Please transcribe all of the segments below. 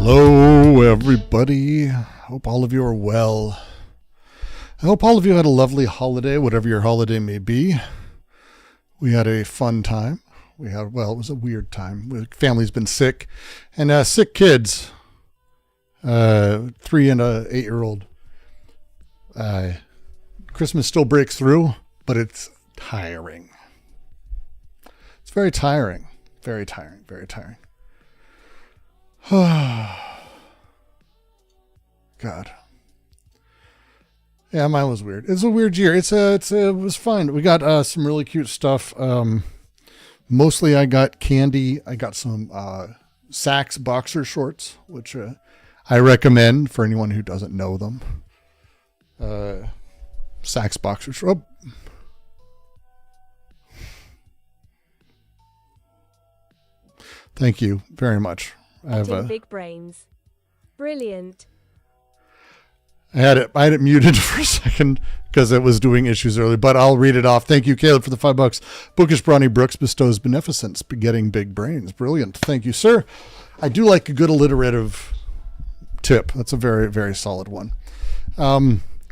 Hello, everybody. Hope all of you are well. I hope all of you had a lovely holiday, whatever your holiday may be. We had a fun time. It was a weird time. Family's been sick, and sick kids, 3 and a 8-year-old. Christmas still breaks through, but it's tiring. It's very tiring. Very tiring. Very tiring. God. Yeah, mine was weird. It's a weird year. It was fun. We got some really cute stuff. Mostly I got candy. I got some Saks boxer shorts, which I recommend for anyone who doesn't know them. Saks boxer shorts. Oh. Thank you very much. I have big brains. Brilliant. I had it muted for a second because it was doing issues earlier, but I'll read it off. Thank you, Caleb, for the $5. Bookish Brawny Brooks bestows beneficence, begetting big brains. Brilliant. Thank you, sir. I do like a good alliterative tip. That's a very, very solid one.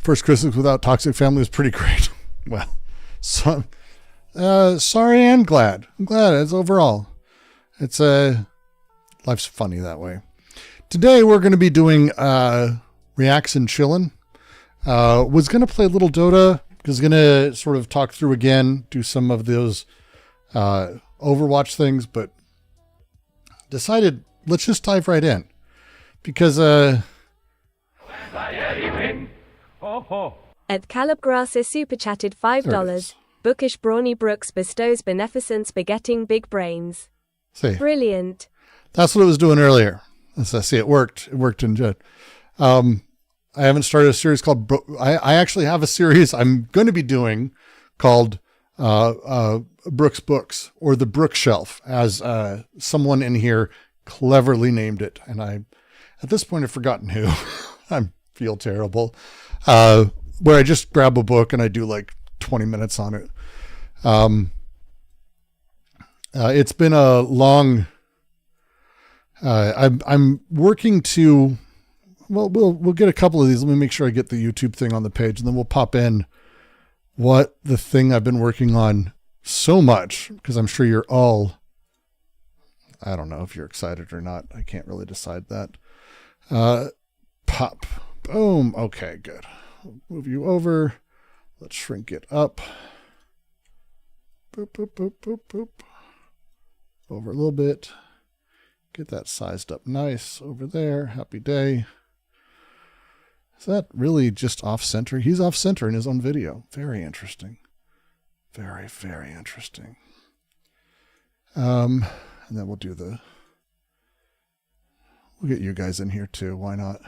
First Christmas without toxic family was pretty great. Well, so, sorry and glad. I'm glad it's overall. It's life's funny that way. Today we're going to be doing Reacts and Chillin'. Was going to play a little Dota. Was going to sort of talk through again, do some of those Overwatch things, but decided let's just dive right in because At Calabgrasa super chatted $5. Bookish Brawny Brooks bestows beneficence, begetting big brains. See, brilliant. That's what it was doing earlier. As I see, it worked. It worked in good. I haven't started a series called. I actually have a series I'm going to be doing called Brooks Books, or the Brooks Shelf, as someone in here cleverly named it, and at this point I've forgotten who. I feel terrible. Where I just grab a book and I do like 20 minutes on it. It's been a long. I'm working to. Well, we'll get a couple of these. Let me make sure I get the YouTube thing on the page, and then we'll pop in what the thing I've been working on so much, because I'm sure you're all. I don't know if you're excited or not. I can't really decide that. Pop. Boom. Okay, good. I'll move you over. Let's shrink it up. Boop, boop, boop, boop, boop. Over a little bit. Get that sized up nice over there. Happy day. Is that really just off center? He's off center in his own video. Very interesting. Very, very interesting. And then we'll get you guys in here too. Why not?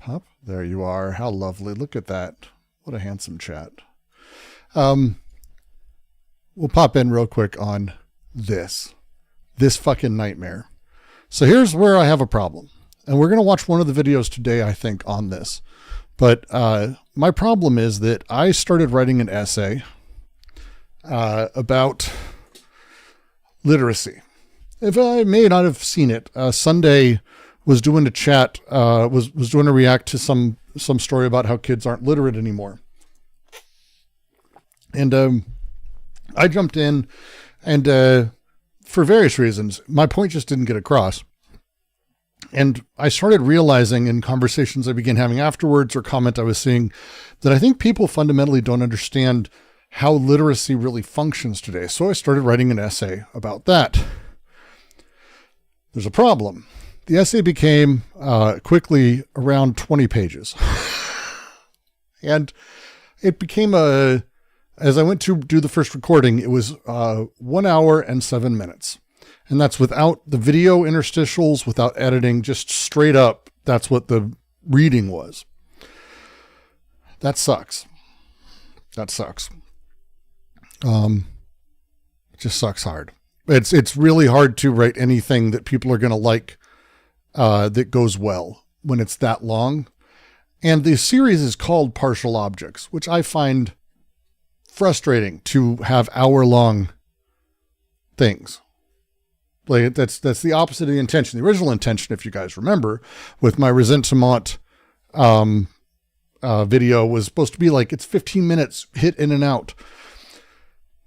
Pop. There you are. How lovely. Look at that. What a handsome chat. We'll pop in real quick on this fucking nightmare. So here's where I have a problem. And we're going to watch one of the videos today, I think, on this. But my problem is that I started writing an essay about literacy. If I may not have seen it, Sunday was doing a chat, was doing a react to some story about how kids aren't literate anymore. And I jumped in, and for various reasons, my point just didn't get across. And I started realizing in conversations I began having afterwards, or comment I was seeing, that I think people fundamentally don't understand how literacy really functions today. So I started writing an essay about that. There's a problem. The essay became quickly around 20 pages. And it became as I went to do the first recording, it was 1 hour and 7 minutes. And that's without the video interstitials, without editing, just straight up. That's what the reading was. That sucks. That sucks. It just sucks hard. It's really hard to write anything that people are going to like, that goes well when it's that long. And the series is called Partial Objects, which I find frustrating to have hour-long things. Like that's the opposite of the intention. The original intention, if you guys remember, with my Resentiment video was supposed to be like, it's 15 minutes, hit in and out.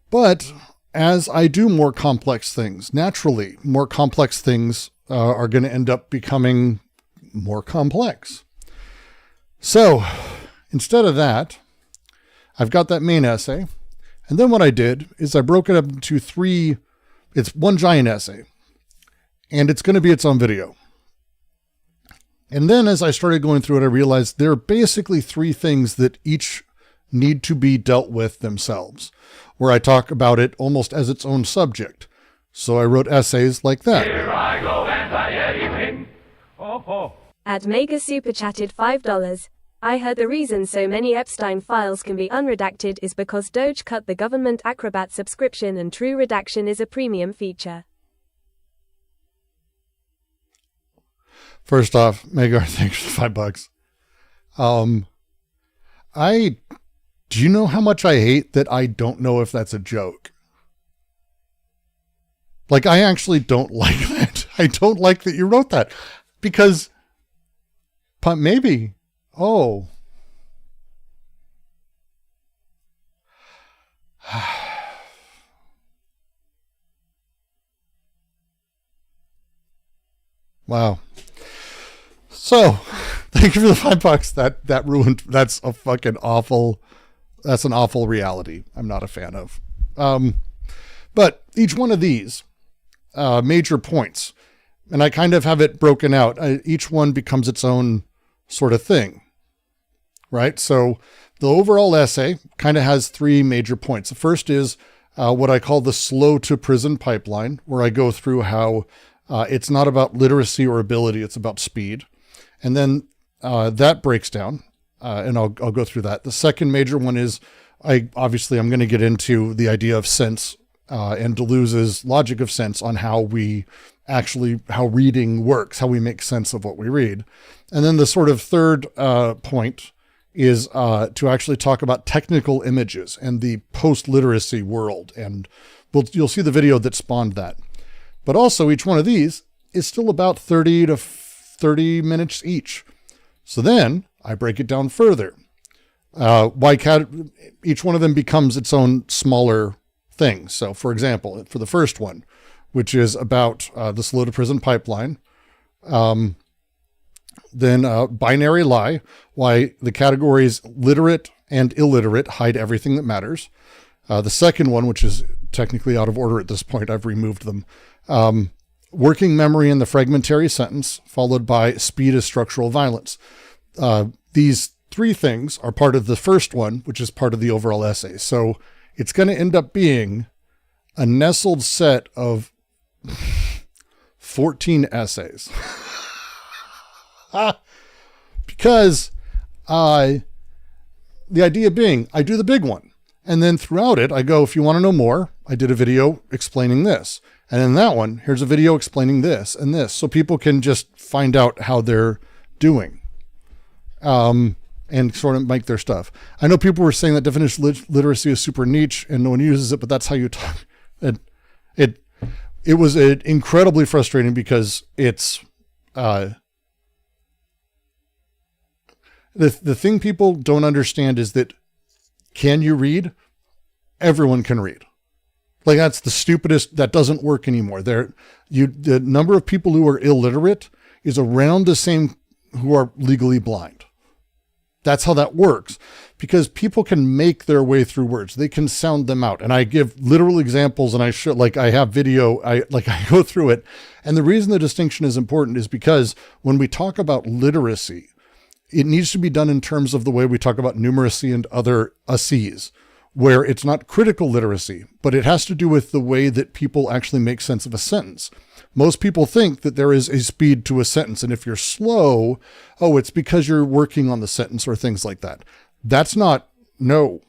But as I do more complex things, naturally, more complex things are going to end up becoming more complex. So instead of that, I've got that main essay. And then what I did is I broke it up into three. It's one giant essay, and it's going to be its own video. And then as I started going through it, I realized there are basically three things that each need to be dealt with themselves, where I talk about it almost as its own subject. So I wrote essays like that. Here I go anti-anything. Oh. At Mega Super Chatted $5. I heard the reason so many Epstein files can be unredacted is because Doge cut the government Acrobat subscription and true redaction is a premium feature. First off, Megar, thanks for the $5. Do you know how much I hate that I don't know if that's a joke? Like, I actually don't like that. I don't like that you wrote that because, but maybe, oh. Wow. So, thank you for the $5. That ruined. That's a fucking awful. That's an awful reality. I'm not a fan of. But each one of these major points, and I kind of have it broken out. Each one becomes its own sort of thing, right? So the overall essay kind of has three major points. The first is what I call the slow to prison pipeline, where I go through how it's not about literacy or ability, it's about speed. And then that breaks down, and I'll go through that. The second major one is, I'm going to get into the idea of sense and Deleuze's logic of sense on how reading works, how we make sense of what we read. And then the sort of third point is to actually talk about technical images and the post-literacy world. And you'll see the video that spawned that. But also each one of these is still about 30 to 30 minutes each. So then I break it down further. Each one of them becomes its own smaller thing. So for example, for the first one, which is about the slow to prison pipeline, then binary lie, why the categories literate and illiterate hide everything that matters. The second one, which is technically out of order at this point, I've removed them. Working memory in the fragmentary sentence, followed by speed as structural violence. These three things are part of the first one, which is part of the overall essay. So it's going to end up being a nestled set of 14 essays. Because the idea being, I do the big one. And then throughout it, I go, if you want to know more, I did a video explaining this. And in that one, here's a video explaining this and this. So people can just find out how they're doing. And sort of make their stuff. I know people were saying that definition literacy is super niche and no one uses it, but that's how you talk. It was incredibly frustrating because it's, the thing people don't understand is that, can you read? Everyone can read. Like that's the stupidest, that doesn't work anymore. The number of people who are illiterate is around the same who are legally blind. That's how that works, because people can make their way through words. They can sound them out. And I give literal examples and I have video, I go through it. And the reason the distinction is important is because when we talk about literacy, it needs to be done in terms of the way we talk about numeracy and other Cs, where it's not critical literacy, but it has to do with the way that people actually make sense of a sentence. Most people think that there is a speed to a sentence. And if you're slow, it's because you're working on the sentence or things like that. That's not, no.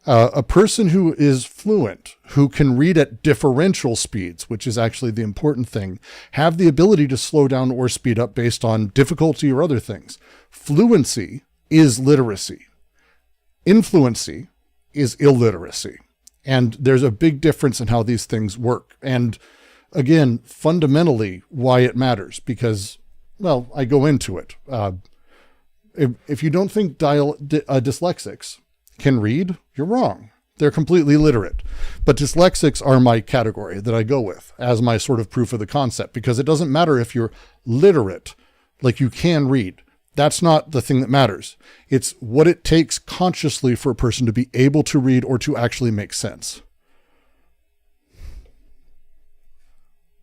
A person who is fluent, who can read at differential speeds, which is actually the important thing, have the ability to slow down or speed up based on difficulty or other things. Fluency is literacy. Influency is illiteracy. And there's a big difference in how these things work. And again, fundamentally, why it matters, because, well, I go into it. If you don't think dyslexics can read, you're wrong. They're completely literate. But dyslexics are my category that I go with as my sort of proof of the concept, because it doesn't matter if you're literate, like you can read. That's not the thing that matters. It's what it takes consciously for a person to be able to read or to actually make sense.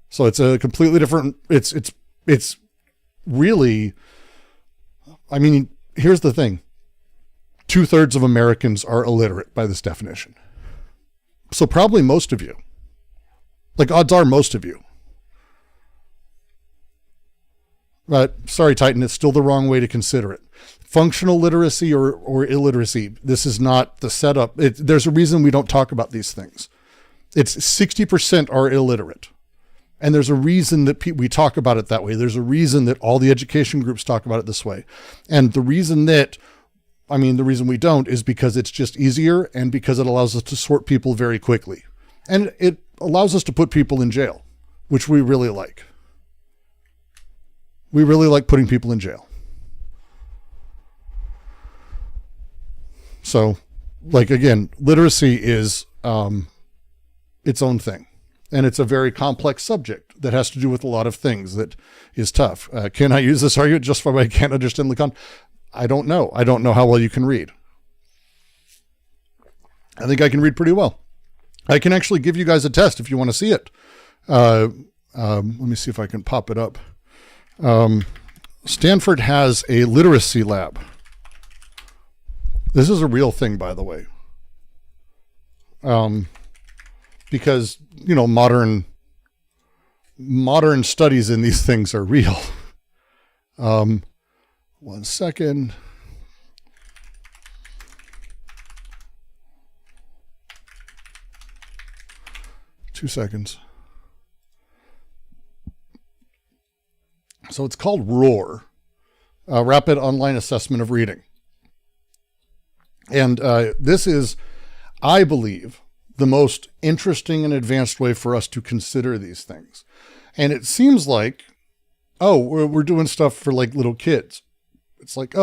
So it's a completely different, it's really, I mean, here's the thing. 2/3 of Americans are illiterate by this definition. So probably most of you, like odds are most of you. But sorry, Titan, it's still the wrong way to consider it. Functional literacy or illiteracy, this is not the setup. There's a reason we don't talk about these things. It's 60% are illiterate. And there's a reason that we talk about it that way. There's a reason that all the education groups talk about it this way. And the reason we don't is because it's just easier and because it allows us to sort people very quickly. And it allows us to put people in jail, which we really like. We really like putting people in jail. So, like, again, literacy is its own thing. And it's a very complex subject that has to do with a lot of things that is tough. Can I use this argument just for I can't understand the I don't know. I don't know how well you can read. I think I can read pretty well. I can actually give you guys a test if you want to see it. Let me see if I can pop it up. Stanford has a literacy lab. This is a real thing, by the way. Because, modern studies in these things are real. 1 second. Two seconds. So it's called ROAR, Rapid Online Assessment of Reading. And this is, I believe, the most interesting and advanced way for us to consider these things. And it seems like, we're doing stuff for like little kids. It's like,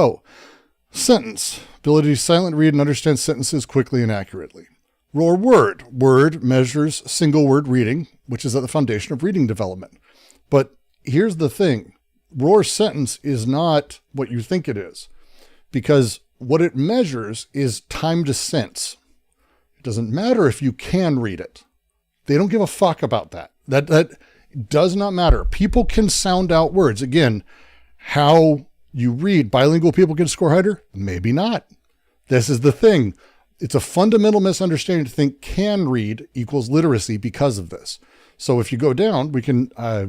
sentence, ability to silent read and understand sentences quickly and accurately. ROAR word. Word measures single word reading, which is at the foundation of reading development. But here's the thing. ROAR sentence is not what you think it is, because what it measures is time to sense. It doesn't matter if you can read it. They don't give a fuck about that. That does not matter. People can sound out words. Again, how you read, bilingual people can score higher? Maybe not. This is the thing. It's a fundamental misunderstanding to think can read equals literacy because of this. So if you go down, we can, I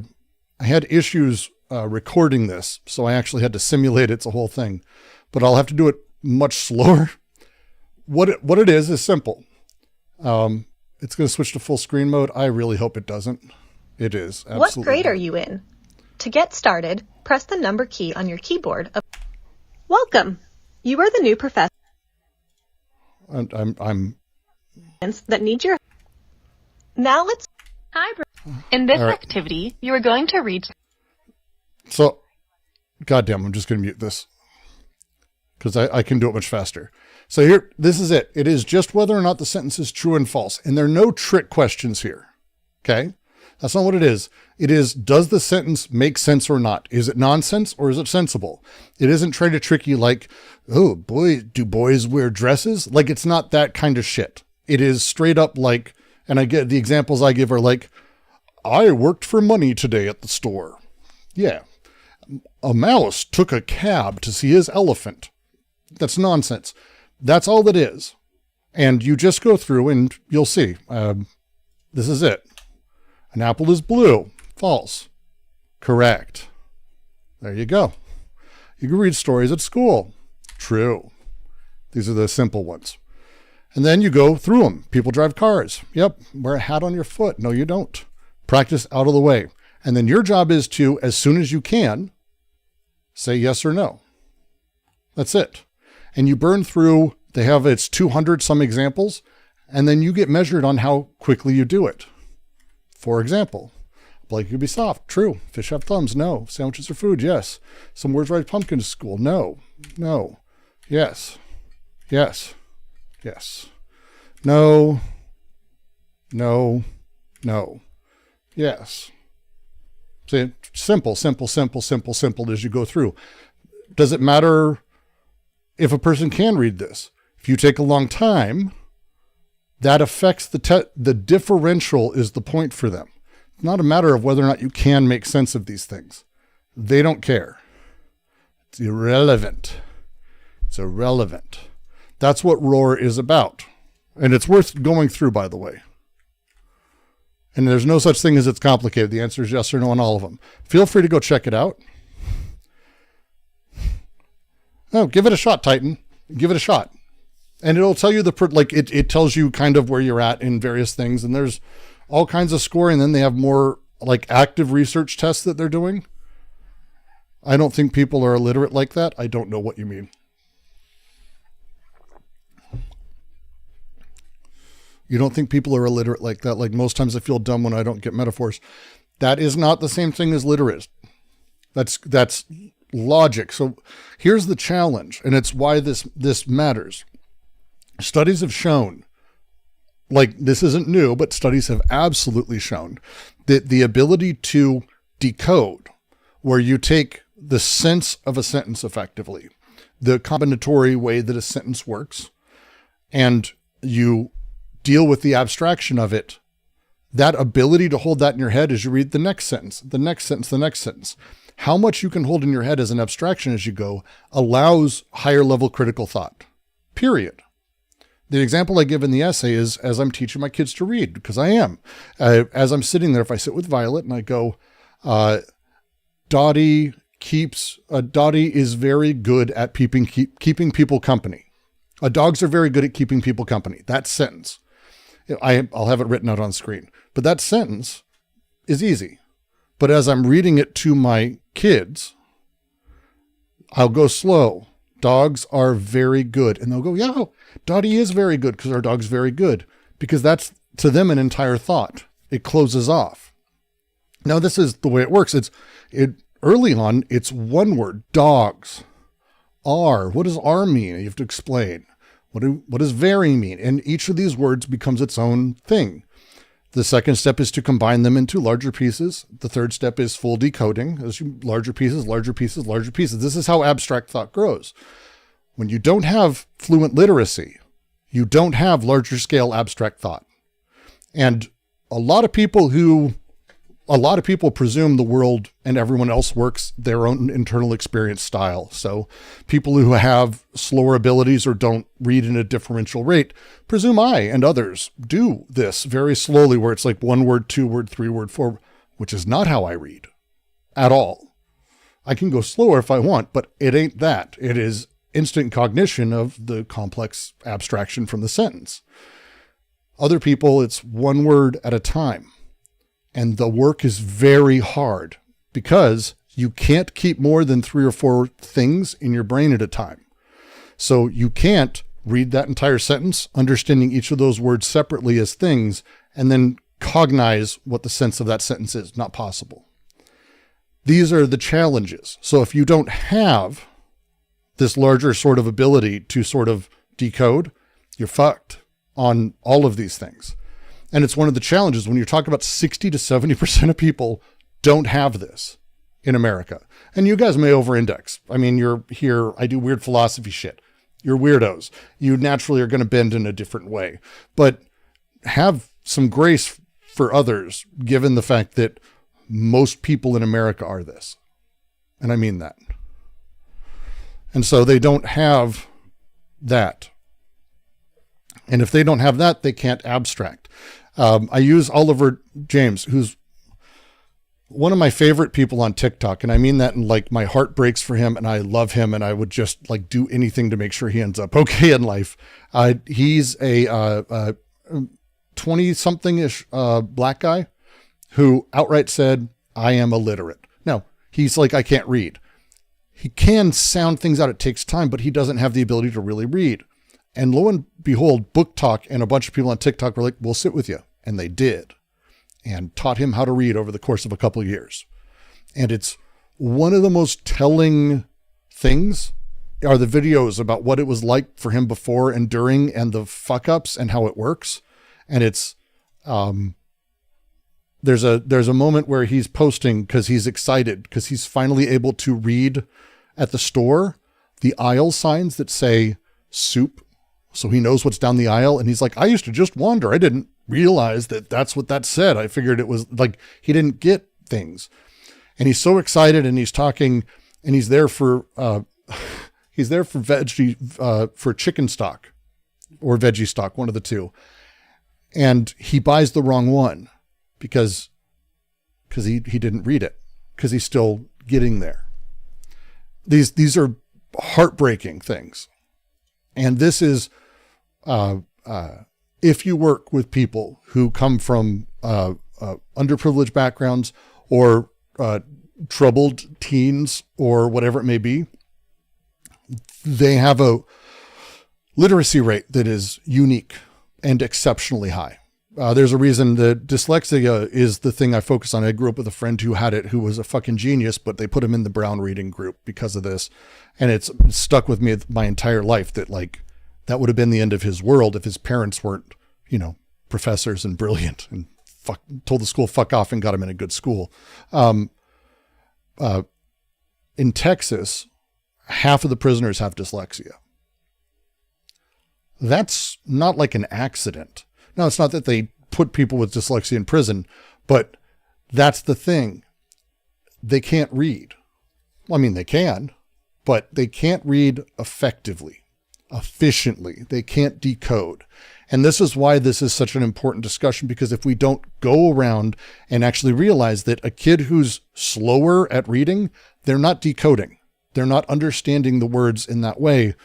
had issues recording this, so I actually had to simulate it. It's a whole thing, but I'll have to do it much slower. What it is simple. It's going to switch to full screen mode. I really hope it doesn't. It is. Absolutely. What grade are you in? To get started, press the number key on your keyboard. Welcome. You are the new professor. I'm that need your. Now let's. Hi, in this right. activity, you are going to read. So, goddamn, I'm just going to mute this because I can do it much faster. So here, this is it. It is just whether or not the sentence is true and false. And there are no trick questions here. Okay. That's not what it is. It is, does the sentence make sense or not? Is it nonsense or is it sensible? It isn't trying to trick you like, oh boy, do boys wear dresses? Like, it's not that kind of shit. It is straight up like, and I get the examples I give are like, I worked for money today at the store. Yeah. A mouse took a cab to see his elephant. That's nonsense. That's all it is. And you just go through and you'll see. This is it. An apple is blue. False. Correct. There you go. You can read stories at school. True. These are the simple ones. And then you go through them. People drive cars. Yep. Wear a hat on your foot. No, you don't. Practice out of the way. And then your job is to, as soon as you can, say yes or no. That's it. And you burn through, it's 200 some examples. And then you get measured on how quickly you do it. For example, blanket could be soft. True. Fish have thumbs. No. Sandwiches are food. Yes. Some words ride pumpkin to school. No. No. Yes. Yes. Yes. No. No. No. Yes. See, simple, simple, simple, simple, simple as you go through. Does it matter if a person can read this? If you take a long time, that affects the differential is the point for them. It's not a matter of whether or not you can make sense of these things. They don't care. It's irrelevant. It's irrelevant. That's what roar is about. And it's worth going through, by the way. And there's no such thing as it's complicated. The answer is yes or no on all of them. Feel free to go check it out. Oh, give it a shot, Titan. Give it a shot. And it'll tell you it tells you kind of where you're at in various things. And there's all kinds of scoring. Then they have more like active research tests that they're doing. I don't think people are illiterate like that. I don't know what you mean. You don't think people are illiterate like that? Like most times I feel dumb when I don't get metaphors. That is not the same thing as literate. That's logic. So here's the challenge, and it's why this matters. Studies have shown, like this isn't new, but studies have absolutely shown that the ability to decode, where you take the sense of a sentence effectively, the combinatory way that a sentence works, and you deal with the abstraction of it, that ability to hold that in your head as you read the next sentence, the next sentence, the next sentence. How much you can hold in your head as an abstraction as you go allows higher level critical thought, period. The example I give in the essay is as I'm teaching my kids to read, because I am. As I'm sitting there, if I sit with Violet and I go, Dottie is very good at keeping people company. Dogs are very good at keeping people company. That sentence. I'll have it written out on screen. But that sentence is easy. But as I'm reading it to my kids, I'll go slow. Dogs are very good. And they'll go, yeah, Dottie is very good because our dog's very good. Because that's, to them, an entire thought. It closes off. Now, this is the way it works. Early on, it's one word, dogs. R. What does R mean? You have to explain. What does very mean? And each of these words becomes its own thing. The second step is to combine them into larger pieces. The third step is full decoding. Larger pieces, larger pieces, larger pieces. This is how abstract thought grows. When you don't have fluent literacy, you don't have larger scale abstract thought. And a lot of people presume the world and everyone else works their own internal experience style. So people who have slower abilities or don't read in a differential rate presume I and others do this very slowly, where it's like 1 word, 2 word, 3 word, 4, which is not how I read at all. I can go slower if I want, but it ain't that. It is instant cognition of the complex abstraction from the sentence. Other people, it's 1 word at a time. And the work is very hard because you can't keep more than 3 or 4 things in your brain at a time. So you can't read that entire sentence, understanding each of those words separately as things, and then cognize what the sense of that sentence is. Not possible. These are the challenges. So if you don't have this larger sort of ability to sort of decode, you're fucked on all of these things. And it's one of the challenges when you're talking about 60 to 70% of people don't have this in America. And you guys may over-index. I mean, you're here, I do weird philosophy shit. You're weirdos. You naturally are going to bend in a different way. But have some grace for others, given the fact that most people in America are this. And I mean that. And so they don't have that. And if they don't have that, they can't abstract. I use Oliver James, who's one of my favorite people on TikTok. And I mean that in like my heart breaks for him and I love him and I would just like do anything to make sure he ends up okay in life. He's a 20-something-ish black guy who outright said, I am illiterate. Now, he's like, I can't read. He can sound things out. It takes time, but he doesn't have the ability to really read. And lo and behold, Book Talk and a bunch of people on TikTok were like, we'll sit with you. And they did, and taught him how to read over the course of a couple of years. And it's one of the most telling things are the videos about what it was like for him before and during, and the fuck ups and how it works. And it's, there's a moment where he's posting cause he's excited cause he's finally able to read at the store, the aisle signs that say soup. So he knows what's down the aisle. And he's like, I used to just wander. I didn't realize that that's what that said. I figured it was like, he didn't get things. And he's so excited, and he's talking, and he's there for, for chicken stock or veggie stock, one of the two. And he buys the wrong one because he didn't read it, because he's still getting there. These are heartbreaking things. And this is, if you work with people who come from, underprivileged backgrounds or, troubled teens or whatever it may be, they have a literacy rate that is unique and exceptionally high. There's a reason that dyslexia is the thing I focus on. I grew up with a friend who had it, who was a fucking genius, but they put him in the Brown reading group because of this. And it's stuck with me my entire life that like, that would have been the end of his world if his parents weren't, professors and brilliant and told the school fuck off and got him in a good school. In Texas, half of the prisoners have dyslexia. That's not like an accident. Now, it's not that they put people with dyslexia in prison, but that's the thing. They can't read. Well, I mean, they can, but they can't read effectively, efficiently. They can't decode. And this is why this is such an important discussion, because if we don't go around and actually realize that a kid who's slower at reading, they're not decoding. They're not understanding the words in that way.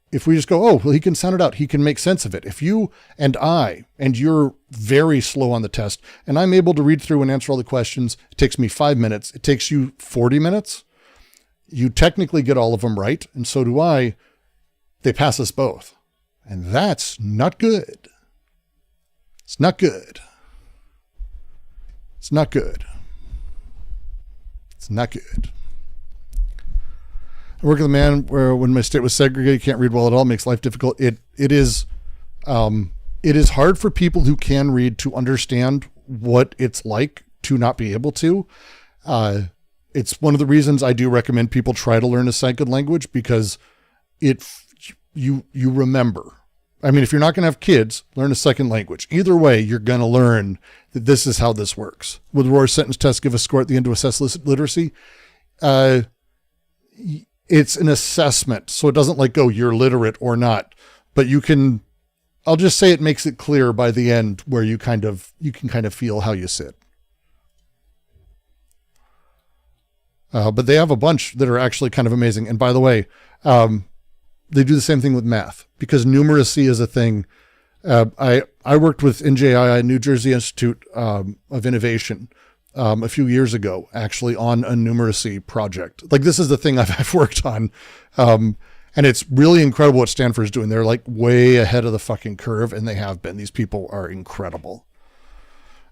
If we just go, oh, well, he can sound it out. He can make sense of it. If you and you're very slow on the test, and I'm able to read through and answer all the questions, it takes me 5 minutes. It takes you 40 minutes. You technically get all of them right. And so do I. They pass us both. And that's not good. It's not good. It's not good. It's not good. I work with a man where when my state was segregated, can't read well at all, makes life difficult. It is hard for people who can read to understand what it's like to not be able to. It's one of the reasons I do recommend people try to learn a second language, because you remember. I mean, if you're not going to have kids, learn a second language. Either way, you're going to learn that this is how this works. Will the Roar sentence test give a score at the end to assess literacy? It's an assessment, so it doesn't like go, you're literate or not. But I'll just say it makes it clear by the end where you can kind of feel how you sit. But they have a bunch that are actually kind of amazing. And by the way, they do the same thing with math, because numeracy is a thing. I worked with NJI, New Jersey Institute of Innovation, a few years ago, actually on a numeracy project. Like, this is the thing I've worked on. And it's really incredible what Stanford's doing. They're like way ahead of the fucking curve, and they have been. These people are incredible.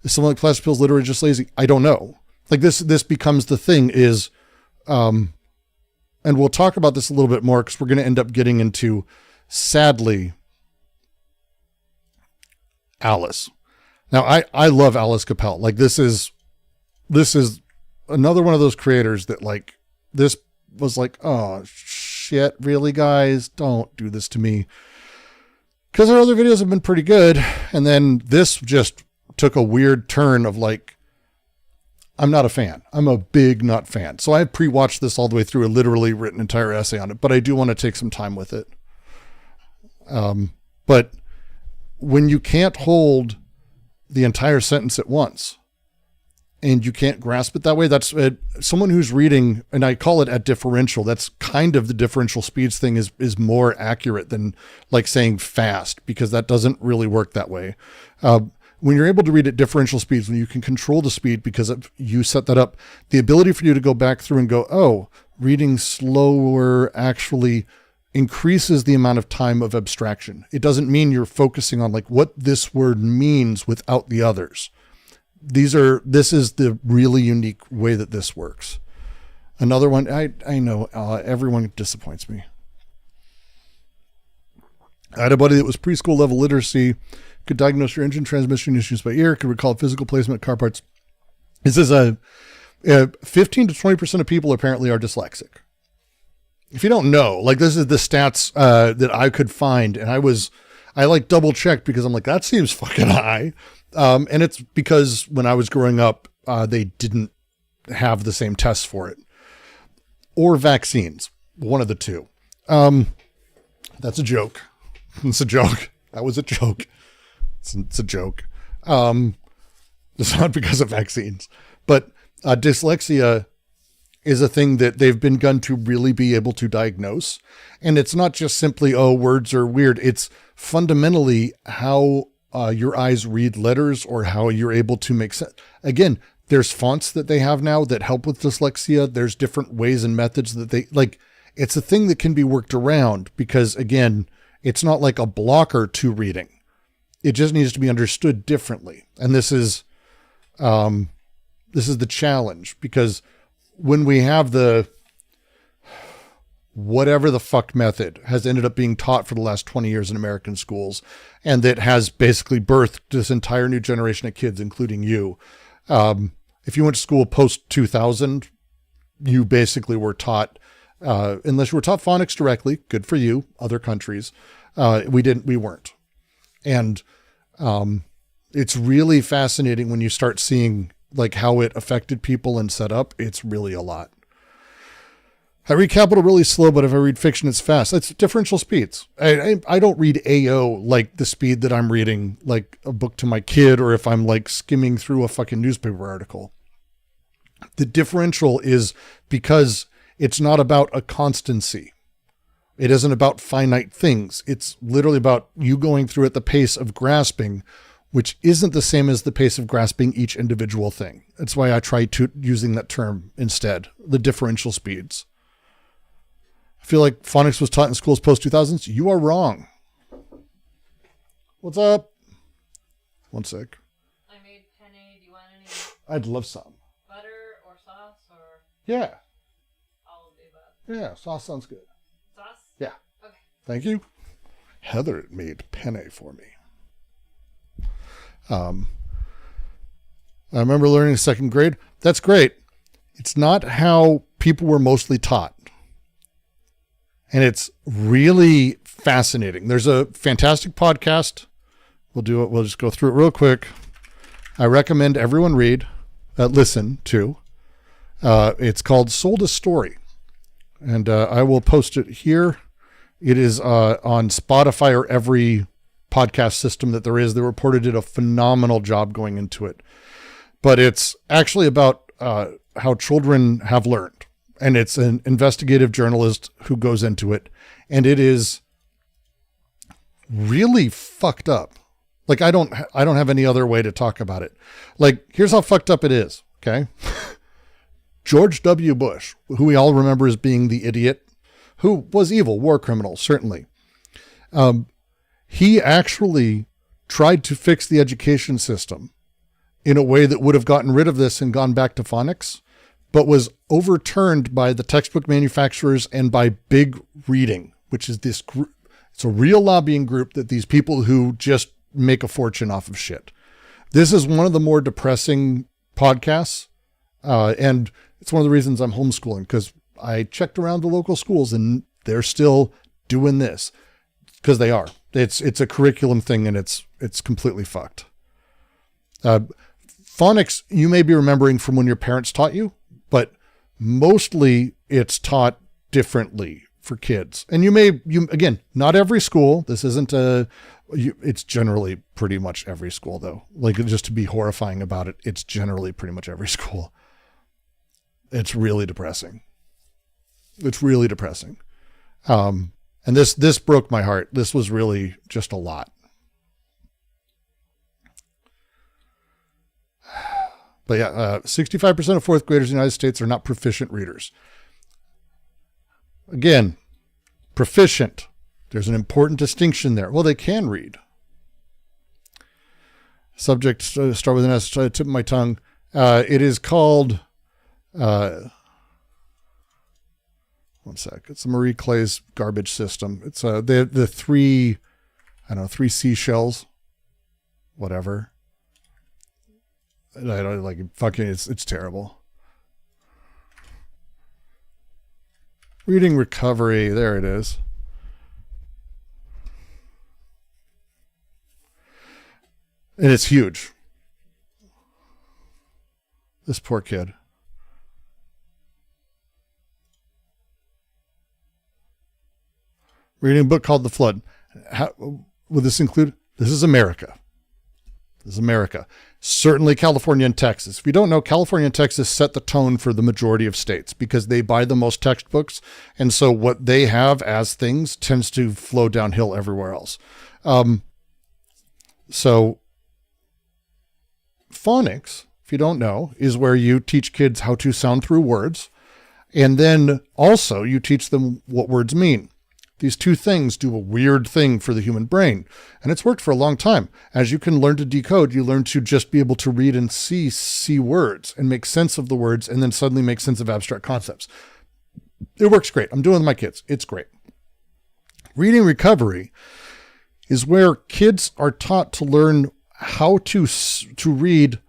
Is someone like Plastic Pills literally just lazy? I don't know. Like, this becomes the thing is, and we'll talk about this a little bit more, because we're going to end up getting into, sadly, Alice. Now, I love Alice Capel. Like, this is another one of those creators that, like, this was like, oh shit, really, guys, don't do this to me. Because her other videos have been pretty good. And then this just took a weird turn of like, I'm not a fan. I'm a big not fan. So I pre-watched this all the way through, a literally written entire essay on it, but I do want to take some time with it. But when you can't hold the entire sentence at once and you can't grasp it that way, that's someone who's reading, and I call it at differential. That's kind of the differential speeds thing is more accurate than like saying fast, because that doesn't really work that way. When you're able to read at differential speeds, when you can control the speed because you set that up, the ability for you to go back through and go, oh, reading slower actually increases the amount of time of abstraction. It doesn't mean you're focusing on like what this word means without the others. This is the really unique way that this works. Another one, I know everyone disappoints me. I had a buddy that was preschool level literacy, could diagnose your engine transmission issues by ear, could recall physical placement, car parts. This is 15 to 20% of people apparently are dyslexic. If you don't know, like this is the stats that I could find, and I like double checked because I'm like, that seems fucking high. And it's because when I was growing up, they didn't have the same tests for it. Or vaccines, one of the two. That's a joke. It's a joke. That was a joke. It's a joke. It's not because of vaccines, but dyslexia is a thing that they've begun to really be able to diagnose. And it's not just simply, oh, words are weird. It's fundamentally how your eyes read letters or how you're able to make sense. Again, there's fonts that they have now that help with dyslexia. There's different ways and methods that they like. It's a thing that can be worked around because, again, it's not like a blocker to reading. It just needs to be understood differently. And this is the challenge, because when we have the whatever the fuck method has ended up being taught for the last 20 years in American schools, and that has basically birthed this entire new generation of kids, including you. If you went to school post 2000, you basically were taught, unless you were taught phonics directly, good for you, other countries. We weren't. And, it's really fascinating when you start seeing like how it affected people and set up. It's really a lot. I read capital really slow, but if I read fiction, it's fast. That's differential speeds. I don't read AO like the speed that I'm reading like a book to my kid, or if I'm like skimming through a fucking newspaper article. The differential is because it's not about a constancy. It isn't about finite things. It's literally about you going through at the pace of grasping, which isn't the same as the pace of grasping each individual thing. That's why I try to using that term instead, the differential speeds. I feel like phonics was taught in schools post 2000s. You are wrong. What's up? One sec. I made penne. Do you want any I'd love some. butter or sauce or Yeah. all of the above? Yeah. Sauce sounds good. Sauce? Yeah. Okay. Thank you. Heather made penne for me. I remember learning in second grade. That's great. It's not how people were mostly taught. And it's really fascinating. There's a fantastic podcast. We'll do it. We'll just go through it real quick. I recommend everyone listen to. It's called Sold a Story. And I will post it here. It is on Spotify or every podcast system that there is. The reporter did a phenomenal job going into it. But it's actually about how children have learned. And it's an investigative journalist who goes into it. And it is really fucked up. Like, I don't have any other way to talk about it. Like, here's how fucked up it is. Okay. George W. Bush, who we all remember as being the idiot, who was evil, war criminal, certainly. He actually tried to fix the education system in a way that would have gotten rid of this and gone back to phonics, but was overturned by the textbook manufacturers and by Big Reading, which is this group. It's a real lobbying group that these people who just make a fortune off of shit. This is one of the more depressing podcasts. And it's one of the reasons I'm homeschooling, because I checked around the local schools and they're still doing this, because they are. It's a curriculum thing, and it's completely fucked. Phonics, you may be remembering from when your parents taught you, but mostly it's taught differently for kids. And again, not every school. This isn't it's generally pretty much every school though. Like, just to be horrifying about it, it's generally pretty much every school. It's really depressing. It's really depressing. And this broke my heart. This was really just a lot. But yeah, 65% of fourth graders in the United States are not proficient readers. Again, Proficient. There's an important distinction there. Well, they can read. Subject start with an S, tip of my tongue. It is called, one sec. It's Marie Clay's garbage system. It's the three seashells, whatever. I don't like fucking, it's terrible. Reading recovery. There it is. And it's huge. This poor kid. Reading a book called The Flood. How, will this include? This is America. This is America. Certainly California and Texas. If you don't know, California and Texas set the tone for the majority of states because they buy the most textbooks. And so what they have as things tends to flow downhill everywhere else. So phonics, if you don't know, is where you teach kids how to sound through words. And then also you teach them what words mean. These two things do a weird thing for the human brain. And it's worked for a long time. As you can learn to decode, you learn to just be able to read and see words and make sense of the words and then suddenly make sense of abstract concepts. It works great. I'm doing it with my kids. It's great. Reading recovery is where kids are taught to learn how to read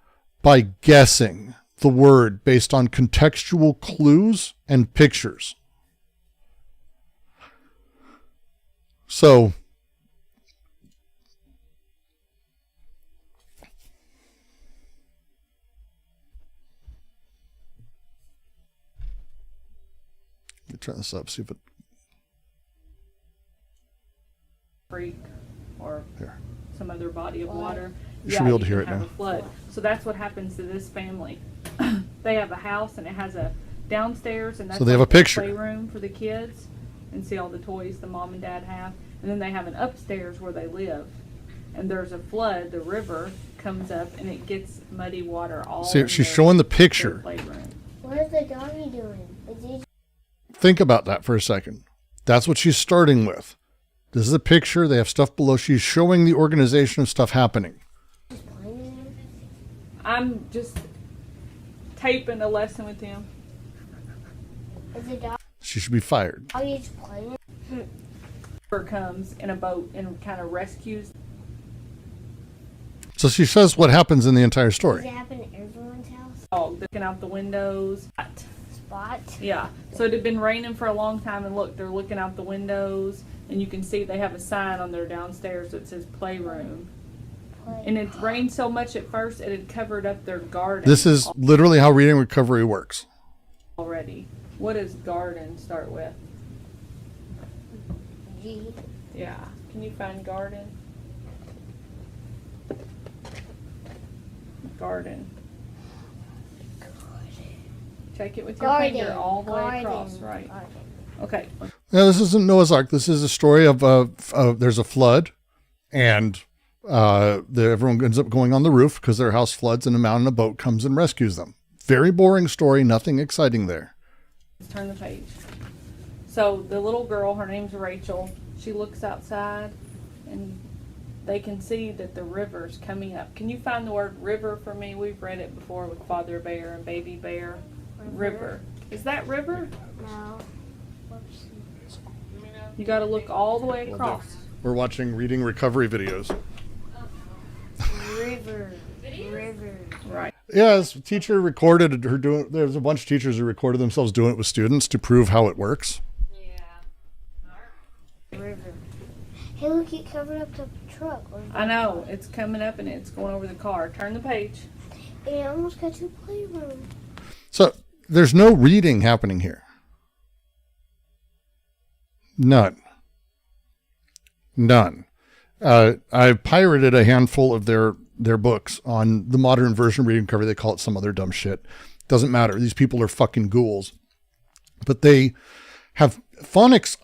by guessing the word based on contextual clues and pictures. So, let me turn this up, see if it... Creek or Here. some other body of water. You should be able to hear it have now. A flood. So that's what happens to this family. They have a house and it has a downstairs and that's So they have like a picture. the playroom for the kids and see all the toys the mom and dad have. And then they have an upstairs where they live. And there's a flood, the river comes up and it gets muddy water all See, in she's showing the picture. their playroom. What is the doggy doing? Is he Think about that for a second. That's what she's starting with. This is a picture. They have stuff below. She's showing the organization of stuff happening. just playing? I'm just taping a lesson with him. Is the She should be fired. doggy just playing? Comes in a boat and kind of rescues. So she says what happens in the entire Does story. it happen at everyone's house? Dog looking out the windows. Spot? Yeah. So it had been raining for a long time, and look, they're looking out the windows, and you can see they have a sign on their downstairs that says playroom. Play. And it rained so much at first it had covered up their garden. This is literally how reading recovery works. already. What does garden start with? G. Yeah. Can you find garden? Garden. Take it with your Garden. finger all the way Garden. across. Right. Garden. Okay. Now, this isn't Noah's Ark. This is a story of there's a flood, and everyone ends up going on the roof because their house floods, and a man in a boat comes and rescues them. Very boring story. Nothing exciting there. Let's turn the page. So the little girl, her name's Rachel, she looks outside and they can see that the river's coming up. Can you find the word river for me? We've read it before with Father Bear and Baby Bear. River. Is that river? No. Whoops. You got to look all the way across. We're watching reading recovery videos. River. River. Right. Yeah, this teacher recorded her doing. There's a bunch of teachers who recorded themselves doing it with students to prove how it works. River. Hey, look, it covered up the truck. I know. It's coming up and it's going over the car. Turn the page. It almost got to the playroom. So there's no reading happening here. None. I pirated a handful of their books on the modern version of reading recovery. They call it some other dumb shit. Doesn't matter. These people are fucking ghouls. But they have phonics.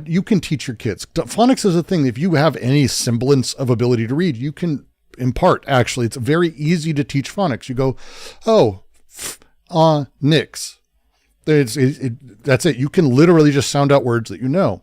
You can teach your kids. Phonics is a thing. If you have any semblance of ability to read, you can impart. Actually, it's very easy to teach phonics. You go, nix. That's it. You can literally just sound out words that you know.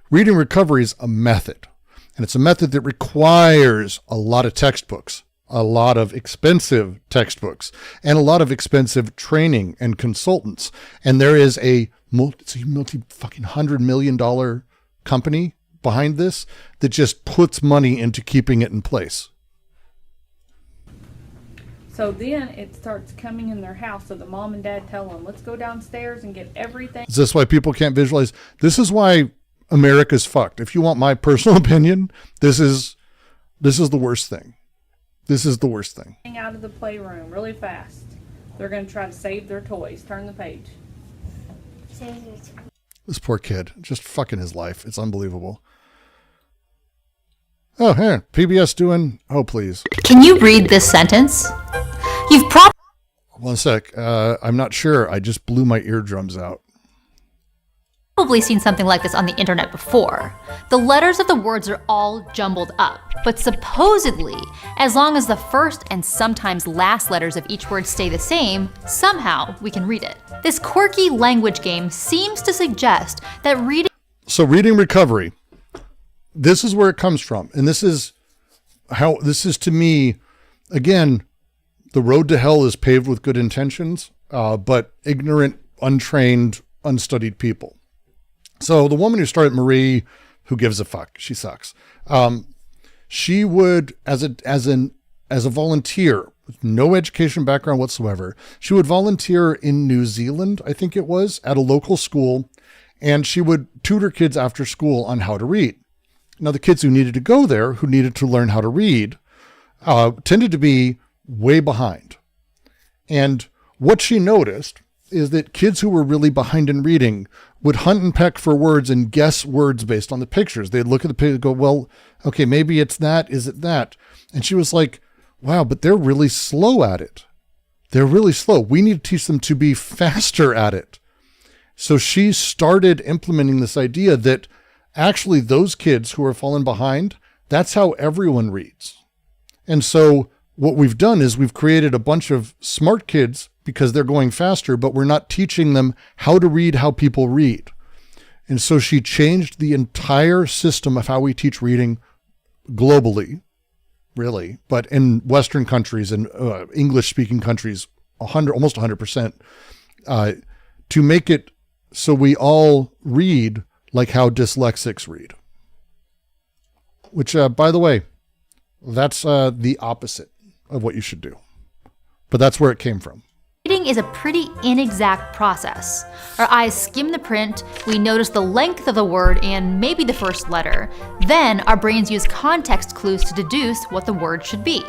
Reading recovery is a method, and it's a method that requires a lot of textbooks, a lot of expensive textbooks, and a lot of expensive training and consultants. And there is a multi-$100 million company behind this that just puts money into keeping it in place. So then it starts coming in their house. So the mom and dad tell them, let's go downstairs and get everything. Is this why people can't visualize? This is why America's fucked. If you want my personal opinion, this is the worst thing. This is the worst thing. Out of the playroom really fast. They're going to try to save their toys. Turn the page. This poor kid, just fucking his life. It's unbelievable. Oh, here, PBS doing, oh, please. Can you read this sentence? You've probably... One sec. I'm not sure. I just blew my eardrums out. Probably seen something like this on the internet before. The letters of the words are all jumbled up, but supposedly, as long as the first and sometimes last letters of each word stay the same, somehow we can read it. This quirky language game seems to suggest that reading... So reading recovery, this is where it comes from. And this is to me, again, the road to hell is paved with good intentions, but ignorant, untrained, unstudied people. So the woman who started Marie, who gives a fuck? She sucks. She would, as a volunteer, with no education background whatsoever, she would volunteer in New Zealand, I think it was, at a local school, and she would tutor kids after school on how to read. Now, the kids who needed to go there, who needed to learn how to read, tended to be way behind. And what she noticed is that kids who were really behind in reading would hunt and peck for words and guess words based on the pictures. They'd look at the picture and go, well, okay, maybe it's that. Is it that? And she was like, wow, but they're really slow at it. They're really slow. We need to teach them to be faster at it. So she started implementing this idea that actually those kids who are falling behind, that's how everyone reads. And so what we've done is we've created a bunch of smart kids because they're going faster, but we're not teaching them how to read how people read. And so she changed the entire system of how we teach reading globally, really, but in Western countries and English-speaking countries, almost 100%, to make it so we all read like how dyslexics read. Which, by the way, that's the opposite of what you should do. But that's where it came from. Reading is a pretty inexact process. Our eyes skim the print, we notice the length of the word and maybe the first letter. Then our brains use context clues to deduce what the word should be.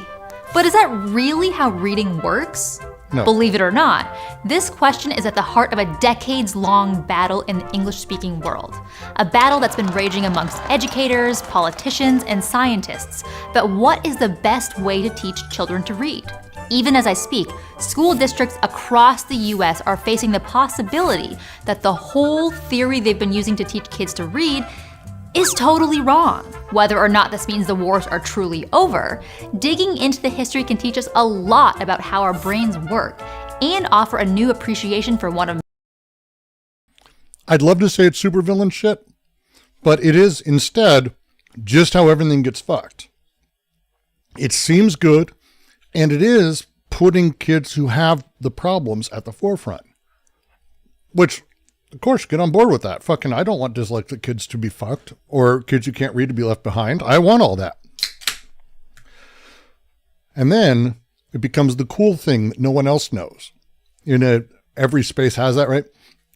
But is that really how reading works? No. Believe it or not, this question is at the heart of a decades-long battle in the English-speaking world. A battle that's been raging amongst educators, politicians, and scientists. But what is the best way to teach children to read? Even as I speak, school districts across the US are facing the possibility that the whole theory they've been using to teach kids to read is totally wrong. Whether or not this means the wars are truly over, digging into the history can teach us a lot about how our brains work and offer a new appreciation for one of... I'd love to say it's supervillain shit, but it is instead just how everything gets fucked. It seems good, and it is putting kids who have the problems at the forefront. Which, of course, get on board with that. Fucking, I don't want dyslexic kids to be fucked or kids who can't read to be left behind. I want all that. And then it becomes the cool thing that no one else knows. Every space has that, right?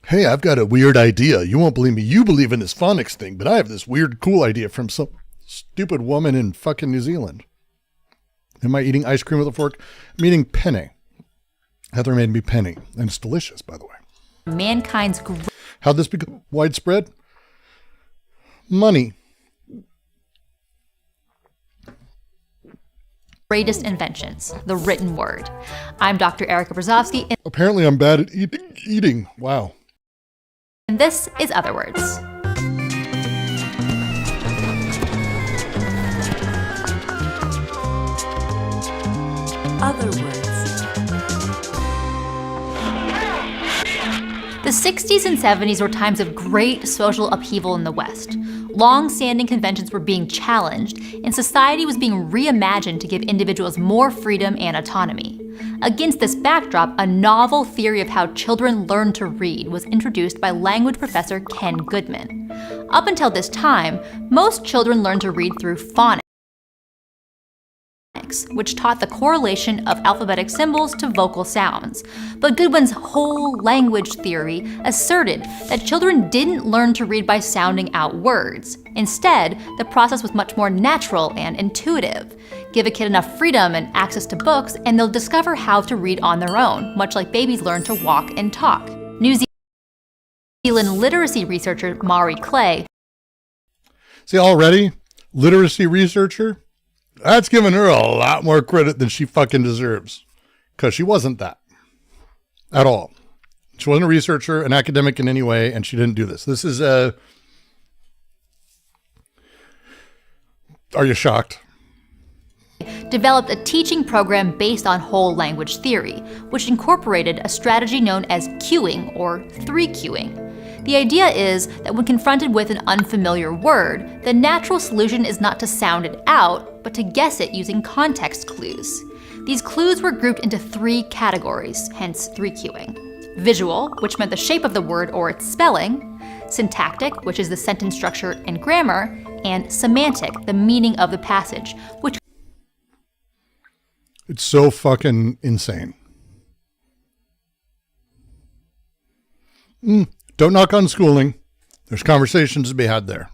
Hey, I've got a weird idea. You won't believe me. You believe in this phonics thing, but I have this weird, cool idea from some stupid woman in fucking New Zealand. Am I eating ice cream with a fork? I'm eating penne. Heather made me penne, and it's delicious, by the way. Mankind's... How'd this become widespread? Money. Greatest inventions, the written word. I'm Dr. Erica Brzozowski. Apparently I'm bad at eating. Wow. And this is Other Words. Other Words. The 60s and 70s were times of great social upheaval in the West. Long-standing conventions were being challenged, and society was being reimagined to give individuals more freedom and autonomy. Against this backdrop, a novel theory of how children learn to read was introduced by language professor Ken Goodman. Up until this time, most children learned to read through phonics, which taught the correlation of alphabetic symbols to vocal sounds. But Goodwin's whole language theory asserted that children didn't learn to read by sounding out words. Instead, the process was much more natural and intuitive. Give a kid enough freedom and access to books, and they'll discover how to read on their own, much like babies learn to walk and talk. New Zealand literacy researcher Mari Clay. See, already, literacy researcher? That's giving her a lot more credit than she fucking deserves. Because she wasn't that. At all. She wasn't a researcher, an academic in any way, and she didn't do this. This is a... Are you shocked? Developed a teaching program based on whole language theory, which incorporated a strategy known as cueing, or 3-cueing. The idea is that when confronted with an unfamiliar word, the natural solution is not to sound it out, but to guess it using context clues. These clues were grouped into 3 categories, hence 3-cueing. Visual, which meant the shape of the word or its spelling. Syntactic, which is the sentence structure and grammar. And semantic, the meaning of the passage, which... It's so fucking insane. Don't knock on schooling. There's conversations to be had there.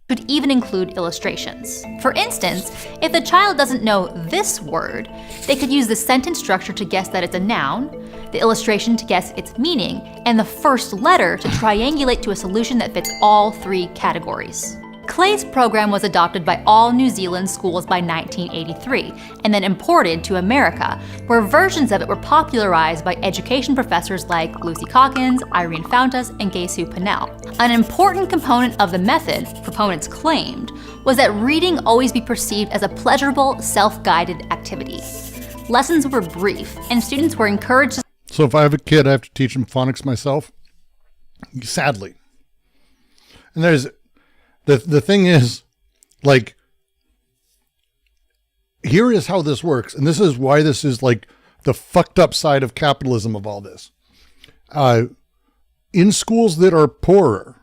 Could even include illustrations. For instance, if the child doesn't know this word, they could use the sentence structure to guess that it's a noun, the illustration to guess its meaning, and the first letter to triangulate to a solution that fits all 3 categories. Clay's program was adopted by all New Zealand schools by 1983 and then imported to America, where versions of it were popularized by education professors like Lucy Calkins, Irene Fountas, and Gay-Sue Pinnell. An important component of the method, proponents claimed, was that reading always be perceived as a pleasurable, self-guided activity. Lessons were brief, and students were encouraged to... So if I have a kid, I have to teach him phonics myself? Sadly. And there's... The thing is, like, here is how this works. And this is why this is like the fucked up side of capitalism of all this. In schools that are poorer,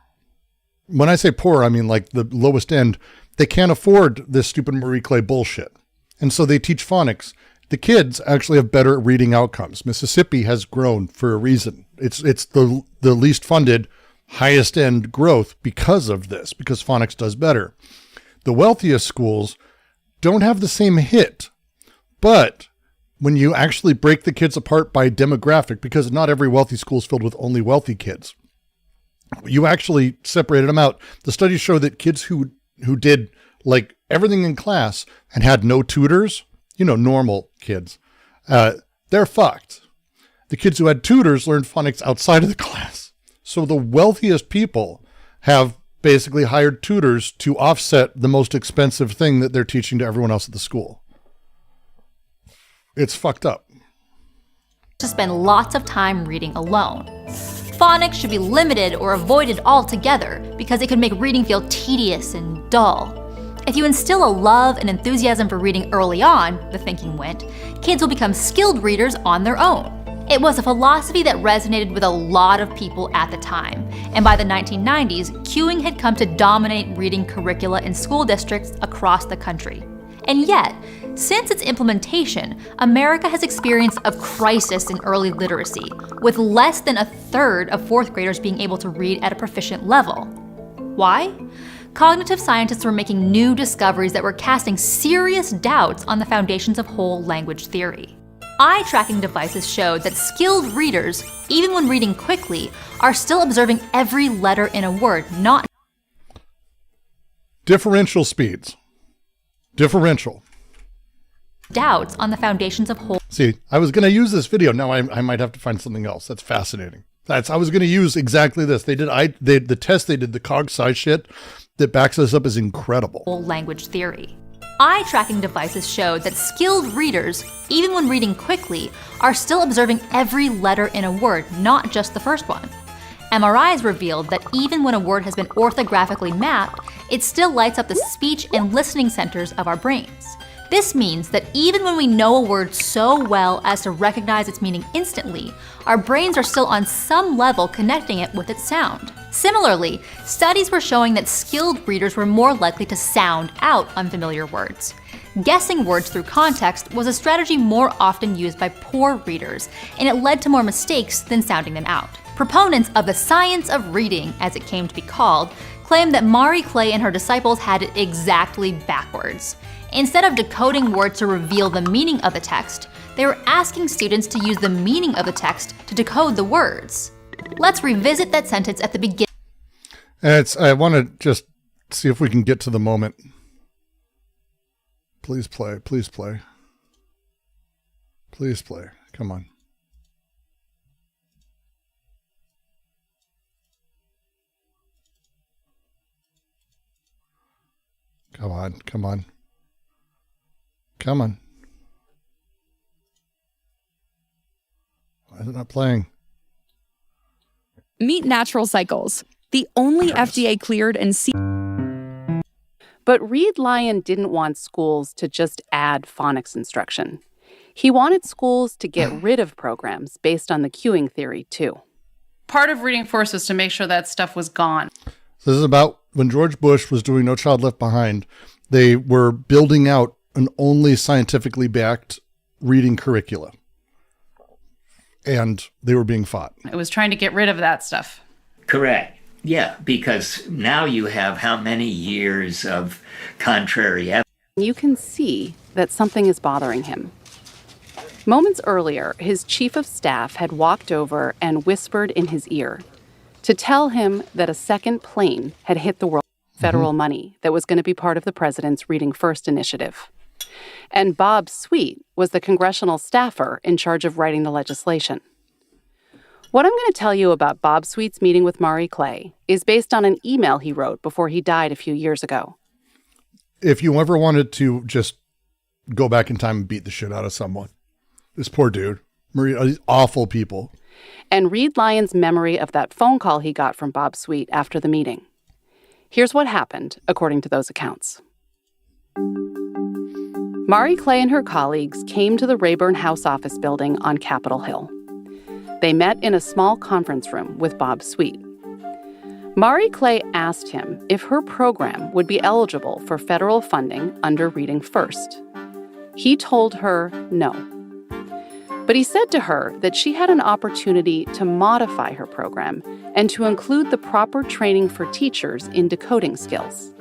when I say poor, I mean like the lowest end, they can't afford this stupid Marie Clay bullshit. And so they teach phonics. The kids actually have better reading outcomes. Mississippi has grown for a reason. It's the least funded, highest end growth because of this, because phonics does better. The wealthiest schools don't have the same hit, but when you actually break the kids apart by demographic, because not every wealthy school is filled with only wealthy kids, you actually separated them out. The studies show that kids who did like everything in class and had no tutors, normal kids, they're fucked. The kids who had tutors learned phonics outside of the class. So the wealthiest people have basically hired tutors to offset the most expensive thing that they're teaching to everyone else at the school. It's fucked up. To spend lots of time reading alone. Phonics should be limited or avoided altogether because it could make reading feel tedious and dull. If you instill a love and enthusiasm for reading early on, the thinking went, kids will become skilled readers on their own. It was a philosophy that resonated with a lot of people at the time, and by the 1990s, cueing had come to dominate reading curricula in school districts across the country. And yet, since its implementation, America has experienced a crisis in early literacy, with less than a third of 4th graders being able to read at a proficient level. Why? Cognitive scientists were making new discoveries that were casting serious doubts on the foundations of whole language theory. Eye-tracking devices showed that skilled readers, even when reading quickly, are still observing every letter in a word, not... Differential speeds. Differential. Doubts on the foundations of whole... See, I was going to use this video. Now I might have to find something else. That's fascinating. I was going to use exactly this. The test they did, the cog size shit that backs this up is incredible. Whole language theory. Eye-tracking devices showed that skilled readers, even when reading quickly, are still observing every letter in a word, not just the first one. MRIs revealed that even when a word has been orthographically mapped, it still lights up the speech and listening centers of our brains. This means that even when we know a word so well as to recognize its meaning instantly, our brains are still on some level connecting it with its sound. Similarly, studies were showing that skilled readers were more likely to sound out unfamiliar words. Guessing words through context was a strategy more often used by poor readers, and it led to more mistakes than sounding them out. Proponents of the science of reading, as it came to be called, claimed that Marie Clay and her disciples had it exactly backwards. Instead of decoding words to reveal the meaning of the text, they were asking students to use the meaning of the text to decode the words. Let's revisit that sentence at the beginning. I want to just see if we can get to the moment. Please play, please play. Please play, come on. Come on, come on. Come on. Why is it not playing? Meet Natural Cycles, the only FDA cleared and But Reed Lyon didn't want schools to just add phonics instruction. He wanted schools to get rid of programs based on the cueing theory, too. Part of Reading First was to make sure that stuff was gone. So this is about when George Bush was doing No Child Left Behind. They were building out an only scientifically backed reading curricula. And they were being fought. It was trying to get rid of that stuff. Correct. Yeah, because now you have how many years of contrary evidence? You can see that something is bothering him. Moments earlier, his chief of staff had walked over and whispered in his ear to tell him that a second plane had hit the world with federal money that was going to be part of the president's Reading First initiative. And Bob Sweet was the congressional staffer in charge of writing the legislation. What I'm going to tell you about Bob Sweet's meeting with Marie Clay is based on an email he wrote before he died a few years ago. If you ever wanted to just go back in time and beat the shit out of someone, this poor dude, these awful people. And read Lyon's memory of that phone call he got from Bob Sweet after the meeting. Here's what happened, according to those accounts. Marie Clay and her colleagues came to the Rayburn House office building on Capitol Hill. They met in a small conference room with Bob Sweet. Marie Clay asked him if her program would be eligible for federal funding under Reading First. He told her no. But he said to her that she had an opportunity to modify her program and to include the proper training for teachers in decoding skills.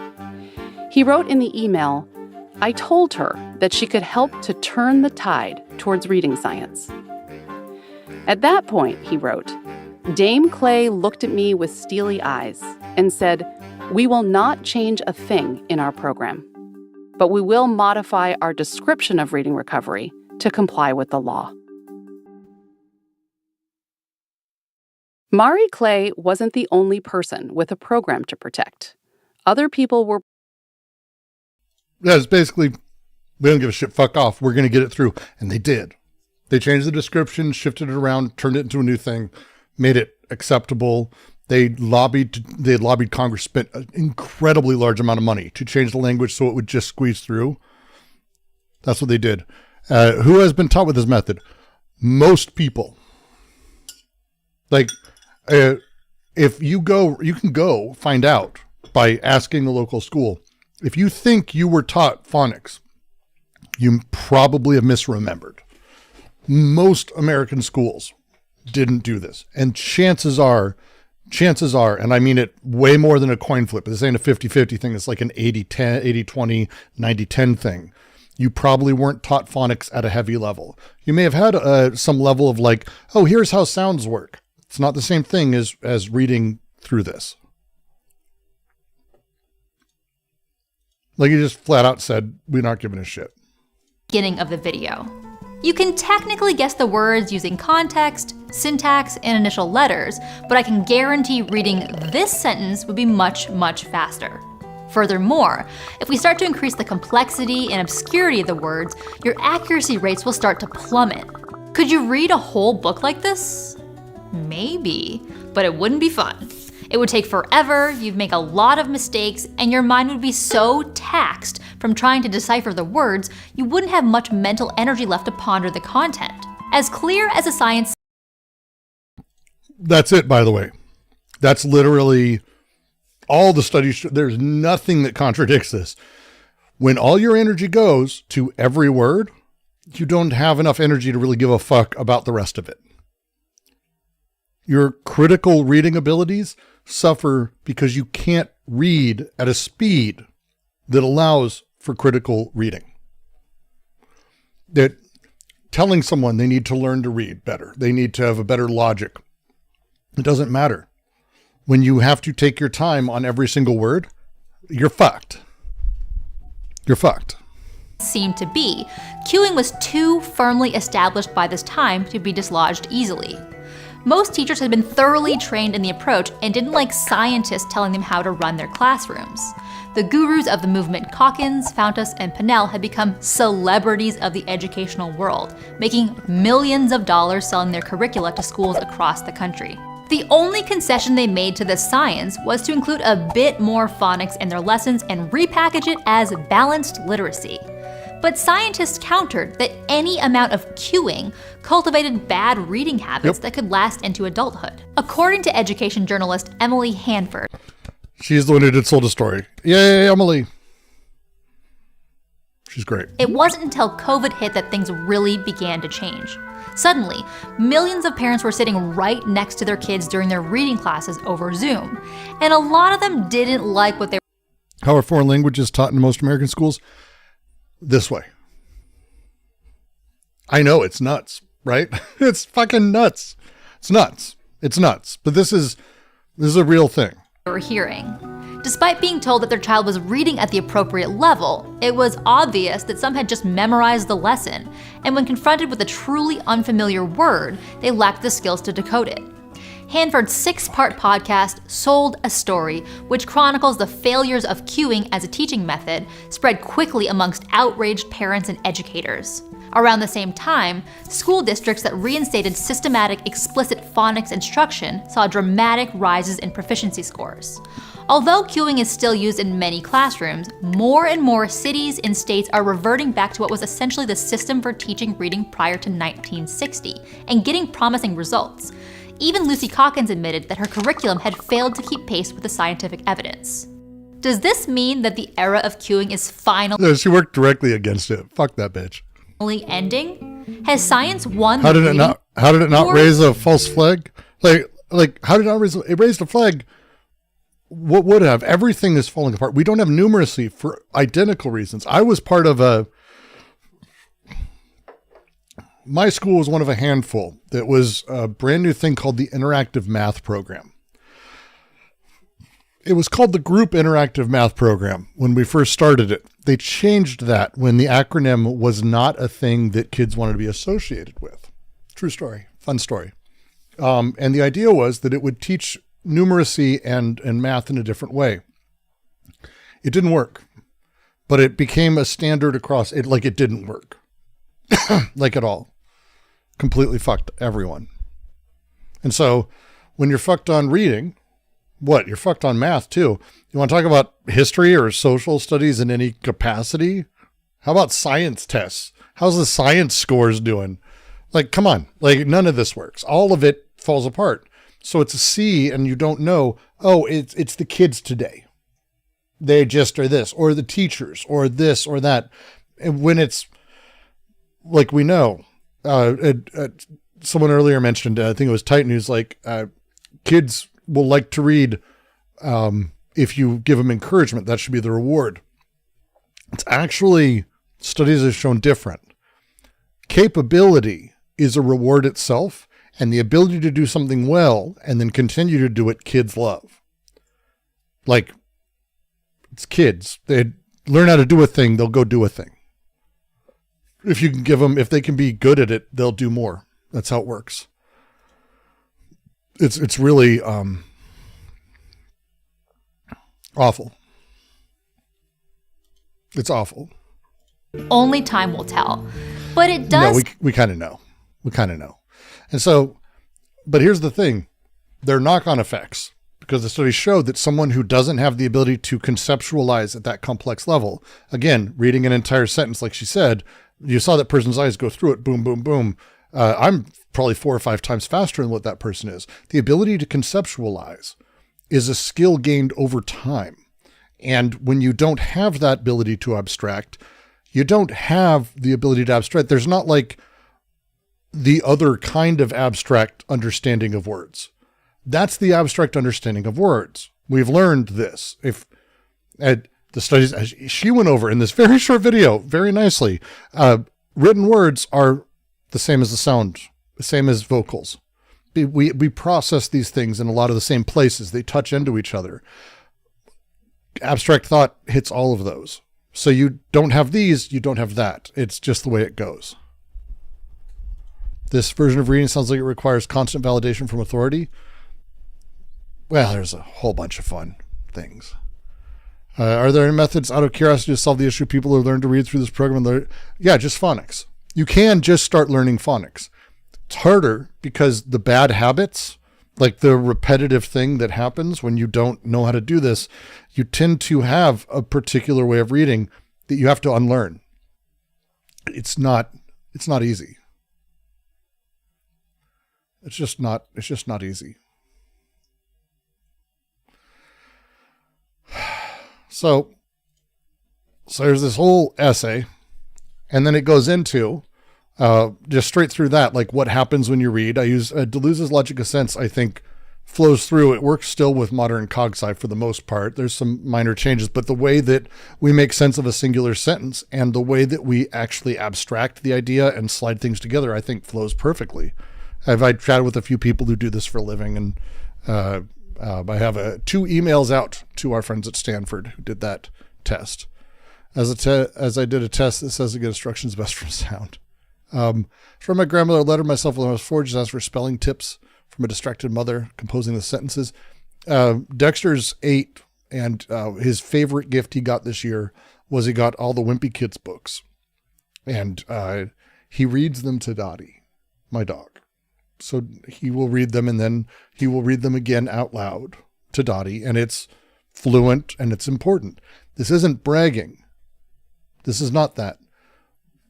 He wrote in the email, "I told her that she could help to turn the tide towards reading science." At that point, he wrote, Dame Clay looked at me with steely eyes and said, "We will not change a thing in our program, but we will modify our description of reading recovery to comply with the law." Marie Clay wasn't the only person with a program to protect. Other people were... Yeah, it's basically, we don't give a shit, fuck off, we're going to get it through. And they did. They changed the description, shifted it around, turned it into a new thing, made it acceptable. They had lobbied Congress, spent an incredibly large amount of money to change the language so it would just squeeze through. That's what they did. Who has been taught with this method? Most people. Like, if you can go find out by asking the local school. If you think you were taught phonics, you probably have misremembered. Most American schools didn't do this. And chances are, and I mean it way more than a coin flip. This ain't a 50-50 thing. It's like an 80-10, 80-20, 90-10 thing. You probably weren't taught phonics at a heavy level. You may have had some level of like, oh, here's how sounds work. It's not the same thing as reading through this. Like he just flat out said, we're not giving a shit. Beginning of the video. You can technically guess the words using context, syntax, and initial letters, but I can guarantee reading this sentence would be much, much faster. Furthermore, if we start to increase the complexity and obscurity of the words, your accuracy rates will start to plummet. Could you read a whole book like this? Maybe. But it wouldn't be fun. It would take forever, you'd make a lot of mistakes, and your mind would be so taxed from trying to decipher the words, you wouldn't have much mental energy left to ponder the content. As clear as a science... That's it, by the way. That's literally all the studies. There's nothing that contradicts this. When all your energy goes to every word, you don't have enough energy to really give a fuck about the rest of it. Your critical reading abilities suffer because you can't read at a speed that allows for critical reading. That telling someone they need to learn to read better, they need to have a better logic, it doesn't matter. When you have to take your time on every single word, you're fucked. You're fucked. Seemed to be, cueing was too firmly established by this time to be dislodged easily. Most teachers had been thoroughly trained in the approach and didn't like scientists telling them how to run their classrooms. The gurus of the movement Calkins, Fountas, and Pinnell had become celebrities of the educational world, making millions of dollars selling their curricula to schools across the country. The only concession they made to this science was to include a bit more phonics in their lessons and repackage it as balanced literacy. But scientists countered that any amount of cueing cultivated bad reading habits that could last into adulthood. According to education journalist Emily Hanford. She's the one who did Sold a Story. Yay, Emily. She's great. It wasn't until COVID hit that things really began to change. Suddenly, millions of parents were sitting right next to their kids during their reading classes over Zoom. And a lot of them didn't like what they were. How are foreign languages taught in most American schools? This way. I know it's nuts, right? It's fucking nuts. It's nuts. It's nuts. But this is a real thing. Were hearing. Despite being told that their child was reading at the appropriate level, it was obvious that some had just memorized the lesson, and when confronted with a truly unfamiliar word, they lacked the skills to decode it. Hanford's 6-part podcast, Sold a Story, which chronicles the failures of cueing as a teaching method, spread quickly amongst outraged parents and educators. Around the same time, school districts that reinstated systematic explicit phonics instruction saw dramatic rises in proficiency scores. Although cueing is still used in many classrooms, more and more cities and states are reverting back to what was essentially the system for teaching reading prior to 1960, and getting promising results. Even Lucy Calkins admitted that her curriculum had failed to keep pace with the scientific evidence. Does this mean that the era of cueing is finally... No, she worked directly against it. Fuck that bitch. Ending? Has science won How did it not raise a false flag? Like how did it not raise it raised a flag? What would have? Everything is falling apart. We don't have numeracy for identical reasons. I was part of my school was one of a handful that was a brand new thing called the Interactive Math Program. It was called the Group Interactive Math Program when we first started it. They changed that when the acronym was not a thing that kids wanted to be associated with. True story. Fun story. And the idea was that it would teach numeracy and math in a different way. It didn't work, but it became a standard across it. Like it didn't work like at all. Completely fucked everyone. And so when you're fucked on reading, you're fucked on math too. You want to talk about history or social studies in any capacity? How about science tests? How's the science scores doing? Like, come on, like none of this works. All of it falls apart. So it's a C and you don't know, oh, it's the kids today. They just are this, or the teachers, or this, or that. And when it's like, we know, someone earlier mentioned, I think it was Titan, who's like, kids will like to read if you give them encouragement. That should be the reward. It's actually, studies have shown different. Capability is a reward itself, and the ability to do something well and then continue to do it, kids love. Like, it's kids. They learn how to do a thing, they'll go do a thing. If you can give them, if they can be good at it, they'll do more. That's how it works. It's really awful. It's awful. Only time will tell. But it does... No, we kind of know. We kind of know. And so, but here's the thing. They're knock-on effects, because the studies showed that someone who doesn't have the ability to conceptualize at that complex level, again, reading an entire sentence, like she said, you saw that person's eyes go through it, boom, boom, boom. I'm probably 4 or 5 times faster than what that person is. The ability to conceptualize is a skill gained over time. And when you don't have that ability to abstract, you don't have the ability to abstract. There's not like the other kind of abstract understanding of words. That's the abstract understanding of words. We've learned this. If the studies, as she went over in this very short video, very nicely, written words are the same as the sound, the same as vocals. We process these things in a lot of the same places. They touch into each other. Abstract thought hits all of those. So you don't have these, you don't have that. It's just the way it goes. This version of reading sounds like it requires constant validation from authority. Well, there's a whole bunch of fun things. Are there any methods out of curiosity to solve the issue people who learn to read through this program? Yeah, just phonics. You can just start learning phonics. It's harder because the bad habits, like the repetitive thing that happens when you don't know how to do this, you tend to have a particular way of reading that you have to unlearn. It's not easy. It's just not easy. So there's this whole essay, and then it goes into just straight through that, like what happens when you read. I use Deleuze's logic of sense, I think, flows through. It works still with modern cog-sci for the most part. There's some minor changes, but the way that we make sense of a singular sentence and the way that we actually abstract the idea and slide things together, I think flows perfectly. I've chatted with a few people who do this for a living, and I have 2 emails out to our friends at Stanford who did that test. As I did a test that says to get instructions best from sound. From my grandmother, a letter myself when I was 4, just asked for spelling tips from a distracted mother composing the sentences. Dexter's 8, and his favorite gift he got this year was he got all the Wimpy Kids books. And he reads them to Dottie, my dog. So he will read them, and then he will read them again out loud to Dottie, and it's fluent and it's important. This isn't bragging. This is not that.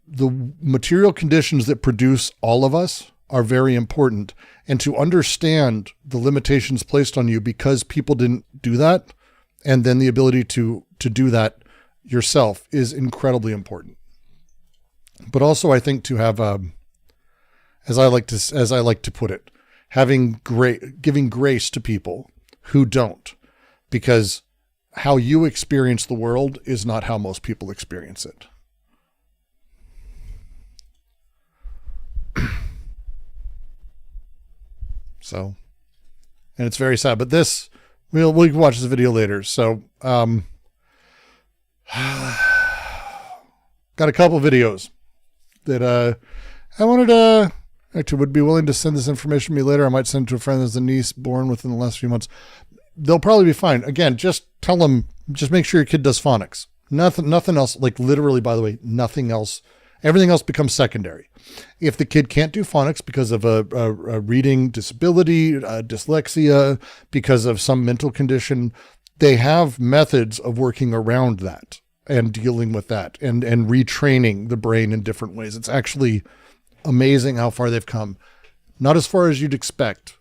The material conditions that produce all of us are very important, and to understand the limitations placed on you because people didn't do that, and then the ability to do that yourself is incredibly important. But also, I think to have as I like to put it, giving grace to people who don't, because how you experience the world is not how most people experience it. So, and it's very sad, but this, we can watch this video later. So, got a couple videos that, I wanted to, actually would be willing to send this information to me later. I might send it to a friend that's a niece born within the last few months. They'll probably be fine. Again, just tell them, just make sure your kid does phonics. Nothing else, like literally, by the way, nothing else. Everything else becomes secondary. If the kid can't do phonics because of a reading disability, dyslexia, because of some mental condition, they have methods of working around that and dealing with that and retraining the brain in different ways. It's actually amazing how far they've come. Not as far as you'd expect.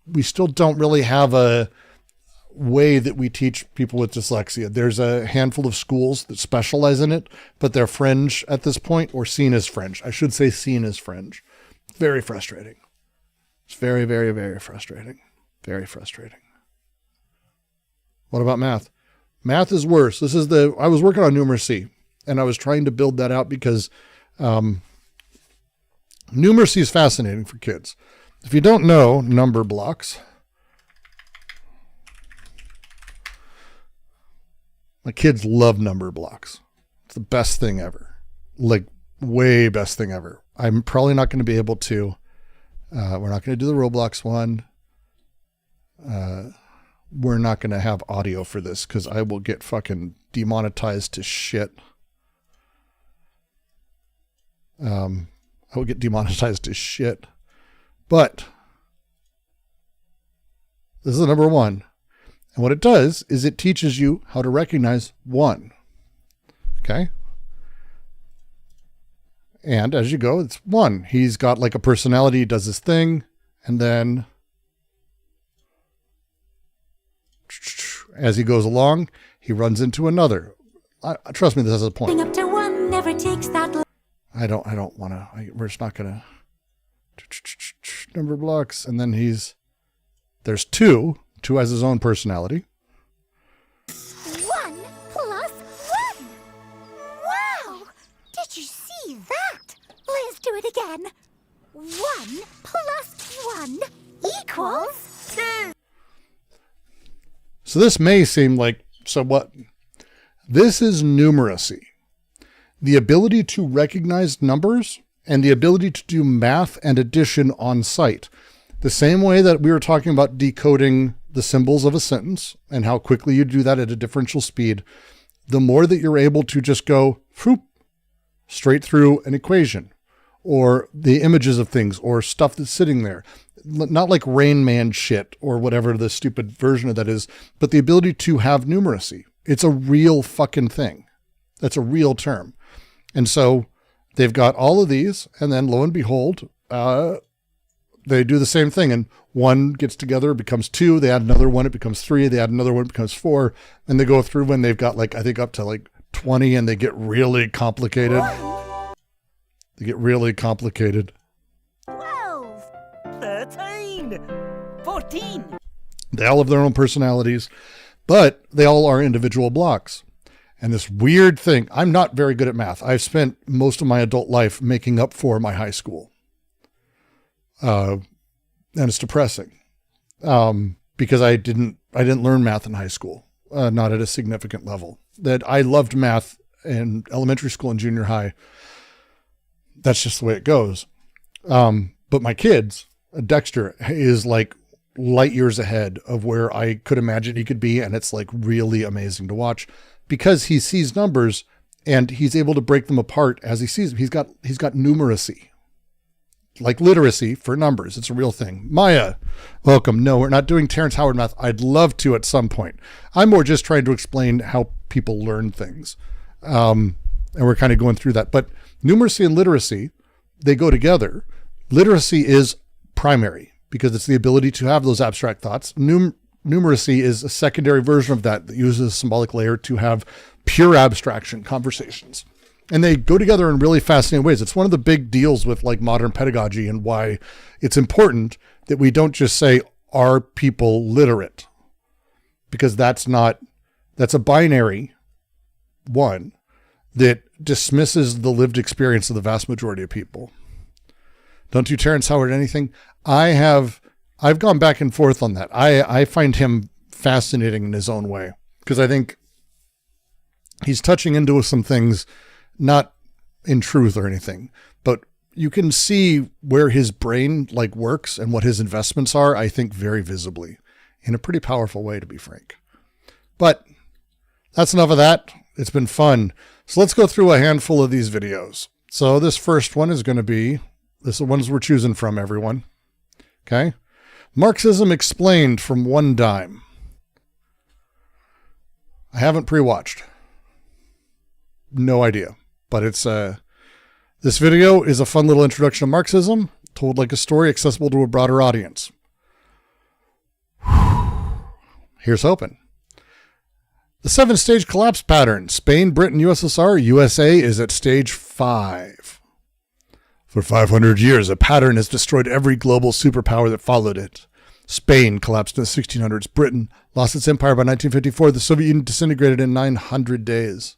We still don't really have a way that we teach people with dyslexia. There's a handful of schools that specialize in it, but they're fringe at this point, or seen as fringe. I should say seen as fringe. Very frustrating. It's very, very, very frustrating. Very frustrating. What about math? Math is worse. I was working on numeracy, and I was trying to build that out because numeracy is fascinating for kids. If you don't know number blocks, my kids love number blocks. It's the best thing ever. Like, way best thing ever. I'm probably not going to be able to, we're not going to do the Roblox one. We're not going to have audio for this because I will get fucking demonetized to shit. I will get demonetized to shit. But This is the number 1. And what it does is it teaches you how to recognize 1. Okay? And as you go, it's 1. He's got like a personality, he does his thing, and then as he goes along, he runs into another. Trust me, this has a point. Up to 1 never takes that long. I don't want to. We're just not going to number blocks. And then there's 2. 2 has his own personality. 1 plus 1. Wow! Did you see that? Let's do it again. 1 plus 1 equals 2. So this may seem like, so what? This is numeracy. The ability to recognize numbers and the ability to do math and addition on sight. The same way that we were talking about decoding the symbols of a sentence and how quickly you do that at a differential speed, the more that you're able to just go whoop, straight through an equation or the images of things or stuff that's sitting there. Not like Rain Man shit or whatever the stupid version of that is, but the ability to have numeracy. It's a real fucking thing. That's a real term. And so they've got all of these, and then lo and behold, they do the same thing. And 1 gets together, it becomes 2. They add another 1, it becomes 3. They add another 1, it becomes 4. And they go through when they've got like, I think up to like 20, and they get really complicated. They get really complicated. 12, 13, 14. They all have their own personalities, but they all are individual blocks. And this weird thing, I'm not very good at math. I've spent most of my adult life making up for my high school. And it's depressing. Because I didn't learn math in high school, not at a significant level. That I loved math in elementary school and junior high. That's just the way it goes. But my kids, Dexter is like light years ahead of where I could imagine he could be. And it's like really amazing to watch because he sees numbers and he's able to break them apart as he sees them. He's got numeracy, like literacy for numbers. It's a real thing. Maya, welcome. No, we're not doing Terrence Howard math. I'd love to at some point. I'm more just trying to explain how people learn things. And we're kind of going through that, but numeracy and literacy, they go together. Literacy is primary because it's the ability to have those abstract thoughts. Numeracy is a secondary version of that uses a symbolic layer to have pure abstraction conversations. And they go together in really fascinating ways. It's one of the big deals with like modern pedagogy and why it's important that we don't just say, are people literate? Because that's a binary one that dismisses the lived experience of the vast majority of people. Don't do Terrence Howard anything. I've gone back and forth on that. I find him fascinating in his own way because I think he's touching into some things, not in truth or anything, but you can see where his brain like works and what his investments are, I think very visibly in a pretty powerful way, to be frank. But that's enough of that. It's been fun. So let's go through a handful of these videos. So this first one is going to be, this is the ones we're choosing from, everyone. Okay. Marxism Explained from One Dime. I haven't pre-watched. No idea. But it's this video is a fun little introduction to Marxism, told like a story accessible to a broader audience. Here's hoping. The 7-stage collapse pattern. Spain, Britain, USSR, USA is at stage 5. For 500 years, a pattern has destroyed every global superpower that followed it. Spain collapsed in the 1600s. Britain lost its empire by 1954. The Soviet Union disintegrated in 900 days.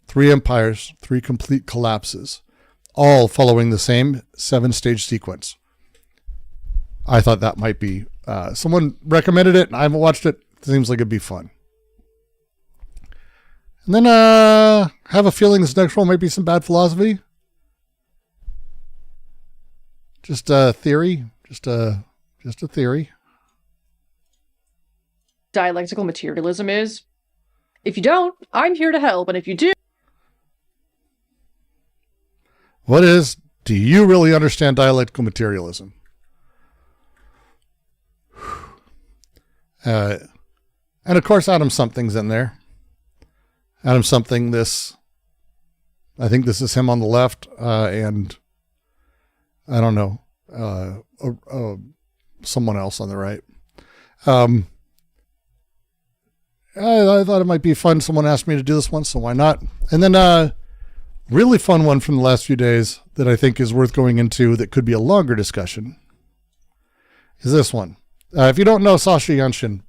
3 empires, 3 complete collapses, all following the same 7-stage sequence. I thought that might be, someone recommended it and I haven't watched it. It seems like it'd be fun. And then have a feeling this next one might be some bad philosophy. Just a theory, just a theory. Dialectical materialism is. If you don't, I'm here to help, and if you do... Do you really understand dialectical materialism? And of course, Adam Something's in there. Adam Something, I think this is him on the left, and I don't know, someone else on the right. I thought it might be fun. Someone asked me to do this one, so why not? And then really fun one from the last few days that I think is worth going into that could be a longer discussion is this one. If you don't know Sasha Yanshin,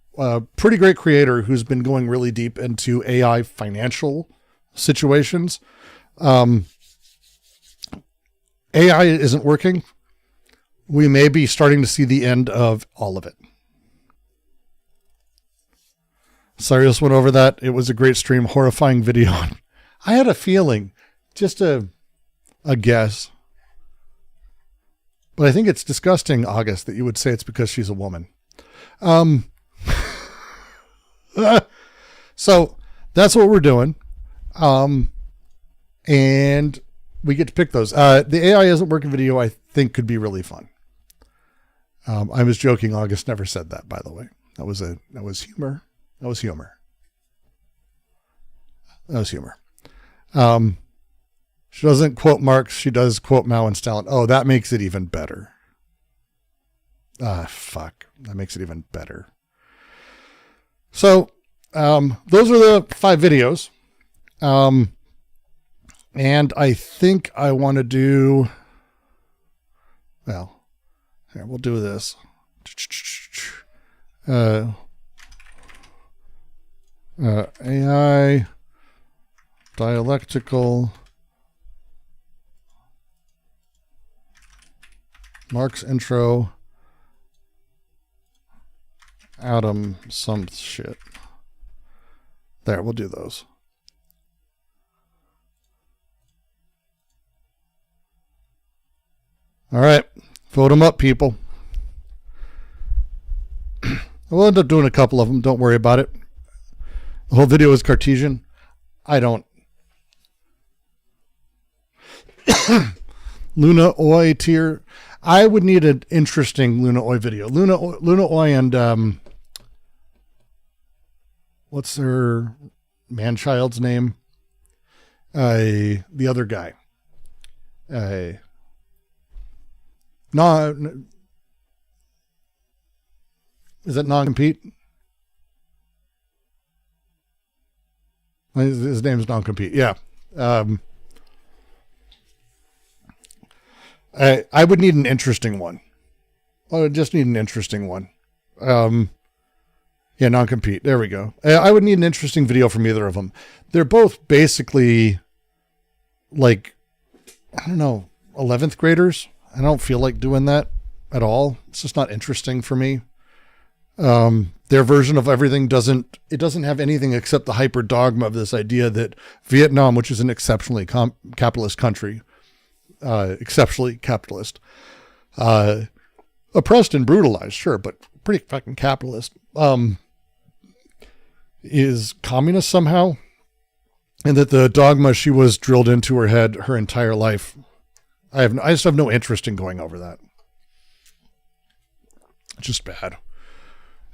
pretty great creator who's been going really deep into AI financial situations. AI isn't working. We may be starting to see the end of all of it. Sorry, I just went over that. It was a great stream, horrifying video. I had a feeling, just a guess. But I think it's disgusting, August, that you would say it's because she's a woman. So that's what we're doing. And we get to pick those. The AI isn't working video, I think, could be really fun. I was joking. August never said that, by the way. That was humor. That was humor. She doesn't quote Marx. She does quote Mao and Stalin. Oh, that makes it even better. Fuck. That makes it even better. So, those are the 5 videos. And I think I want to do, well, here, we'll do this. AI dialectical Marx intro Adam some shit. There, we'll do those. All right, vote them up, people. We'll end up doing a couple of them. Don't worry about it. The whole video is Cartesian. I don't. Luna Oi tier. I would need an interesting Luna Oi video. Luna Oi and what's her man-child's name? The other guy. Is it non-compete? His name's non-compete. Yeah. I would need an interesting one. I would just need an interesting one. Yeah, non-compete. There we go. I would need an interesting video from either of them. They're both basically like, I don't know, 11th graders. I don't feel like doing that at all. It's just not interesting for me. Their version of everything doesn't have anything except the hyper dogma of this idea that Vietnam, which is an exceptionally capitalist country, exceptionally capitalist, oppressed and brutalized, sure, but pretty fucking capitalist, is communist somehow. And that the dogma she was drilled into her head her entire life. I just have no interest in going over that. It's just bad.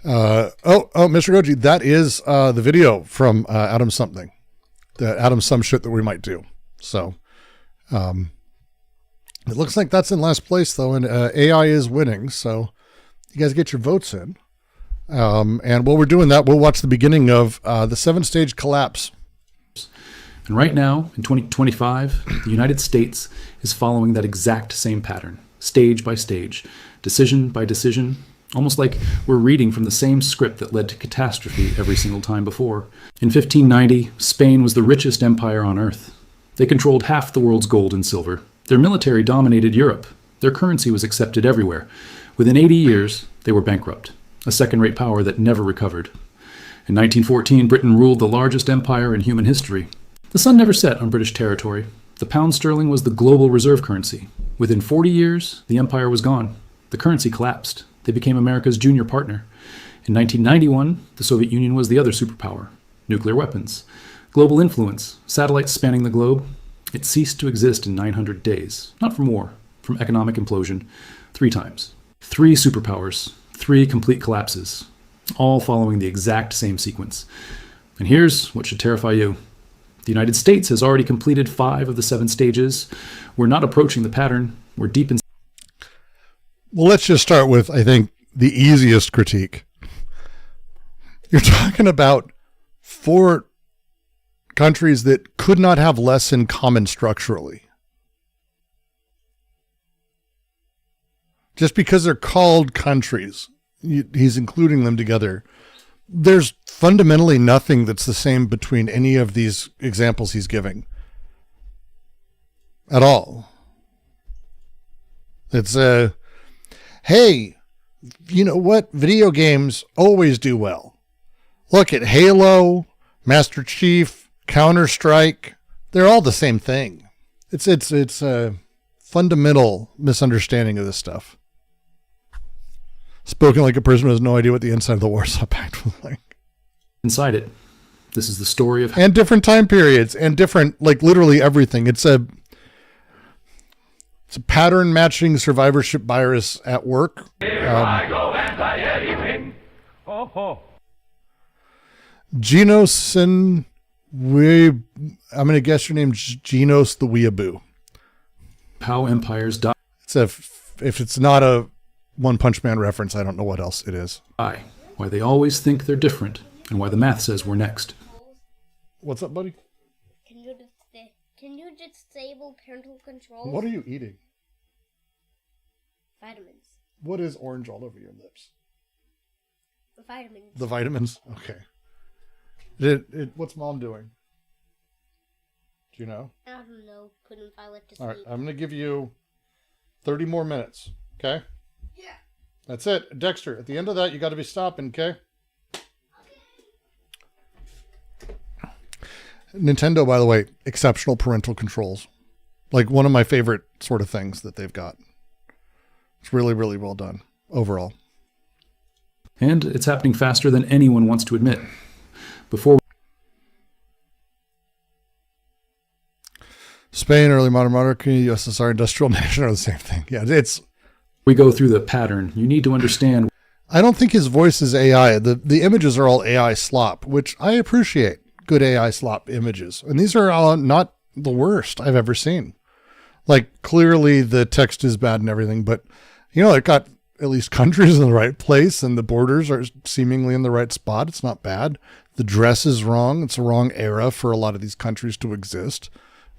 Mr. Goji, that is the video from Adam Something. The Adam some shit that we might do. So it looks like that's in last place though, and AI is winning. So you guys get your votes in. And while we're doing that, we'll watch the beginning of the 7-stage collapse. And right now, in 2025, the United States is following that exact same pattern, stage by stage, decision by decision, almost like we're reading from the same script that led to catastrophe every single time before. In 1590, Spain was the richest empire on earth. They controlled half the world's gold and silver. Their military dominated Europe. Their currency was accepted everywhere. Within 80 years, they were bankrupt, a second-rate power that never recovered. In 1914, Britain ruled the largest empire in human history. The sun never set on British territory. The pound sterling was the global reserve currency. Within 40 years, the empire was gone. The currency collapsed. They became America's junior partner. In 1991, the Soviet Union was the other superpower. Nuclear weapons, global influence, satellites spanning the globe. It ceased to exist in 900 days. Not from war, from economic implosion. 3 times. 3 superpowers, 3 complete collapses. all following the exact same sequence. And here's what should terrify you. The United States has already completed 5 of the 7 stages. We're not approaching the pattern. We're deep in. Well, let's just start with, I think, the easiest critique. You're talking about 4 countries that could not have less in common structurally. Just because they're called countries, he's including them together. There's fundamentally nothing that's the same between any of these examples he's giving at all. It's hey, you know what? Video games always do well. Look at Halo, Master Chief, Counter-Strike. They're all the same thing. It's a fundamental misunderstanding of this stuff. Spoken like a person who has no idea what the inside of the Warsaw Pact was like. Inside it. This is the story of... And different time periods and different, like literally everything. It's a pattern matching survivorship virus at work. I go and I everything. Oh, ho. Genos I'm going to guess your name's Genos the Weeaboo. How empires die. If it's not a One Punch Man reference, I don't know what else it is. Why they always think they're different, and why the math says we're next. What's up, buddy? Can you disable parental controls? What are you eating? Vitamins. What is orange all over your lips? The vitamins. The vitamins? Okay. What's mom doing? Do you know? I don't know. Putting Violet to sleep. All right, I'm going to give you 30 more minutes, okay? Yeah. That's it. Dexter, at the end of that, you got to be stopping, okay? Nintendo, by the way, exceptional parental controls. Like one of my favorite sort of things that they've got. It's really, really well done overall. And it's happening faster than anyone wants to admit. Before Spain, early modern monarchy, USSR, industrial nation are the same thing. Yeah, we go through the pattern. You need to understand. I don't think his voice is AI. The images are all AI slop, which I appreciate. Good AI slop images. And these are all not the worst I've ever seen. Like, clearly the text is bad and everything, but, you know, it got at least countries in the right place and the borders are seemingly in the right spot. It's not bad. The dress is wrong. It's a wrong era for a lot of these countries to exist.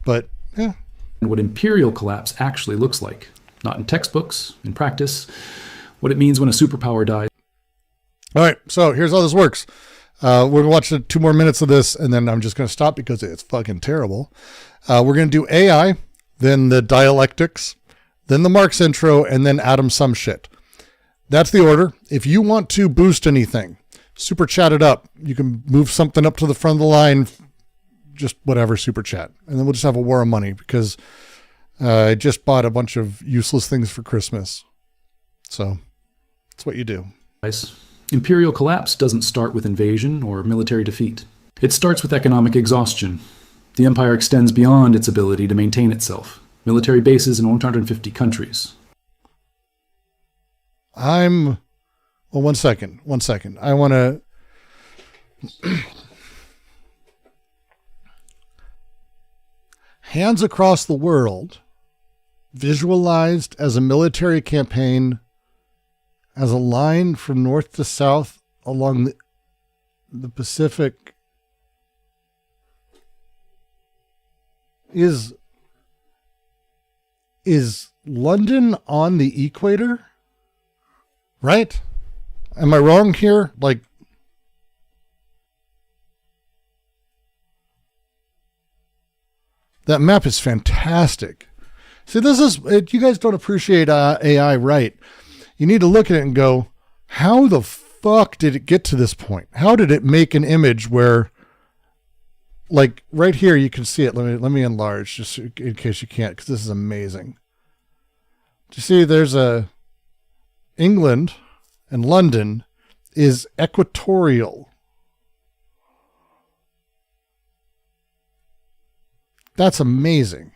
But, yeah. What imperial collapse actually looks like. Not in textbooks, in practice. What it means when a superpower dies. All right, so here's how this works. We're going to watch 2 more minutes of this, and then I'm just going to stop because it's fucking terrible. We're going to do AI, then the dialectics, then the Marx intro, and then Adam some shit. That's the order. If you want to boost anything, super chat it up. You can move something up to the front of the line, just whatever, super chat. And then we'll just have a war of money because I just bought a bunch of useless things for Christmas. So that's what you do. Imperial collapse doesn't start with invasion or military defeat. It starts with economic exhaustion. The empire extends beyond its ability to maintain itself. Military bases in 150 countries. Well, one second. I want to... Hands across the world, visualized as a military campaign, as a line from north to south along the Pacific, is London on the equator? Right? Am I wrong here? Like, that map is fantastic. See, this is, you guys don't appreciate AI, right? You need to look at it and go, how the fuck did it get to this point? How did it make an image where, like, right here, you can see it. Let me enlarge just in case you can't, because this is amazing. Do you see there's England and London is equatorial. That's amazing.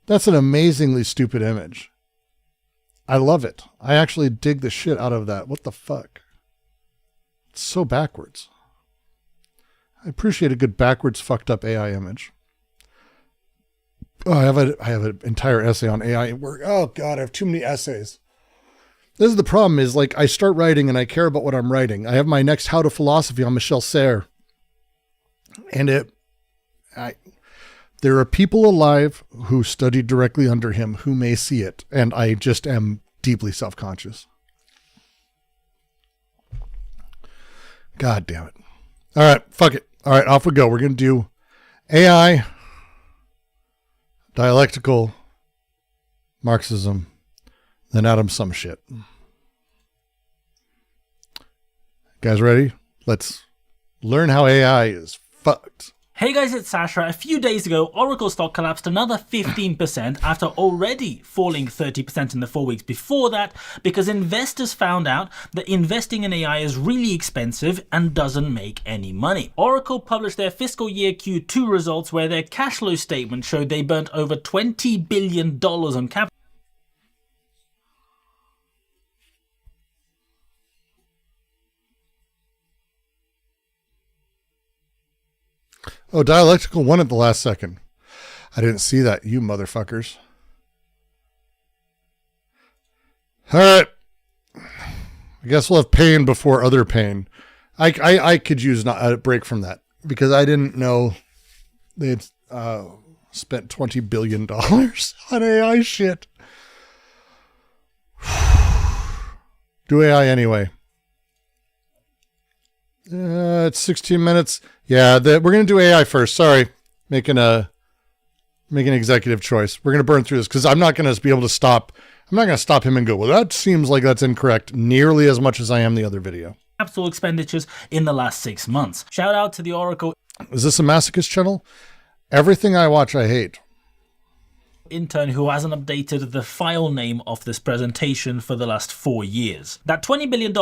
That's an amazingly stupid image. I love it. I actually dig the shit out of that. What the fuck? It's so backwards. I appreciate a good backwards fucked up AI image. Oh, I have an entire essay on AI work. Oh God, I have too many essays. This is the problem is like I start writing and I care about what I'm writing. I have my next How to Philosophy on Michel Serres. And there are people alive who studied directly under him who may see it. And I just am deeply self-conscious. God damn it. All right, fuck it. All right, off we go. We're going to do AI, dialectical, Marxism, then Adam some shit. Guys ready? Let's learn how AI is fucked. Hey guys, it's Sasha. A few days ago, Oracle stock collapsed another 15% after already falling 30% in the 4 weeks before that because investors found out that investing in AI is really expensive and doesn't make any money. Oracle published their fiscal year Q2 results where their cash flow statement showed they burnt over $20 billion on capital. Oh, dialectical won at the last second. I didn't see that, you motherfuckers. All right. I guess we'll have pain before other pain. I could use a break from that because I didn't know they had spent $20 billion on AI shit. Do AI anyway. It's 16 minutes. Yeah, we're going to do AI first. Sorry. Making an executive choice. We're going to burn through this because I'm not going to be able to stop. I'm not going to stop him and go, well, that seems like that's incorrect nearly as much as I am the other video. Capital expenditures in the last 6 months. Shout out to the Oracle. Is this a masochist channel? Everything I watch, I hate. Intern who hasn't updated the file name of this presentation for the last 4 years. That $20 billion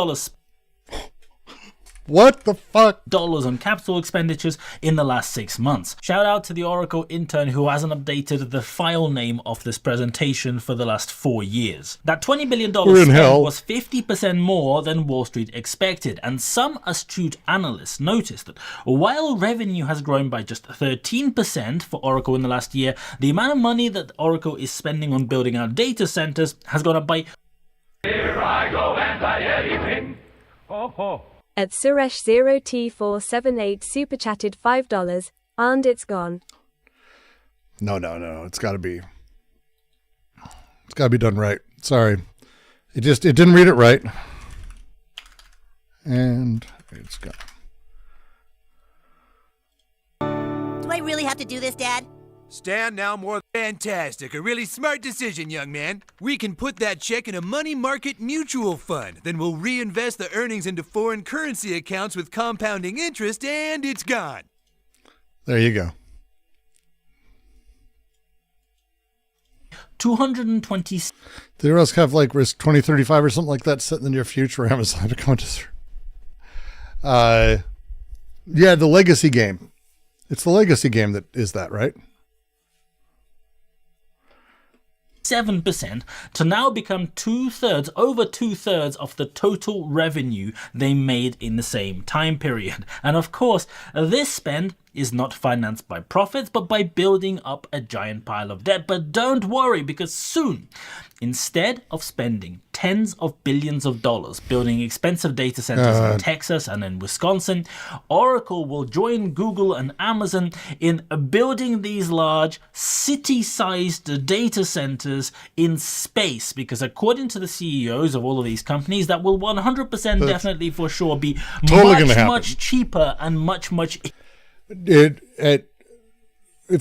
what the fuck? Dollars on capital expenditures in the last 6 months. Shout out to the Oracle intern who hasn't updated the file name of this presentation for the last 4 years. That $20 billion spend was 50% more than Wall Street expected, and some astute analysts noticed that while revenue has grown by just 13% for Oracle in the last year, the amount of money that Oracle is spending on building out data centers has gone up by... Here I go anti-anything. Ho ho. At Suresh0T478 super chatted $5, and it's gone. No. It's got to be done right. Sorry. It didn't read it right. And it's gone. Do I really have to do this, Dad? Stan, now more fantastic. A really smart decision, young man. We can put that check in a money market mutual fund. Then we'll reinvest the earnings into foreign currency accounts with compounding interest, and it's gone. There you go. 220. Did anyone else have like risk 2035 or something like that set in the near future where Amazon become yeah, the legacy game. It's the legacy game that is that, right? 7% to now become over two-thirds of the total revenue they made in the same time period. And of course, this spend is not financed by profits, but by building up a giant pile of debt. But don't worry, because soon, instead of spending tens of billions of dollars building expensive data centers in Texas and in Wisconsin, Oracle will join Google and Amazon in building these large city-sized data centers in space, because according to the CEOs of all of these companies, that will 100% definitely for sure be much cheaper and much if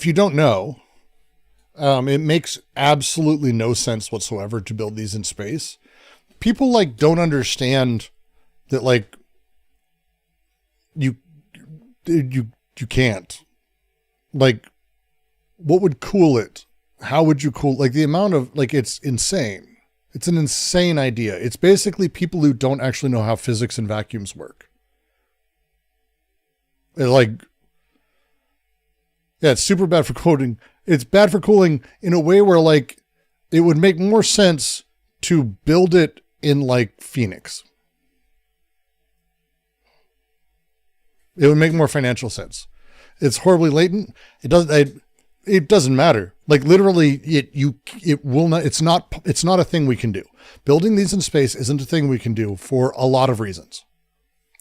you don't know, it makes absolutely no sense whatsoever to build these in space. People like don't understand that like you can't. Like, what would cool it? How would you cool, like the amount of, like, it's insane. It's an insane idea. It's basically people who don't actually know how physics and vacuums work. Yeah, it's super bad for cooling. It's bad for cooling in a way where, like, it would make more sense to build it in like Phoenix. It would make more financial sense. It's horribly latent. It doesn't matter. Like literally it will not, it's not a thing we can do. Building these in space isn't a thing we can do for a lot of reasons.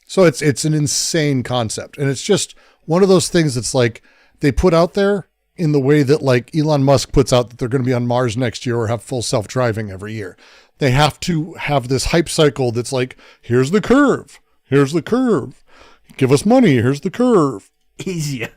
So it's an insane concept. And it's just one of those things that's like they put out there in the way that like Elon Musk puts out that they're going to be on Mars next year or have full self-driving every year. They have to have this hype cycle that's like, here's the curve. Here's the curve. Give us money. Here's the curve. Easier.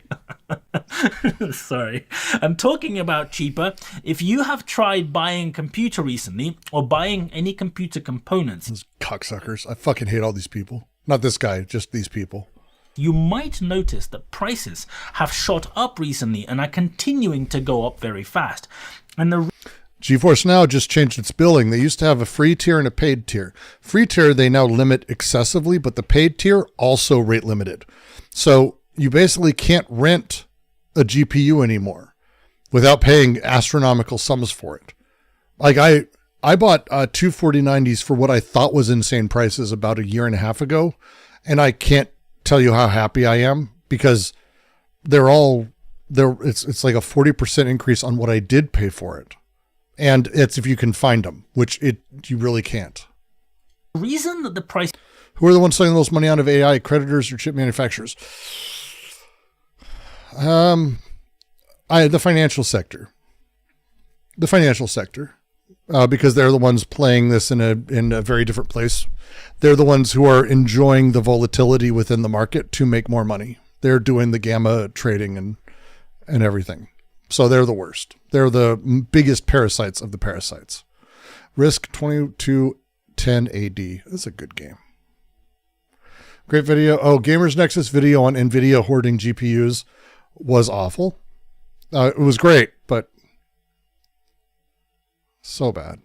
Sorry. I'm talking about cheaper. If you have tried buying a computer recently or buying any computer components. Those cocksuckers. I fucking hate all these people. Not this guy, just these people. You might notice that prices have shot up recently and are continuing to go up very fast. And the GeForce Now just changed its billing. They used to have a free tier and a paid tier. Free tier they now limit excessively, but the paid tier also rate limited. So you basically can't rent a GPU anymore without paying astronomical sums for it. Like I bought two 4090s for what I thought was insane prices about a year and a half ago, and I can't tell you how happy I am because it's like a 40% increase on what I did pay for it. And it's if you can find them, which you really can't. The reason that the price... Who are the ones selling the most money out of AI, creditors or chip manufacturers? The financial sector. The financial sector. Because they're the ones playing this in a very different place. They're the ones who are enjoying the volatility within the market to make more money. They're doing the gamma trading and everything. So they're the worst. They're the biggest parasites of the parasites. Risk 2210 AD. That's a good game. Great video. Oh, Gamers Nexus video on NVIDIA hoarding GPUs was awful. It was great, but so bad.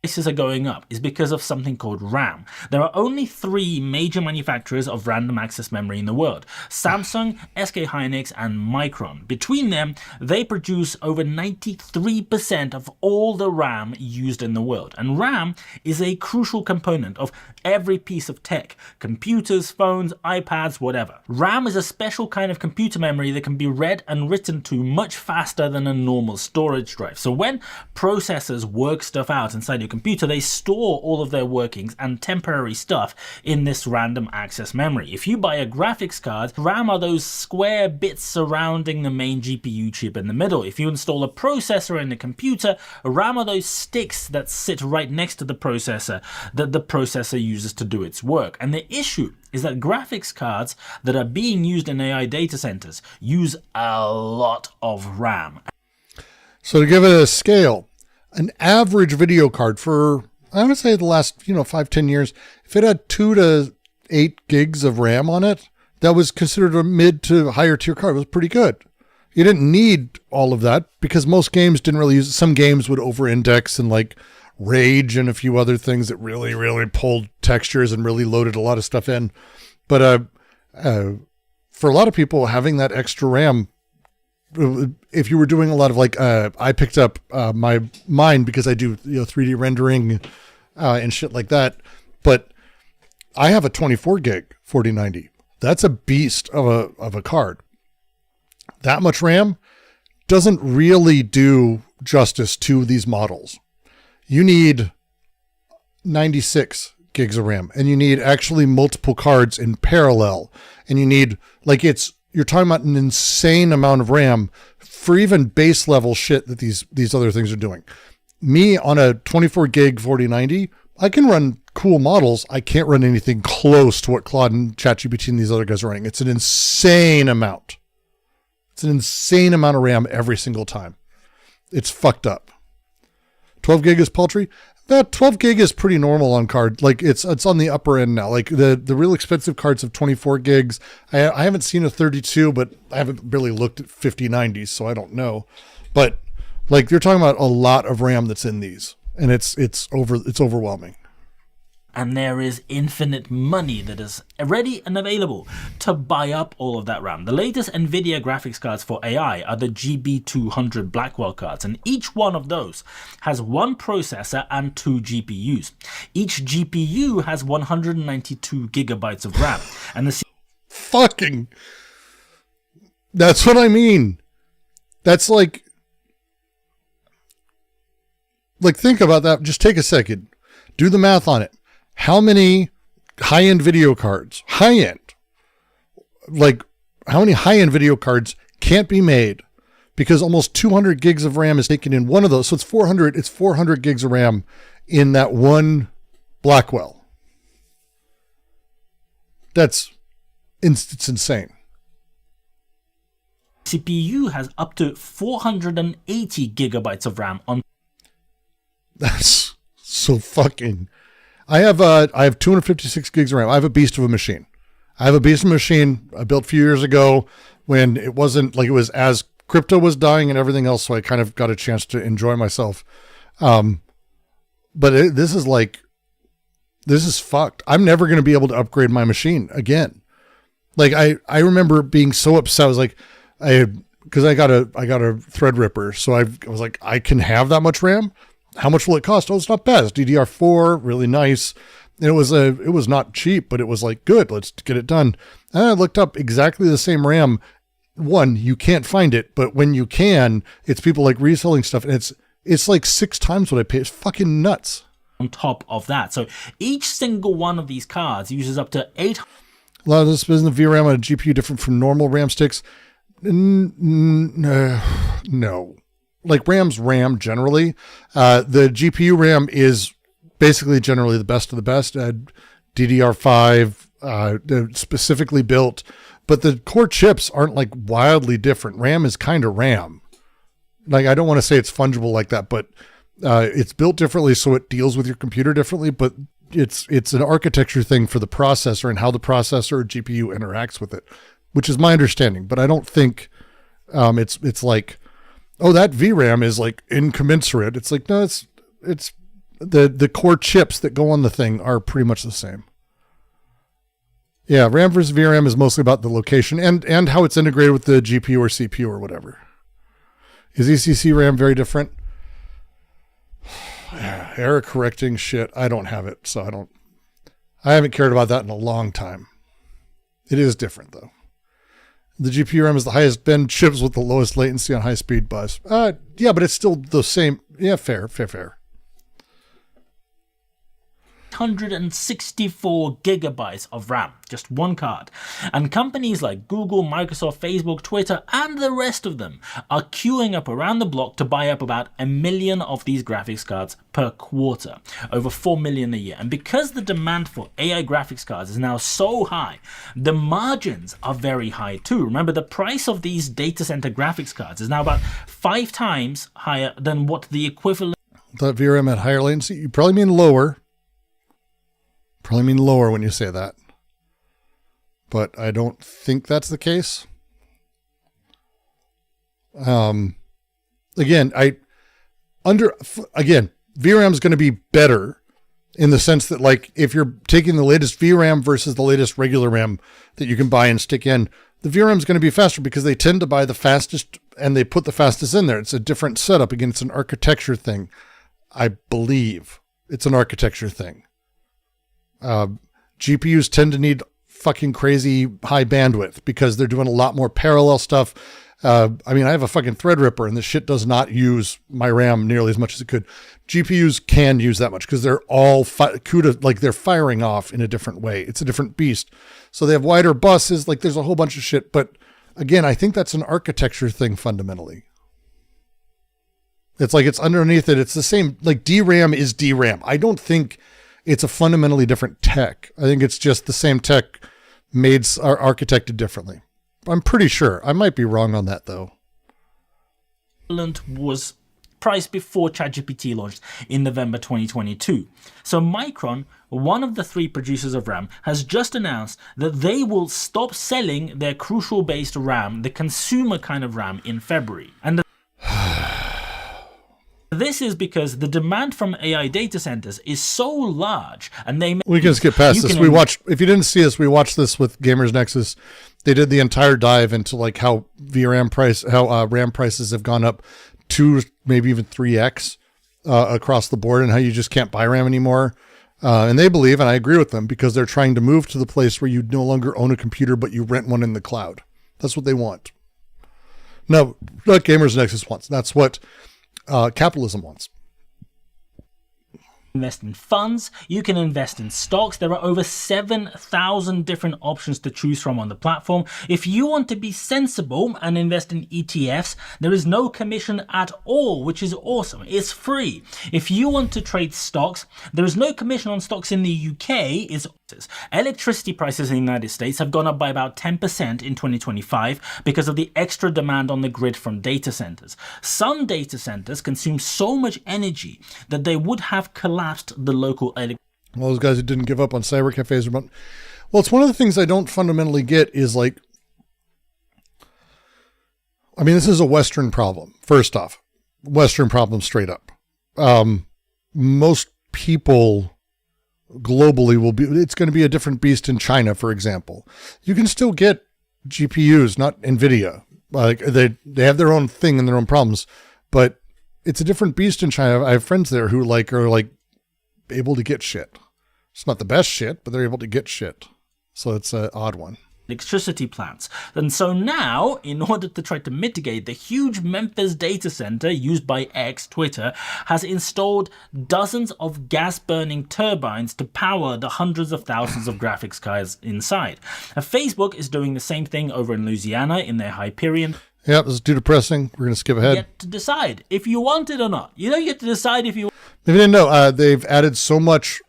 Prices are going up is because of something called RAM. There are only 3 major manufacturers of random access memory in the world: Samsung, SK Hynix, and Micron. Between them, they produce over 93% of all the RAM used in the world. And RAM is a crucial component of every piece of tech: computers, phones, iPads, whatever. RAM is a special kind of computer memory that can be read and written to much faster than a normal storage drive. So when processors work stuff out inside your computer, they store all of their workings and temporary stuff in this random access memory. If you buy a graphics card, RAM are those square bits surrounding the main GPU chip in the middle. If you install a processor in the computer, RAM are those sticks that sit right next to the processor that the processor uses to do its work. And the issue is that graphics cards that are being used in AI data centers use a lot of RAM. So to give it a scale, an average video card for, I would say the last, 5-10 years, if it had 2 to 8 gigs of RAM on it, that was considered a mid to higher tier card. It was pretty good. You didn't need all of that because most games didn't really use it. Some games would over index and like Rage and a few other things that really, really pulled textures and really loaded a lot of stuff in. But for a lot of people, having that extra RAM, if you were doing a lot of like, I picked up mine because I do 3D rendering and shit like that. But I have a 24 gig 4090. That's a beast of a card. That much RAM doesn't really do justice to these models. You need 96 gigs of RAM, and you need actually multiple cards in parallel, and you need you're talking about an insane amount of RAM for even base level shit that these other things are doing. Me on a 24 gig 4090, I can run cool models. I can't run anything close to what Claude and ChatGPT and these other guys are running. It's an insane amount. It's an insane amount of RAM every single time. It's fucked up. 12 gig is paltry. That 12 gig is pretty normal on card. Like it's on the upper end now. Like the real expensive cards have 24 gigs. I haven't seen a 32, but I haven't really looked at 5090s, so I don't know. But like you're talking about a lot of RAM that's in these, and it's overwhelming. and there is infinite money that is ready and available to buy up all of that RAM. The latest NVIDIA graphics cards for AI are the GB200 Blackwell cards, and each one of those has one processor and 2 GPUs. Each GPU has 192 gigabytes of RAM, and the fucking... That's what I mean. That's like, think about that. Just take a second. Do the math on it. How many high-end video cards, how many high-end video cards can't be made because almost 200 gigs of RAM is taken in one of those. So it's 400 gigs of RAM in that one Blackwell. It's insane. CPU has up to 480 gigabytes of RAM on. That's so fucking... I have 256 gigs of RAM. I have a beast of a machine. I built a few years ago when it wasn't like it was as crypto was dying and everything else. So I kind of got a chance to enjoy myself. But this is fucked. I'm never going to be able to upgrade my machine again. Like I remember being so upset. I was like, because I got a Threadripper. So I was like, I can have that much RAM. How much will it cost? Oh, it's not bad. It's DDR4, really nice. And it was not cheap, but it was like, good, let's get it done. And I looked up exactly the same RAM. One, you can't find it, but when you can, it's people like reselling stuff, and it's like 6 times what I pay. It's fucking nuts. On top of that. So each single one of these cards uses up to 8. A lot of this isn't the VRAM on a GPU different from normal RAM sticks? No. Like RAM's RAM generally. The GPU RAM is basically generally the best of the best. DDR5 specifically built, but the core chips aren't like wildly different. RAM is kind of RAM. Like, I don't want to say it's fungible like that, but it's built differently, so it deals with your computer differently, but it's an architecture thing for the processor and how the processor or GPU interacts with it, which is my understanding. But I don't think it's like, oh, that VRAM is like incommensurate. It's like, no, it's the core chips that go on the thing are pretty much the same. Yeah, RAM versus VRAM is mostly about the location and how it's integrated with the GPU or CPU or whatever. Is ECC RAM very different? Error correcting shit. I don't have it, so I haven't cared about that in a long time. It is different though. The GPU RAM is the highest bend chips with the lowest latency on high speed bus. Yeah, but it's still the same. Yeah, fair. 164 gigabytes of RAM, just one card. And companies like Google, Microsoft, Facebook, Twitter, and the rest of them are queuing up around the block to buy up about 1 million of these graphics cards per quarter, over 4 million a year. And because the demand for AI graphics cards is now so high, the margins are very high too. Remember, the price of these data center graphics cards is now about 5 times higher than what the equivalent. That VRAM had higher latency? You probably mean lower. Probably mean lower when you say that. But I don't think that's the case. Again, VRAM is going to be better in the sense that, like, if you're taking the latest VRAM versus the latest regular RAM that you can buy and stick in, the VRAM is going to be faster because they tend to buy the fastest and they put the fastest in there. It's a different setup. Again, it's an architecture thing. I believe it's an architecture thing. GPUs tend to need fucking crazy high bandwidth because they're doing a lot more parallel stuff. I have a fucking Threadripper and this shit does not use my RAM nearly as much as it could. GPUs can use that much because they're all CUDA, like they're firing off in a different way. It's a different beast. So they have wider buses. Like there's a whole bunch of shit. But again, I think that's an architecture thing fundamentally. It's like it's underneath it. It's the same, like DRAM is DRAM. I don't think it's a fundamentally different tech. I think it's just the same tech made are architected differently. I'm pretty sure. I might be wrong on that though. Was priced before ChatGPT launched in November 2022. So Micron, one of the 3 producers of RAM, has just announced that they will stop selling their Crucial-based RAM, the consumer kind of RAM, in February. And the This is because the demand from AI data centers is so large, and we can skip past this. We watched, if you didn't see this, we watched this with Gamers Nexus. They did the entire dive into like how RAM prices have gone up 2, maybe even 3x across the board, and how you just can't buy RAM anymore. And they believe, and I agree with them, because they're trying to move to the place where you no longer own a computer, but you rent one in the cloud. That's what they want. No, not Gamers Nexus wants. That's what capitalism wants. Invest in funds, you can invest in stocks. There are over 7,000 different options to choose from on the platform. If you want to be sensible and invest in ETFs, there is no commission at all, which is awesome. It's free. If you want to trade stocks, there is no commission on stocks in the UK. Electricity prices in the United States have gone up by about 10% in 2025 because of the extra demand on the grid from data centers. Some data centers consume so much energy that they would have collapsed the local electricity. Well, those guys who didn't give up on cyber cafes. Well, it's one of the things I don't fundamentally get is like, I mean, this is a Western problem. First off, Western problem straight up. Most people globally it's going to be a different beast in China, for example. You can still get GPUs, not NVIDIA. Like they have their own thing and their own problems, but it's a different beast in China. I have friends there who are able to get shit. It's not the best shit, but they're able to get shit. So it's an odd one. Electricity plants. And so now, in order to try to mitigate, the huge Memphis data center used by X, Twitter, has installed dozens of gas-burning turbines to power the hundreds of thousands of graphics cards inside. Facebook is doing the same thing over in Louisiana in their Hyperion. Yeah, this is too depressing. We're going to skip ahead. You get to decide if you want it or not. You get to decide if you... If you didn't know, they've added so much,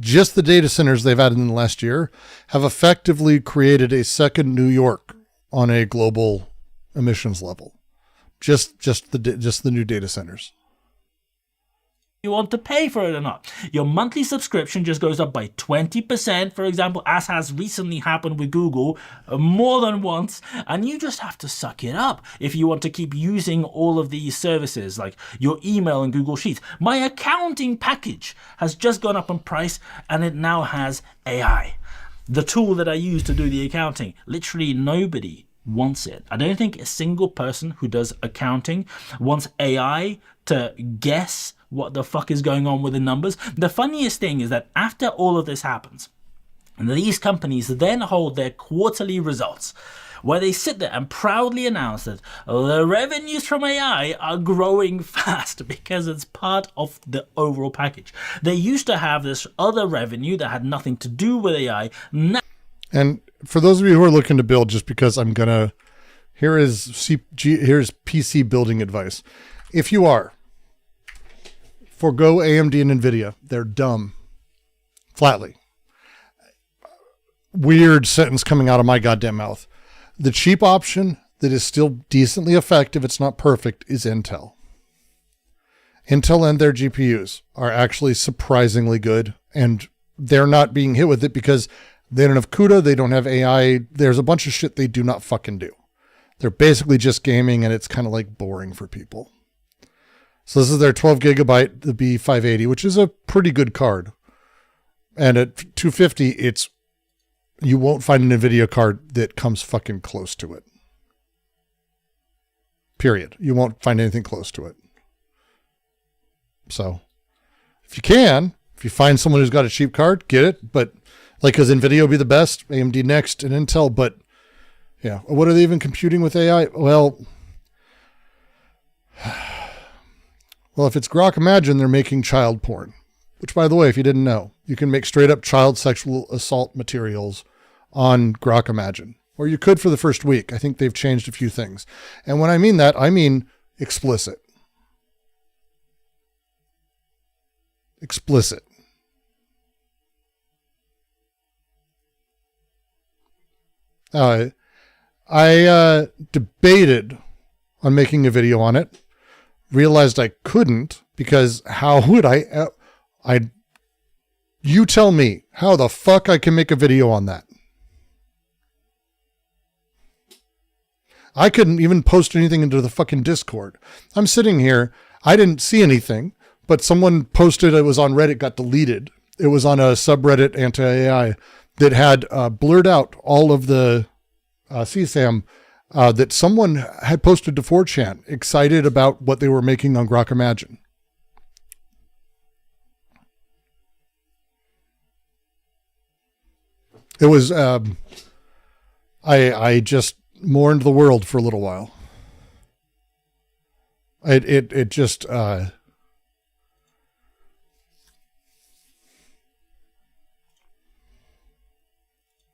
just the data centers they've added in the last year have effectively created a second New York on a global emissions level. Just the new data centers. You want to pay for it or not. Your monthly subscription just goes up by 20%, for example, as has recently happened with Google more than once, and you just have to suck it up if you want to keep using all of these services like your email and Google Sheets. My accounting package has just gone up in price, and it now has AI. The tool that I use to do the accounting. Literally nobody wants it. I don't think a single person who does accounting wants AI to guess what the fuck is going on with the numbers. The funniest thing is that after all of this happens, these companies then hold their quarterly results, where they sit there and proudly announce that the revenues from AI are growing fast because it's part of the overall package. They used to have this other revenue that had nothing to do with AI. And for those of you who are looking to build, just because here's PC building advice. If you are, forgo AMD and NVIDIA. They're dumb. Flatly. Weird sentence coming out of my goddamn mouth. The cheap option that is still decently effective, it's not perfect, is Intel. Intel and their GPUs are actually surprisingly good, and they're not being hit with it because they don't have CUDA, they don't have AI. There's a bunch of shit they do not fucking do. They're basically just gaming, and it's kind of like boring for people. So this is their 12 gigabyte, the B580, which is a pretty good card. And at $250, you won't find an NVIDIA card that comes fucking close to it. Period. You won't find anything close to it. So if you find someone who's got a cheap card, get it. But because NVIDIA will be the best, AMD next, and Intel. But yeah, what are they even computing with AI? Well, if it's Grok Imagine, they're making child porn. Which, by the way, if you didn't know, you can make straight up child sexual assault materials on Grok Imagine. Or you could for the first week. I think they've changed a few things. And when I mean that, I mean explicit. Explicit. I debated on making a video on it. Realized I couldn't because how would you tell me how the fuck I can make a video on that? I couldn't even post anything into the fucking Discord. I'm sitting here. I didn't see anything, but someone posted, it was on Reddit, got deleted. It was on a subreddit, anti-AI, that had blurred out all of the CSAM that someone had posted to 4chan, excited about what they were making on Grok Imagine. It was, I just mourned the world for a little while. It just,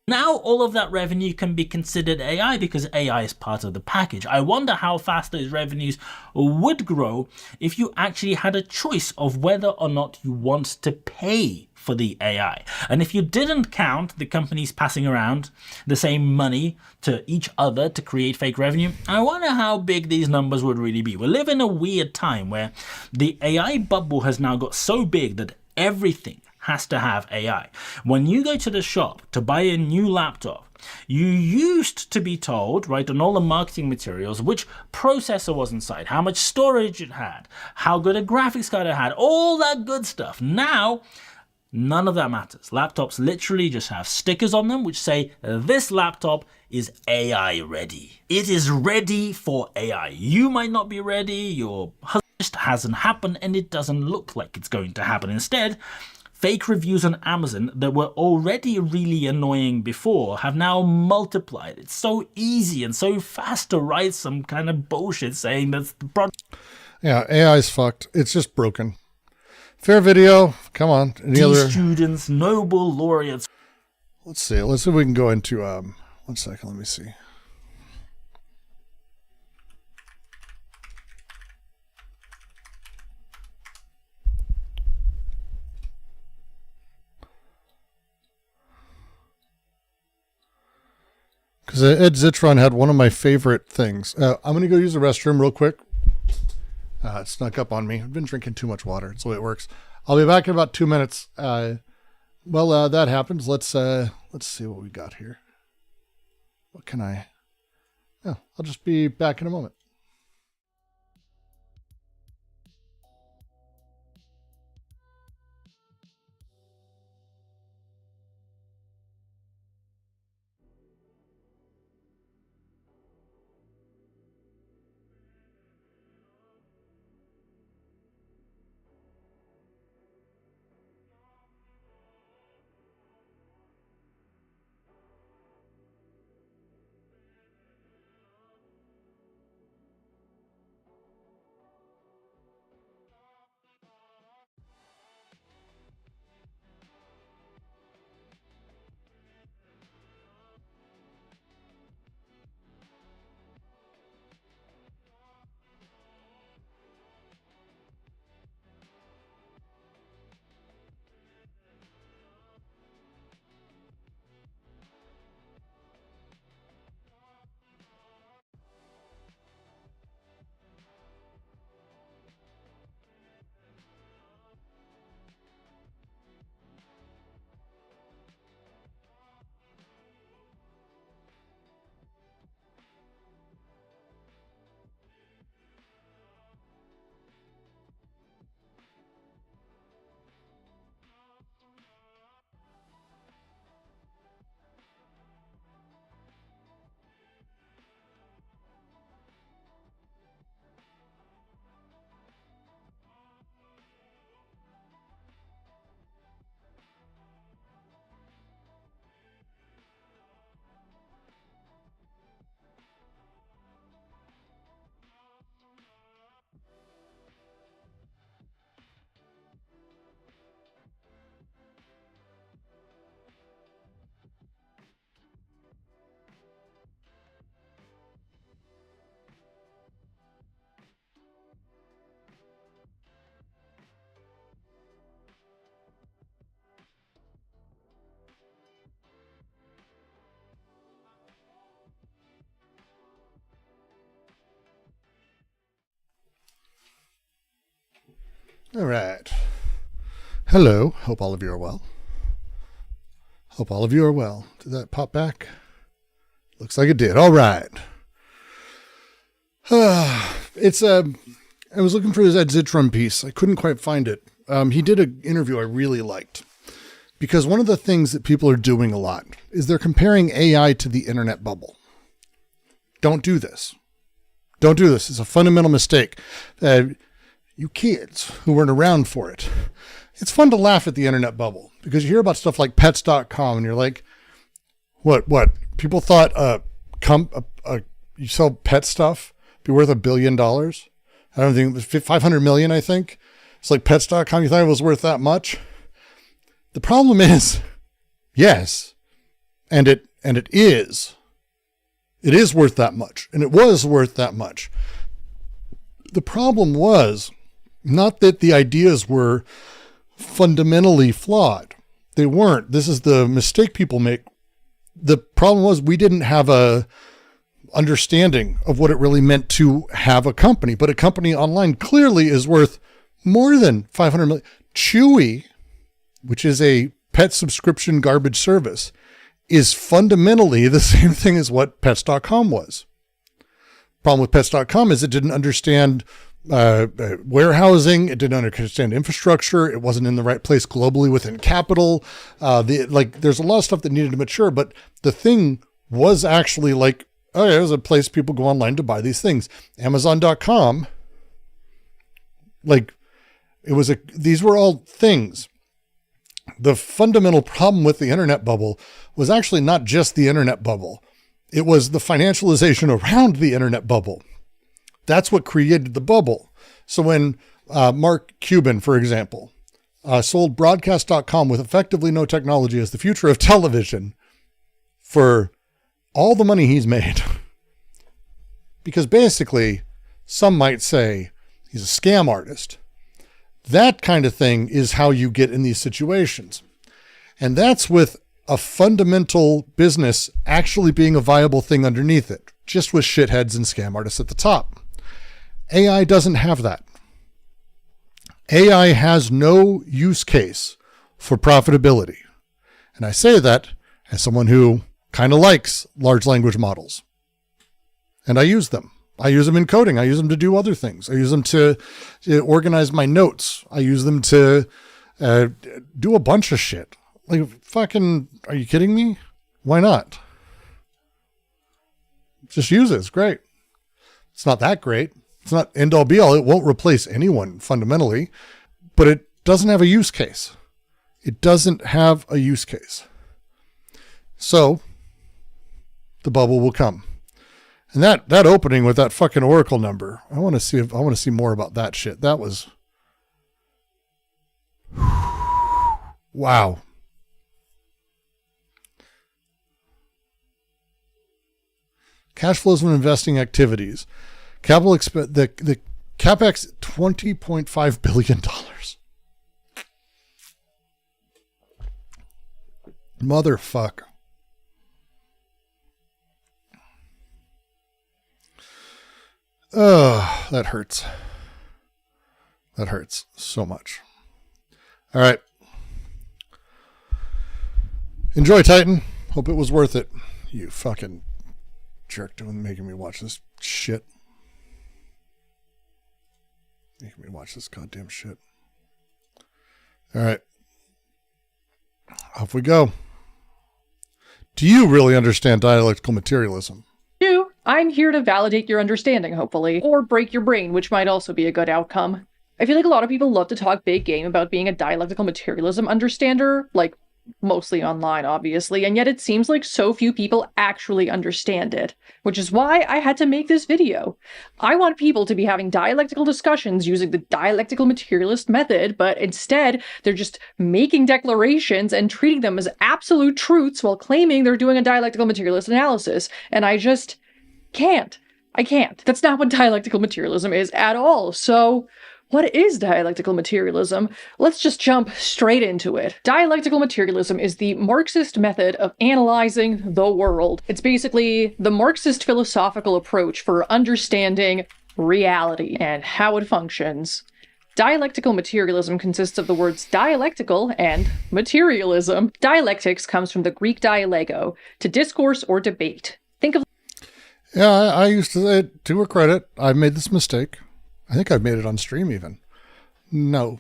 now all of that revenue can be considered AI because AI is part of the package. I wonder how fast those revenues would grow if you actually had a choice of whether or not you want to pay for the AI. And if you didn't count the companies passing around the same money to each other to create fake revenue, I wonder how big these numbers would really be. We live in a weird time where the AI bubble has now got so big that everything has to have AI. When you go to the shop to buy a new laptop, you used to be told, right, on all the marketing materials, which processor was inside, how much storage it had, how good a graphics card it had, all that good stuff. Now, none of that matters. Laptops literally just have stickers on them which say, this laptop is AI ready. It is ready for AI. You might not be ready, your husband just hasn't happened, and it doesn't look like it's going to happen. Instead, fake reviews on Amazon that were already really annoying before have now multiplied. It's so easy and so fast to write some kind of bullshit saying that's the product. Yeah, AI's fucked. It's just broken. Fair video. Come on. Any other students, Nobel laureates. Let's see. Let's see if we can go into 1 second. Let me see. Because Ed Zitron had one of my favorite things. I'm going to go use the restroom real quick. It snuck up on me. I've been drinking too much water. That's the way it works. I'll be back in about 2 minutes. Well, that happens. Let's see what we got here. What can I? Oh, I'll just be back in a moment. All right. Hello. Hope all of you are well. Hope all of you are well. Did that pop back? Looks like it did. All right. It's I was looking for his Ed Zitron piece. I couldn't quite find it. He did an interview I really liked, because one of the things that people are doing a lot is they're comparing AI to the internet bubble. Don't do this. Don't do this. It's a fundamental mistake. You kids who weren't around for it, it's fun to laugh at the internet bubble because you hear about stuff like pets.com and you're like, what? People thought you sell pet stuff be worth $1 billion? I don't think it was 500 million, I think. It's like pets.com. You thought it was worth that much? The problem is, yes, and it is. It is worth that much, and it was worth that much. The problem was not that the ideas were fundamentally flawed. They weren't. This is the mistake people make. The problem was we didn't have a understanding of what it really meant to have a company, but a company online clearly is worth more than 500 million. Chewy, which is a pet subscription garbage service, is fundamentally the same thing as what pets.com was. Problem with pets.com is it didn't understand warehousing. It didn't understand infrastructure. It wasn't in the right place globally within capital. There's a lot of stuff that needed to mature, but the thing was actually like, oh yeah, it was a place people go online to buy these things. Amazon.com, these were all things. The fundamental problem with the internet bubble was actually not just the internet bubble. It was the financialization around the internet bubble. That's what created the bubble. So when Mark Cuban, for example, sold broadcast.com with effectively no technology as the future of television for all the money he's made, because basically some might say he's a scam artist. That kind of thing is how you get in these situations. And that's with a fundamental business actually being a viable thing underneath it, just with shitheads and scam artists at the top. AI doesn't have that. AI has no use case for profitability. And I say that as someone who kind of likes large language models. And I use them. I use them in coding. I use them to do other things. I use them to organize my notes. I use them to do a bunch of shit. Like, fucking, are you kidding me? Why not? Just use it. It's great. It's not that great. It's not end all be all. It won't replace anyone fundamentally, but it doesn't have a use case. It doesn't have a use case. So the bubble will come. And that opening with that fucking Oracle number, I want to see more about that shit. That was wow. Cash flows from investing activities. The CapEx $20.5 billion. Motherfucker. Oh, that hurts. That hurts so much. All right. Enjoy, Titan. Hope it was worth it. You fucking jerk making me watch this shit. Making me watch this goddamn shit. All right. Off we go. Do you really understand dialectical materialism? I'm here to validate your understanding, hopefully, or break your brain, which might also be a good outcome. I feel like a lot of people love to talk big game about being a dialectical materialism understander, like mostly online, obviously, and yet it seems like so few people actually understand it, which is why I had to make this video. I want people to be having dialectical discussions using the dialectical materialist method, but instead they're just making declarations and treating them as absolute truths while claiming they're doing a dialectical materialist analysis, and I just can't. I can't. That's not what dialectical materialism is at all. So what is dialectical materialism? Let's just jump straight into it. Dialectical materialism is the Marxist method of analyzing the world. It's basically the Marxist philosophical approach for understanding reality and how it functions. Dialectical materialism consists of the words dialectical and materialism. Dialectics comes from the Greek dialego, to discourse or debate. Think of Yeah, I used to, her credit, I've made this mistake. I think I've made it on stream even. No.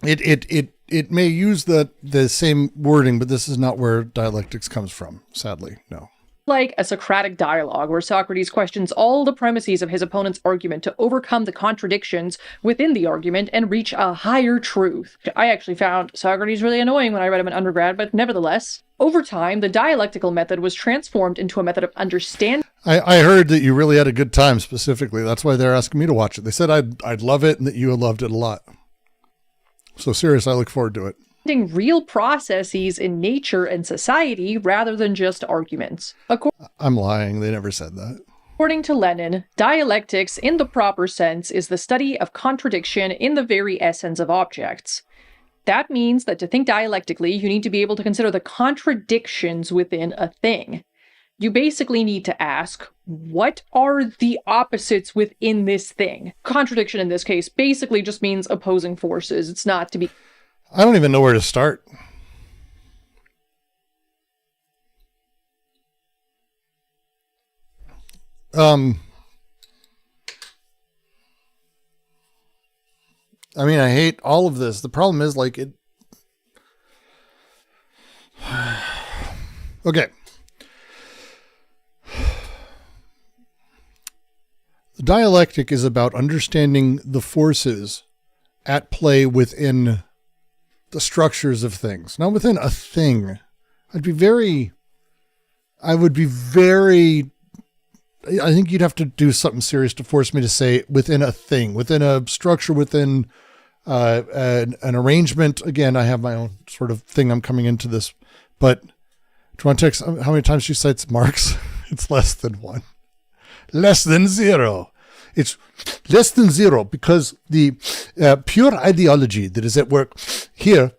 It may use the same wording, but this is not where dialectics comes from, sadly. No. Like a Socratic dialogue where Socrates questions all the premises of his opponent's argument to overcome the contradictions within the argument and reach a higher truth. I actually found Socrates really annoying when I read him in undergrad, but nevertheless, over time, the dialectical method was transformed into a method of understanding. I heard that you really had a good time specifically. That's why they're asking me to watch it. They said I'd love it and that you had loved it a lot. So serious, I look forward to it. Real processes in nature and society rather than just arguments. I'm lying. They never said that. According to Lenin, dialectics in the proper sense is the study of contradiction in the very essence of objects. That means that to think dialectically, you need to be able to consider the contradictions within a thing. You basically need to ask, what are the opposites within this thing? Contradiction in this case basically just means opposing forces. It's not to be... I don't even know where to start. I mean, I hate all of this. The problem is, like, it... Okay. The dialectic is about understanding the forces at play within the structures of things, not within a thing. I would be very, I think you'd have to do something serious to force me to say within a thing, within a structure, within an arrangement. Again, I have my own sort of thing I'm coming into this, but do you want to text how many times she cites Marx? It's less than one. Less than zero. It's less than zero because the pure ideology that is at work here,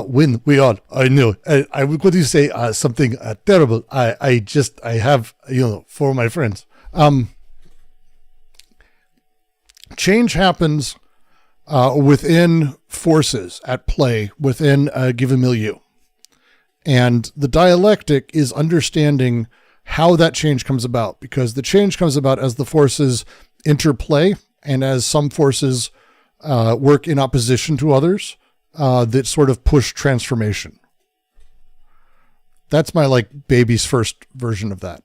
when we all, I know, I would go to say something terrible. I have, for my friends. Change happens within forces at play within a given milieu. And the dialectic is understanding how that change comes about, because the change comes about as the forces interplay and as some forces work in opposition to others that sort of push transformation. That's my baby's first version of that.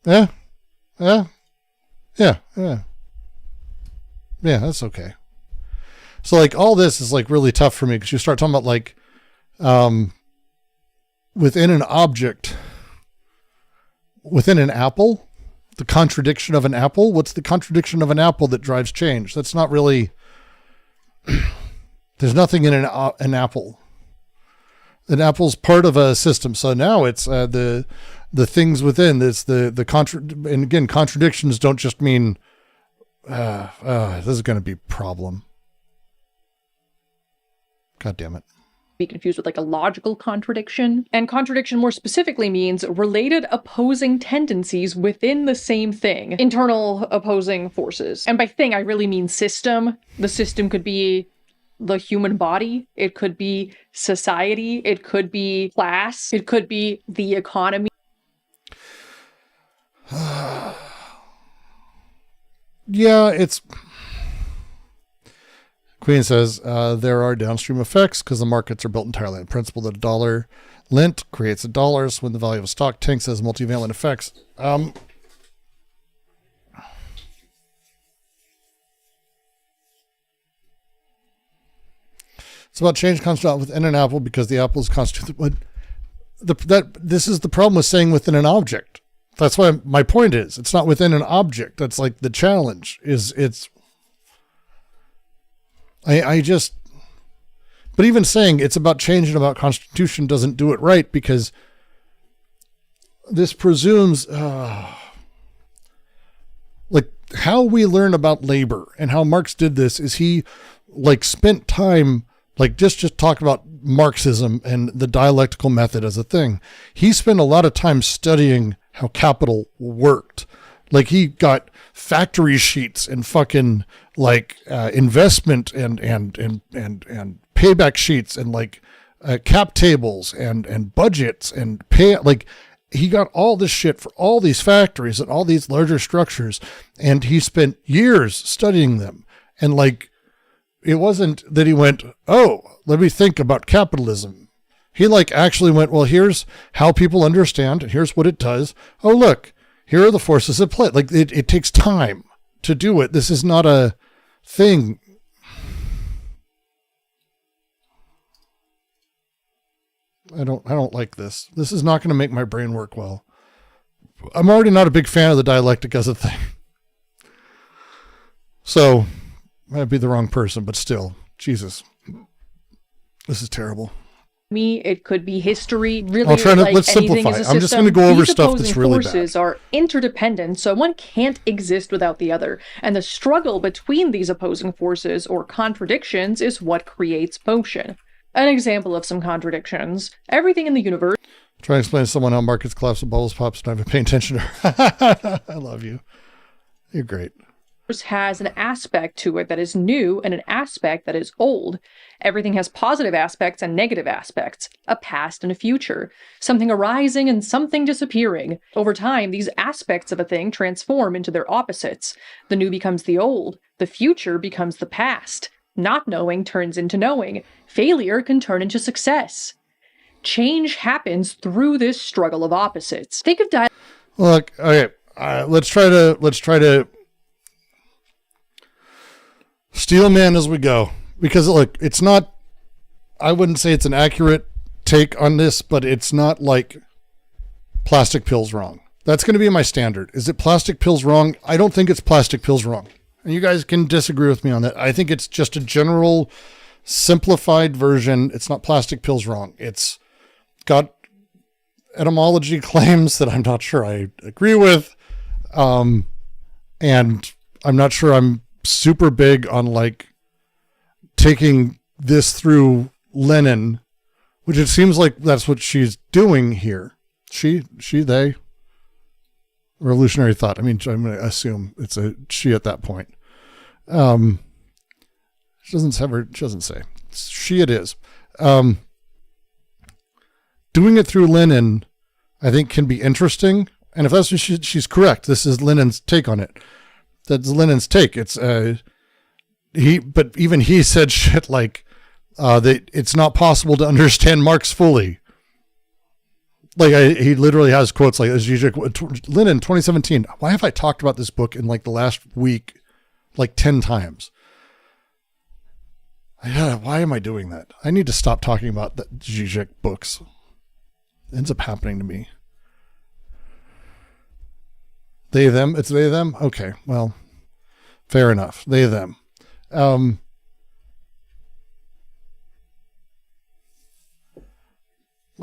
Yeah, that's okay. So all this is really tough for me because you start talking about within an object, within an apple, the contradiction of an apple. What's the contradiction of an apple that drives change? That's not really, there's nothing in an apple. An apple's part of a system. So now it's the things within this, and again, contradictions don't just mean, this is going to be a problem. God damn it. Be confused with a logical contradiction. And contradiction more specifically means related opposing tendencies within the same thing. Internal opposing forces. And by thing, I really mean system. The system could be the human body. It could be society. It could be class. It could be the economy. Yeah, it's... Queen says, there are downstream effects because the markets are built entirely on the principle that a dollar lent creates a dollar. So when the value of a stock tanks has multivalent effects. It's about change constituted within an apple because the apple is constituted. This is the problem with saying within an object. That's why my point is it's not within an object. That's the challenge is but even saying it's about change and about constitution doesn't do it right, because this presumes, how we learn about labor and how Marx did this is he spent time, just talk about Marxism and the dialectical method as a thing. He spent a lot of time studying how capital worked. He got factory sheets and fucking investment and payback sheets and cap tables and budgets and pay he got all this shit for all these factories and all these larger structures, and he spent years studying them. And like, it wasn't that he went, oh, let me think about capitalism. He like actually went, well, here's how people understand, and here's what it does. Oh, look, here are the forces at play. Like, it takes time to do it. This is not a thing. I don't like this. This is not going to make my brain work well. I'm already not a big fan of the dialectic as a thing. So, I'd be the wrong person, but still, Jesus. This is terrible. It could be history. Really, I'll try to, like let's anything simplify. is a I'm just system. going to go over These stuff that's really opposing forces are interdependent, so one can't exist without the other. And the struggle between these opposing forces or contradictions is what creates motion. An example of some contradictions: everything in the universe. Try to explain to someone how markets collapse and bubbles pops, and I've been paying attention to her. I love you. You're great. Has an aspect to it that is new and an aspect that is old. Everything has positive aspects and negative aspects, a past and a future, something arising and something disappearing. Over time, these aspects of a thing transform into their opposites. The new becomes the old, the future becomes the past. Not knowing turns into knowing. Failure can turn into success. Change happens through this struggle of opposites. Think of Look, okay, let's try to steel man as we go, because look, it's not, I wouldn't say it's an accurate take on this, but it's not like plastic pills wrong. That's going to be my standard. Is it plastic pills wrong? I don't think it's plastic pills wrong. And you guys can disagree with me on that. I think it's just a general simplified version. It's not plastic pills wrong. It's got etymology claims that I'm not sure I agree with. And I'm not sure I'm super big on like taking this through Lenin, which it seems like that's what she's doing here. They revolutionary thought. I mean, I'm going to assume it's a she at that point. She doesn't say. She it is. Doing it through Lenin, I think, can be interesting. And if that's what she's correct, this is Lenin's take on it. That's Lenin's take. It's but even he said shit like that it's not possible to understand Marx fully. Like he literally has quotes like Lenin 2017. Why have I talked about this book in like the last week like 10 times? Why am I doing that? I need to stop talking about the Zizek books. It ends up happening to me. They, them, it's they, them. Okay. Well, fair enough. They, them.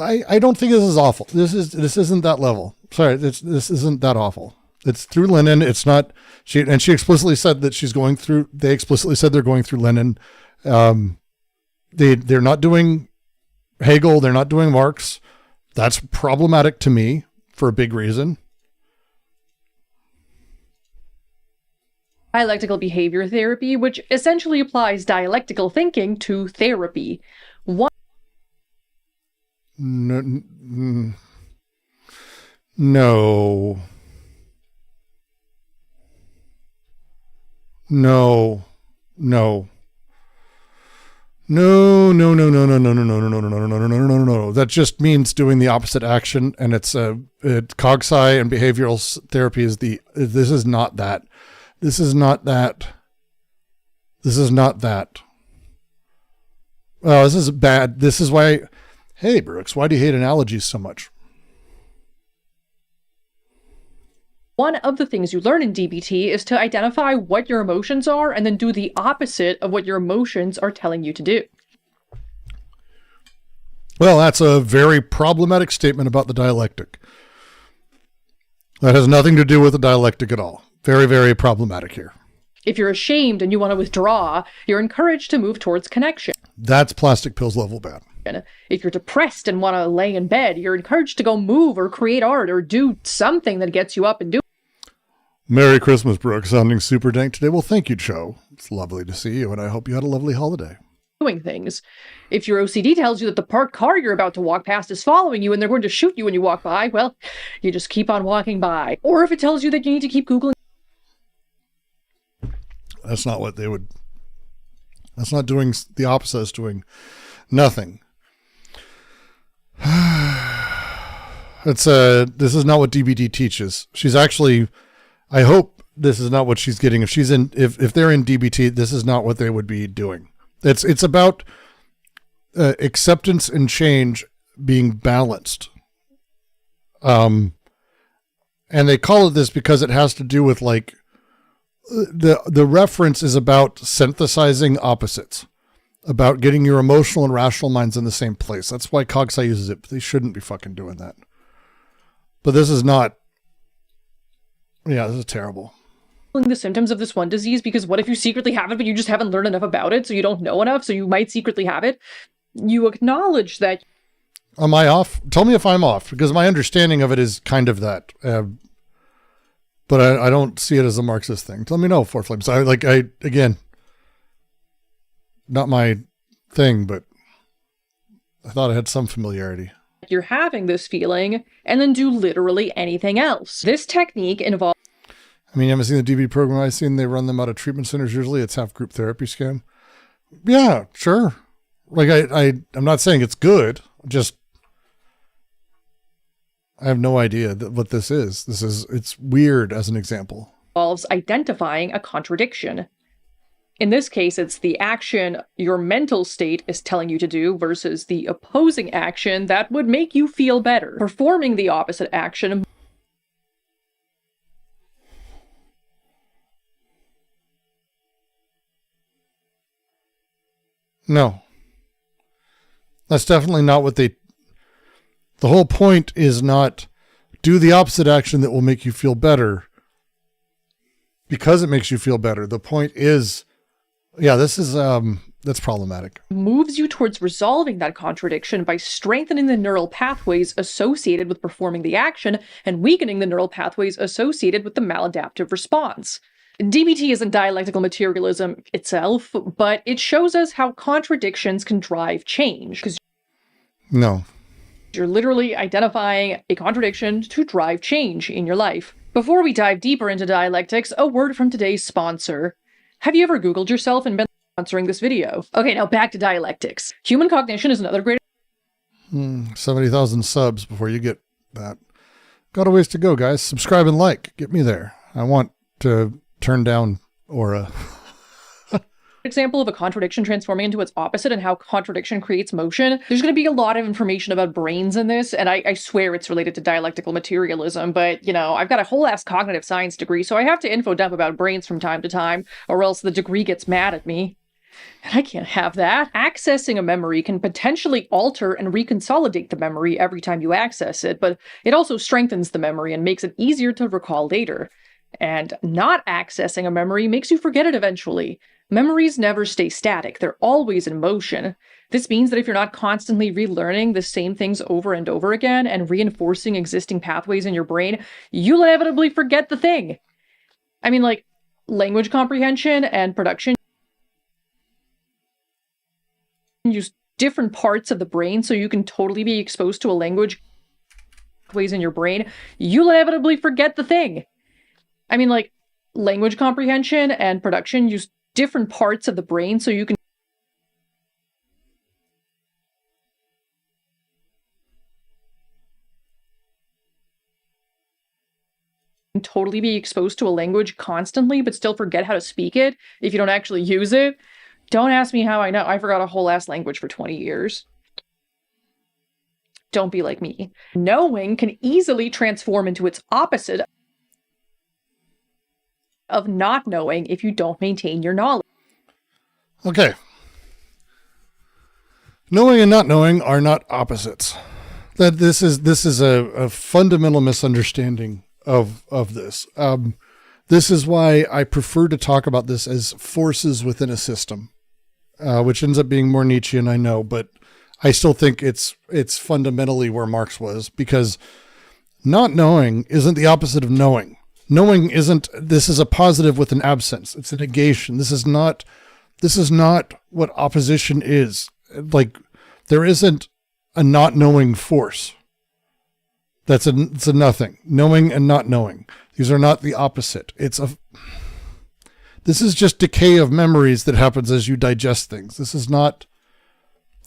I don't think this is awful. This isn't that level. Sorry. This isn't that awful. It's through Lenin. It's not she explicitly said that they explicitly said they're going through Lenin. They're not doing Hegel. They're not doing Marx. That's problematic to me for a big reason. Dialectical behavior therapy, which essentially applies dialectical thinking to therapy. No. That just means doing the opposite action, and it's CogSci and behavioral therapy is this is not that. This is not that. This is not that. Oh, this is bad. This is why. Hey, Brooks, why do you hate analogies so much? One of the things you learn in DBT is to identify what your emotions are and then do the opposite of what your emotions are telling you to do. Well, that's a very problematic statement about the dialectic. That has nothing to do with the dialectic at all. Very, very problematic here. If you're ashamed and you want to withdraw, you're encouraged to move towards connection. That's plastic pills level bad. If you're depressed and want to lay in bed, you're encouraged to go move or create art or do something that gets you up and do. Merry Christmas, Brooke. Sounding super dank today. Well, thank you, Joe. It's lovely to see you, and I hope you had a lovely holiday. doing things. If your OCD tells you that the parked car you're about to walk past is following you and they're going to shoot you when you walk by, well, you just keep on walking by. Or if it tells you that you need to keep Googling. That's not what they would. That's not doing the opposite. It's doing nothing. This is not what DBT teaches. She's actually, I hope this is not what she's getting. If they're in DBT, this is not what they would be doing. It's about acceptance and change being balanced. And they call it this because it has to do with like the reference is about synthesizing opposites, about getting your emotional and rational minds in the same place. That's why Cogsci uses it. But they shouldn't be fucking doing that. But this is not. Yeah, this is terrible. The symptoms of this one disease, because what if you secretly have it, but you just haven't learned enough about it, so you don't know enough, so you might secretly have it? You acknowledge that. Am I off? Tell me if I'm off, because my understanding of it is kind of that. But I don't see it as a Marxist thing. Let me know, Four Flames. Again, not my thing, but I thought I had some familiarity. You're having this feeling, and then do literally anything else. This technique involves. I mean, you haven't seen the DV program I've seen. They run them out of treatment centers. Usually it's half group therapy scam. Yeah, sure. Like I'm not saying it's good. Just, I have no idea what this is. It's weird as an example. Involves identifying a contradiction. In this case, it's the action your mental state is telling you to do versus the opposing action that would make you feel better. Performing the opposite action. No. That's definitely not what the whole point is not do the opposite action that will make you feel better because it makes you feel better. The point is, yeah, this is, that's problematic. Moves you towards resolving that contradiction by strengthening the neural pathways associated with performing the action and weakening the neural pathways associated with the maladaptive response. DBT isn't dialectical materialism itself, but it shows us how contradictions can drive change. No. You're literally identifying a contradiction to drive change in your life. Before we dive deeper into dialectics, a word from today's sponsor. Have you ever Googled yourself and been sponsoring this video? Okay, now back to dialectics. Human cognition is another great... 70,000 subs before you get that. Got a ways to go, guys. Subscribe and like. Get me there. I want to turn down Aura. Example of a contradiction transforming into its opposite and how contradiction creates motion. There's going to be a lot of information about brains in this, and I swear it's related to dialectical materialism, but, you know, I've got a whole ass cognitive science degree, so I have to info dump about brains from time to time, or else the degree gets mad at me. And I can't have that. Accessing a memory can potentially alter and reconsolidate the memory every time you access it, but it also strengthens the memory and makes it easier to recall later. And not accessing a memory makes you forget it eventually. Memories never stay static, they're always in motion. This means that if you're not constantly relearning the same things over and over again and reinforcing existing pathways in your brain, you'll inevitably forget the thing. I mean, like, language comprehension and production use different parts of the brain, so you can totally be exposed to a language pathways in your brain, you'll inevitably forget the thing. I mean, like, language comprehension and production use different parts of the brain, so you can totally be exposed to a language constantly, but still forget how to speak it if you don't actually use it. Don't ask me how I know. I forgot a whole ass language for 20 years. Don't be like me. Knowing can easily transform into its opposite of not knowing if you don't maintain your knowledge. Okay. Knowing and not knowing are not opposites. That this is a fundamental misunderstanding of this. This is why I prefer to talk about this as forces within a system, which ends up being more Nietzschean, I know, but I still think it's fundamentally where Marx was, because not knowing isn't the opposite of knowing. Knowing isn't, this is a positive with an absence. It's a negation. This is not This is not what opposition is. Like, there isn't a not knowing force. It's a nothing. Knowing and not knowing. These are not the opposite. This is just decay of memories that happens as you digest things. This is not,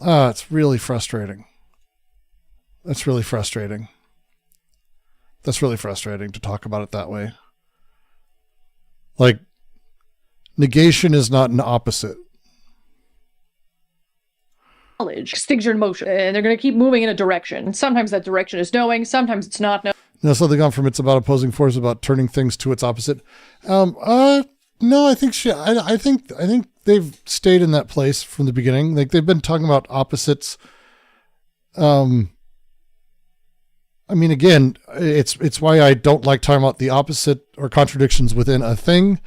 it's really frustrating. That's really frustrating. That's really frustrating to talk about it that way. Like, negation is not an opposite. Knowledge. Things are in motion, and they're going to keep moving in a direction. Sometimes that direction is knowing, sometimes it's not knowing. No, so they've gone from it's about opposing force, about turning things to its opposite. No, I think I think they've stayed in that place from the beginning. Like, they've been talking about opposites. I mean, again, it's why I don't like talking about the opposite or contradictions within a thing,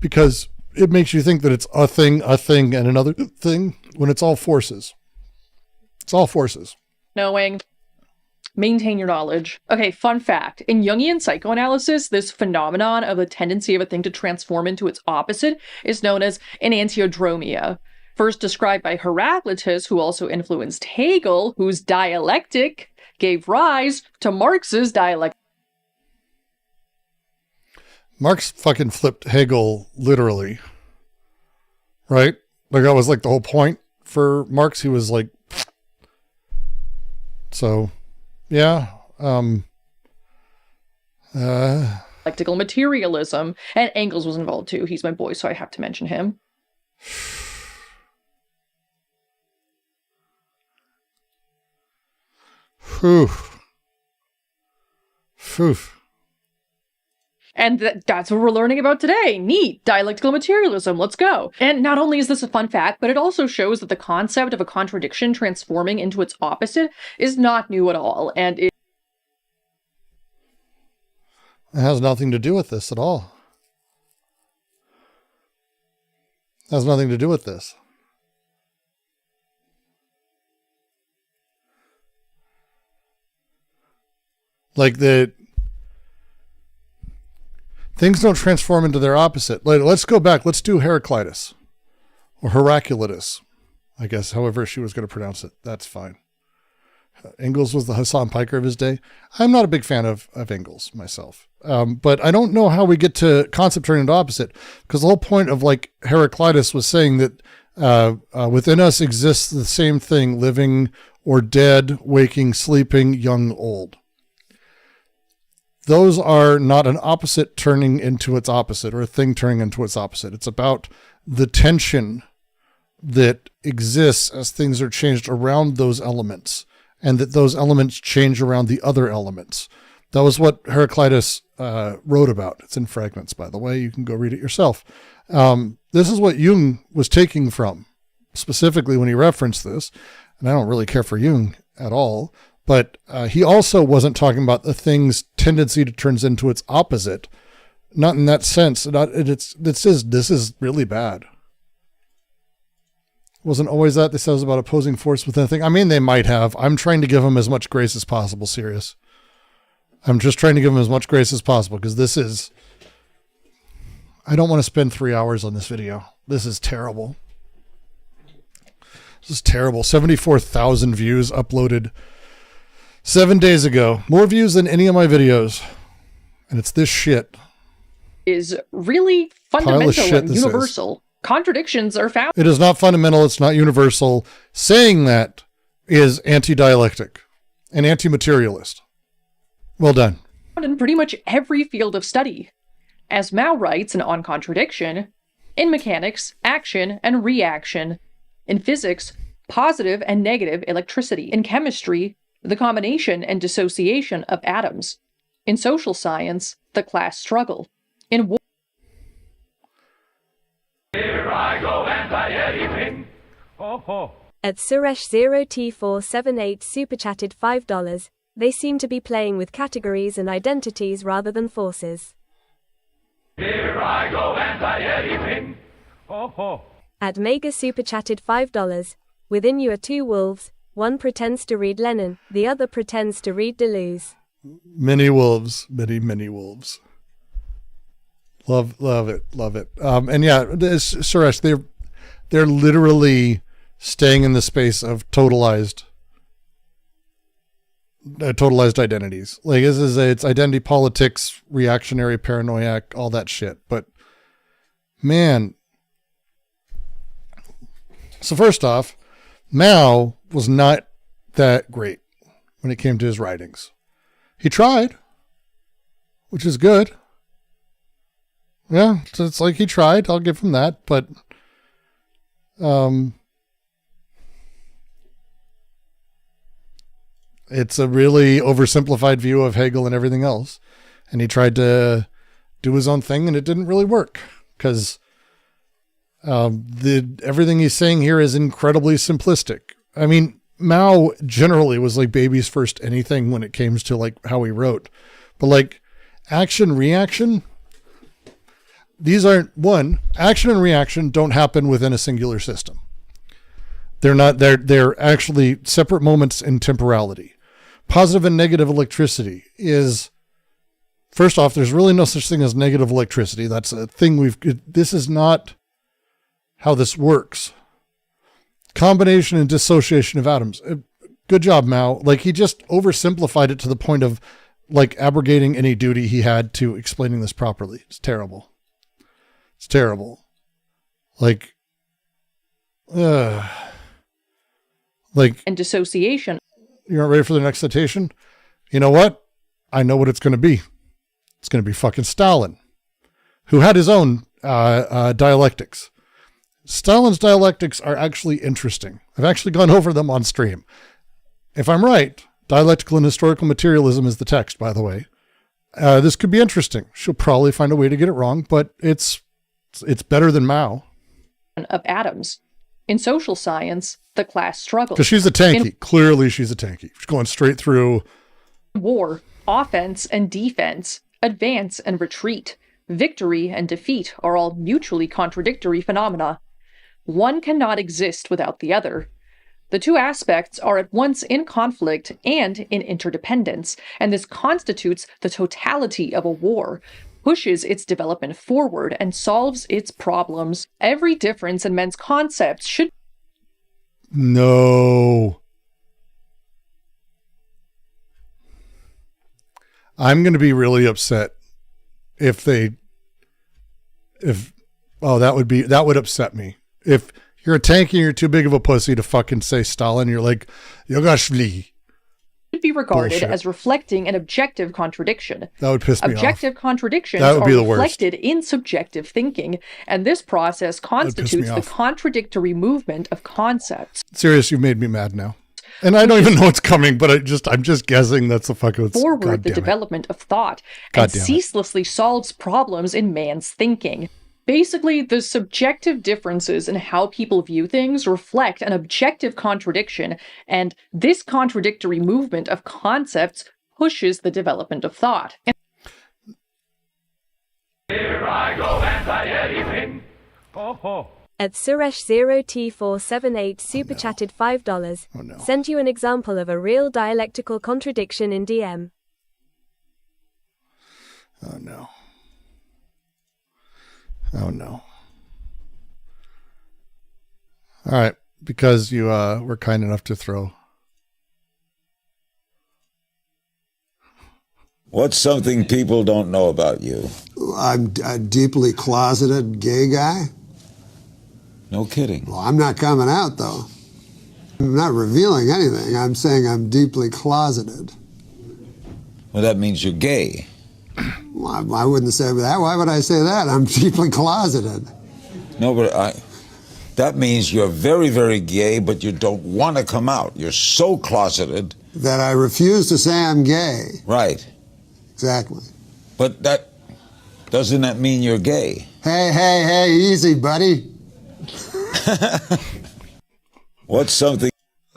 because it makes you think that it's a thing, and another thing, when it's all forces. It's all forces. Knowing. Maintain your knowledge. Okay, fun fact. In Jungian psychoanalysis, this phenomenon of the tendency of a thing to transform into its opposite is known as enantiodromia. First described by Heraclitus, who also influenced Hegel, whose dialectic gave rise to Marx's dialectic. Marx fucking flipped Hegel literally. Right? Like, that was like the whole point for Marx. He was like, so, yeah. Dialectical materialism. And Engels was involved too. He's my boy, so I have to mention him. Phew. Phew. And that's what we're learning about today. Neat. Dialectical materialism. Let's go. And not only is this a fun fact, but it also shows that the concept of a contradiction transforming into its opposite is not new at all. And it has nothing to do with this at all. It has nothing to do with this. Like, things don't transform into their opposite. Let's go back. Let's do Heraclitus. Or Heraclitus. I guess, however she was going to pronounce it. That's fine. Engels was the Hassan Piker of his day. I'm not a big fan of Engels myself. But I don't know how we get to concept turning into opposite. Because the whole point of, like, Heraclitus was saying that within us exists the same thing, living or dead, waking, sleeping, young, old. Those are not an opposite turning into its opposite, or a thing turning into its opposite. It's about the tension that exists as things are changed around those elements, and that those elements change around the other elements. That was what Heraclitus wrote about. It's in fragments, by the way. You can go read it yourself. This is what Jung was taking from, specifically when he referenced this. And I don't really care for Jung at all. But he also wasn't talking about the thing's tendency to turns into its opposite. Not in that sense. This is really bad. Wasn't always that. They said it was about opposing force within a thing. I mean, they might have. I'm trying to give them as much grace as possible, Sirius. I'm just trying to give them as much grace as possible, because this is... I don't want to spend 3 hours on this video. This is terrible. This is terrible. 74,000 views uploaded 7 days ago. More views than any of my videos. And it's this shit. Is really fundamental and universal. Contradictions are found. It is not fundamental. It's not universal. Saying that is anti-dialectic and anti-materialist. Well done. In pretty much every field of study. As Mao writes in On Contradiction, in mechanics, action and reaction. In physics, positive and negative electricity. In chemistry, the combination and dissociation of atoms. In social science, the class struggle. In war. Here I go anti-anything. Ho ho. At Suresh0T478 super chatted $5. They seem to be playing with categories and identities rather than forces. Here I go anti-anything. Ho ho. At Mega super chatted $5. Within you are two wolves. One pretends to read Lenin, the other pretends to read Deleuze. Many wolves, many wolves. Love it. And yeah, Suresh, They're literally staying in the space of totalized identities. Like it's identity politics, reactionary, paranoiac, all that shit. But man, so first off, Mao was not that great when it came to his writings. He tried, which is good. Yeah, so it's like he tried. I'll give him that. But it's a really oversimplified view of Hegel and everything else. And he tried to do his own thing, and it didn't really work because everything he's saying here is incredibly simplistic. I mean, Mao generally was like baby's first anything when it came to like how he wrote, but like action reaction, action and reaction don't happen within a singular system. They're actually separate moments in temporality. Positive and negative electricity is, first off, there's really no such thing as negative electricity. That's a thing this is not how this works. Combination and dissociation of atoms. Good job, Mao. Like, he just oversimplified it to the point of like abrogating any duty he had to explaining this properly. It's terrible. It's terrible. Like, and dissociation. You're not ready for the next citation? You know what? I know what it's going to be. It's going to be fucking Stalin, who had his own dialectics. Stalin's dialectics are actually interesting. I've actually gone over them on stream. If I'm right, dialectical and historical materialism is the text, by the way. This could be interesting. She'll probably find a way to get it wrong, but it's better than Mao. Of atoms. In social science, the class struggle. Because she's a tanky. Clearly she's a tanky. She's going straight through war, offense and defense, advance and retreat, victory and defeat are all mutually contradictory phenomena. One cannot exist without the other. The two aspects are at once in conflict and in interdependence, and this constitutes the totality of a war, pushes its development forward, and solves its problems. Every difference in men's concepts should... No. I'm going to be really upset if that would upset me. If you're a tanky and you're too big of a pussy to fucking say Stalin, you're like, Yogashvili. Should be regarded Bullshit. as reflecting an objective contradiction. That would piss me off. Objective contradictions That would are be the worst. reflected in subjective thinking, and this process constitutes the off. contradictory movement of concepts. Serious, you've made me mad now. And I don't even know what's coming, but I'm just guessing that's the fucking Forward the development of thought and God damn it. ceaselessly solves problems in man's thinking. Basically, the subjective differences in how people view things reflect an objective contradiction, and this contradictory movement of concepts pushes the development of thought. Here I go and I anything. Ho ho. At Suresh0T478 super chatted $5. Oh, no. Sent you an example of a real dialectical contradiction in DM. Oh no. Oh no. All right, because you were kind enough to throw. What's something people don't know about you? I'm a deeply closeted gay guy. No kidding. Well, I'm not coming out, though. I'm not revealing anything. I'm saying I'm deeply closeted. Well, that means you're gay. Well, I wouldn't say that. Why would I say that? I'm deeply closeted. No, but that means you're very, very gay, but you don't want to come out. You're so closeted. That I refuse to say I'm gay. Right. Exactly. But doesn't that mean you're gay? Hey, easy, buddy. What's something...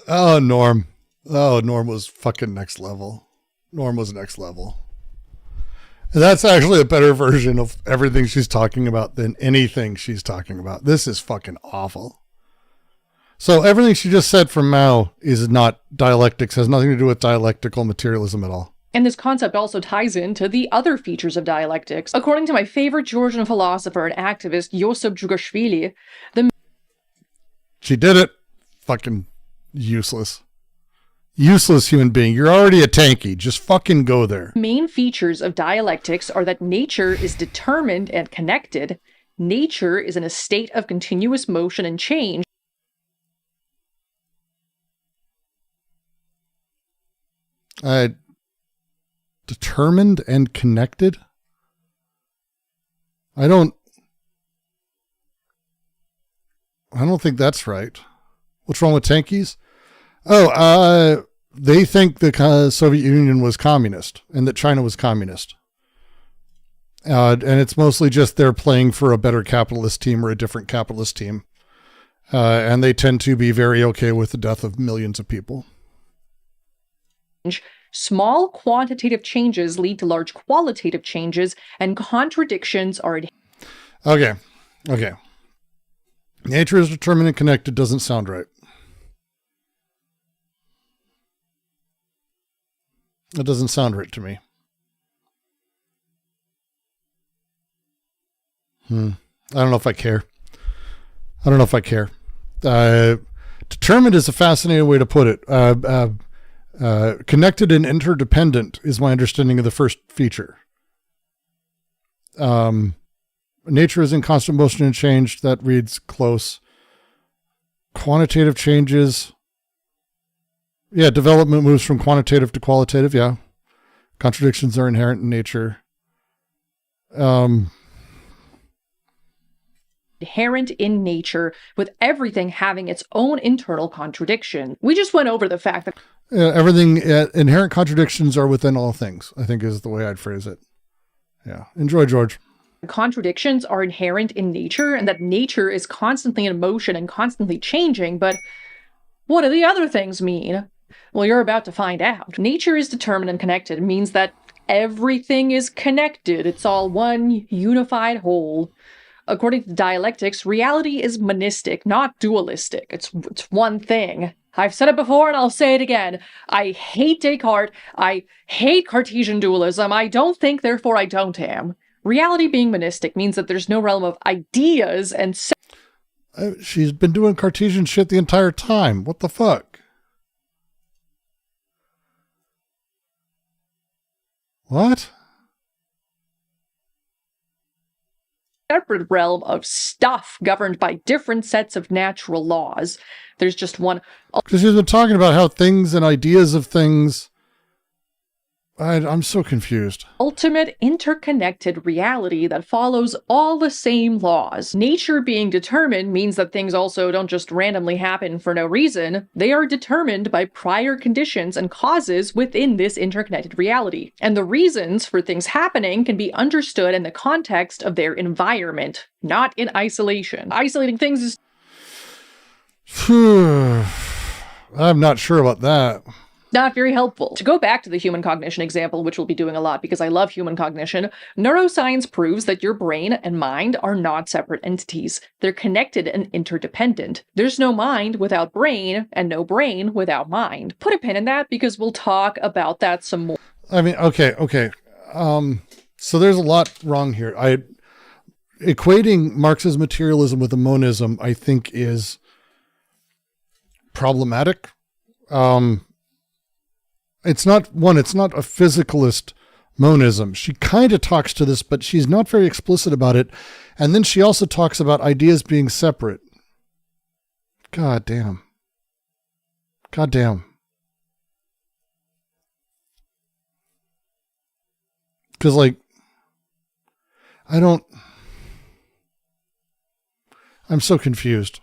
Oh, Norm. Oh, Norm was fucking next level. Norm was next level. And that's actually a better version of everything she's talking about than anything she's talking about. This is fucking awful. So everything she just said from Mao is not dialectics, has nothing to do with dialectical materialism at all. And this concept also ties into the other features of dialectics. According to my favorite Georgian philosopher and activist, Josip Jugashvili, She did it. Fucking useless. Useless human being. You're already a tanky. Just fucking go there. Main features of dialectics are that nature is determined and connected. Nature is in a state of continuous motion and change. Determined and connected? I don't think that's right. What's wrong with tankies? Oh, they think the Soviet Union was communist and that China was communist. And it's mostly just they're playing for a better capitalist team or a different capitalist team. And they tend to be very okay with the death of millions of people. Small quantitative changes lead to large qualitative changes, and contradictions are... Okay. Nature is determined and connected doesn't sound right. That doesn't sound right to me. I don't know if I care. Determined is a fascinating way to put it. Connected and interdependent is my understanding of the first feature. Nature is in constant motion and change. That reads close. Quantitative changes. Yeah, development moves from quantitative to qualitative. Yeah. Contradictions are inherent in nature. Inherent in nature, with everything having its own internal contradiction. We just went over the fact that everything, inherent contradictions are within all things, I think is the way I'd phrase it. Yeah. Enjoy, George. Contradictions are inherent in nature and that nature is constantly in motion and constantly changing, but what do the other things mean? Well, you're about to find out. Nature is determined and connected means that everything is connected. It's all one unified whole. According to dialectics, reality is monistic, not dualistic. It's one thing. I've said it before and I'll say it again. I hate Descartes. I hate Cartesian dualism. I don't think, therefore I don't am. Reality being monistic means that there's no realm of ideas and... She's been doing Cartesian shit the entire time. What the fuck? What? Separate realm of stuff governed by different sets of natural laws. There's just one. Because she's been talking about how things and ideas of things. I'm so confused. Ultimate interconnected reality that follows all the same laws. Nature being determined means that things also don't just randomly happen for no reason. They are determined by prior conditions and causes within this interconnected reality. And the reasons for things happening can be understood in the context of their environment, not in isolation. Isolating things is... I'm not sure about that. Not very helpful. To go back to the human cognition example, which we'll be doing a lot because I love human cognition, neuroscience proves that your brain and mind are not separate entities. They're connected and interdependent. There's no mind without brain and no brain without mind. Put a pin in that because we'll talk about that some more. I mean, okay. So there's a lot wrong here. Equating Marx's materialism with a monism, I think, is problematic. It's not a physicalist monism. She kind of talks to this, but she's not very explicit about it. And then she also talks about ideas being separate. God damn. Because, like, I'm so confused.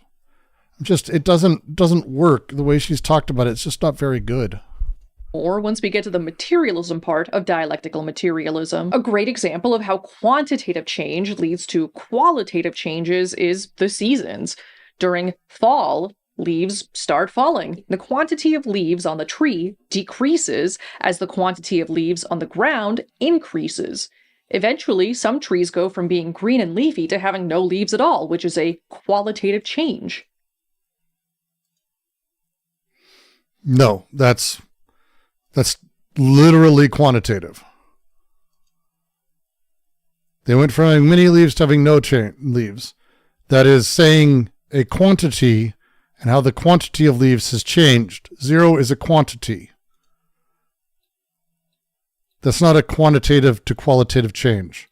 It doesn't work the way she's talked about it. It's just not very good. Or once we get to the materialism part of dialectical materialism. A great example of how quantitative change leads to qualitative changes is the seasons. During fall, leaves start falling. The quantity of leaves on the tree decreases as the quantity of leaves on the ground increases. Eventually, some trees go from being green and leafy to having no leaves at all, which is a qualitative change. No, that's literally quantitative. They went from having many leaves to having no leaves. That is saying a quantity and how the quantity of leaves has changed. 0 is a quantity. That's not a quantitative to qualitative change.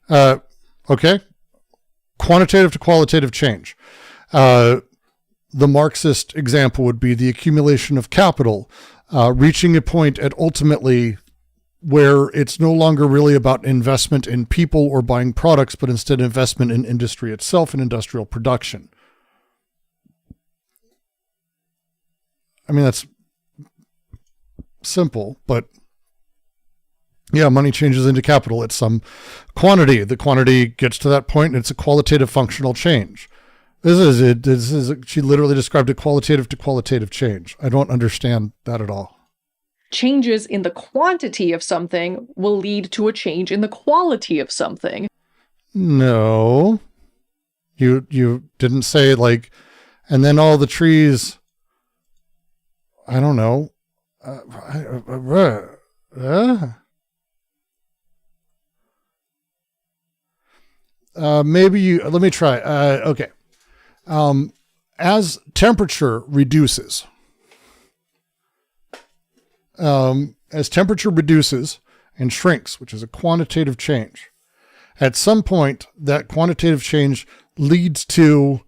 Okay? Quantitative to qualitative change. The Marxist example would be the accumulation of capital, reaching a point at ultimately where it's no longer really about investment in people or buying products, but instead investment in industry itself and industrial production. I mean, that's simple, but yeah, money changes into capital at some quantity. The quantity gets to that point and it's a qualitative functional change. This is it. She literally described a qualitative to qualitative change. I don't understand that at all. Changes in the quantity of something will lead to a change in the quality of something. No. You didn't say like, and then all the trees, I don't know. Maybe you, let me try. Okay. As temperature reduces, and shrinks, which is a quantitative change, at some point that quantitative change leads to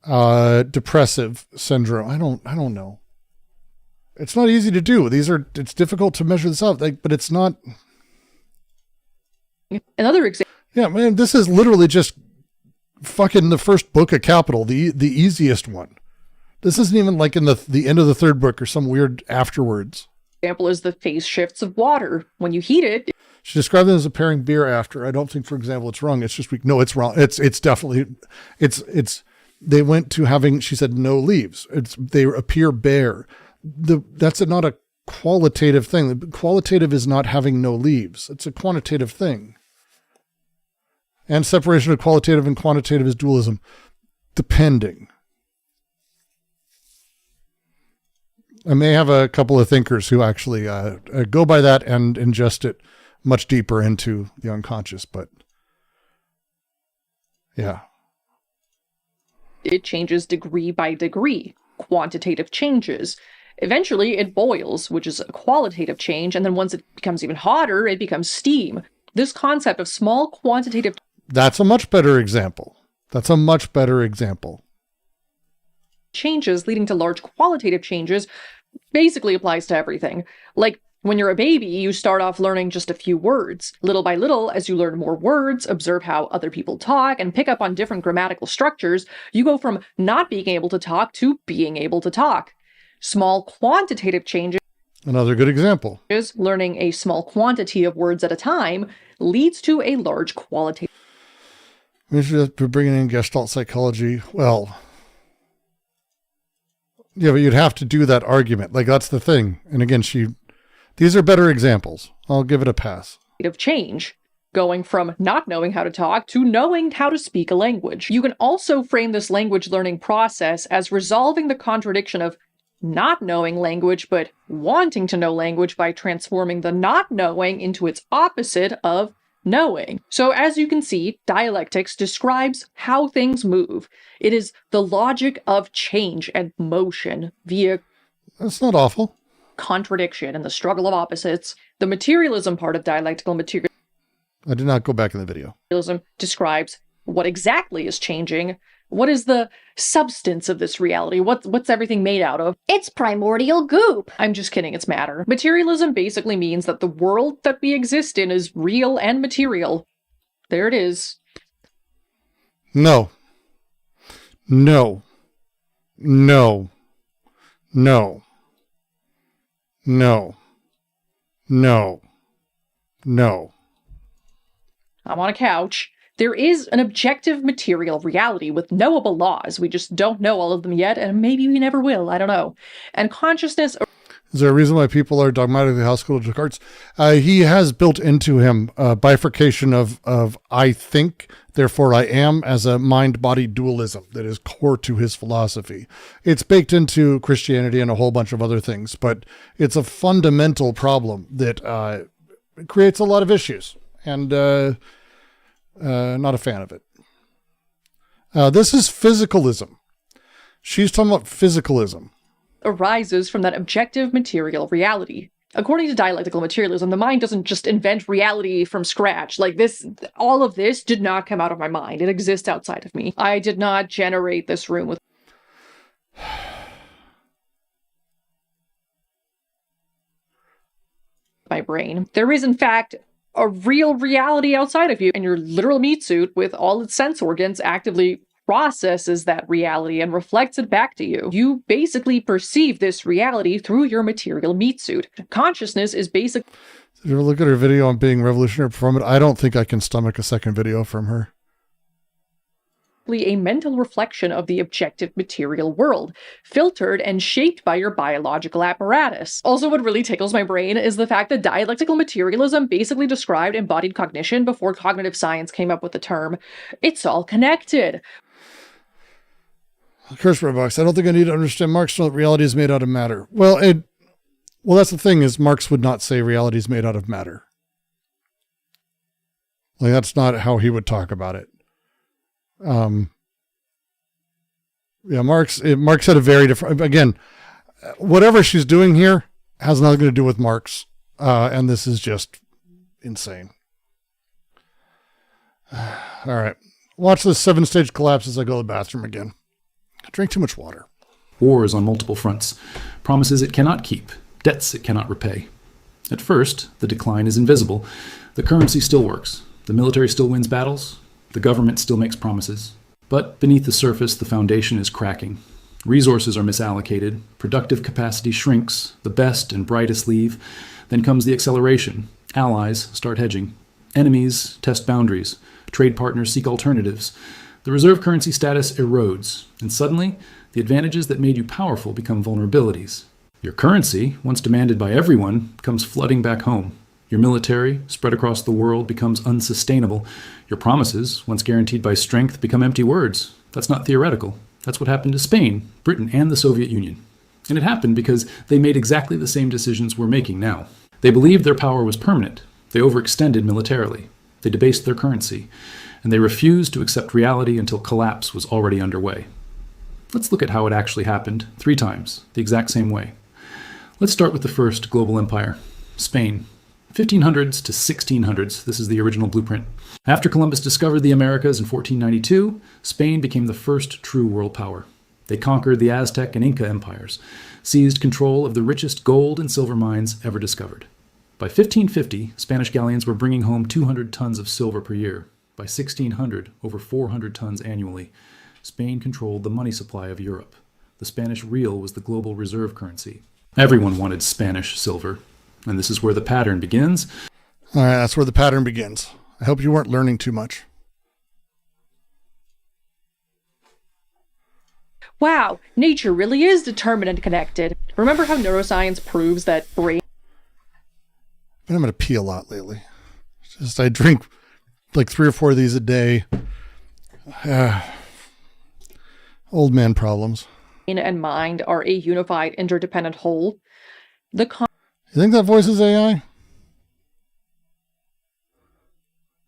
depressive syndrome. I don't know. It's not easy to do. It's difficult to measure this out, but it's not. Another example. Yeah, man, this is literally just fucking the first book of Capital, the easiest one. This isn't even like in the end of the third book or some weird afterwards. Example is the phase shifts of water. When you heat it. She described them as a pairing beer after. I don't think, for example, it's wrong. It's just, no, it's wrong. It's definitely, they went to having, she said, no leaves. They appear bare. That's not a qualitative thing. The qualitative is not having no leaves. It's a quantitative thing. And separation of qualitative and quantitative is dualism, depending. I may have a couple of thinkers who actually go by that and ingest it much deeper into the unconscious, but yeah. It changes degree by degree, quantitative changes. Eventually it boils, which is a qualitative change, and then once it becomes even hotter, it becomes steam. This concept of small quantitative... That's a much better example. Changes leading to large qualitative changes basically applies to everything. Like, when you're a baby, you start off learning just a few words. Little by little, as you learn more words, observe how other people talk, and pick up on different grammatical structures, you go from not being able to talk to being able to talk. Small quantitative changes, another good example, is learning a small quantity of words at a time, leads to a large qualitative. We're bringing in Gestalt psychology. Well, yeah, but you'd have to do that argument. Like, that's the thing. And again, these are better examples. I'll give it a pass. Of change, going from not knowing how to talk to knowing how to speak a language. You can also frame this language learning process as resolving the contradiction of not knowing language, but wanting to know language by transforming the not knowing into its opposite of knowing. So as you can see, dialectics describes how things move. It is the logic of change and motion via... That's not awful. ...contradiction and the struggle of opposites. The materialism part of dialectical materialism... I did not go back in the video. ...describes what exactly is changing. What is the substance of this reality? What's everything made out of? It's primordial goop. I'm just kidding, it's matter. Materialism basically means that the world that we exist in is real and material. There it is. No. No. No. No. No. No. No. I'm on a couch. There is an objective material reality with knowable laws. We just don't know all of them yet, and maybe we never will. I don't know. And consciousness... Is there a reason why people are dogmatically hostile to Descartes? He has built into him a bifurcation of I think, therefore I am, as a mind-body dualism that is core to his philosophy. It's baked into Christianity and a whole bunch of other things, but it's a fundamental problem that creates a lot of issues. And... not a fan of it. This is physicalism. She's talking about physicalism. Arises from that objective material reality. According to dialectical materialism, the mind doesn't just invent reality from scratch. Like this, all of this did not come out of my mind. It exists outside of me. I did not generate this room with my brain. There is, in fact, a real reality outside of you, and your literal meat suit with all its sense organs actively processes that reality and reflects it back to you. You basically perceive this reality through your material meat suit. Consciousness is basic. Did you ever look at her video on being revolutionary performance? I don't think I can stomach a second video from her. A mental reflection of the objective material world, filtered and shaped by your biological apparatus. Also, what really tickles my brain is the fact that dialectical materialism basically described embodied cognition before cognitive science came up with the term. It's all connected. Curse Box. I don't think I need to understand Marx to know that reality is made out of matter. Well, that's the thing is Marx would not say reality is made out of matter. Like that's not how he would talk about it. Marx had a very different, again, whatever she's doing here has nothing to do with Marx. And this is just insane. All right. Watch this 7-stage collapse as I go to the bathroom again. I drink too much water. Wars on multiple fronts. Promises it cannot keep. Debts it cannot repay. At first, the decline is invisible. The currency still works. The military still wins battles. The government still makes promises. But beneath the surface, the foundation is cracking. Resources are misallocated. Productive capacity shrinks. The best and brightest leave. Then comes the acceleration. Allies start hedging. Enemies test boundaries. Trade partners seek alternatives. The reserve currency status erodes. And suddenly, the advantages that made you powerful become vulnerabilities. Your currency, once demanded by everyone, comes flooding back home. Your military, spread across the world, becomes unsustainable. Your promises, once guaranteed by strength, become empty words. That's not theoretical. That's what happened to Spain, Britain, and the Soviet Union. And it happened because they made exactly the same decisions we're making now. They believed their power was permanent. They overextended militarily. They debased their currency. And they refused to accept reality until collapse was already underway. Let's look at how it actually happened 3 times, the exact same way. Let's start with the first global empire, Spain. 1500s to 1600s, this is the original blueprint. After Columbus discovered the Americas in 1492, Spain became the first true world power. They conquered the Aztec and Inca empires, seized control of the richest gold and silver mines ever discovered. By 1550, Spanish galleons were bringing home 200 tons of silver per year. By 1600, over 400 tons annually. Spain controlled the money supply of Europe. The Spanish real was the global reserve currency. Everyone wanted Spanish silver. And this is where the pattern begins. All right, that's where the pattern begins. I hope you weren't learning too much. Wow, nature really is determined and connected. Remember how neuroscience proves that brain... I'm going to pee a lot lately. Just I drink like 3 or 4 of these a day. Old man problems. And mind are a unified, interdependent whole. You think that voice is AI?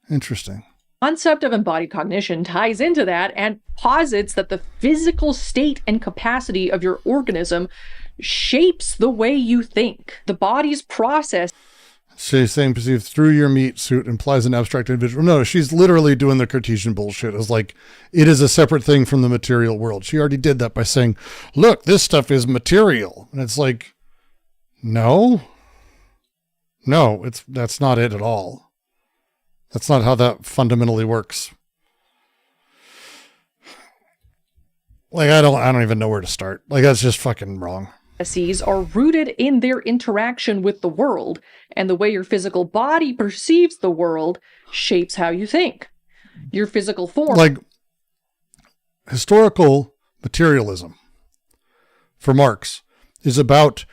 Interesting. Concept of embodied cognition ties into that and posits that the physical state and capacity of your organism shapes the way you think. The body's process. She's saying perceived through your meat suit implies an abstract individual. No, she's literally doing the Cartesian bullshit. It's like, it is a separate thing from the material world. She already did that by saying, look, this stuff is material. And it's like, no, that's not it at all. That's not how that fundamentally works. Like, I don't even know where to start. Like, that's just fucking wrong. Are rooted in their interaction with the world, and the way your physical body perceives the world shapes how you think. Your physical form. Like, historical materialism for Marx is about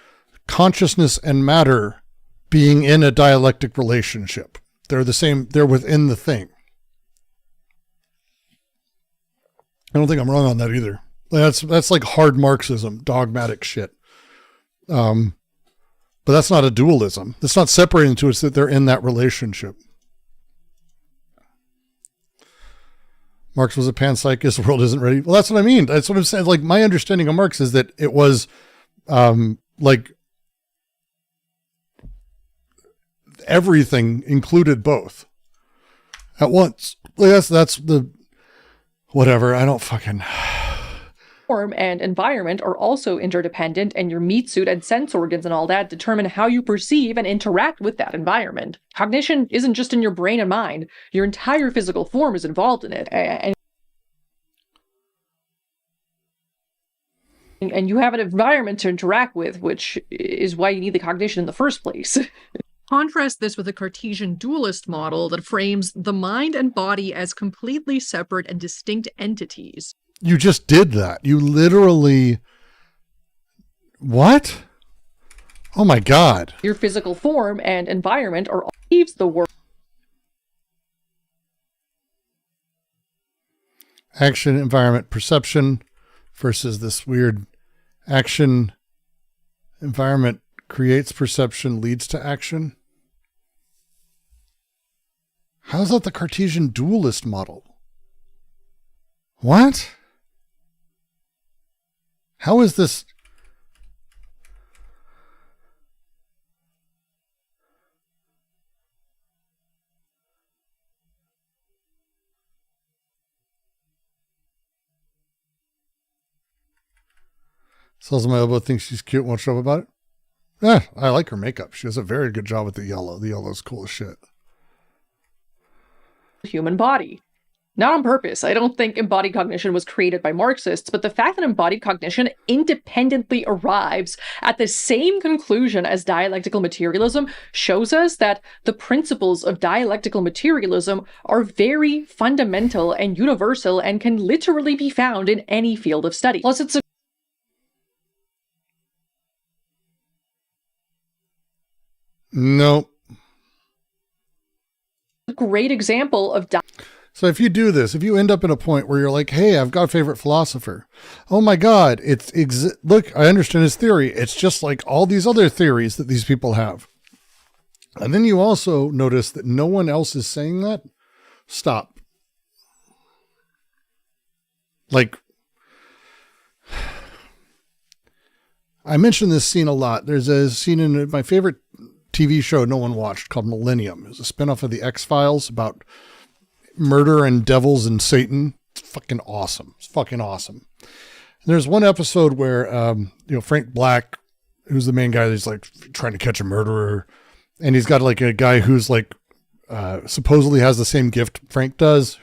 consciousness and matter being in a dialectic relationship. They're the same, they're within the thing. I don't think I'm wrong on that either. That's like hard Marxism, dogmatic shit. But that's not a dualism. That's not separating to us that they're in that relationship. Marx was a panpsychist. The world isn't ready. Well, that's what I mean. That's what I'm saying. Like, my understanding of Marx is that it was like everything included both at once. That's the whatever. I don't fucking... Form and environment are also interdependent, and your meat suit and sense organs and all that determine how you perceive and interact with that environment. Cognition isn't just in your brain and mind. Your entire physical form is involved in it. And you have an environment to interact with, which is why you need the cognition in the first place. Contrast this with a Cartesian dualist model that frames the mind and body as completely separate and distinct entities. You just did that. You literally... What? Oh my God. Your physical form and environment are all leaves the world. Action, environment, perception versus this weird action, environment creates perception, leads to action. How is that the Cartesian dualist model? What? How is this? Sells my elbow thinks she's cute, won't show up about it. Yeah, I like her makeup. She does a very good job with the yellow. The yellow's cool as shit. Human body. Not on purpose. I don't think embodied cognition was created by Marxists, but the fact that embodied cognition independently arrives at the same conclusion as dialectical materialism shows us that the principles of dialectical materialism are very fundamental and universal and can literally be found in any field of study. Plus, it's a Nope. great example of So if you do this, if you end up in a point where you're like, hey, I've got a favorite philosopher. Oh my God, look, I understand his theory. It's just like all these other theories that these people have. And then you also notice that no one else is saying that. Stop. Like, I mentioned this scene a lot. There's a scene in my favorite TV show no one watched called Millennium. It was a spinoff of the X-Files about murder and devils and Satan. It's fucking awesome. It's fucking awesome. And there's one episode where, Frank Black, who's the main guy, that's like trying to catch a murderer. And he's got like a guy who's like, supposedly has the same gift Frank does,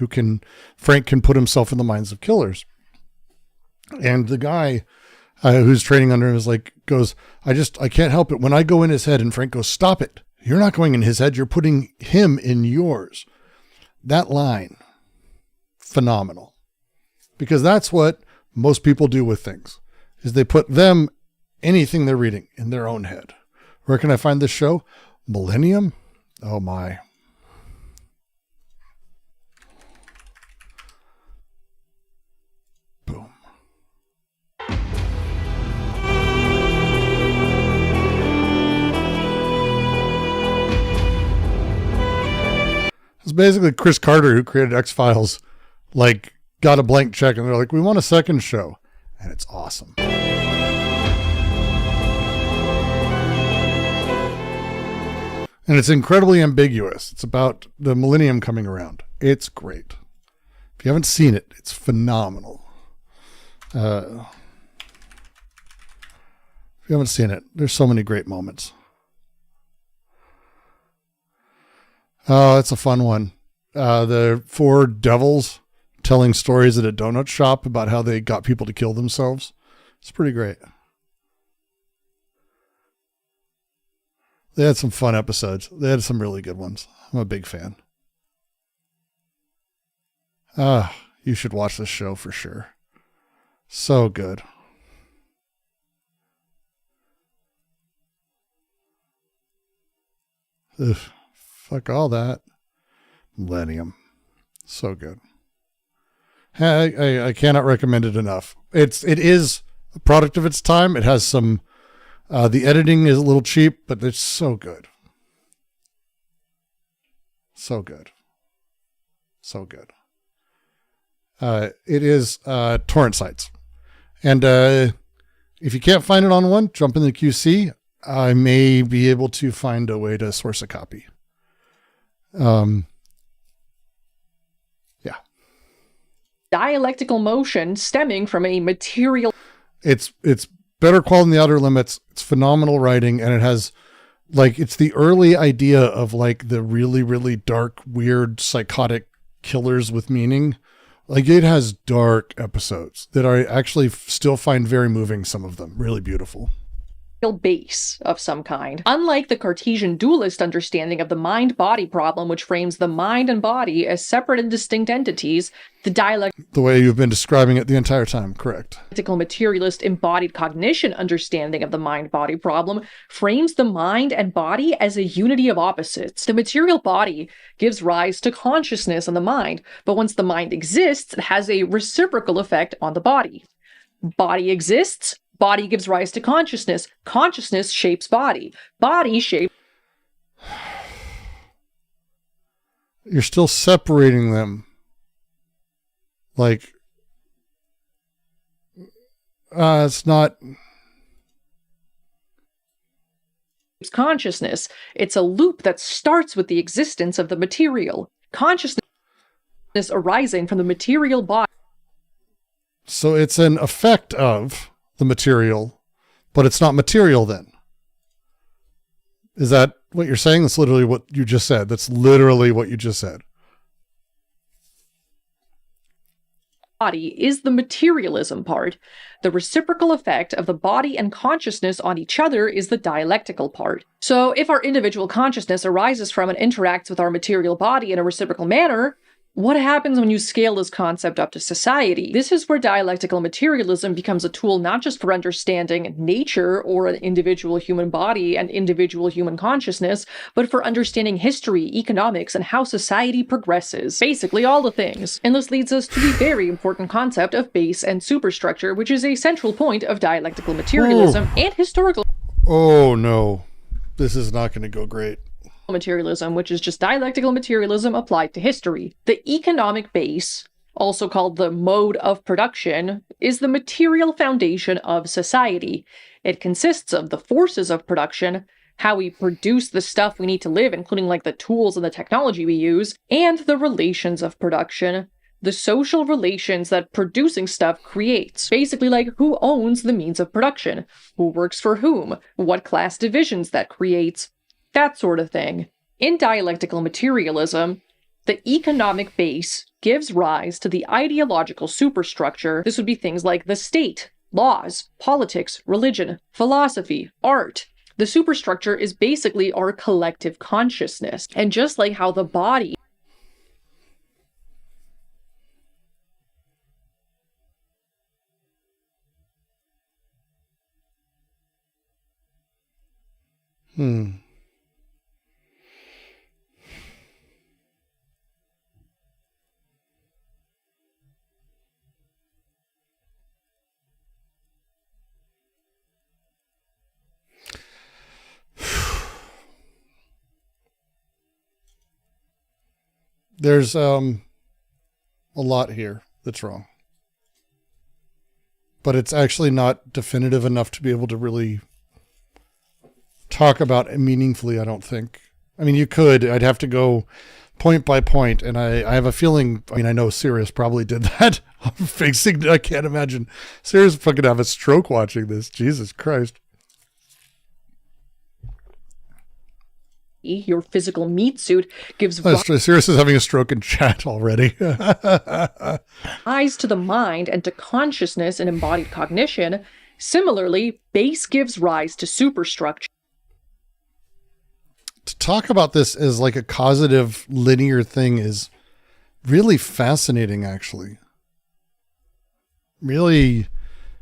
Frank can put himself in the minds of killers. And the guy who's training under him goes, I can't help it. When I go in his head, and Frank goes, stop it. You're not going in his head. You're putting him in yours. That line, phenomenal. Because that's what most people do with things, is they put anything they're reading, in their own head. Where can I find this show? Millennium? Oh my. Boom. It's basically Chris Carter, who created X-Files, got a blank check and they're like, we want a second show. And it's awesome. And it's incredibly ambiguous. It's about the millennium coming around. It's great. If you haven't seen it, it's phenomenal. If you haven't seen it, there's so many great moments. Oh, it's a fun one. The 4 devils telling stories at a donut shop about how they got people to kill themselves. It's pretty great. They had some fun episodes. They had some really good ones. I'm a big fan. You should watch this show for sure. So good. Ugh, fuck all that. Millennium. So good. I cannot recommend it enough. It is a product of its time. It has some, the editing is a little cheap, but it's so good. So good. So good. It is torrent sites. And if you can't find it on one, jump in the QC. I may be able to find a way to source a copy. Dialectical motion stemming from a material. It's better quality than The Outer Limits. It's phenomenal writing, and it has it's the early idea of the really, really dark, weird, psychotic killers with meaning. It has dark episodes that I actually still find very moving, some of them. Really beautiful. Base of some kind. Unlike the Cartesian dualist understanding of the mind-body problem, which frames the mind and body as separate and distinct entities, the the way you've been describing it the entire time, correct. Dialectical materialist embodied cognition understanding of the mind-body problem frames the mind and body as a unity of opposites. The material body gives rise to consciousness in the mind, but once the mind exists, it has a reciprocal effect on the body. Body exists, body gives rise to consciousness. Consciousness shapes body. Body shapes... You're still separating them. It's not... Consciousness. It's a loop that starts with the existence of the material. Consciousness arising from the material body. So it's an effect of the material, but it's not material then. Is that what you're saying? That's literally what you just said. That's literally what you just said. Body is the materialism part. The reciprocal effect of the body and consciousness on each other is the dialectical part. So if our individual consciousness arises from and interacts with our material body in a reciprocal manner, what happens when you scale this concept up to society? This is where dialectical materialism becomes a tool not just for understanding nature or an individual human body and individual human consciousness, but for understanding history, economics, and how society progresses. Basically all the things. And this leads us to the very important concept of base and superstructure, which is a central point of dialectical materialism and historical... Oh no, this is not going to go great. Materialism, which is just dialectical materialism applied to history. The economic base, also called the mode of production, is the material foundation of society. It consists of the forces of production, how we produce the stuff we need to live, including the tools and the technology we use, and the relations of production, the social relations that producing stuff creates. Basically who owns the means of production, who works for whom, what class divisions that creates, that sort of thing. In dialectical materialism, the economic base gives rise to the ideological superstructure. This would be things like the state, laws, politics, religion, philosophy, art. The superstructure is basically our collective consciousness. And just like how the body There's a lot here that's wrong. But it's actually not definitive enough to be able to really talk about it meaningfully, I don't think. I mean, you could. I'd have to go point by point, and I have a feeling, I know Sirius probably did that. I can't imagine Sirius fucking have a stroke watching this. Jesus Christ. Your physical meat suit gives Sirius is having a stroke in chat already. rise to the mind and to consciousness and embodied cognition. Similarly, base gives rise to superstructure. To talk about this as a causative linear thing is really fascinating, actually. Really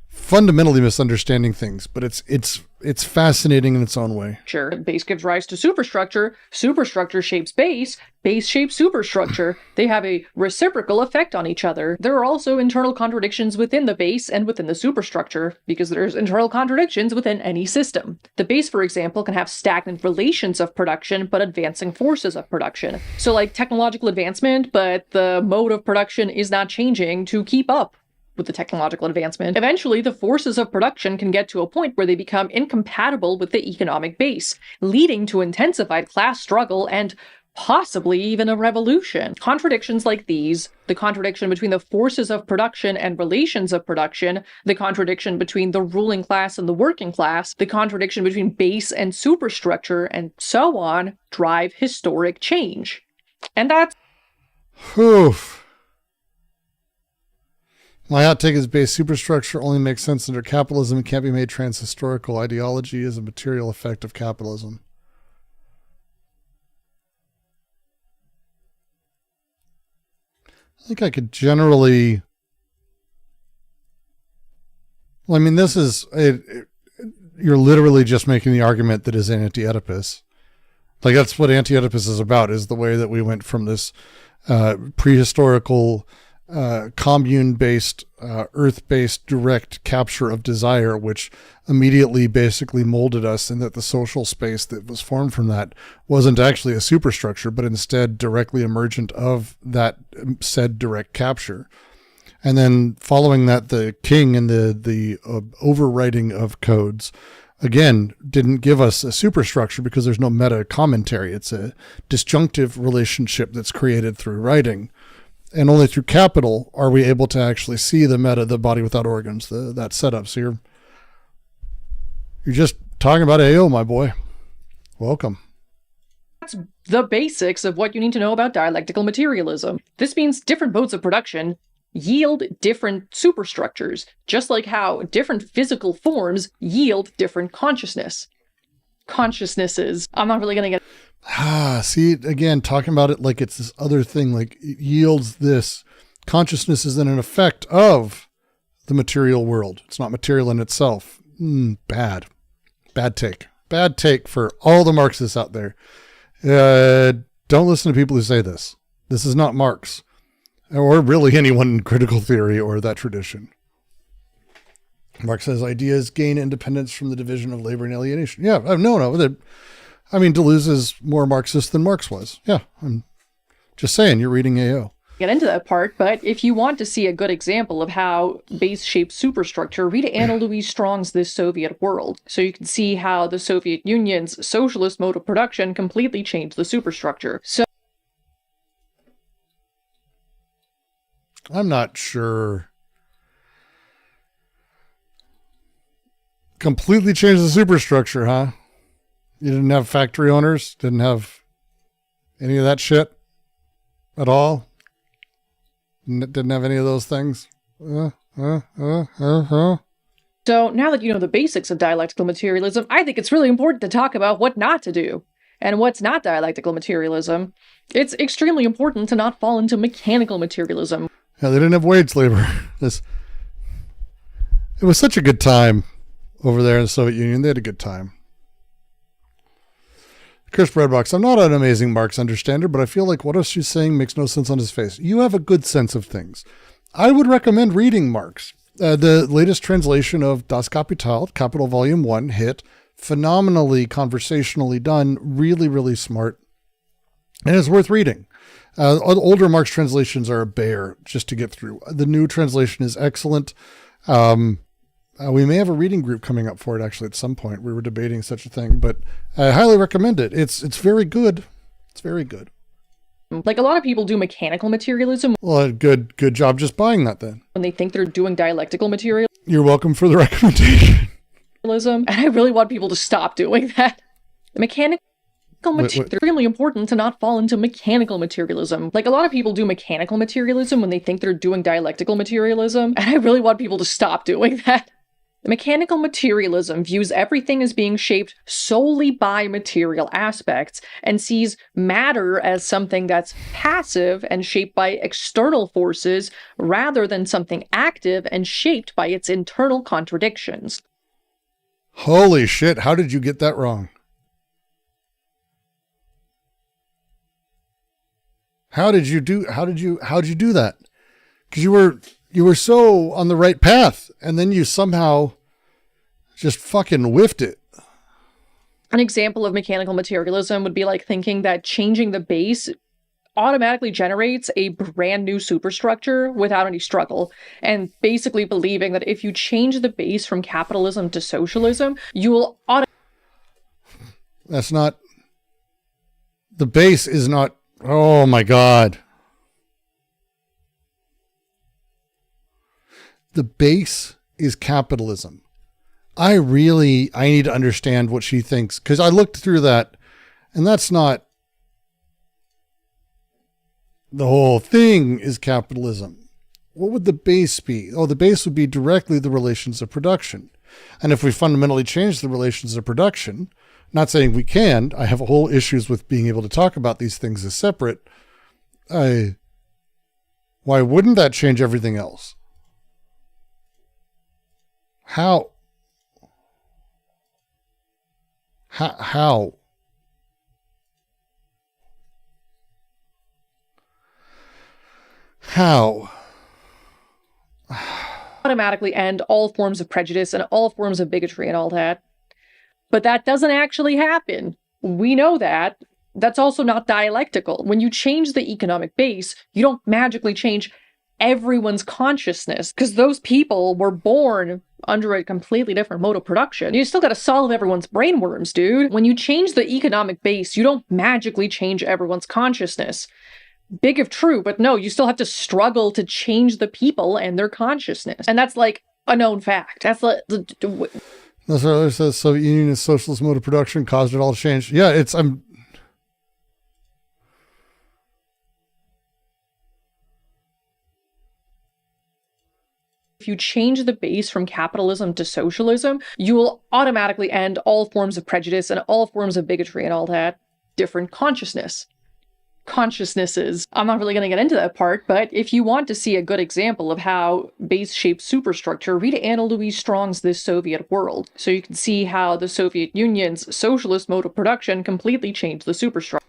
fundamentally misunderstanding things, but it's it's fascinating in its own way. Sure. Base gives rise to superstructure. Superstructure shapes base. Base shapes superstructure. They have a reciprocal effect on each other. There are also internal contradictions within the base and within the superstructure, because there's internal contradictions within any system. The base, for example, can have stagnant relations of production, but advancing forces of production. So like technological advancement, but the mode of production is not changing to keep up with the technological advancement. Eventually, the forces of production can get to a point where they become incompatible with the economic base, leading to intensified class struggle and possibly even a revolution. Contradictions like these, the contradiction between the forces of production and relations of production, the contradiction between the ruling class and the working class, the contradiction between base and superstructure, and so on, drive historic change. And that's... Oof. My hot take is base superstructure only makes sense under capitalism and can't be made transhistorical. Ideology is a material effect of capitalism. I think I could generally... Well, I mean, this is... you're literally just making the argument that is anti-Oedipus. Like, that's what anti-Oedipus is about, is the way that we went from this prehistorical... commune-based, earth-based direct capture of desire, which immediately basically molded us, and that the social space that was formed from that wasn't actually a superstructure, but instead directly emergent of that said direct capture. And then following that, the king and the overwriting of codes, again, didn't give us a superstructure because there's no meta commentary. It's a disjunctive relationship that's created through writing. And only through capital are we able to actually see the meta, the body without organs, that setup. So you're just talking about AO, my boy. Welcome. That's the basics of what you need to know about dialectical materialism. This means different modes of production yield different superstructures, just like how different physical forms yield different consciousnesses. I'm not really going to get... See, again, talking about it like it's this other thing, like it yields this. Consciousness is then an effect of the material world. It's not material in itself. Bad take. Bad take for all the Marxists out there. Don't listen to people who say this. This is not Marx, or really anyone in critical theory or that tradition. Marx says ideas gain independence from the division of labor and alienation. Yeah, no. I mean, Deleuze is more Marxist than Marx was. Yeah, I'm just saying, you're reading AO. Get into that part, but if you want to see a good example of how base shapes superstructure, read Anna Louise Strong's This Soviet World, so you can see how the Soviet Union's socialist mode of production completely changed the superstructure. So I'm not sure. Completely changed the superstructure, huh? You didn't have factory owners? Didn't have any of that shit at all? Didn't have any of those things? So now that you know the basics of dialectical materialism, I think it's really important to talk about what not to do. And what's not dialectical materialism. It's extremely important to not fall into mechanical materialism. Yeah, they didn't have wage labor. It was such a good time over there in the Soviet Union. They had a good time. Chris Breadbox, I'm not an amazing Marx understander, but I feel like what she's saying makes no sense on his face. You have a good sense of things. I would recommend reading Marx. The latest translation of Das Kapital, Capital Volume 1, hit phenomenally conversationally done, really, really smart, and it's worth reading. Older Marx translations are a bear just to get through. The new translation is excellent. We may have a reading group coming up for it actually at some point. We were debating such a thing, but I highly recommend it. It's very good. It's very good. Like a lot of people do mechanical materialism. Well, good job just buying that then. When they think they're doing dialectical materialism. You're welcome for the recommendation. And I really want people to stop doing that. The mechanical it's extremely important to not fall into mechanical materialism. Like a lot of people do mechanical materialism when they think they're doing dialectical materialism. And I really want people to stop doing that. Mechanical materialism views everything as being shaped solely by material aspects and sees matter as something that's passive and shaped by external forces rather than something active and shaped by its internal contradictions. Holy shit, how did you get that wrong? How'd you do that? Because you were so on the right path, and then you somehow just fucking whiffed it. An example of mechanical materialism would be like thinking that changing the base automatically generates a brand new superstructure without any struggle, and basically believing that if you change the base from capitalism to socialism, you will That's not... The base is not... Oh my God. The base is capitalism. I need to understand what she thinks, because I looked through that, and that's not... The whole thing is capitalism. What would the base be? Oh, the base would be directly the relations of production. And if we fundamentally change the relations of production, not saying we can, I have whole issues with being able to talk about these things as separate. Why wouldn't that change everything else? How? How? How? automatically end all forms of prejudice and all forms of bigotry and all that. But that doesn't actually happen. We know that. That's also not dialectical. When you change the economic base, you don't magically change everyone's consciousness, because those people were born under a completely different mode of production. You still got to solve everyone's brainworms, dude. When you change the economic base, you don't magically change everyone's consciousness. Big if true, but no, you still have to struggle to change the people and their consciousness. And that's like a known fact. That's like... That's what it says. Soviet Union's socialist mode of production caused it all to change. Yeah, If you change the base from capitalism to socialism, you will automatically end all forms of prejudice and all forms of bigotry and all that. Different consciousnesses. I'm not really going to get into that part, but if you want to see a good example of how base-shaped superstructure, read Anna Louise Strong's This Soviet World, so you can see how the Soviet Union's socialist mode of production completely changed the superstructure.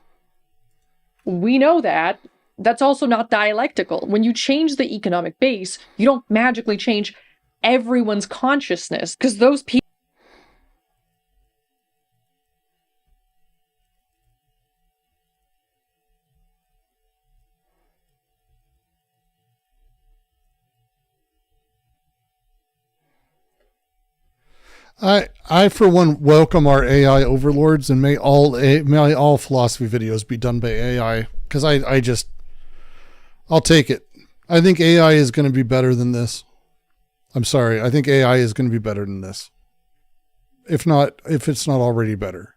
We know that. That's also not dialectical. When you change the economic base, you don't magically change everyone's consciousness, because those people... I for one welcome our AI overlords, and may all philosophy videos be done by AI, because I'll take it. I think AI is going to be better than this. I'm sorry. I think AI is going to be better than this. If it's not already better.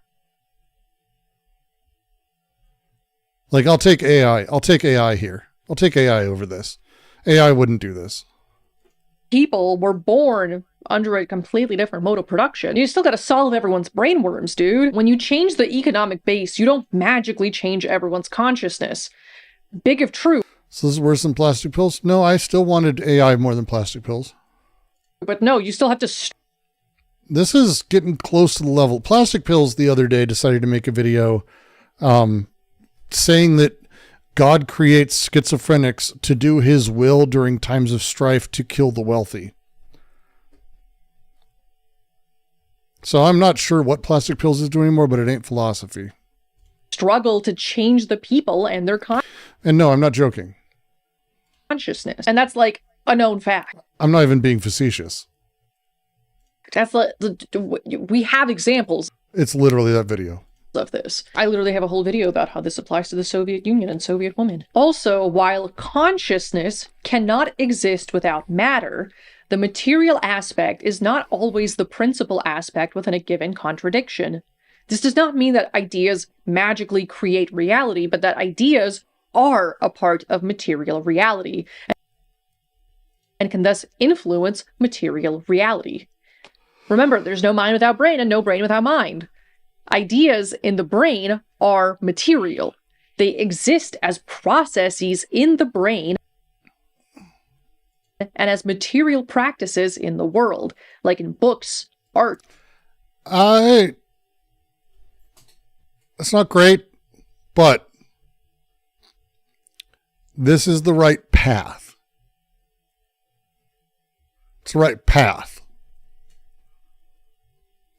Like, I'll take AI. I'll take AI here. I'll take AI over this. AI wouldn't do this. People were born under a completely different mode of production. You still got to solve everyone's brainworms, dude. When you change the economic base, you don't magically change everyone's consciousness. Big if true. So this is worse than plastic pills? No, I still wanted AI more than plastic pills. But no, you still have to... This is getting close to the level. Plastic pills the other day decided to make a video saying that God creates schizophrenics to do his will during times of strife to kill the wealthy. So I'm not sure what plastic pills is doing anymore, but it ain't philosophy. Struggle to change the people and their And no, I'm not joking. Consciousness. And that's like a known fact. I'm not even being facetious. That's like, we have examples. It's literally that video Of this. I literally have a whole video about how this applies to the Soviet Union and Soviet women. Also, while consciousness cannot exist without matter, the material aspect is not always the principal aspect within a given contradiction. This does not mean that ideas magically create reality, but that ideas are a part of material reality and can thus influence material reality. Remember, there's no mind without brain and no brain without mind. Ideas in the brain are material. They exist as processes in the brain and as material practices in the world, like in books, art. It's not great, but this is the right path. It's the right path.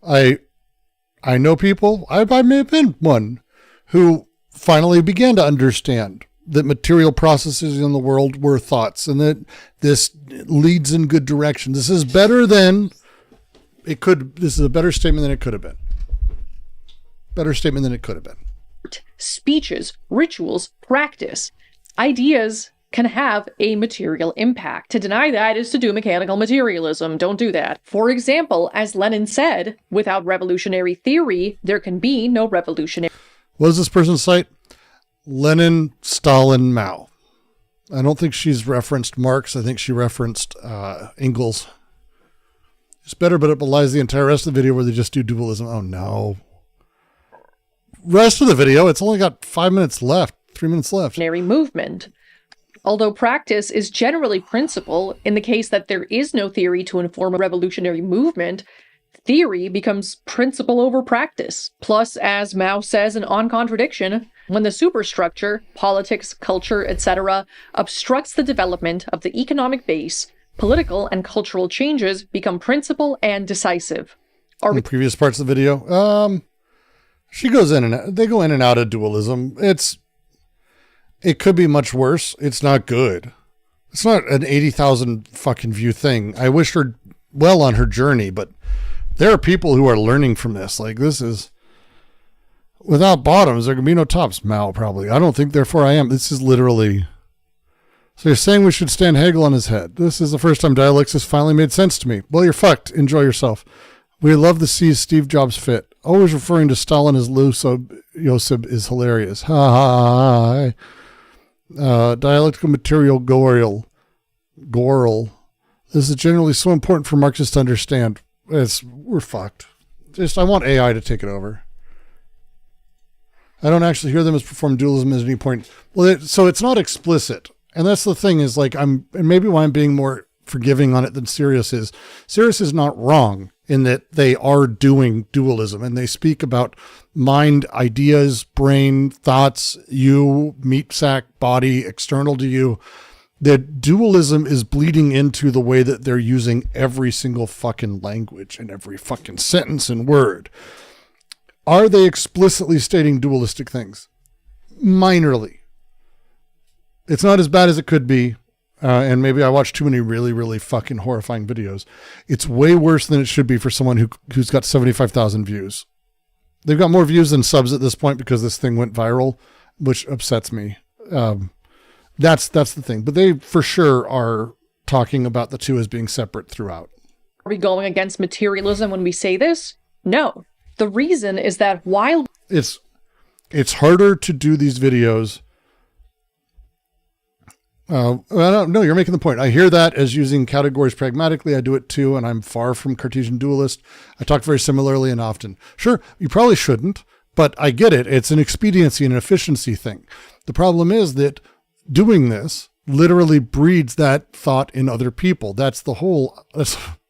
I know people, I may have been one, who finally began to understand that material processes in the world were thoughts and that this leads in good direction. This is better than it could. This is a better statement than it could have been. Better statement than it could have been. Speeches, rituals, practice. Ideas can have a material impact. To deny that is to do mechanical materialism. Don't do that. For example, as Lenin said, without revolutionary theory, there can be no revolutionary. What does this person cite? Lenin, Stalin, Mao. I don't think she's referenced Marx. I think she referenced Engels. It's better, but it belies the entire rest of the video where they just do dualism. Oh, no. Rest of the video, it's only got 5 minutes left, 3 minutes left. Movement. Although practice is generally principle, in the case that there is no theory to inform a revolutionary movement, theory becomes principle over practice. Plus, as Mao says in On Contradiction, when the superstructure, politics, culture, etc., obstructs the development of the economic base, political and cultural changes become principal and decisive. In the previous parts of the video, she goes in and out, they go in and out of dualism. It could be much worse. It's not good. It's not an 80,000 fucking view thing. I wish her well on her journey, but there are people who are learning from this. Like, this is, without bottoms, there can be no tops. Mao, probably. I don't think, therefore I am. This is literally, so you're saying we should stand Hegel on his head. This is the first time dialects has finally made sense to me. Well, you're fucked. Enjoy yourself. We love to see Steve Jobs fit. Always referring to Stalin as Joseph is hilarious. Ha ha ha. Dialectical material Gorel. This is generally so important for Marxists to understand. We're fucked. I want AI to take it over. I don't actually hear them as perform dualism at any point. Well, so it's not explicit. And that's the thing is like, and maybe why I'm being more forgiving on it than Sirius is. Sirius is not wrong in that they are doing dualism and they speak about mind, ideas, brain, thoughts, you, meat sack, body, external to you. That dualism is bleeding into the way that they're using every single fucking language and every fucking sentence and word. Are they explicitly stating dualistic things? Minorly. It's not as bad as it could be. And maybe I watched too many really, really fucking horrifying videos. It's way worse than it should be for someone who's got 75,000 views. They've got more views than subs at this point because this thing went viral, which upsets me. That's the thing. But they for sure are talking about the two as being separate throughout. Are we going against materialism when we say this? No. The reason is that while it's harder to do these videos. No, you're making the point. I hear that as using categories pragmatically. I do it too, and I'm far from Cartesian dualist. I talk very similarly and often. Sure, you probably shouldn't, but I get it. It's an expediency and an efficiency thing. The problem is that doing this literally breeds that thought in other people. This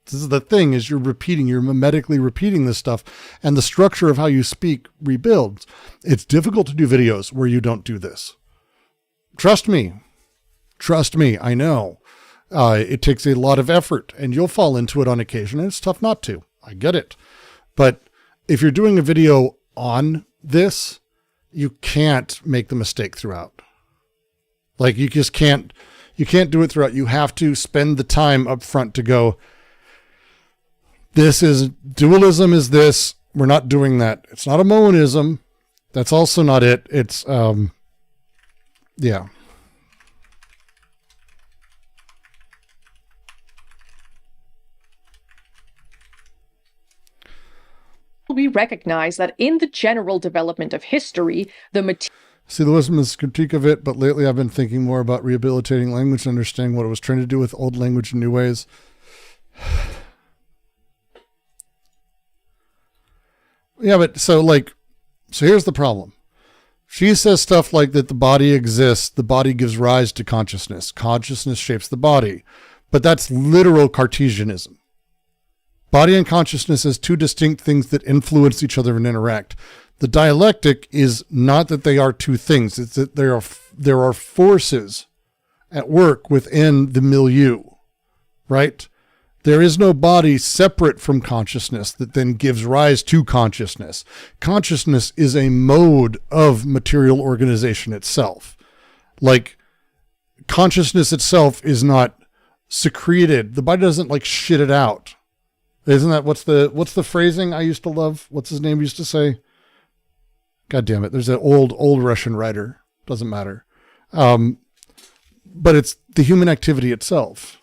is the thing, is you're mimetically repeating this stuff, and the structure of how you speak rebuilds. It's difficult to do videos where you don't do this. Trust me, I know. It takes a lot of effort, and you'll fall into it on occasion, and it's tough not to. I get it. But if you're doing a video on this, you can't make the mistake throughout. Like, you just can't do it throughout. You have to spend the time up front to go, dualism is this. We're not doing that. It's not a monism. That's also not it. It's, yeah. we recognize that in the general development of history, See, the wisdom is critique of it, but lately I've been thinking more about rehabilitating language and understanding what it was trying to do with old language in new ways. Yeah, but so here's the problem. She says stuff like that the body exists, the body gives rise to consciousness. Consciousness shapes the body. But that's literal Cartesianism. Body and consciousness as two distinct things that influence each other and interact. The dialectic is not that they are two things. It's that there are forces at work within the milieu, right? There is no body separate from consciousness that then gives rise to consciousness. Consciousness is a mode of material organization itself. Like, consciousness itself is not secreted. The body doesn't like shit it out. Isn't that what's the phrasing I used to love? What's his name used to say? God damn it. There's an old Russian writer. Doesn't matter. But it's the human activity itself.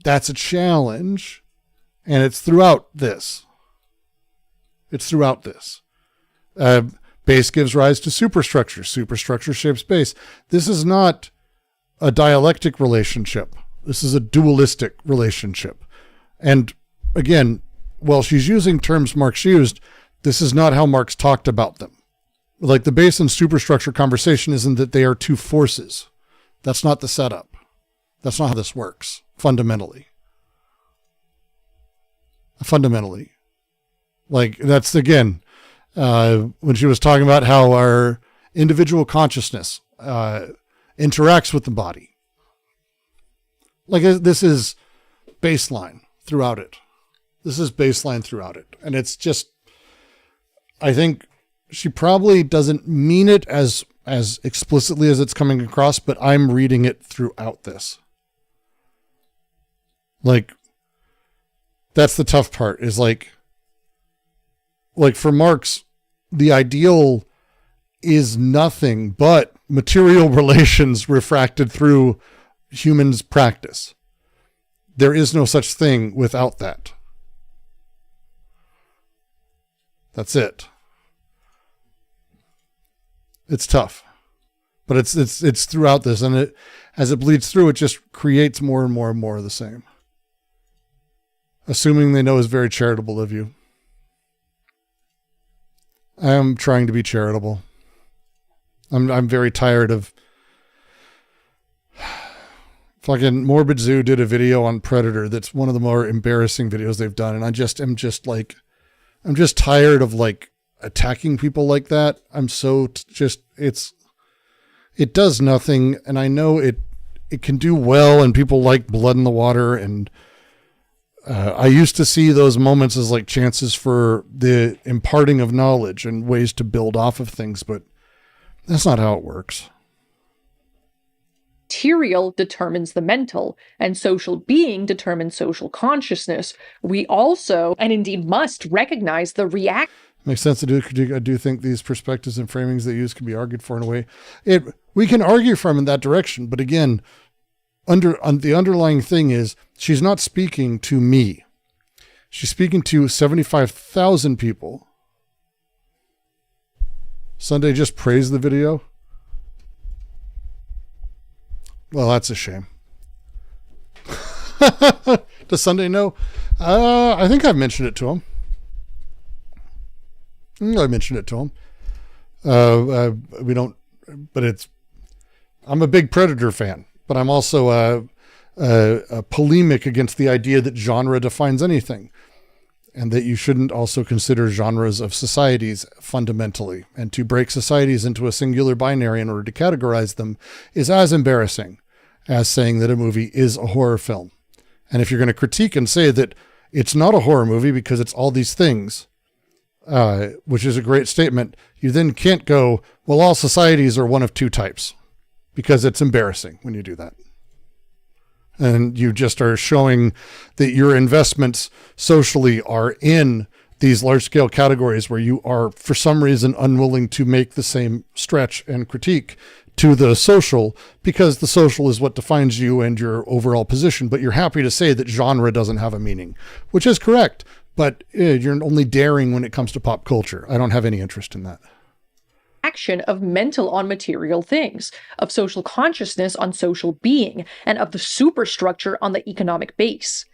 That's a challenge. And it's throughout this. Base gives rise to superstructure. Superstructure shapes base. This is not a dialectic relationship. This is a dualistic relationship. And again, while she's using terms Marx used, this is not how Marx talked about them. Like, the base and superstructure conversation isn't that they are two forces. That's not the setup. That's not how this works, fundamentally. Like, that's, again, when she was talking about how our individual consciousness interacts with the body. Like, this is baseline throughout it. And it's just, I think she probably doesn't mean it as explicitly as it's coming across, but I'm reading it throughout this. Like, that's the tough part, is like for Marx, the ideal is nothing but material relations refracted through humans' practice. There is no such thing without that. That's it. It's tough, but it's throughout this, and as it bleeds through, it just creates more and more and more of the same. Assuming they know is very charitable of you. I am trying to be charitable. I'm very tired of fucking Morbid Zoo did a video on Predator that's one of the more embarrassing videos they've done, and I'm just tired of like attacking people like that. I'm so it does nothing, and I know it can do well, and people like blood in the water, and I used to see those moments as like chances for the imparting of knowledge and ways to build off of things, but that's not how it works. Material determines the mental, and social being determines social consciousness. We also, and indeed must, recognize the Makes sense to do. I do think these perspectives and framings they use can be argued for in a way. We can argue from in that direction, but again, the underlying thing is she's not speaking to me. She's speaking to 75,000 people. Sunday just praised the video. Well, that's a shame. Does Sunday know? I think I've mentioned it to him. We don't, but I'm a big Predator fan, but I'm also a polemic against the idea that genre defines anything, and that you shouldn't also consider genres of societies fundamentally. And to break societies into a singular binary in order to categorize them is as embarrassing as saying that a movie is a horror film. And if you're going to critique and say that it's not a horror movie because it's all these things, which is a great statement, you then can't go, well, all societies are one of two types, because it's embarrassing when you do that. And you just are showing that your investments socially are in these large-scale categories where you are, for some reason, unwilling to make the same stretch and critique to the social, because the social is what defines you and your overall position. But you're happy to say that genre doesn't have a meaning, which is correct. But you're only daring when it comes to pop culture. I don't have any interest in that. action of mental on material things, of social consciousness on social being, and of the superstructure on the economic base.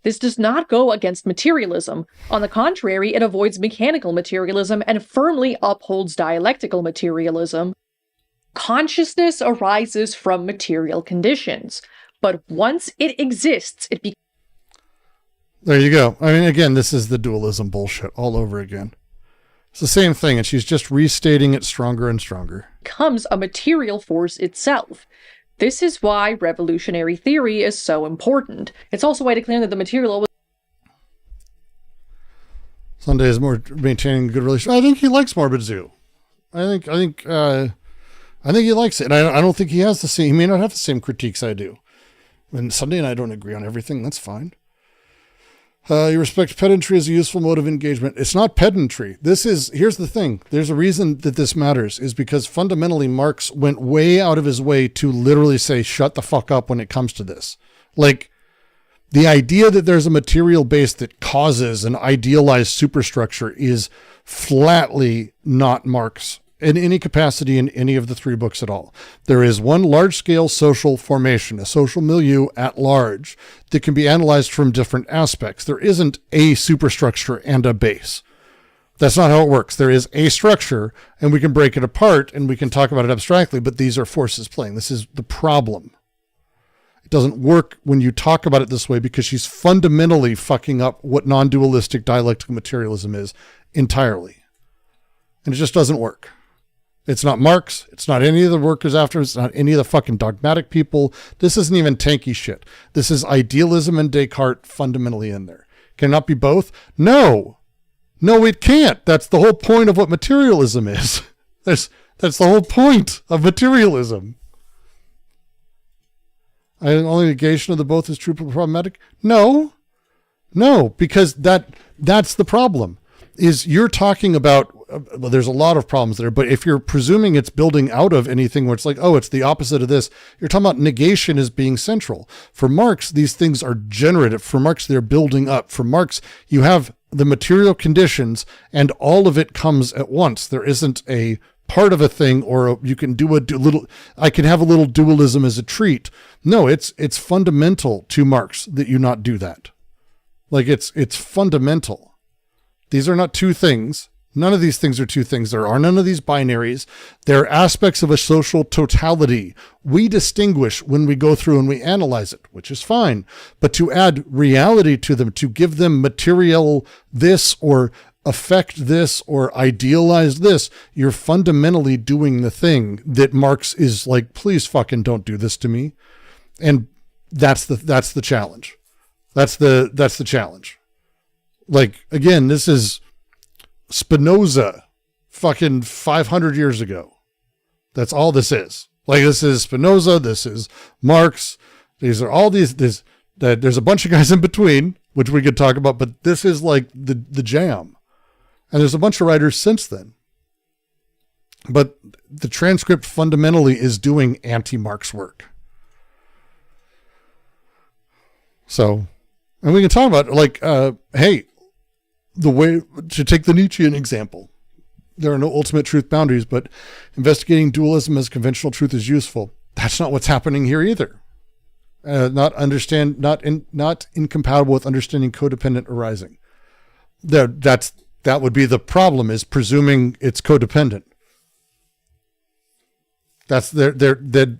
This does not go against materialism. On the contrary, it avoids mechanical materialism and firmly upholds dialectical materialism. Consciousness arises from material conditions, but once it exists, it becomes... There you go. I mean, again, this is the dualism bullshit all over again. It's the same thing, and she's just restating it stronger and stronger. Becomes a material force itself. This is why revolutionary theory is so important. It's also why declaring that the material was Sunday is more maintaining a good relationship. I think he likes Morbid Zoo. I think he likes it. And I don't think he has the same. He may not have the same critiques I do. And Sunday and I don't agree on everything. That's fine. You respect pedantry as a useful mode of engagement. It's not pedantry. Here's the thing. There's a reason that this matters, is because fundamentally Marx went way out of his way to literally say, shut the fuck up when it comes to this. Like, the idea that there's a material base that causes an idealized superstructure is flatly not Marx in any capacity in any of the three books at all. There is one large-scale social formation, a social milieu at large, that can be analyzed from different aspects. There isn't a superstructure and a base. That's not how it works. There is a structure, and we can break it apart, and we can talk about it abstractly, but these are forces playing. This is the problem. It doesn't work when you talk about it this way, because she's fundamentally fucking up what non-dualistic dialectical materialism is entirely. And it just doesn't work. It's not Marx. It's not any of the workers after. It's not any of the fucking dogmatic people. This isn't even tanky shit. This is idealism and Descartes fundamentally in there. Can it not be both? No, it can't. That's the whole point of what materialism is. That's the whole point of materialism. Only negation of the both is true but problematic? No, because that's the problem. Is you're talking about, well, there's a lot of problems there, but if you're presuming it's building out of anything where it's like, oh, it's the opposite of this, you're talking about negation as being central. For Marx, these things are generative. For Marx, they're building up. For Marx, you have the material conditions and all of it comes at once. There isn't a part of a thing, or you can do I can have a little dualism as a treat. No, it's fundamental to Marx that you not do that. Like it's fundamental. These are not two things. None of these things are two things. There are none of these binaries. They're aspects of a social totality. We distinguish when we go through and we analyze it, which is fine. But to add reality to them, to give them material this or affect this or idealize this, you're fundamentally doing the thing that Marx is like, please fucking don't do this to me. And that's the challenge. That's the challenge. Like, again, this is Spinoza fucking 500 years ago. That's all this is. Like, this is Spinoza. This is Marx. These are all these, there's a bunch of guys in between, which we could talk about, but this is like the jam. And there's a bunch of writers since then. But the transcript fundamentally is doing anti-Marx work. So, and we can talk about like, hey, the way to take the Nietzschean example, there are no ultimate truth boundaries, but investigating dualism as conventional truth is useful. That's not what's happening here either. Not incompatible with understanding codependent arising. That would be the problem, is presuming it's codependent. That's the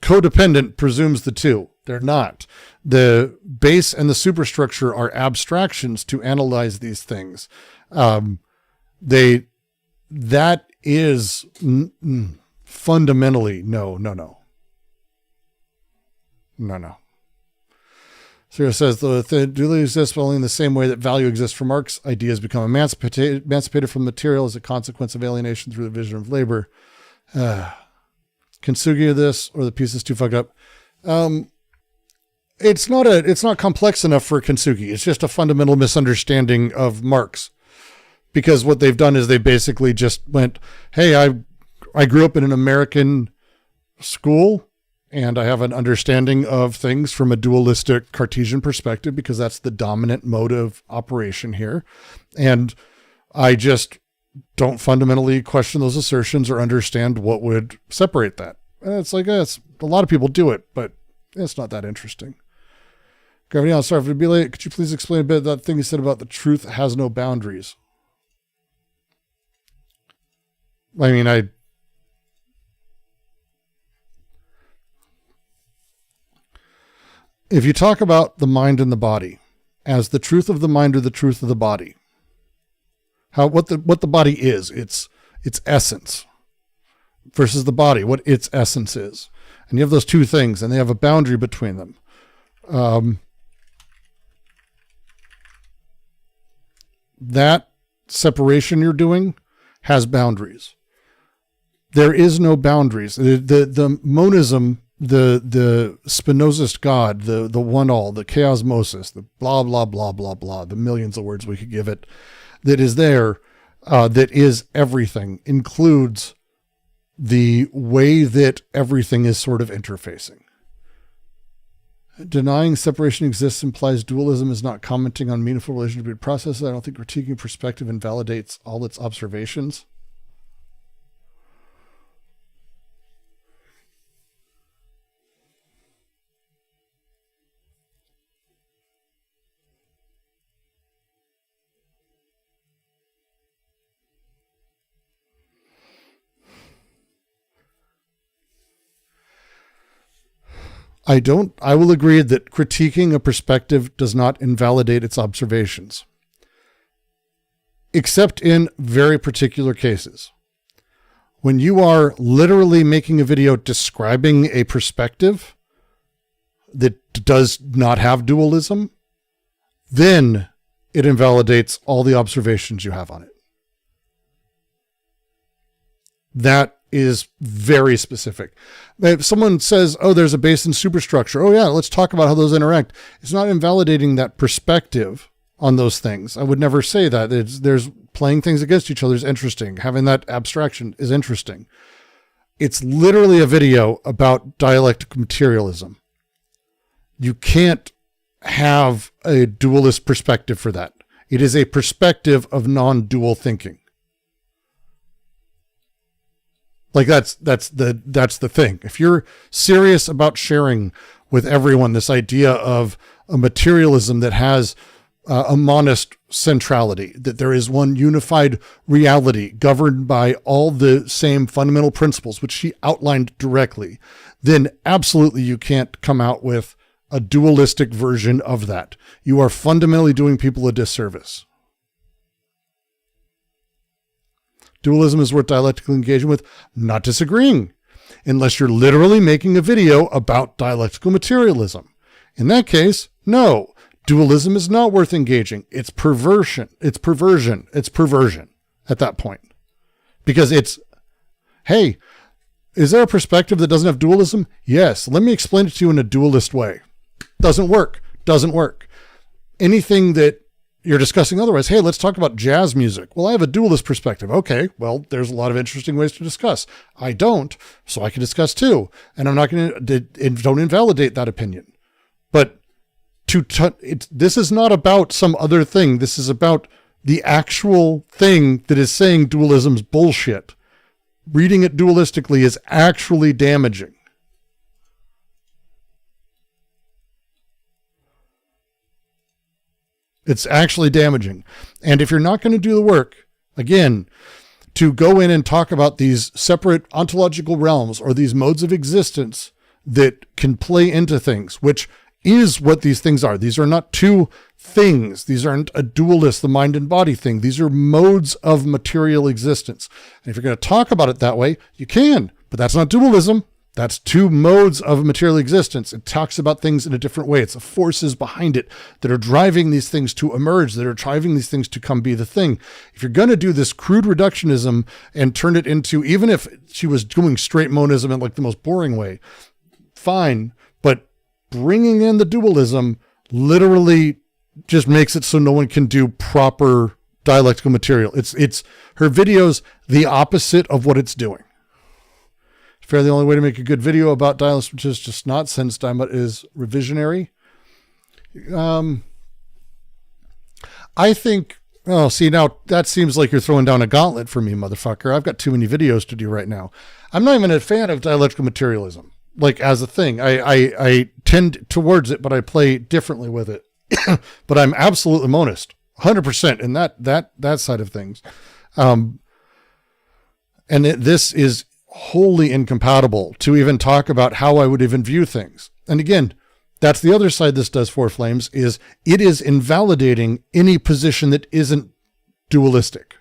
codependent presumes the two. They're not. The base and the superstructure are abstractions to analyze these things. That is fundamentally no. Sarah says the duality exists only in the same way that value exists for Marx. Ideas become emancipated from material as a consequence of alienation through the division of labor. Kintsugi this, or the piece is too fucked up. It's not complex enough for Kintsugi. It's just a fundamental misunderstanding of Marx, because what they've done is they basically just went, hey, I grew up in an American school and I have an understanding of things from a dualistic Cartesian perspective, because that's the dominant mode of operation here. And I just don't fundamentally question those assertions or understand what would separate that. And it's like, a lot of people do it, but it's not that interesting. Gravity on, sorry for be late. Could you please explain a bit of that thing you said about the truth has no boundaries? I mean, if you talk about the mind and the body, as the truth of the mind or the truth of the body. What the body is, its essence, versus the body, what its essence is. And you have those two things, and they have a boundary between them. That separation you're doing has boundaries. There is no boundaries. The monism, the Spinozist God, the one all, the chaosmosis, the blah, blah, blah, blah, blah, the millions of words we could give it, that is there, that is everything, includes the way that everything is sort of interfacing. Denying separation exists implies dualism is not commenting on meaningful relationship between processes. I don't think critiquing perspective invalidates all its observations. I will agree that critiquing a perspective does not invalidate its observations, except in very particular cases. When you are literally making a video describing a perspective that does not have dualism, then it invalidates all the observations you have on it. That is very specific. If someone says, oh, there's a base and superstructure. Oh yeah, let's talk about how those interact. It's not invalidating that perspective on those things. I would never say that. There's playing things against each other is interesting. Having that abstraction is interesting. It's literally a video about dialectical materialism. You can't have a dualist perspective for that. It is a perspective of non-dual thinking. Like that's the thing. If you're serious about sharing with everyone this idea of a materialism that has a monist centrality, that there is one unified reality governed by all the same fundamental principles, which she outlined directly, then absolutely you can't come out with a dualistic version of that. You are fundamentally doing people a disservice. Dualism is worth dialectically engaging with, not disagreeing, unless you're literally making a video about dialectical materialism. In that case, no, dualism is not worth engaging. It's perversion. It's perversion. It's perversion at that point. Because it's, hey, is there a perspective that doesn't have dualism? Yes. Let me explain it to you in a dualist way. Doesn't work. Doesn't work. Anything that you're discussing otherwise, hey, let's talk about jazz music. Well, I have a dualist perspective. Okay, well, there's a lot of interesting ways to discuss. I don't, so I can discuss too. And I'm not going to, don't invalidate that opinion. But this is not about some other thing. This is about the actual thing that is saying dualism's bullshit. Reading it dualistically is actually damaging. It's actually damaging. And if you're not going to do the work, again, to go in and talk about these separate ontological realms or these modes of existence that can play into things, which is what these things are. These are not two things. These aren't a dualist, the mind and body thing. These are modes of material existence. And if you're going to talk about it that way, you can, but that's not dualism. That's two modes of material existence. It talks about things in a different way. It's the forces behind it that are driving these things to emerge, that are driving these things to come be the thing. If you're going to do this crude reductionism and turn it into, even if she was doing straight monism in like the most boring way, fine. But bringing in the dualism literally just makes it so no one can do proper dialectical material. It's her video's the opposite of what it's doing. Fairly, the only way to make a good video about dialectics, which is just not sense time, but is revisionary. I think, oh, see, now that seems like you're throwing down a gauntlet for me, motherfucker. I've got too many videos to do right now. I'm not even a fan of dialectical materialism, like as a thing. I tend towards it, but I play differently with it. But I'm absolutely monist, 100% in that side of things. And this is wholly incompatible to even talk about how I would even view things. And again, That's the other side this does for Flames, is it is invalidating any position that isn't dualistic.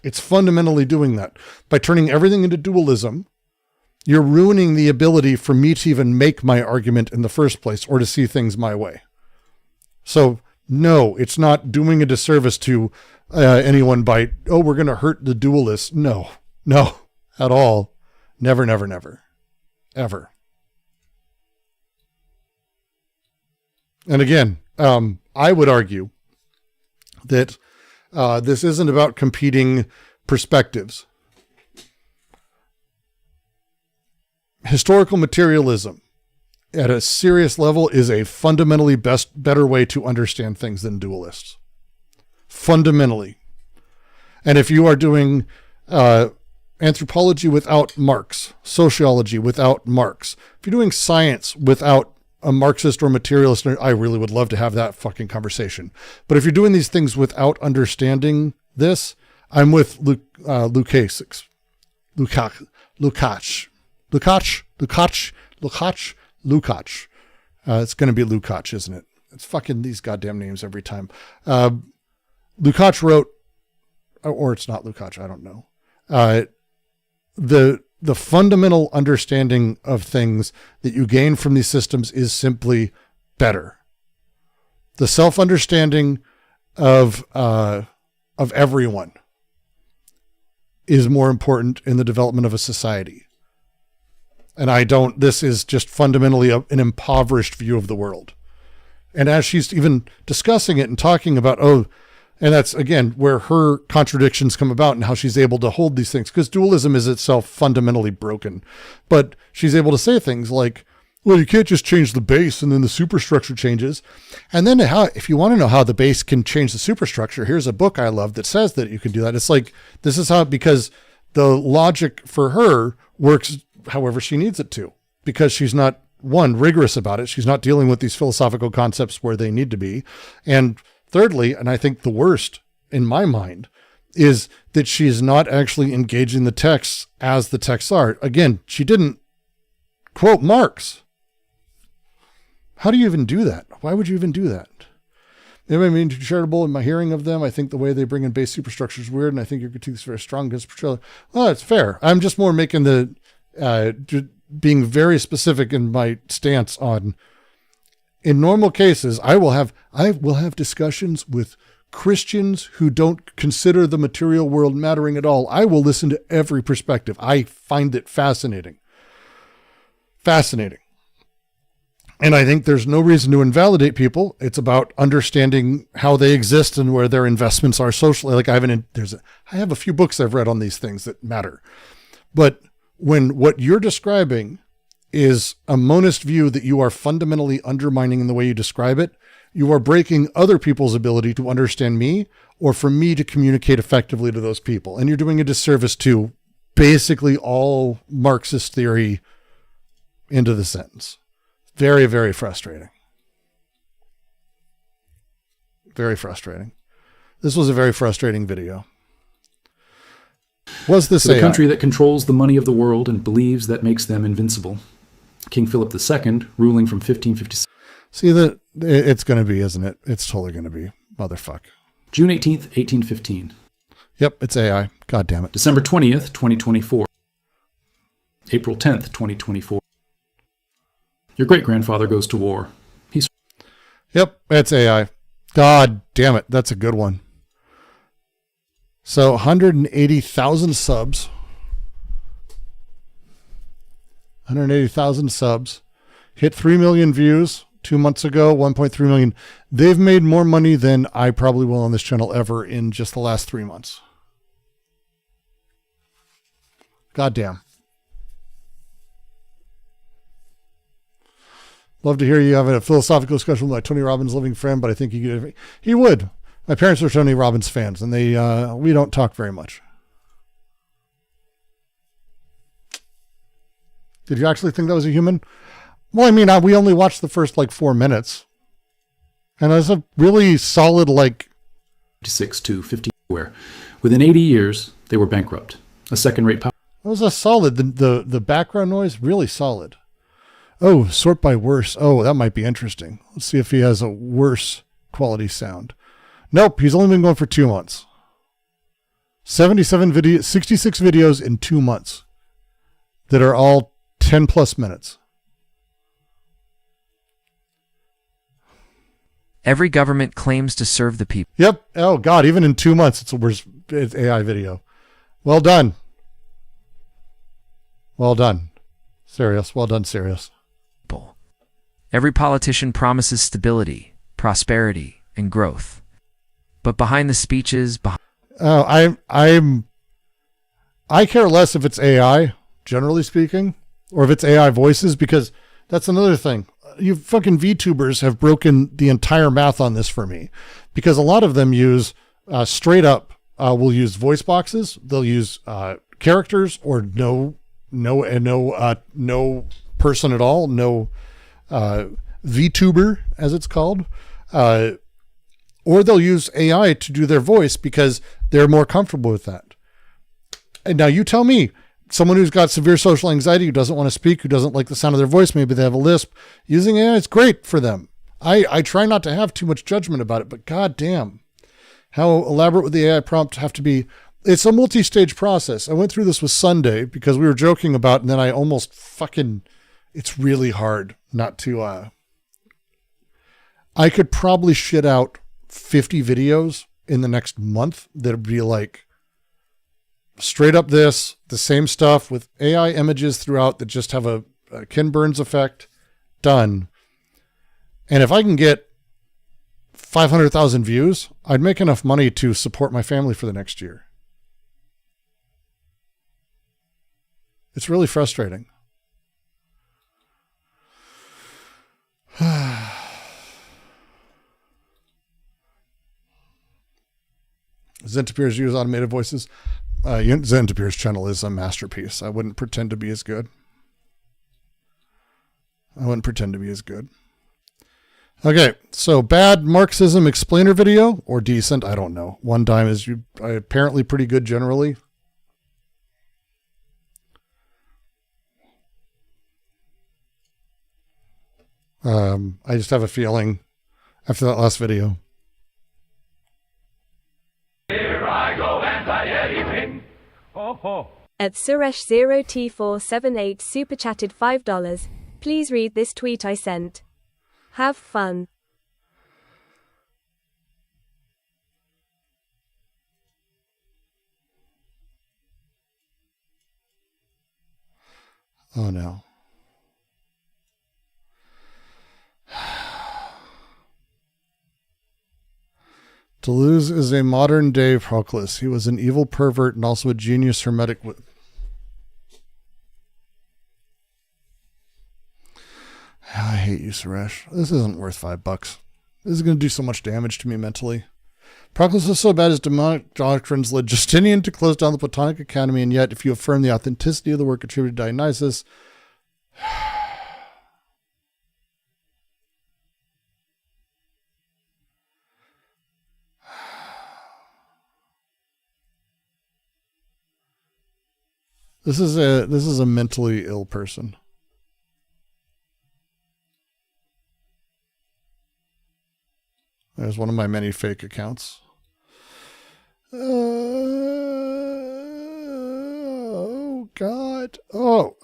It's fundamentally doing that. By turning everything into dualism, you're ruining the ability for me to even make my argument in the first place or to see things my way. So no, it's not doing a disservice to anyone by, oh, we're going to hurt the dualists. No, at all. Never, never, never, ever. And again, I would argue that this isn't about competing perspectives. Historical materialism at a serious level is a fundamentally better way to understand things than dualists. Fundamentally. And if you are doing anthropology without Marx, sociology without Marx, if you're doing science without a Marxist or materialist, I really would love to have that fucking conversation. But if you're doing these things without understanding this, I'm with Lukács. It's going to be Lukács, isn't it? It's fucking these goddamn names every time. Lukács wrote, or it's not Lukács, I don't know. The fundamental understanding of things that you gain from these systems is simply better. The self-understanding of everyone is more important in the development of a society. And this is just fundamentally an impoverished view of the world. And as she's even discussing it and talking about, and that's, again, where her contradictions come about and how she's able to hold these things, because dualism is itself fundamentally broken. But she's able to say things like, well, you can't just change the base and then the superstructure changes. And then if you want to know how the base can change the superstructure, here's a book I love that says that you can do that. It's like, this is how, because the logic for her works however she needs it to, because she's not, one, rigorous about it. She's not dealing with these philosophical concepts where they need to be. And thirdly, and I think the worst in my mind, is that she is not actually engaging the texts as the texts are. Again, she didn't quote Marx. How do you even do that? Why would you even do that? Maybe I'm being too charitable in my hearing of them. I think the way they bring in base superstructure is weird, and I think your critique is very strong against portrayal. Well, it's fair. I'm just more making being very specific in my stance on, in normal cases, I will have discussions with Christians who don't consider the material world mattering at all. I will listen to every perspective. I find it fascinating. Fascinating. And I think there's no reason to invalidate people. It's about understanding how they exist and where their investments are socially. Like I have a few books I've read on these things that matter. But when what you're describing is a monist view that you are fundamentally undermining in the way you describe it, you are breaking other people's ability to understand me or for me to communicate effectively to those people. And you're doing a disservice to basically all Marxist theory into the sentence. Very, very frustrating. Very frustrating. This was a very frustrating video. Was this the country that controls the money of the world and believes that makes them invincible? King Philip II, ruling from 1556. See, it's going to be, isn't it? It's totally going to be. Motherfuck. June 18th, 1815. Yep, it's AI. God damn it. December 20th, 2024. April 10th, 2024. Your great-grandfather goes to war. Yep, it's AI. God damn it. That's a good one. So 180,000 subs. 180,000 subs. Hit 3 million views 2 months ago, 1.3 million. They've made more money than I probably will on this channel ever in just the last 3 months. God damn. Love to hear you having a philosophical discussion with my Tony Robbins living friend, but I think he would. My parents are Tony Robbins fans, and we don't talk very much. Did you actually think that was a human? Well, I mean, we only watched the first 4 minutes, and it was a really solid 56 to 50. Where within 80 years they were bankrupt. A second-rate power. It was a solid. The background noise really solid. Oh, sort by worse. Oh, that might be interesting. Let's see if he has a worse quality sound. Nope, he's only been going for 2 months. 66 videos in 2 months that are all 10 plus minutes. Every government claims to serve the people. Yep. Oh, God, even in 2 months, it's AI video. Well done. Well done. Serious. Well done, Serious. Every politician promises stability, prosperity, and growth. But behind the speeches... I care less if it's AI, generally speaking, or if it's AI voices, because that's another thing. You fucking VTubers have broken the entire math on this for me, because a lot of them use straight up will use voice boxes. They'll use characters or no person at all, no VTuber as it's called, or they'll use AI to do their voice because they're more comfortable with that. And now you tell me, someone who's got severe social anxiety, who doesn't want to speak, who doesn't like the sound of their voice, maybe they have a lisp, using AI is great for them. I try not to have too much judgment about it, but goddamn, how elaborate would the AI prompt have to be? It's a multi-stage process. I went through this with Sunday because we were joking about, and then I almost it's really hard not to, I could probably shit out 50 videos in the next month that'd be like straight up the same stuff with AI images throughout that just have a Ken Burns effect. Done. And if I can get 500,000 views, I'd make enough money to support my family for the next year. It's really frustrating. Zentapir's use automated voices. Zentapir's channel is a masterpiece. I wouldn't pretend to be as good. Okay, so bad Marxism explainer video or decent? I don't know. One dime is apparently pretty good generally. I just have a feeling after that last video. Here I go anti-anything. Ho ho. At Suresh0T478 super chatted $5. Please read this tweet I sent. Have fun. Oh no. Deleuze is a modern-day Proclus. He was an evil pervert and also a genius hermetic. I hate you, Suresh. This isn't worth $5. This is going to do so much damage to me mentally. Proclus was so bad his demonic doctrines led Justinian to close down the Platonic Academy, and yet if you affirm the authenticity of the work attributed to Dionysus... This is a mentally ill person. There's one of my many fake accounts. Oh God. Oh.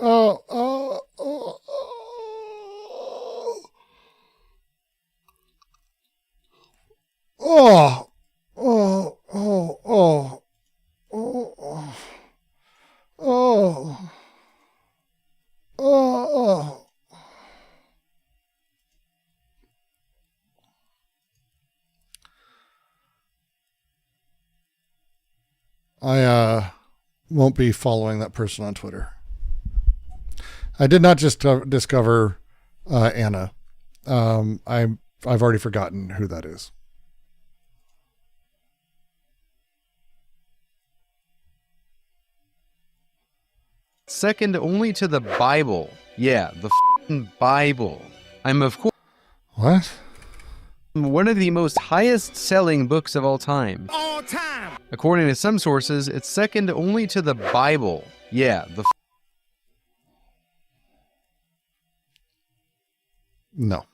I won't be following that person on Twitter. I did not just discover Anna. I've already forgotten who that is. Second only to the Bible. Yeah, the f***ing Bible. I'm of course... What? One of the most highest selling books of all time. All time! According to some sources, it's second only to the Bible. Yeah, the No.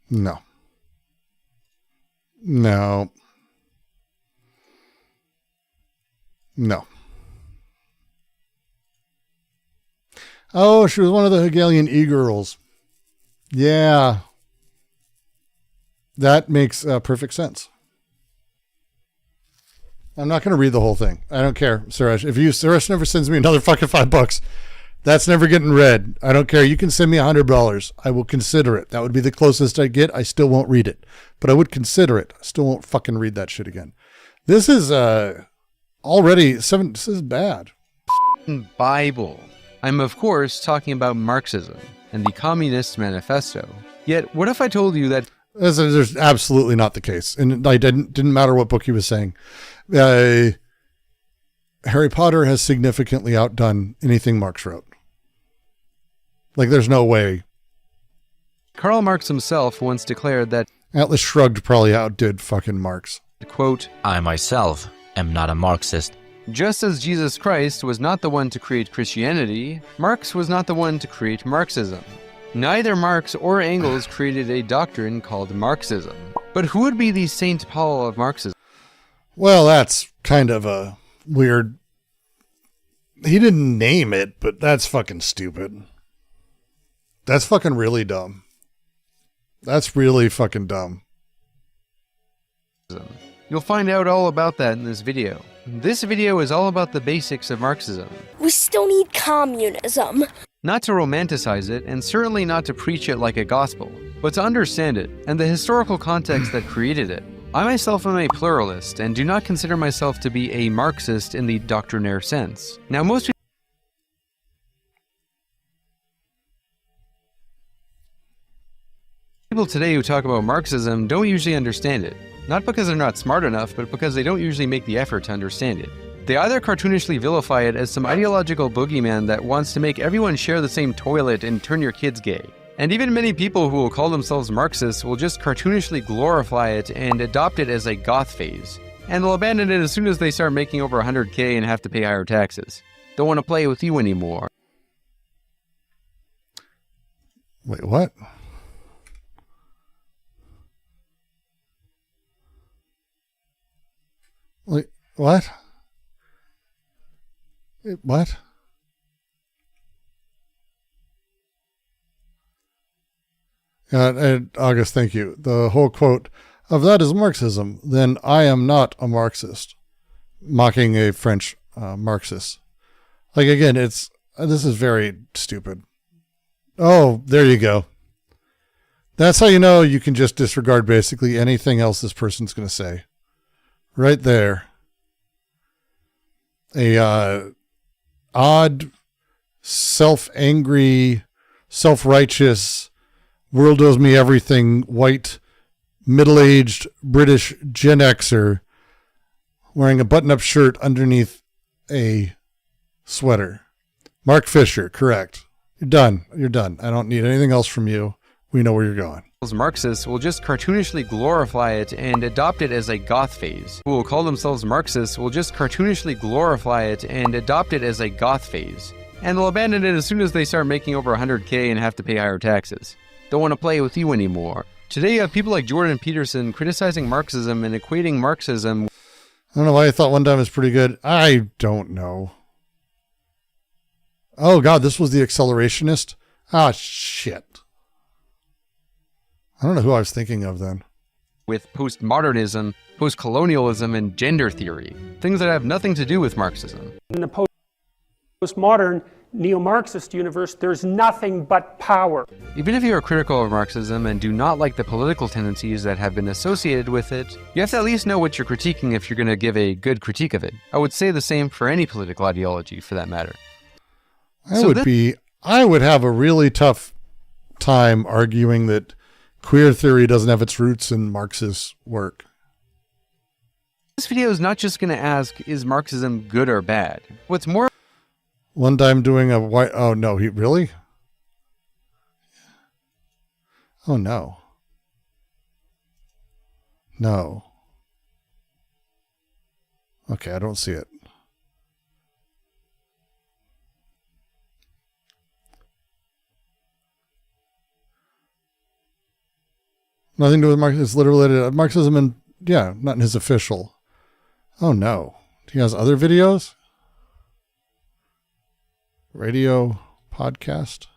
No. No. No. Oh, she was one of the Hegelian e-girls. Yeah. That makes perfect sense. I'm not going to read the whole thing. I don't care, Suresh. If Suresh never sends me another fucking $5, that's never getting read. I don't care. You can send me $100. I will consider it. That would be the closest I get. I still won't read it, but I would consider it. I still won't fucking read that shit again. This is already 7. This is bad. Bible. I'm of course talking about Marxism and the Communist Manifesto. Yet, what if I told you that there's absolutely not the case, and I didn't matter what book he was saying. Harry Potter has significantly outdone anything Marx wrote. Like, there's no way. Karl Marx himself once declared that Atlas Shrugged probably outdid fucking Marx. Quote, I myself am not a Marxist. Just as Jesus Christ was not the one to create Christianity, Marx was not the one to create Marxism. Neither Marx or Engels created a doctrine called Marxism. But who would be the Saint Paul of Marxism? Well, that's kind of a weird... He didn't name it, but that's fucking stupid. That's fucking really dumb. That's really fucking dumb. You'll find out all about that in this video. This video is all about the basics of Marxism. We still need communism. Not to romanticize it, and certainly not to preach it like a gospel, but to understand it, and the historical context that created it. I myself am a pluralist, and do not consider myself to be a Marxist in the doctrinaire sense. Now, most people today who talk about Marxism don't usually understand it. Not because they're not smart enough, but because they don't usually make the effort to understand it. They either cartoonishly vilify it as some ideological boogeyman that wants to make everyone share the same toilet and turn your kids gay. And even many people who will call themselves Marxists will just cartoonishly glorify it and adopt it as a goth phase. And they'll abandon it as soon as they start making over 100K and have to pay higher taxes. Don't want to play with you anymore. Wait, what? Wait, what? What? And August, thank you. The whole quote of that is Marxism. Then I am not a Marxist, mocking a French Marxist. Like, again, this is very stupid. Oh, there you go. That's how you know you can just disregard basically anything else this person's going to say. Right there. A odd, self-angry, self-righteous, world owes me everything, white, middle-aged British Gen Xer wearing a button-up shirt underneath a sweater. Mark Fisher, correct. You're done. You're done. I don't need anything else from you. We know where you're going. Marxists will just cartoonishly glorify it and adopt it as a goth phase. Who will call themselves Marxists will just cartoonishly glorify it and adopt it as a goth phase. And they'll abandon it as soon as they start making over 100K and have to pay higher taxes. Don't want to play with you anymore. Today you have people like Jordan Peterson criticizing Marxism and equating Marxism. I don't know why I thought one time was pretty good. I don't know. Oh God, this was the accelerationist? Ah, shit. I don't know who I was thinking of then. With postmodernism, postcolonialism, and gender theory. Things that have nothing to do with Marxism. In the postmodern neo-Marxist universe, there's nothing but power. Even if you are critical of Marxism and do not like the political tendencies that have been associated with it, you have to at least know what you're critiquing if you're going to give a good critique of it. I would say the same for any political ideology, for that matter. I would have a really tough time arguing that queer theory doesn't have its roots in Marxist work. This video is not just going to ask, is Marxism good or bad? What's more... One time doing a white... Oh, no, he really? Oh, no. No. Okay, I don't see it. Nothing to do with Marxism. It's literally related to Marxism and, yeah, not in his official. Oh, no. He has other videos? Radio, podcast.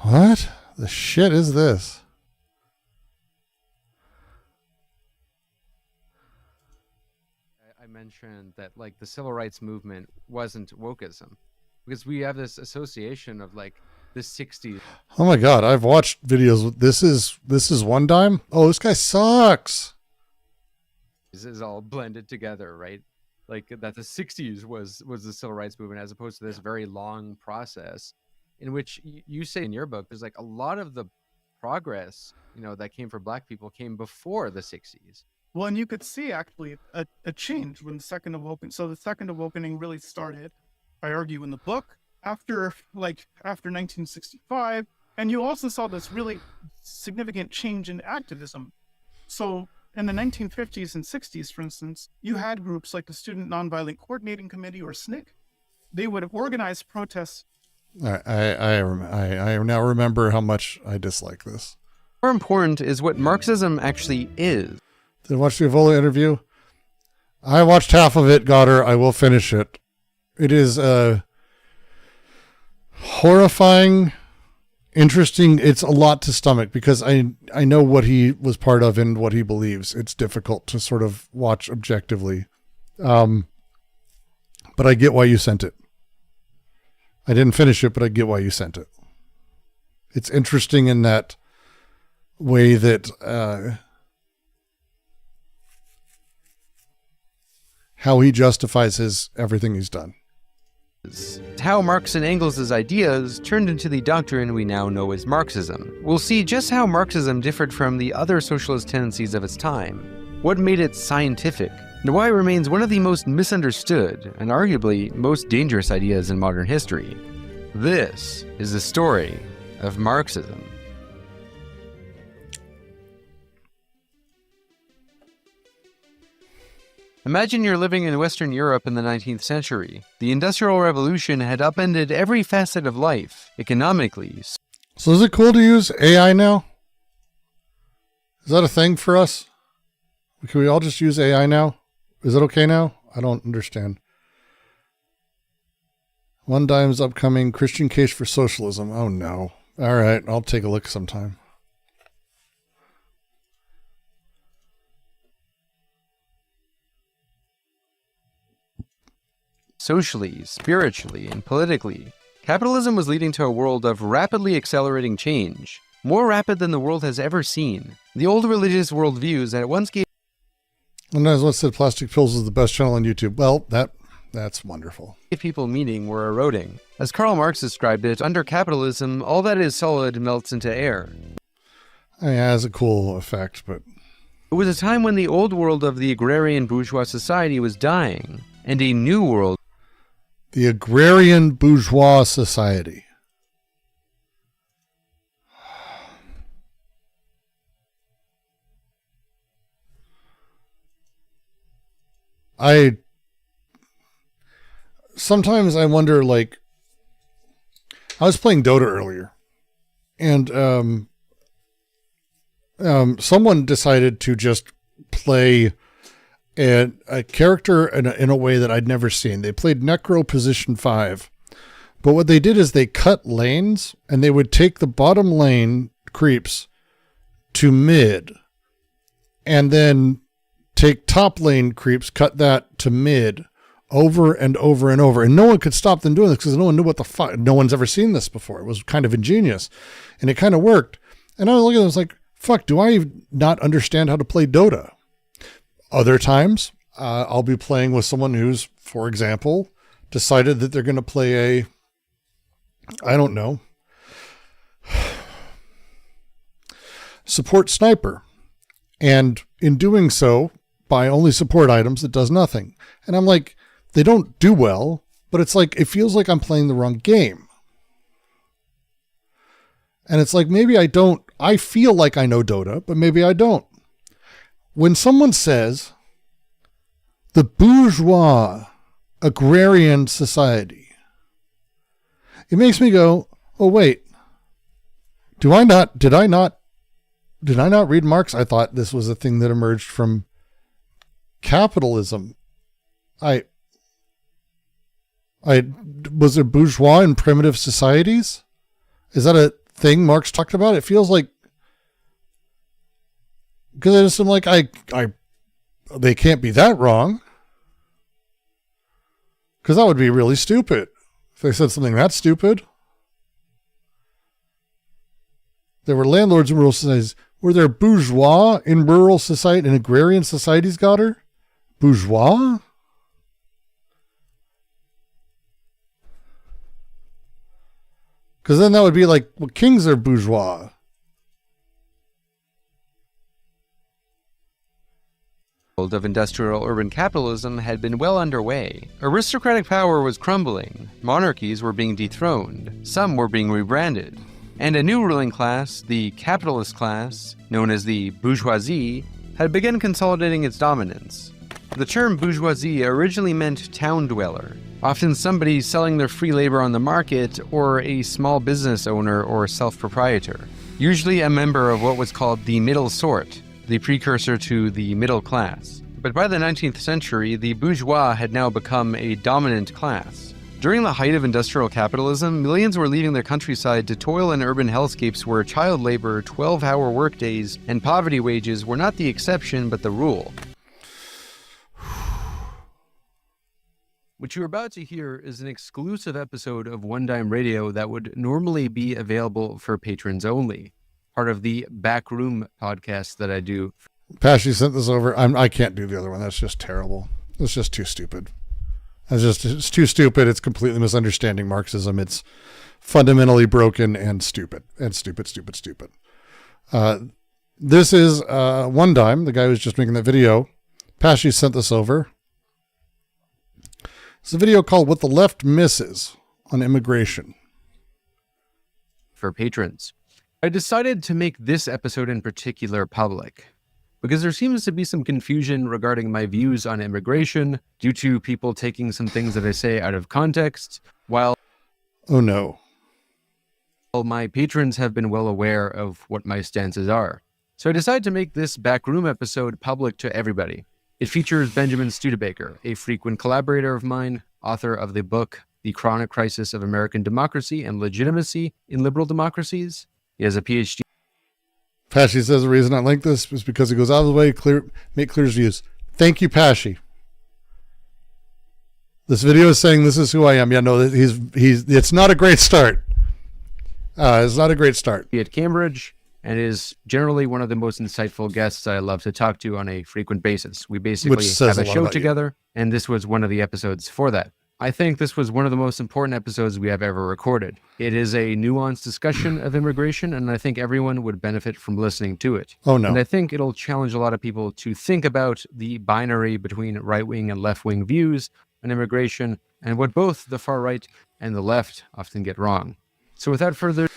What the shit is this? I mentioned that like the civil rights movement wasn't wokeism because we have this association of like the 60s. Oh my God. I've watched videos. This is One Dime. Oh, this guy sucks. This is all blended together, right? Like that the 60s was the civil rights movement as opposed to this very long process in which you say in your book, there's like a lot of the progress, you know, that came for Black people came before the 60s. Well, and you could see actually a change when the Second Awakening. So the Second Awakening really started, I argue in the book, after 1965, and you also saw this really significant change in activism. So in the 1950s and 60s, for instance, you had groups like the Student Nonviolent Coordinating Committee, or SNCC. They would have organized protests. I now remember how much I dislike this. More important is what Marxism actually is. Did you watch the Evola interview? I watched half of it, Goddard. I will finish it. It is horrifying, interesting. It's a lot to stomach because I know what he was part of and what he believes. It's difficult to sort of watch objectively. But I get why you sent it. I didn't finish it, but I get why you sent it. It's interesting in that way that how he justifies everything he's done. How Marx and Engels' ideas turned into the doctrine we now know as Marxism. We'll see just how Marxism differed from the other socialist tendencies of its time, what made it scientific, and why it remains one of the most misunderstood and arguably most dangerous ideas in modern history. This is the story of Marxism. Imagine you're living in Western Europe in the 19th century. The Industrial Revolution had upended every facet of life, economically. So is it cool to use AI now? Is that a thing for us? Can we all just use AI now? Is it okay now? I don't understand. One Dime's upcoming Christian Case for Socialism. Oh no. All right, I'll take a look sometime. Socially, spiritually, and politically, capitalism was leading to a world of rapidly accelerating change, more rapid than the world has ever seen. The old religious worldviews that once gave... And as once said, Plastic Pills is the best channel on YouTube. Well, that's wonderful. People meaning were eroding. As Karl Marx described it, under capitalism, all that is solid melts into air. I mean, it has a cool effect, but... It was a time when the old world of the agrarian bourgeois society was dying, and a new world... The agrarian bourgeois society. Sometimes I wonder, like, I was playing Dota earlier, and someone decided to just play a character in a way that I'd never seen. They played Necro Position 5, but what they did is they cut lanes, and they would take the bottom lane creeps to mid, and then take top lane creeps, cut that to mid, over and over and over. And no one could stop them doing this because no one knew what the fuck. No one's ever seen this before. It was kind of ingenious, and it kind of worked. And I was looking at it, I was like, fuck, do I not understand how to play Dota? Other times, I'll be playing with someone who's, for example, decided that they're going to play I don't know, support sniper. And in doing so, buy only support items, it does nothing. And I'm like, they don't do well, but it's like, it feels like I'm playing the wrong game. And it's like, maybe I feel like I know Dota, but maybe I don't. When someone says the bourgeois agrarian society. It makes me go, oh wait, did I not read Marx? I thought this was a thing that emerged from capitalism. Was there bourgeois in primitive societies? Is that a thing Marx talked about? It feels like, because I just am like, they can't be that wrong. Because that would be really stupid if they said something that stupid. There were landlords in rural societies. Were there bourgeois in rural society, in agrarian societies, Goddard? Bourgeois? Because then that would be like, well, kings are bourgeois. Of industrial urban capitalism had been well underway. Aristocratic power was crumbling, monarchies were being dethroned, some were being rebranded, and a new ruling class, the capitalist class, known as the bourgeoisie, had begun consolidating its dominance. The term bourgeoisie originally meant town dweller, often somebody selling their free labor on the market, or a small business owner or self-proprietor, usually a member of what was called the middle sort, the precursor to the middle class. But by the 19th century, the bourgeois had now become a dominant class. During the height of industrial capitalism, millions were leaving their countryside to toil in urban hellscapes where child labor, 12-hour workdays, and poverty wages were not the exception but the rule. What you're about to hear is an exclusive episode of One Dime Radio that would normally be available for patrons only. Part of the Backroom podcast that I do. Pashy sent this over. I can't do the other one. That's just terrible. It's just too stupid. It's too stupid. It's completely misunderstanding Marxism. It's fundamentally broken and stupid. And stupid. This is One Dime, the guy who's just making that video. Pashy sent this over. It's a video called What the Left Misses on Immigration. For patrons. I decided to make this episode in particular public because there seems to be some confusion regarding my views on immigration due to people taking some things that I say out of context, while oh no, my patrons have been well aware of what my stances are. So I decided to make this Backroom episode public to everybody. It features Benjamin Studebaker, a frequent collaborator of mine, author of the book The Chronic Crisis of American Democracy and Legitimacy in Liberal Democracies. He has a PhD. Pashy says the reason I link this is because he goes out of the way to make clear his views. Thank you, Pashy. This video is saying this is who I am. Yeah, no, it's not a great start. It's not a great start. At Cambridge, and is generally one of the most insightful guests I love to talk to on a frequent basis. We basically have a show together, and this was one of the episodes for that. I think this was one of the most important episodes we have ever recorded. It is a nuanced discussion of immigration, and I think everyone would benefit from listening to it. Oh, no. And I think it'll challenge a lot of people to think about the binary between right-wing and left-wing views on immigration, and what both the far right and the left often get wrong. So without further...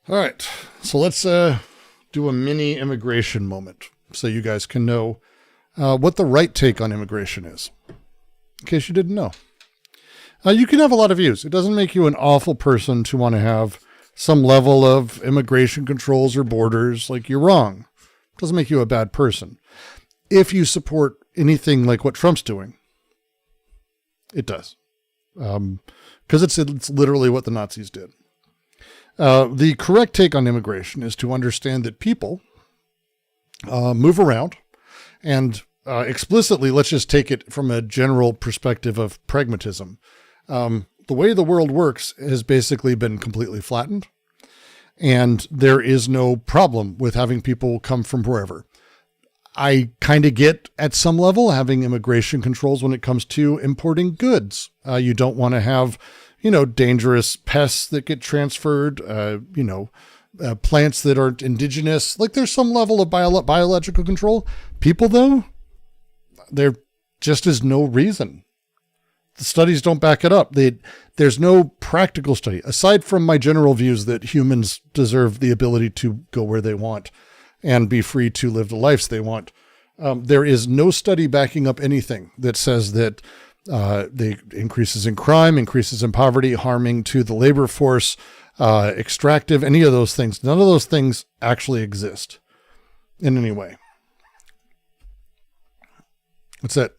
All right, so let's do a mini immigration moment so you guys can know what the right take on immigration is, in case you didn't know. You can have a lot of views. It doesn't make you an awful person to want to have some level of immigration controls or borders. Like, you're wrong. It doesn't make you a bad person. If you support anything like what Trump's doing, it does. Because it's literally what the Nazis did. The correct take on immigration is to understand that people move around, and explicitly, let's just take it from a general perspective of pragmatism. The way the world works has basically been completely flattened, and there is no problem with having people come from wherever. I kind of get, at some level, having immigration controls when it comes to importing goods. You don't want to have, dangerous pests that get transferred, plants that aren't indigenous. Like, there's some level of biological control. People, though, there just is no reason. The studies don't back it up. There's no practical study, aside from my general views that humans deserve the ability to go where they want and be free to live the lives they want. There is no study backing up anything that says that the increases in crime, increases in poverty, harming to the labor force, extractive, any of those things. None of those things actually exist in any way. What's that?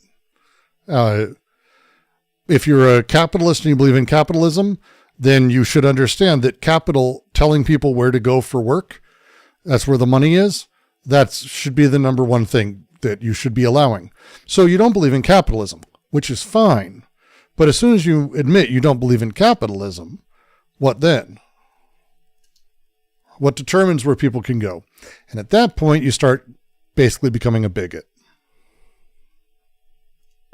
If you're a capitalist and you believe in capitalism, then you should understand that capital telling people where to go for work, that's where the money is. That should be the number one thing that you should be allowing. So you don't believe in capitalism, which is fine. But as soon as you admit you don't believe in capitalism, what then? What determines where people can go? And at that point, you start basically becoming a bigot.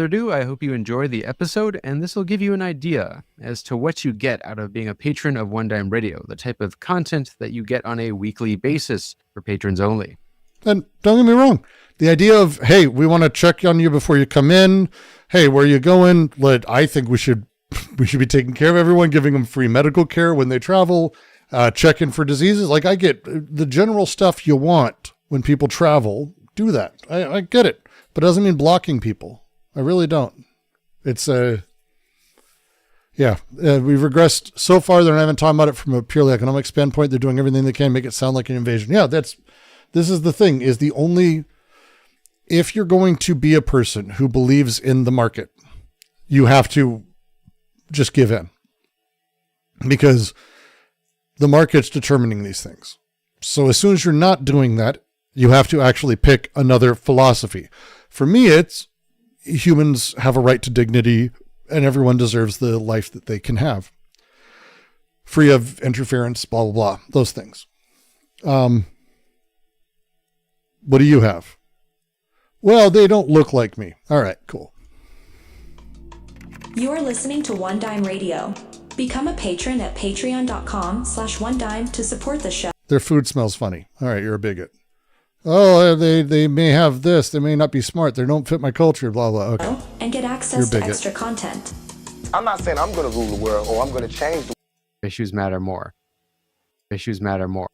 I hope you enjoyed the episode, and this will give you an idea as to what you get out of being a patron of One Dime Radio, the type of content that you get on a weekly basis for patrons only. And don't get me wrong, the idea of, hey, we want to check on you before you come in. Hey, where are you going? I think we should be taking care of everyone, giving them free medical care when they travel, checking for diseases. Like, I get the general stuff you want when people travel. Do that. I get it, but it doesn't mean blocking people. I really don't. It's we've regressed so far. They're not even talking about it from a purely economic standpoint. They're doing everything they can to make it sound like an invasion. Yeah, this is the thing, is the only, if you're going to be a person who believes in the market, you have to just give in, because the market's determining these things. So as soon as you're not doing that, you have to actually pick another philosophy. For me, it's humans have a right to dignity and everyone deserves the life that they can have, free of interference, blah, blah, blah, those things. What do you have? Well, they don't look like me. All right, cool. You are listening to One Dime Radio. Become a patron at patreon.com/onedime to support the show. Their food smells funny. All right, you're a bigot. Oh, they may have this. They may not be smart. They don't fit my culture, blah, blah. Okay. And get access to extra content. I'm not saying I'm going to rule the world or I'm going to change the world. Issues matter more. Issues matter more.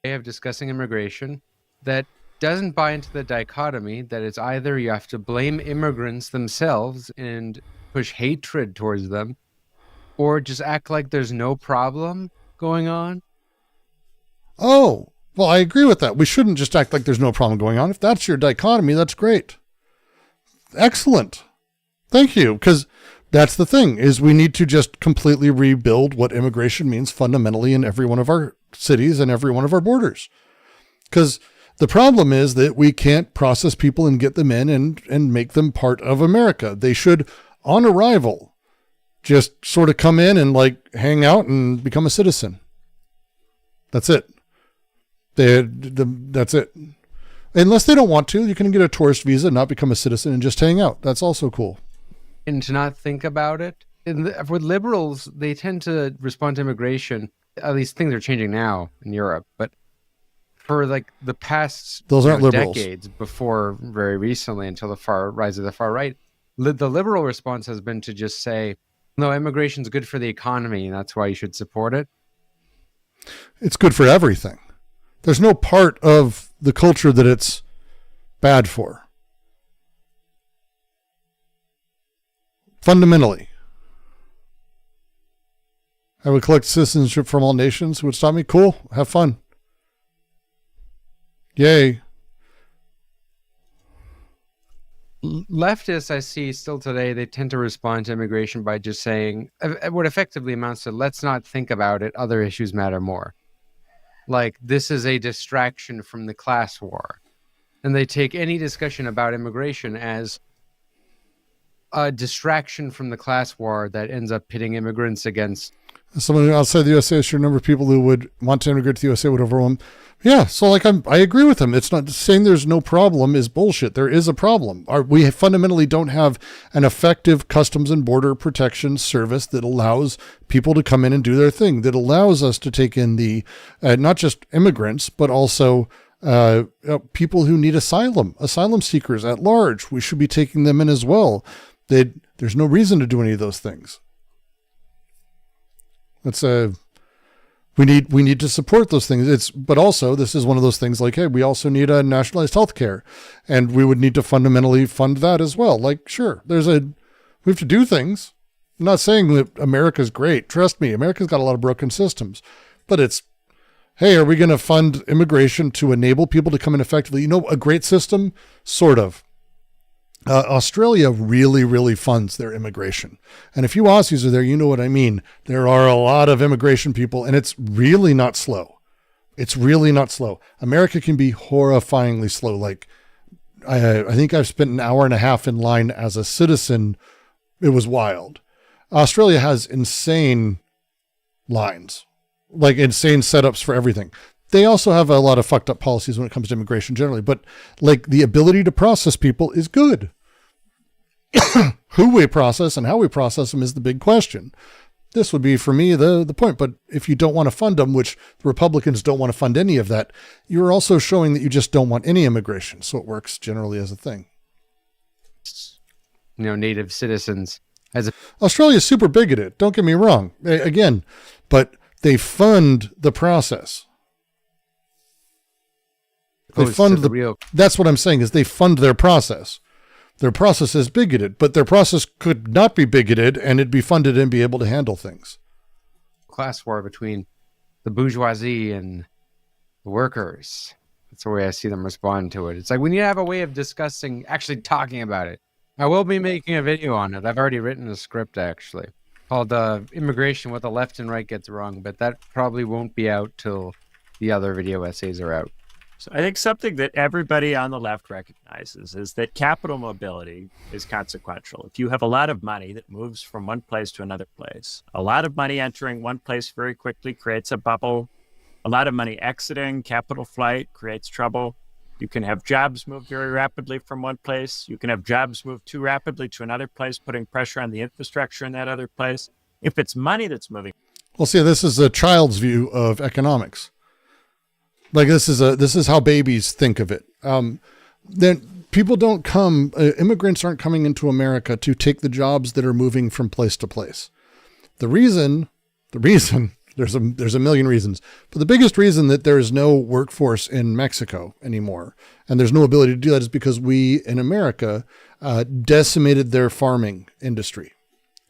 Way of discussing immigration that doesn't buy into the dichotomy that it's either you have to blame immigrants themselves and push hatred towards them, or just act like there's no problem going on. Oh, well, I agree with that. We shouldn't just act like there's no problem going on. If that's your dichotomy, that's great. Excellent. Thank you. Because that's the thing, is we need to just completely rebuild what immigration means fundamentally in every one of our cities and every one of our borders. Because the problem is that we can't process people and get them in and make them part of America. They should, on arrival, just sort of come in and hang out and become a citizen. That's it. That's it. Unless they don't want to, you can get a tourist visa, not become a citizen, and just hang out. That's also cool. And to not think about it. With liberals, they tend to respond to immigration. At least things are changing now in Europe, but for the past those aren't liberals. Decades before very recently, until the rise of the far right, the liberal response has been to just say, no, immigration's good for the economy, and that's why you should support it. It's good for everything. There's no part of the culture that it's bad for. Fundamentally. I would collect citizenship from all nations. Who would stop me? Cool. Have fun. Yay. Leftists, I see still today, they tend to respond to immigration by just saying what effectively amounts to, let's not think about it. Other issues matter more. This is a distraction from the class war. And they take any discussion about immigration as a distraction from the class war that ends up pitting immigrants against. Someone outside the USA, sure, number of people who would want to immigrate to the USA would overwhelm. Yeah, so I agree with them. It's not saying there's no problem is bullshit. There is a problem. We fundamentally don't have an effective customs and border protection service that allows people to come in and do their thing, that allows us to take in the, not just immigrants, but also people who need asylum seekers at large. We should be taking them in as well. There's no reason to do any of those things. We need to support those things. But also this is one of those things like, hey, we also need a nationalized health care, and we would need to fundamentally fund that as well. Like, sure, we have to do things. I'm not saying that America's great. Trust me, America's got a lot of broken systems, but hey, are we going to fund immigration to enable people to come in effectively? A great system, sort of. Australia really, really funds their immigration. And if you Aussies are there, you know what I mean. There are a lot of immigration people, and it's really not slow. It's really not slow. America can be horrifyingly slow. Like, I think I've spent an hour and a half in line as a citizen. It was wild. Australia has insane lines, like insane setups for everything. They also have a lot of fucked up policies when it comes to immigration generally, but like the ability to process people is good. Who we process and how we process them is the big question. This would be, for me, the point. But if you don't want to fund them, which the Republicans don't want to fund any of that, you're also showing that you just don't want any immigration. So it works generally as a thing. Native citizens. Australia's super bigoted. Don't get me wrong. Again, but they fund the process. That's what I'm saying, is they fund their process. Their process is bigoted, but their process could not be bigoted and it'd be funded and be able to handle things. Class war between the bourgeoisie and the workers. That's the way I see them respond to it. It's like we need to have a way of actually talking about it. I will be making a video on it. I've already written a script, actually, called Immigration, What the Left and Right Gets Wrong, but that probably won't be out till the other video essays are out. So I think something that everybody on the left recognizes is that capital mobility is consequential. If you have a lot of money that moves from one place to another place, a lot of money entering one place very quickly creates a bubble. A lot of money exiting, capital flight, creates trouble. You can have jobs move very rapidly from one place. You can have jobs move too rapidly to another place, putting pressure on the infrastructure in that other place. If it's money that's moving. Well, see, this is a child's view of economics. Like this is how babies think of it. Then people don't come, immigrants aren't coming into America to take the jobs that are moving from place to place. The reason, there's a million reasons, but the biggest reason that there is no workforce in Mexico anymore, and there's no ability to do that, is because we in America decimated their farming industry,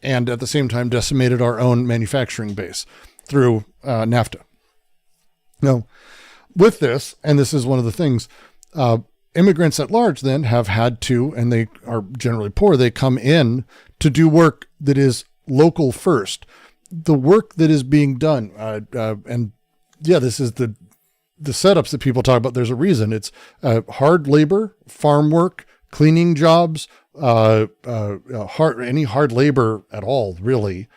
and at the same time decimated our own manufacturing base through NAFTA. Now, with this, and this is one of the things, immigrants at large then have had to, and they are generally poor, they come in to do work that is local first. The work that is being done, and yeah, this is the setups that people talk about. There's a reason. It's hard labor, farm work, cleaning jobs, any hard labor at all, really.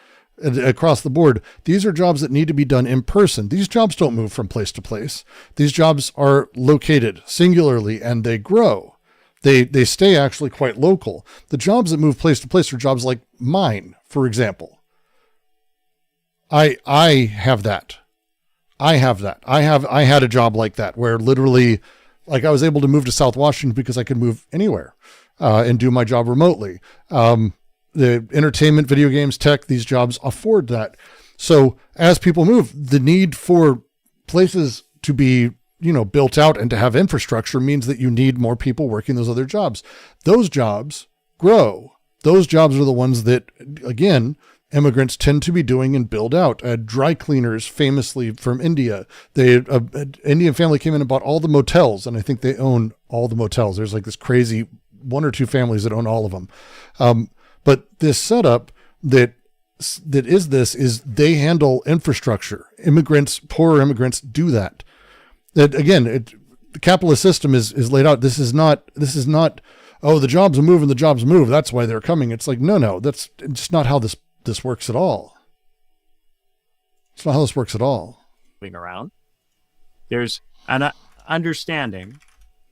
Across the board, these are jobs that need to be done in person. These jobs don't move from place to place. These jobs are located singularly and they grow. They stay actually quite local. The jobs that move place to place are jobs like mine, for example. I have that. I had a job like that where literally, like, I was able to move to South Washington because I could move anywhere and do my job remotely. The entertainment, video games, tech, these jobs afford that. So as people move, the need for places to be, built out and to have infrastructure means that you need more people working those other jobs. Those jobs grow. Those jobs are the ones that, again, immigrants tend to be doing and build out. Dry cleaners, famously from India, an Indian family came in and bought all the motels, and I think they own all the motels. There's like this crazy 1 or 2 families that own all of them. But this setup is they handle infrastructure. Poorer immigrants do that. That again, the capitalist system is laid out. This is not, oh, the jobs are moving, the jobs move, that's why they're coming. It's like, no, that's just not how this works at all. It's not how this works at all. Around. There's an understanding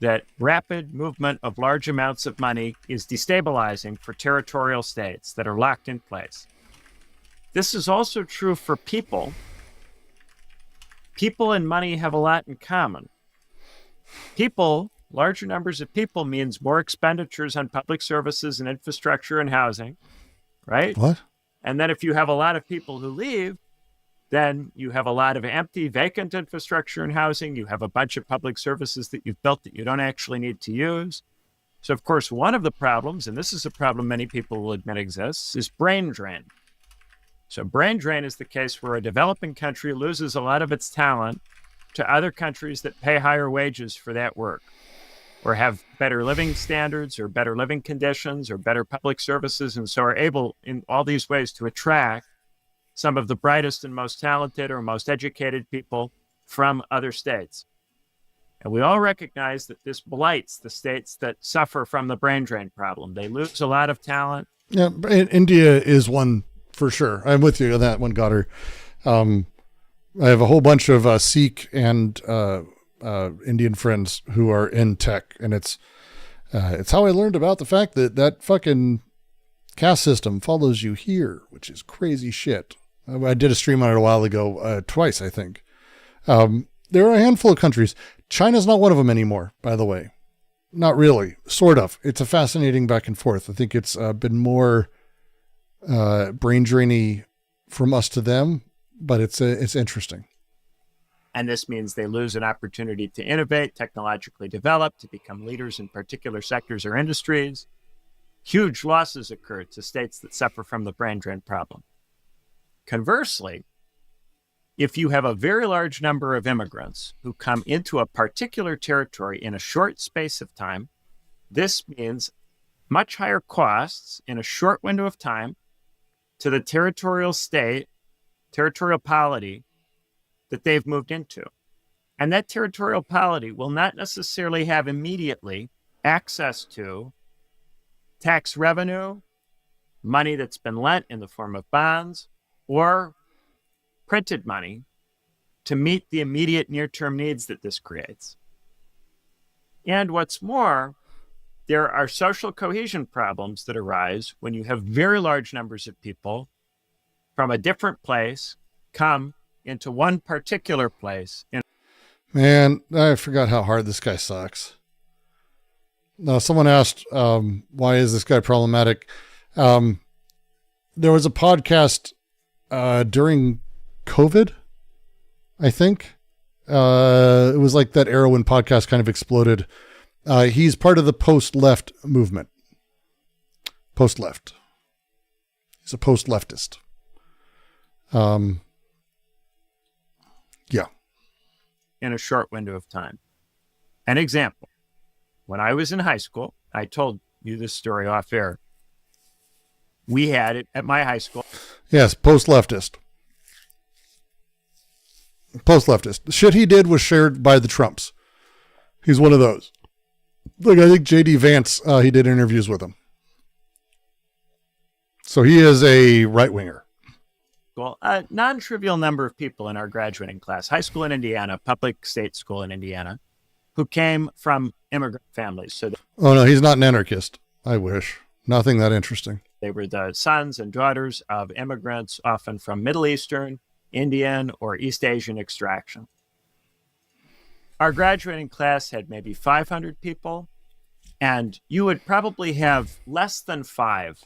that rapid movement of large amounts of money is destabilizing for territorial states that are locked in place. This is also true for people. People and money have a lot in common. Larger numbers of people means more expenditures on public services and infrastructure and housing, right? What? And then if you have a lot of people who leave, Then you have a lot of empty, vacant infrastructure and housing. You have a bunch of public services that you've built that you don't actually need to use. So, of course, one of the problems, and this is a problem many people will admit exists, is brain drain. So brain drain is the case where a developing country loses a lot of its talent to other countries that pay higher wages for that work, or have better living standards, or better living conditions, or better public services, and so are able in all these ways to attract some of the brightest and most talented or most educated people from other states. And we all recognize that this blights the states that suffer from the brain drain problem. They lose a lot of talent. Yeah, India is one for sure. I'm with you on that one, Goddard. I have a whole bunch of Sikh and Indian friends who are in tech, and it's how I learned about the fact that fucking caste system follows you here, which is crazy shit. I did a stream on it a while ago, twice, I think. There are a handful of countries. China's not one of them anymore, by the way. Not really, sort of. It's a fascinating back and forth. I think it's been more brain drainy from us to them, but it's interesting. And this means they lose an opportunity to innovate, technologically develop, to become leaders in particular sectors or industries. Huge losses occur to states that suffer from the brain drain problem. Conversely, if you have a very large number of immigrants who come into a particular territory in a short space of time, this means much higher costs in a short window of time to the territorial state, territorial polity that they've moved into. And that territorial polity will not necessarily have immediately access to tax revenue, money that's been lent in the form of bonds, or printed money to meet the immediate near-term needs that this creates. And what's more, there are social cohesion problems that arise when you have very large numbers of people from a different place come into one particular place. Man, I forgot how hard this guy sucks. Now, someone asked, why is this guy problematic? There was a podcast during COVID, I think. It was like that era when podcasts kind of exploded. He's part of the post-left movement. Post-left. He's a post-leftist. Yeah. In a short window of time. An example. When I was in high school, I told you this story off air. We had it at my high school. Yes, post-leftist. Post-leftist. The shit he did was shared by the Trumps. He's one of those. Like, I think J.D. Vance, he did interviews with him. So he is a right-winger. Well, a non-trivial number of people in our graduating class, high school in Indiana, public state school in Indiana, who came from immigrant families. So oh, no, he's not an anarchist. I wish. Nothing that interesting. They were the sons and daughters of immigrants, often from Middle Eastern, Indian, or East Asian extraction. Our graduating class had maybe 500 people, and you would probably have less than 5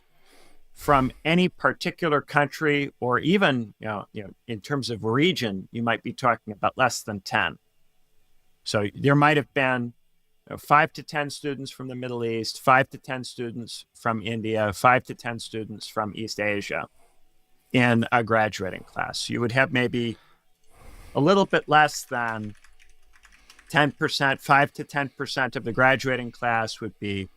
from any particular country, or even, in terms of region, you might be talking about less than 10. So there might have been 5 to 10 students from the Middle East, 5 to 10 students from India, 5 to 10 students from East Asia in a graduating class. You would have maybe a little bit less than 10%, 5 to 10% of the graduating class would be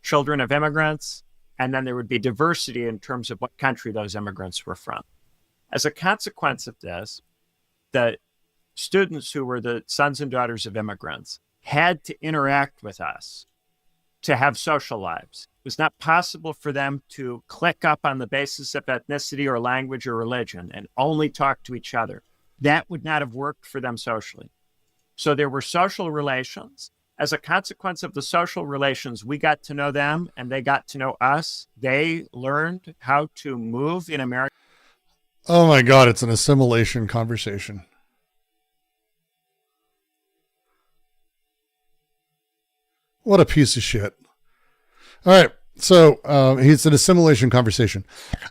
children of immigrants, and then there would be diversity in terms of what country those immigrants were from. As a consequence of this, the students who were the sons and daughters of immigrants had to interact with us to have social lives. It was not possible for them to click up on the basis of ethnicity or language or religion and only talk to each other. That would not have worked for them socially. So there were social relations. As a consequence of the social relations, we got to know them and they got to know us. They learned how to move in America. Oh my God, it's an assimilation conversation. What a piece of shit. All right. So it's an assimilation conversation.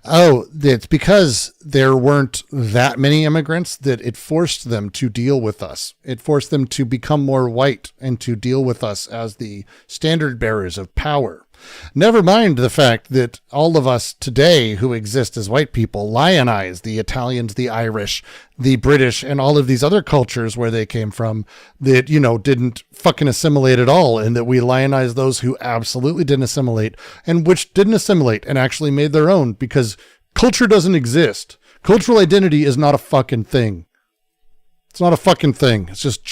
Oh, it's because there weren't that many immigrants that it forced them to deal with us. It forced them to become more white and to deal with us as the standard bearers of power. Never mind the fact that all of us today who exist as white people lionize the Italians, the Irish, the British, and all of these other cultures where they came from that, didn't fucking assimilate at all. And that we lionize those who absolutely didn't assimilate and which didn't assimilate and actually made their own, because culture doesn't exist. Cultural identity is not a fucking thing. It's not a fucking thing. It's just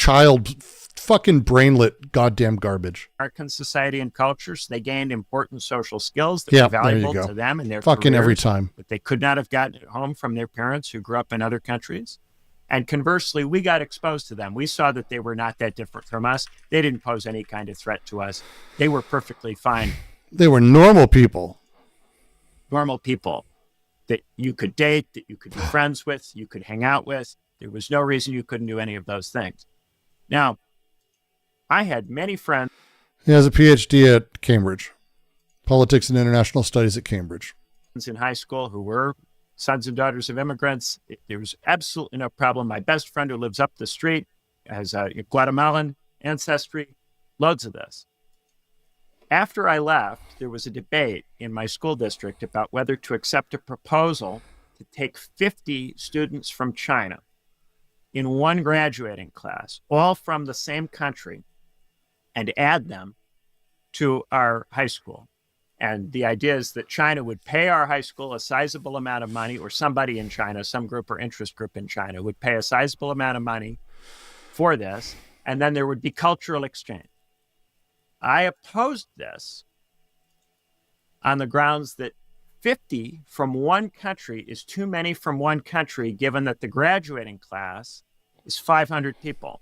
fucking brainlet goddamn garbage. American society and cultures, they gained important social skills that were valuable to them in their fucking careers, every time. but they could not have gotten at home from their parents who grew up in other countries. And conversely, we got exposed to them. We saw that they were not that different from us. They didn't pose any kind of threat to us. They were perfectly fine. They were normal people. Normal people that you could date, that you could be friends with, you could hang out with. There was no reason you couldn't do any of those things. Now, I had many friends. He has a PhD at Cambridge, politics and international studies at Cambridge. In high school who were sons and daughters of immigrants. There was absolutely no problem. My best friend who lives up the street has a Guatemalan ancestry, loads of this. After I left, there was a debate in my school district about whether to accept a proposal to take 50 students from China in one graduating class, all from the same country, and add them to our high school. And the idea is that China would pay our high school a sizable amount of money, or somebody in China, some group or interest group in China would pay a sizable amount of money for this, and then there would be cultural exchange. I opposed this on the grounds that 50 from one country is too many from one country, given that the graduating class is 500 people.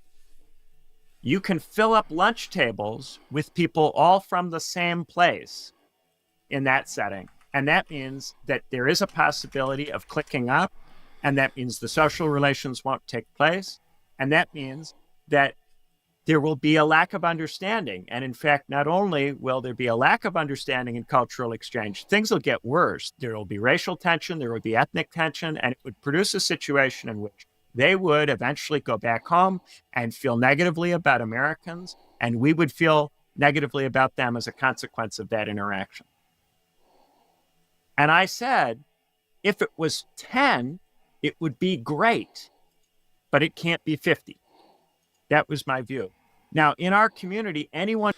You can fill up lunch tables with people all from the same place in that setting. And that means that there is a possibility of clicking up, and that means the social relations won't take place. And that means that there will be a lack of understanding. And in fact, not only will there be a lack of understanding and cultural exchange, things will get worse. There will be racial tension, there will be ethnic tension, and it would produce a situation in which they would eventually go back home and feel negatively about Americans, and we would feel negatively about them as a consequence of that interaction. And I said, if it was 10, it would be great, but it can't be 50. That was my view. Now, in our community, anyone...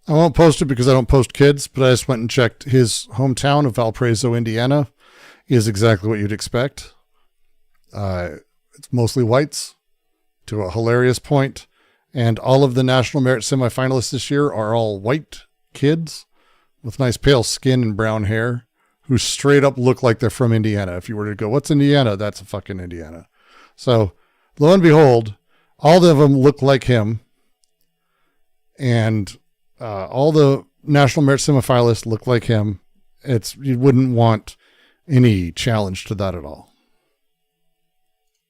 I won't post it because I don't post kids, but I just went and checked his hometown of Valparaiso, Indiana, is exactly what you'd expect. It's mostly whites to a hilarious point. And all of the National Merit semifinalists this year are all white kids with nice pale skin and brown hair who straight up look like they're from Indiana. If you were to go, what's Indiana? That's a fucking Indiana. So lo and behold, all of them look like him. And all the National Merit semifinalists look like him. You wouldn't want any challenge to that at all.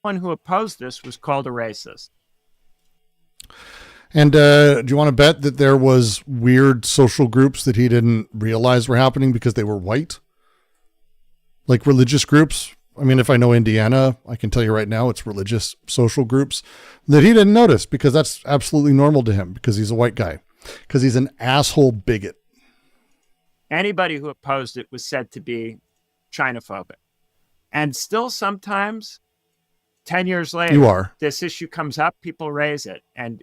One who opposed this was called a racist. And do you want to bet that there was weird social groups that he didn't realize were happening because they were white? Like religious groups? I mean, if I know Indiana, I can tell you right now it's religious social groups that he didn't notice because that's absolutely normal to him because he's a white guy, because he's an asshole bigot. Anybody who opposed it was said to be Chinaphobic. And still sometimes, 10 years later, this issue comes up, people raise it. And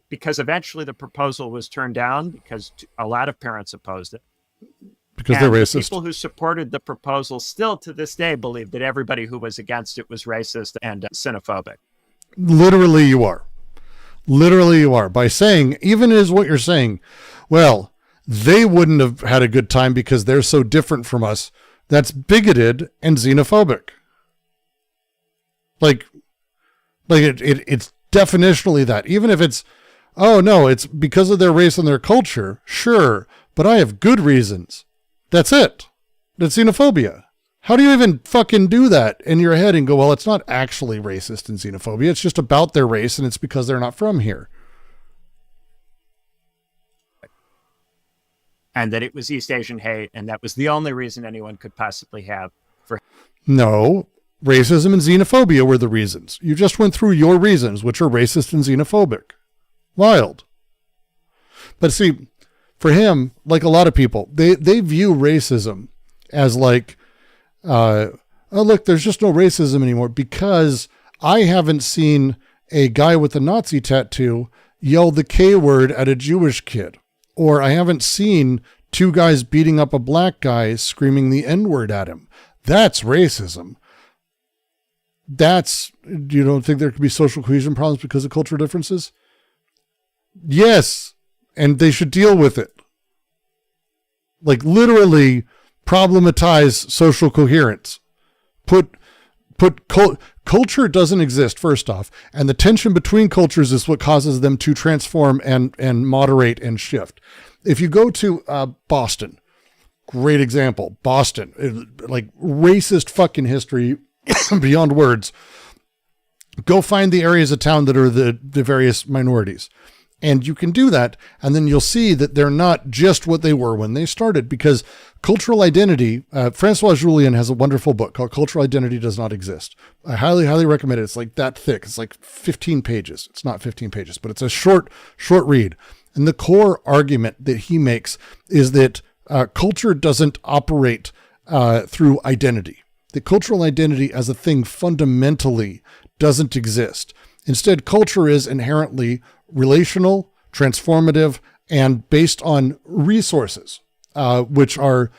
because eventually the proposal was turned down because a lot of parents opposed it. Because they're racist. People who supported the proposal still to this day believe that everybody who was against it was racist and xenophobic. Literally you are. Literally you are. By saying, even as what you're saying, well, they wouldn't have had a good time because they're so different from us. That's bigoted and xenophobic. Like it's definitionally that. Even if it's, oh no, it's because of their race and their culture. Sure. But I have good reasons. That's it. That's xenophobia. How do you even fucking do that in your head and go, well, it's not actually racist and xenophobia. It's just about their race and it's because they're not from here. and that it was East Asian hate, and that was the only reason anyone could possibly have for. No, racism and xenophobia were the reasons. You just went through your reasons, which are racist and xenophobic. Wild. But see, for him, like a lot of people, they view racism as like, oh, look, there's just no racism anymore because I haven't seen a guy with a Nazi tattoo yell the K word at a Jewish kid. Or I haven't seen two guys beating up a black guy screaming the N word at him. That's racism. You don't think there could be social cohesion problems because of cultural differences? Yes. And they should deal with it. Like literally problematize social coherence. Culture doesn't exist, first off, and the tension between cultures is what causes them to transform and moderate and shift. If you go to Boston, great example, Boston, like racist fucking history beyond words. Go find the areas of town that are the various minorities. And you can do that, and then you'll see that they're not just what they were when they started, because cultural identity, Francois Julian has a wonderful book called Cultural Identity Does Not Exist. I highly, highly recommend it. It's like that thick. It's like 15 pages. It's not 15 pages, but it's a short read. And the core argument that he makes is that culture doesn't operate through identity. The cultural identity as a thing fundamentally doesn't exist. Instead, culture is inherently relational, transformative, and based on resources, which are,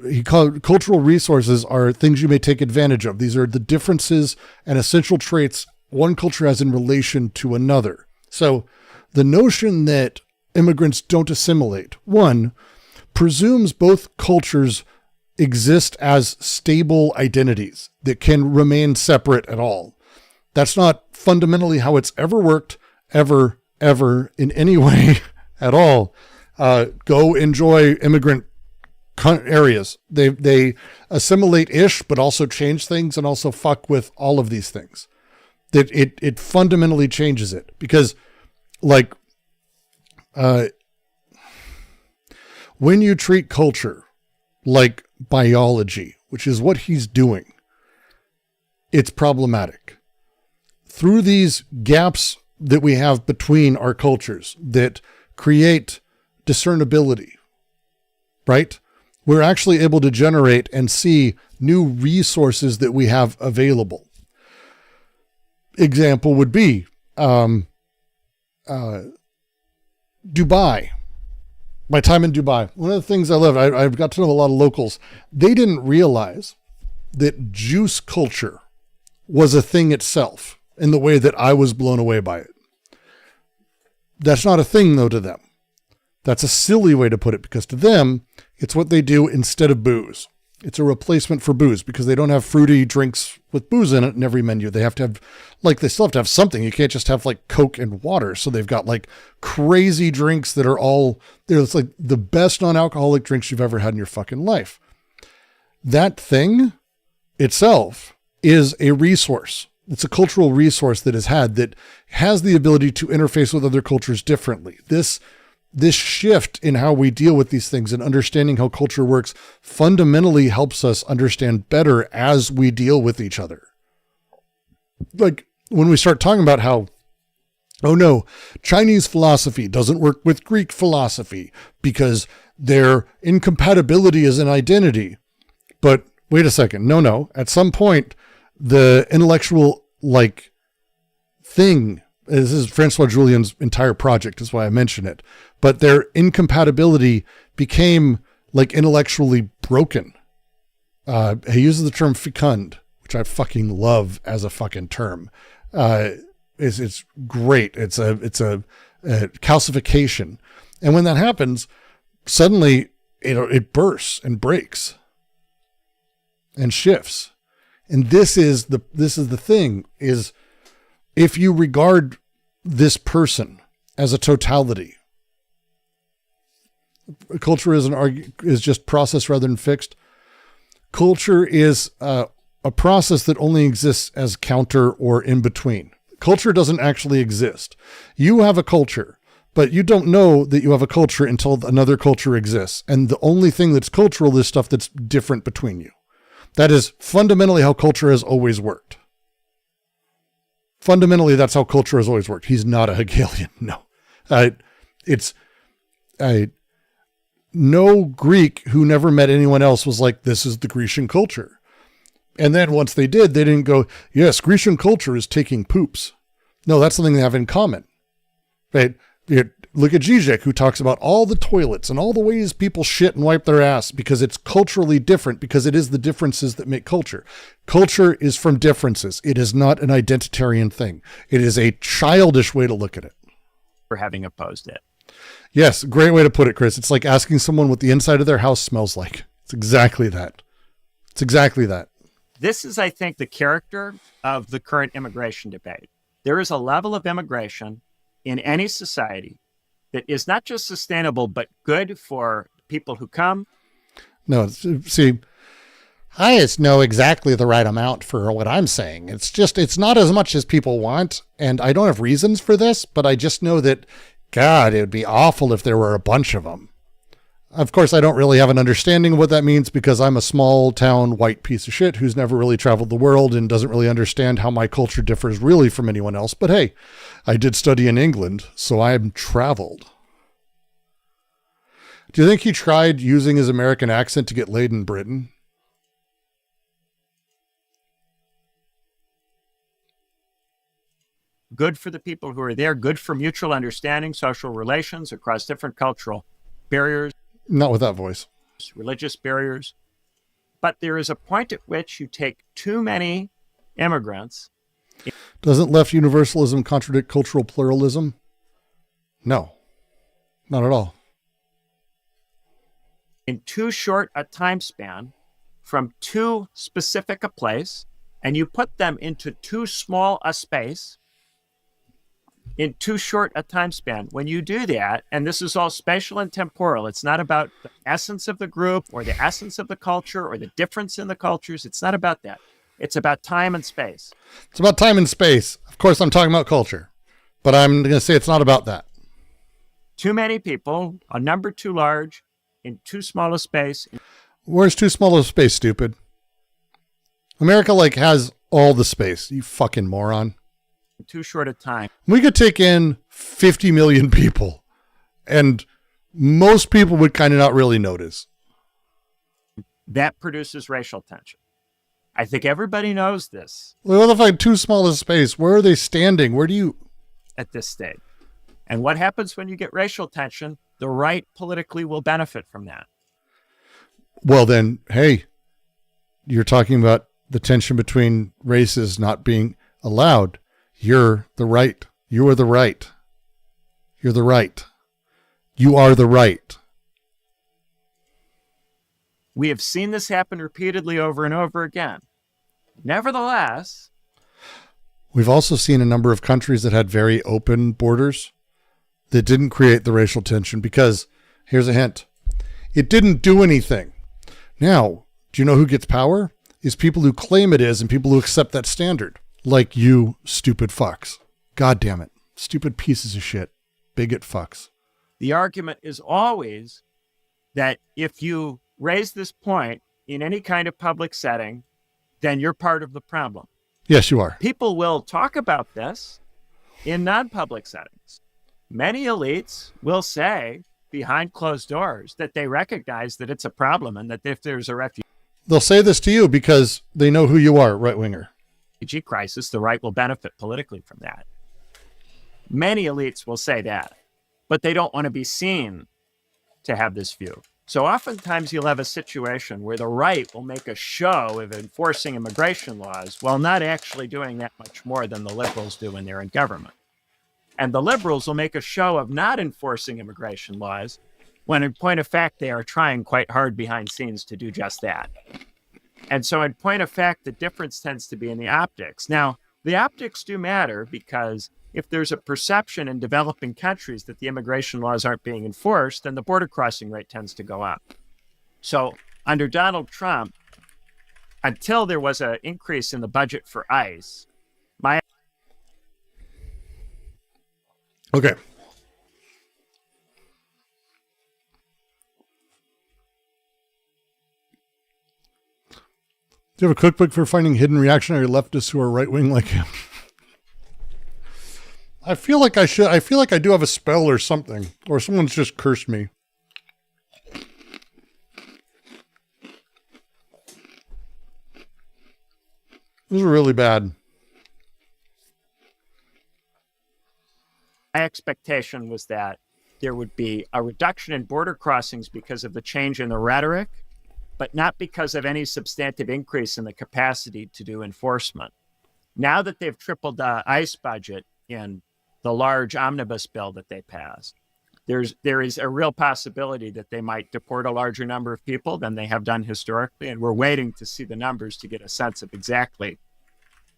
he called cultural resources are things you may take advantage of. These are the differences and essential traits one culture has in relation to another. So the notion that immigrants don't assimilate, one, presumes both cultures exist as stable identities that can remain separate at all. That's not fundamentally how it's ever worked, ever in any way at all. Go enjoy immigrant areas. They assimilate-ish, but also change things and also fuck with all of these things. That it fundamentally changes it because, like, when you treat culture like biology, which is what he's doing, it's problematic. Through these gaps that we have between our cultures that create discernibility, right? We're actually able to generate and see new resources that we have available. Example would be Dubai. My time in Dubai. One of the things I love, I've got to know a lot of locals. They didn't realize that juice culture was a thing itself in the way that I was blown away by it. That's not a thing, though, to them. That's a silly way to put it, because to them, it's what they do instead of booze. It's a replacement for booze because they don't have fruity drinks with booze in it in every menu. They have to have, like, they still have to have something. You can't just have like Coke and water. So they've got like crazy drinks that are all, it's like the best non-alcoholic drinks you've ever had in your fucking life. That thing itself is a resource. It's a cultural resource that is had that has the ability to interface with other cultures differently. This shift in how we deal with these things and understanding how culture works fundamentally helps us understand better as we deal with each other. Like when we start talking about how, oh no, Chinese philosophy doesn't work with Greek philosophy because their incompatibility is an identity. But wait a second. No. At some point, the intellectual thing, this is Francois Julian's entire project, is why I mention it, but their incompatibility became like intellectually broken. He uses the term fecund, which I fucking love as a fucking term. It's great. It's a calcification. And when that happens, suddenly it bursts and breaks and shifts. And this is the thing, is if you regard this person as a totality, culture is just process rather than fixed. Culture is a process that only exists as counter or in between. Culture doesn't actually exist. You have a culture But you don't know that you have a culture until another culture exists. And the only thing that's cultural is stuff that's different between you. That is fundamentally how culture has always worked. Fundamentally, that's how culture has always worked. He's not a Hegelian. No. No Greek who never met anyone else was like, this is the Grecian culture. And then once they did, they didn't go, yes, Grecian culture is taking poops. No, that's something they have in common. Right? Look at Zizek, who talks about all the toilets and all the ways people shit and wipe their ass because it's culturally different, because it is the differences that make culture. Culture is from differences. It is not an identitarian thing. It is a childish way to look at it. For having opposed it. Yes, great way to put it, Chris. It's like asking someone what the inside of their house smells like. It's exactly that. It's exactly that. This is, I think, the character of the current immigration debate. There is a level of immigration in any society that is not just sustainable, but good for people who come. No, see, I just know exactly the right amount for what I'm saying. It's not as much as people want. And I don't have reasons for this, but I just know that, God, it would be awful if there were a bunch of them. Of course, I don't really have an understanding of what that means because I'm a small town white piece of shit who's never really traveled the world and doesn't really understand how my culture differs really from anyone else. But hey, I did study in England, so I'm traveled. Do you think he tried using his American accent to get laid in Britain? Good for the people who are there, good for mutual understanding, social relations across different cultural barriers. Not with that voice. Religious barriers. But there is a point at which you take too many immigrants. Doesn't left universalism contradict cultural pluralism? No, not at all. In too short a time span from too specific a place, and you put them into too small a space in too short a time span. When you do that, and this is all spatial and temporal, it's not about the essence of the group or the essence of the culture or the difference in the cultures. It's not about that. It's about time and space. It's about time and space. Of course, I'm talking about culture, but I'm going to say it's not about that. Too many people, a number too large, in too small a space. Where's too small a space, stupid? America, has all the space, you fucking moron. Too short a time. We could take in 50 million people, and most people would kind of not really notice. That produces racial tension. I think everybody knows this. Well, if I had too small a space, where are they standing? Where do you... At this stage. And what happens when you get racial tension? The right politically will benefit from that. Well, then, hey, you're talking about the tension between races not being allowed. You're the right. You are the right. You're the right. You are the right. We have seen this happen repeatedly over and over again. Nevertheless, we've also seen a number of countries that had very open borders that didn't create the racial tension because, here's a hint, it didn't do anything. Now, do you know who gets power? Is people who claim it is and people who accept that standard. Like you, stupid fucks. God damn it. Stupid pieces of shit. Bigot fucks. The argument is always that if you raise this point in any kind of public setting, then you're part of the problem. Yes, you are. People will talk about this in non-public settings. Many elites will say behind closed doors that they recognize that it's a problem and that if there's a refugee they'll say this to you because they know who you are, right-winger. Crisis, the right will benefit politically from that. Many elites will say that, but they don't want to be seen to have this view. So oftentimes you'll have a situation where the right will make a show of enforcing immigration laws while not actually doing that much more than the liberals do when they're in government. And the liberals will make a show of not enforcing immigration laws when in point of fact they are trying quite hard behind scenes to do just that. And so in point of fact, the difference tends to be in the optics. Now, the optics do matter because if there's a perception in developing countries that the immigration laws aren't being enforced, then the border crossing rate tends to go up. So under Donald Trump, until there was an increase in the budget for ICE, Okay. Do you have a cookbook for finding hidden reactionary leftists who are right-wing like him? I feel like I should. I feel like I do have a spell or something, or someone's just cursed me. This is really bad. My expectation was that there would be a reduction in border crossings because of the change in the rhetoric, but not because of any substantive increase in the capacity to do enforcement. Now that they've tripled the ICE budget in the large omnibus bill that they passed, there is a real possibility that they might deport a larger number of people than they have done historically, and we're waiting to see the numbers to get a sense of exactly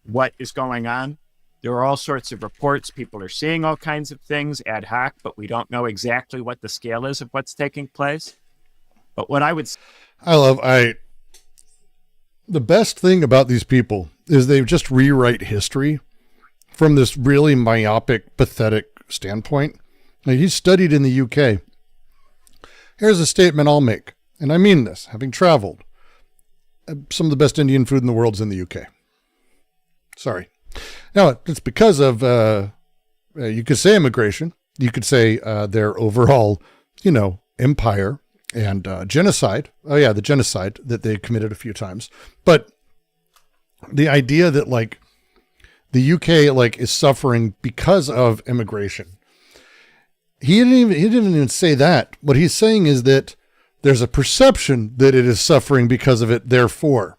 what is going on. There are all sorts of reports. People are seeing all kinds of things ad hoc, but we don't know exactly what the scale is of what's taking place. But what I would the best thing about these people is they just rewrite history from this really myopic, pathetic standpoint. Now, he studied in the UK. Here's a statement I'll make, and I mean this, having traveled. Some of the best Indian food in the world is in the UK. Sorry. Now, it's because of, you could say immigration. You could say their overall, empire and genocide. Oh, yeah, the genocide that they committed a few times. But the idea that, the UK, is suffering because of immigration. He didn't even say that. What he's saying is that there's a perception that it is suffering because of it, therefore.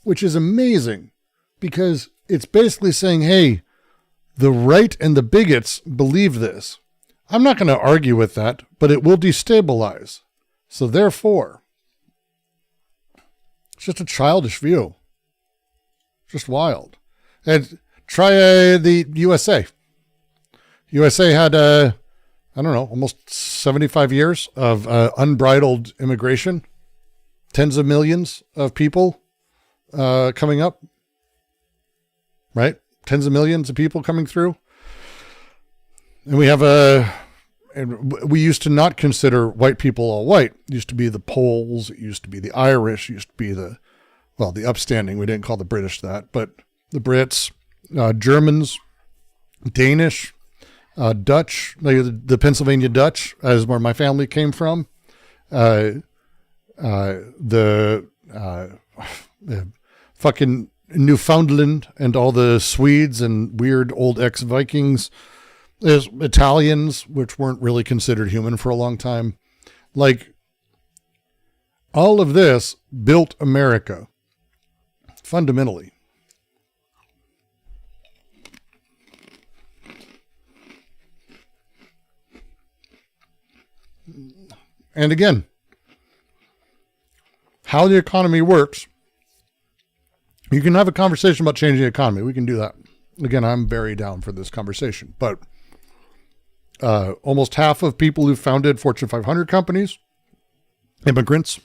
Which is amazing. Because it's basically saying, hey, the right and the bigots believe this. I'm not going to argue with that, but it will destabilize. So therefore, it's just a childish view. Just wild. And try the USA. USA had, almost 75 years of unbridled immigration. Tens of millions of people coming up. Right? Tens of millions of people coming through. And we have we used to not consider white people all white. It used to be the Poles. It used to be the Irish. It used to be the upstanding. We didn't call the British that, but the Brits, Germans, Danish, Dutch, the Pennsylvania Dutch, as where my family came from. The fucking Newfoundland and all the Swedes and weird old ex-Vikings. There's Italians, which weren't really considered human for a long time. All of this built America, fundamentally. And again, how the economy works. You can have a conversation about changing the economy. We can do that. Again, I'm very down for this conversation. But almost half of people who founded Fortune 500 companies, immigrants,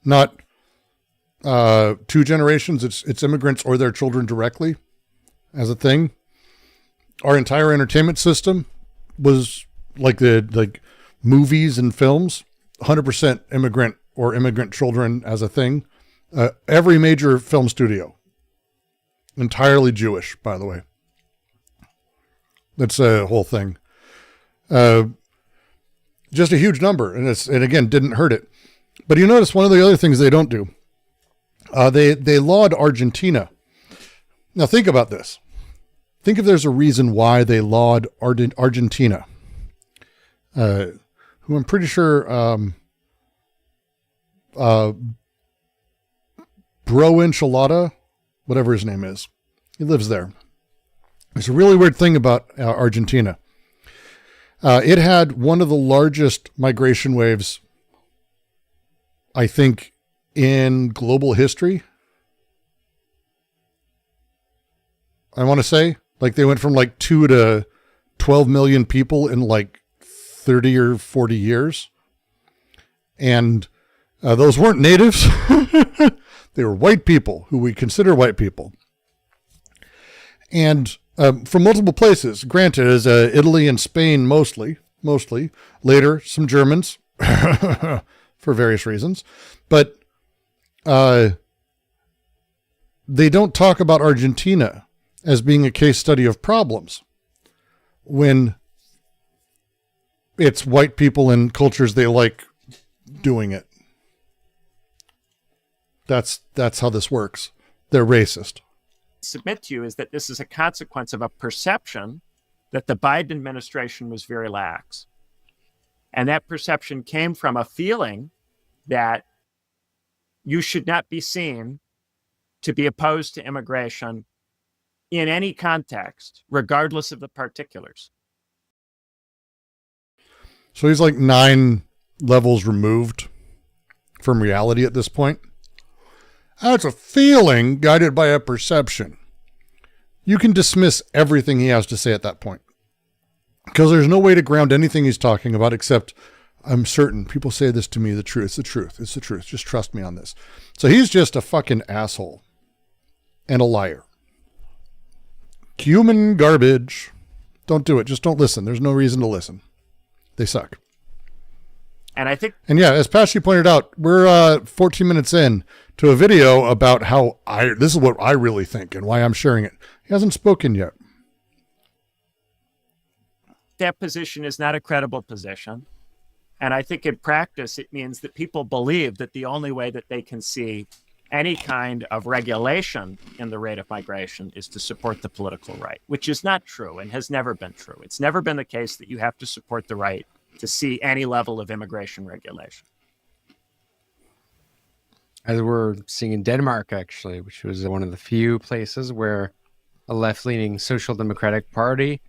not 2 generations. It's immigrants or their children directly as a thing. Our entire entertainment system was like movies and films, 100% immigrant or immigrant children as a thing. Every major film studio, entirely Jewish, by the way. That's a whole thing. Just a huge number, and again didn't hurt it. But you notice one of the other things they don't do. They laud Argentina. Now think about this. Think if there's a reason why they laud Argentina, who I'm pretty sure Bro Enchilada, whatever his name is. He lives there. There's a really weird thing about Argentina. It had one of the largest migration waves, I think, in global history. I want to say, they went from 2 to 12 million people in 30 or 40 years. And those weren't natives. They were white people who we consider white people. And from multiple places, granted, as Italy and Spain mostly. Later, some Germans for various reasons. But they don't talk about Argentina as being a case study of problems when it's white people and cultures they like doing it. That's how this works. They're racist. Submit to you is that this is a consequence of a perception that the Biden administration was very lax. And that perception came from a feeling that you should not be seen to be opposed to immigration in any context, regardless of the particulars. So he's like 9 levels removed from reality at this point. That's a feeling guided by a perception. You can dismiss everything he has to say at that point, because there's no way to ground anything he's talking about except, I'm certain people say this to me, the truth. It's the truth. It's the truth. Just trust me on this. So he's just a fucking asshole and a liar. Human garbage. Don't do it. Just don't listen. There's no reason to listen. They suck. And I think, and yeah, as Patchy pointed out, we're 14 minutes in to a video about how this is what I really think and why I'm sharing it. He hasn't spoken yet. that position is not a credible position. And I think in practice, it means that people believe that the only way that they can see any kind of regulation in the rate of migration is to support the political right, which is not true and has never been true. It's never been the case that you have to support the right to see any level of immigration regulation. As we're seeing in Denmark, actually, which was one of the few places where a left-leaning social democratic party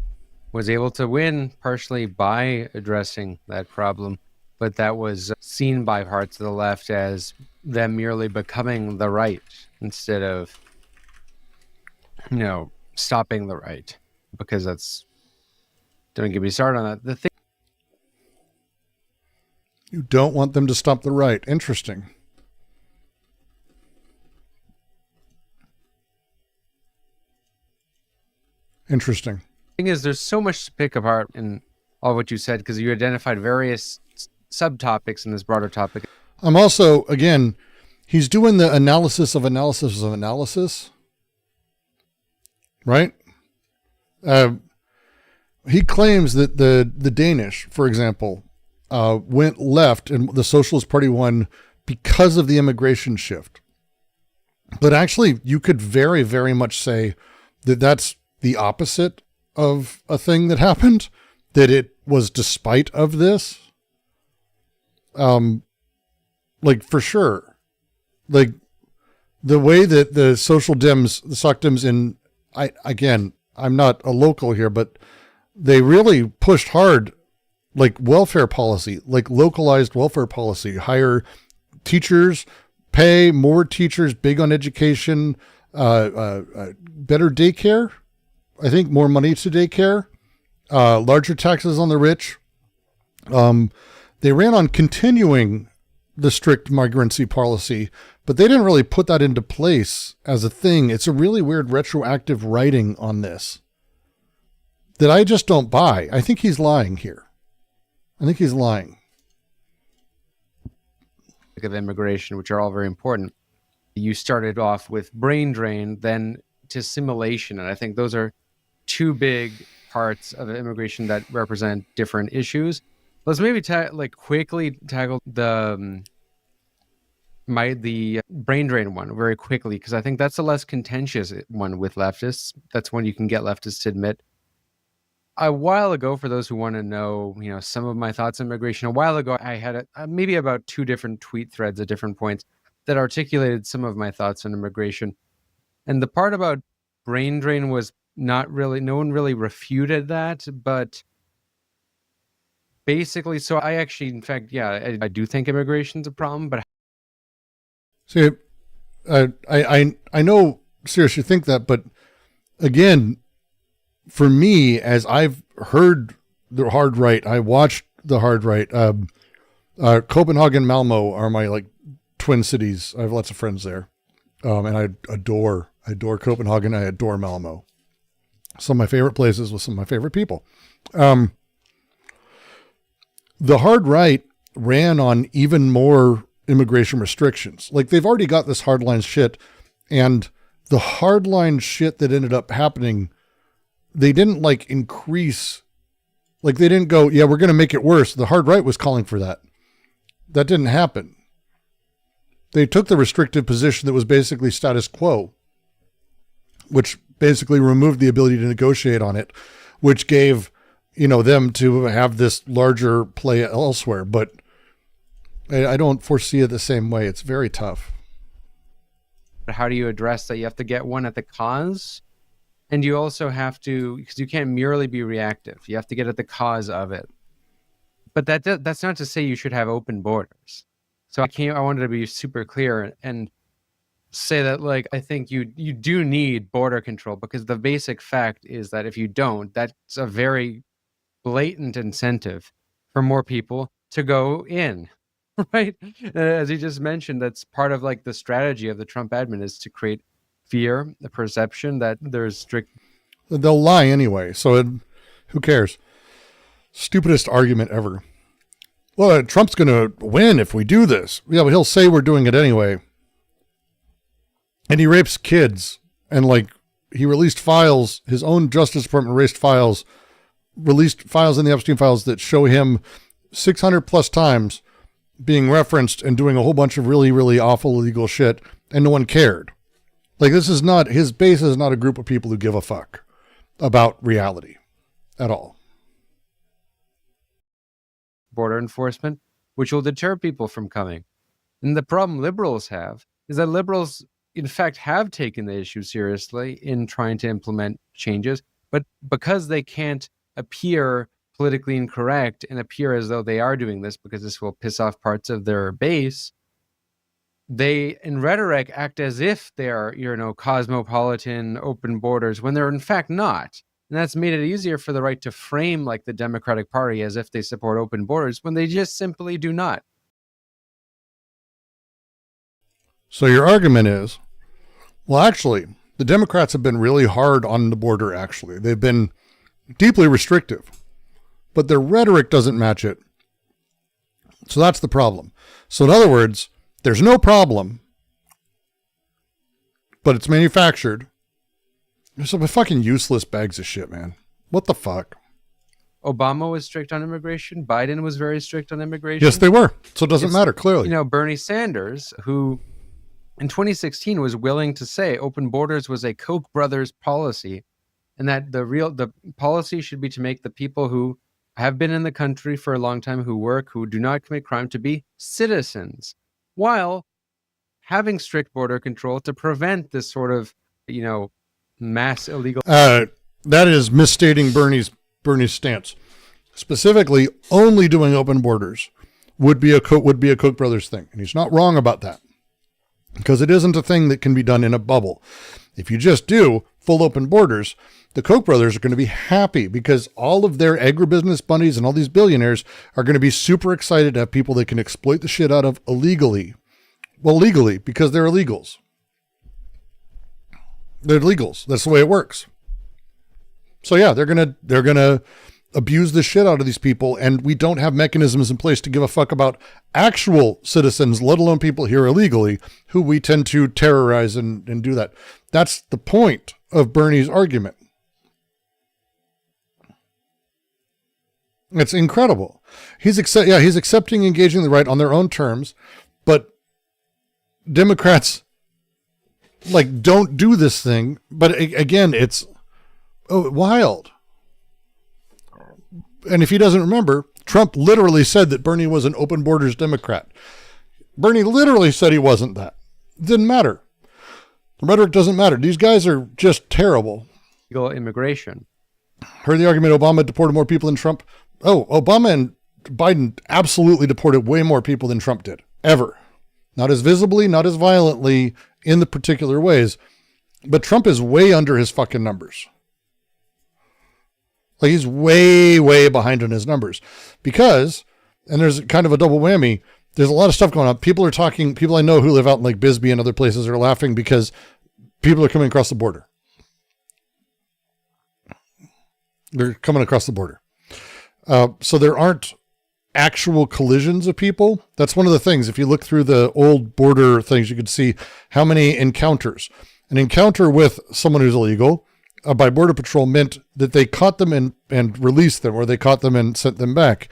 was able to win partially by addressing that problem. But that was seen by parts of the left as them merely becoming the right instead of, you know, stopping the right, because that's, don't get me started on that. The thing, you don't want them to stop the right. Interesting. Interesting. thing is, there's so much to pick apart in all what you said, because you identified various subtopics in this broader topic. I'm also, again, he's doing the analysis of analysis of analysis, right? He claims that the Danish, for example, went left and the Socialist Party won because of the immigration shift. But actually, you could very, very much say that that's the opposite of a thing that happened, that it was despite of this. Like for sure, like the way that the social Dems, the Soc Dems I'm not a local here, but they really pushed hard, like welfare policy, like localized welfare policy, hire teachers, pay more teachers, big on education, better daycare. I think more money to daycare, larger taxes on the rich. They ran on continuing the strict migrancy policy, but they didn't really put that into place as a thing. It's a really weird retroactive writing on this that I just don't buy. I think he's lying here. I think he's lying. Of immigration, which are all very important. You started off with brain drain, then to assimilation, and I think those are two big parts of immigration that represent different issues. Let's maybe quickly tackle the brain drain one very quickly, because I think that's a less contentious one with leftists. That's one you can get leftists to admit. A while ago, for those who want to know, some of my thoughts on immigration, a while ago, I had maybe about 2 different tweet threads at different points that articulated some of my thoughts on immigration. And the part about brain drain was no one really refuted that, but basically, so I actually, in fact, I do think immigration's a problem, but see, I know, seriously, you think that, but again, for me, as I've heard the hard right, I watched the hard right. Copenhagen, Malmo are my twin cities. I have lots of friends there, and I adore Copenhagen. I adore Malmo. Some of my favorite places with some of my favorite people. The hard right ran on even more immigration restrictions. Like they've already got this hardline shit, and the hardline shit that ended up happening, they didn't like increase, like they didn't go, yeah, we're going to make it worse. The hard right was calling for that. That didn't happen. They took the restrictive position that was basically status quo, which basically removed the ability to negotiate on it, which gave, them to have this larger play elsewhere. But I don't foresee it the same way. It's very tough. But how do you address that? You have to get one at the cause, and you also have to, because you can't merely be reactive. You have to get at the cause of it. But that's not to say you should have open borders. So I wanted to be super clear and say that, like, I think you do need border control, because the basic fact is that if you don't, that's a very blatant incentive for more people to go in, right? As you just mentioned, that's part of like the strategy of the Trump admin, is to create fear, the perception that there's strict. They'll lie anyway, so who cares? Stupidest argument ever. Well, Trump's going to win if we do this. Yeah, but he'll say we're doing it anyway. And he rapes kids, and like he released files, his own Justice Department released files in the Epstein files that show him 600 plus times being referenced and doing a whole bunch of really, really awful illegal shit, and no one cared. Like, this is not, his base is not a group of people who give a fuck about reality at all. Border enforcement, which will deter people from coming. And the problem liberals have is that liberals, in fact, have taken the issue seriously in trying to implement changes, but because they can't appear politically incorrect and appear as though they are doing this because this will piss off parts of their base, they, in rhetoric, act as if they are, cosmopolitan, open borders, when they're in fact not. And that's made it easier for the right to frame like the Democratic Party as if they support open borders when they just simply do not. So your argument is, well, actually, the Democrats have been really hard on the border, actually. They've been deeply restrictive, but their rhetoric doesn't match it. So that's the problem. So in other words, there's no problem, but it's manufactured. There's some fucking useless bags of shit, man. What the fuck? Obama was strict on immigration. Biden was very strict on immigration. Yes, they were. So it doesn't matter, clearly. Bernie Sanders, who in 2016 was willing to say open borders was a Koch brothers policy, and that the policy should be to make the people who have been in the country for a long time, who work, who do not commit crime, to be citizens, while having strict border control to prevent this sort of, mass illegal. That is misstating Bernie's stance. Specifically, only doing open borders would be a Koch brothers thing, and he's not wrong about that, because it isn't a thing that can be done in a bubble. If you just do full open borders, the Koch brothers are going to be happy, because all of their agribusiness bunnies and all these billionaires are going to be super excited to have people they can exploit the shit out of illegally. Well, legally, because they're illegals. They're illegals. That's the way it works. So yeah, they're gonna abuse the shit out of these people, and we don't have mechanisms in place to give a fuck about actual citizens, let alone people here illegally, who we tend to terrorize and do that. That's the point of Bernie's argument. It's incredible. He's accepting engaging the right on their own terms, but Democrats don't do this thing. But again, it's wild. And if he doesn't remember, Trump literally said that Bernie was an open borders Democrat. Bernie literally said he wasn't that. It didn't matter. The rhetoric doesn't matter. These guys are just terrible. Legal immigration. Heard the argument Obama deported more people than Trump? Oh, Obama and Biden absolutely deported way more people than Trump did. Ever. Not as visibly, not as violently, in the particular ways. But Trump is way under his fucking numbers. Like, he's way, way behind on his numbers. Because, and there's kind of a double whammy, there's a lot of stuff going on. People I know who live out in like Bisbee and other places are laughing because people are coming across the border. They're coming across the border. So there aren't actual collisions of people. That's one of the things. If you look through the old border things, you could see how many encounters. An encounter with someone who's illegal by Border Patrol meant that they caught them and released them, or they caught them and sent them back.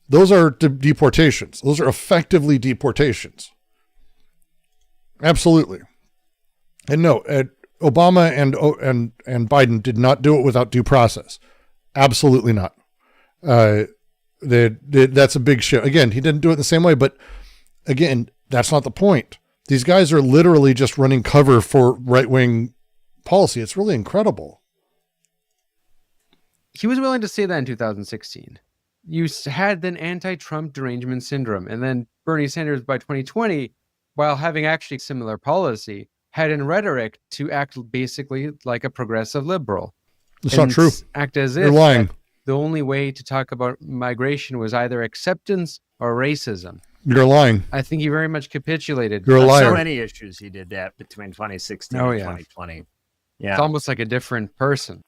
Those are deportations. Those are effectively deportations. Absolutely. And no, Obama and Biden did not do it without due process. Absolutely not. That's a big shit. Again, he didn't do it the same way, but again, that's not the point. These guys are literally just running cover for right-wing policy. It's really incredible. He was willing to say that in 2016. You had then anti-Trump derangement syndrome, and then Bernie Sanders by 2020, while having actually similar policy, had in rhetoric to act basically like a progressive liberal. It's not true. Act as You're if lying. The only way to talk about migration was either acceptance or racism. You're lying. I think he very much capitulated. You're a liar. So many issues he did that between 2016 and 2020. Yeah. It's almost like a different person.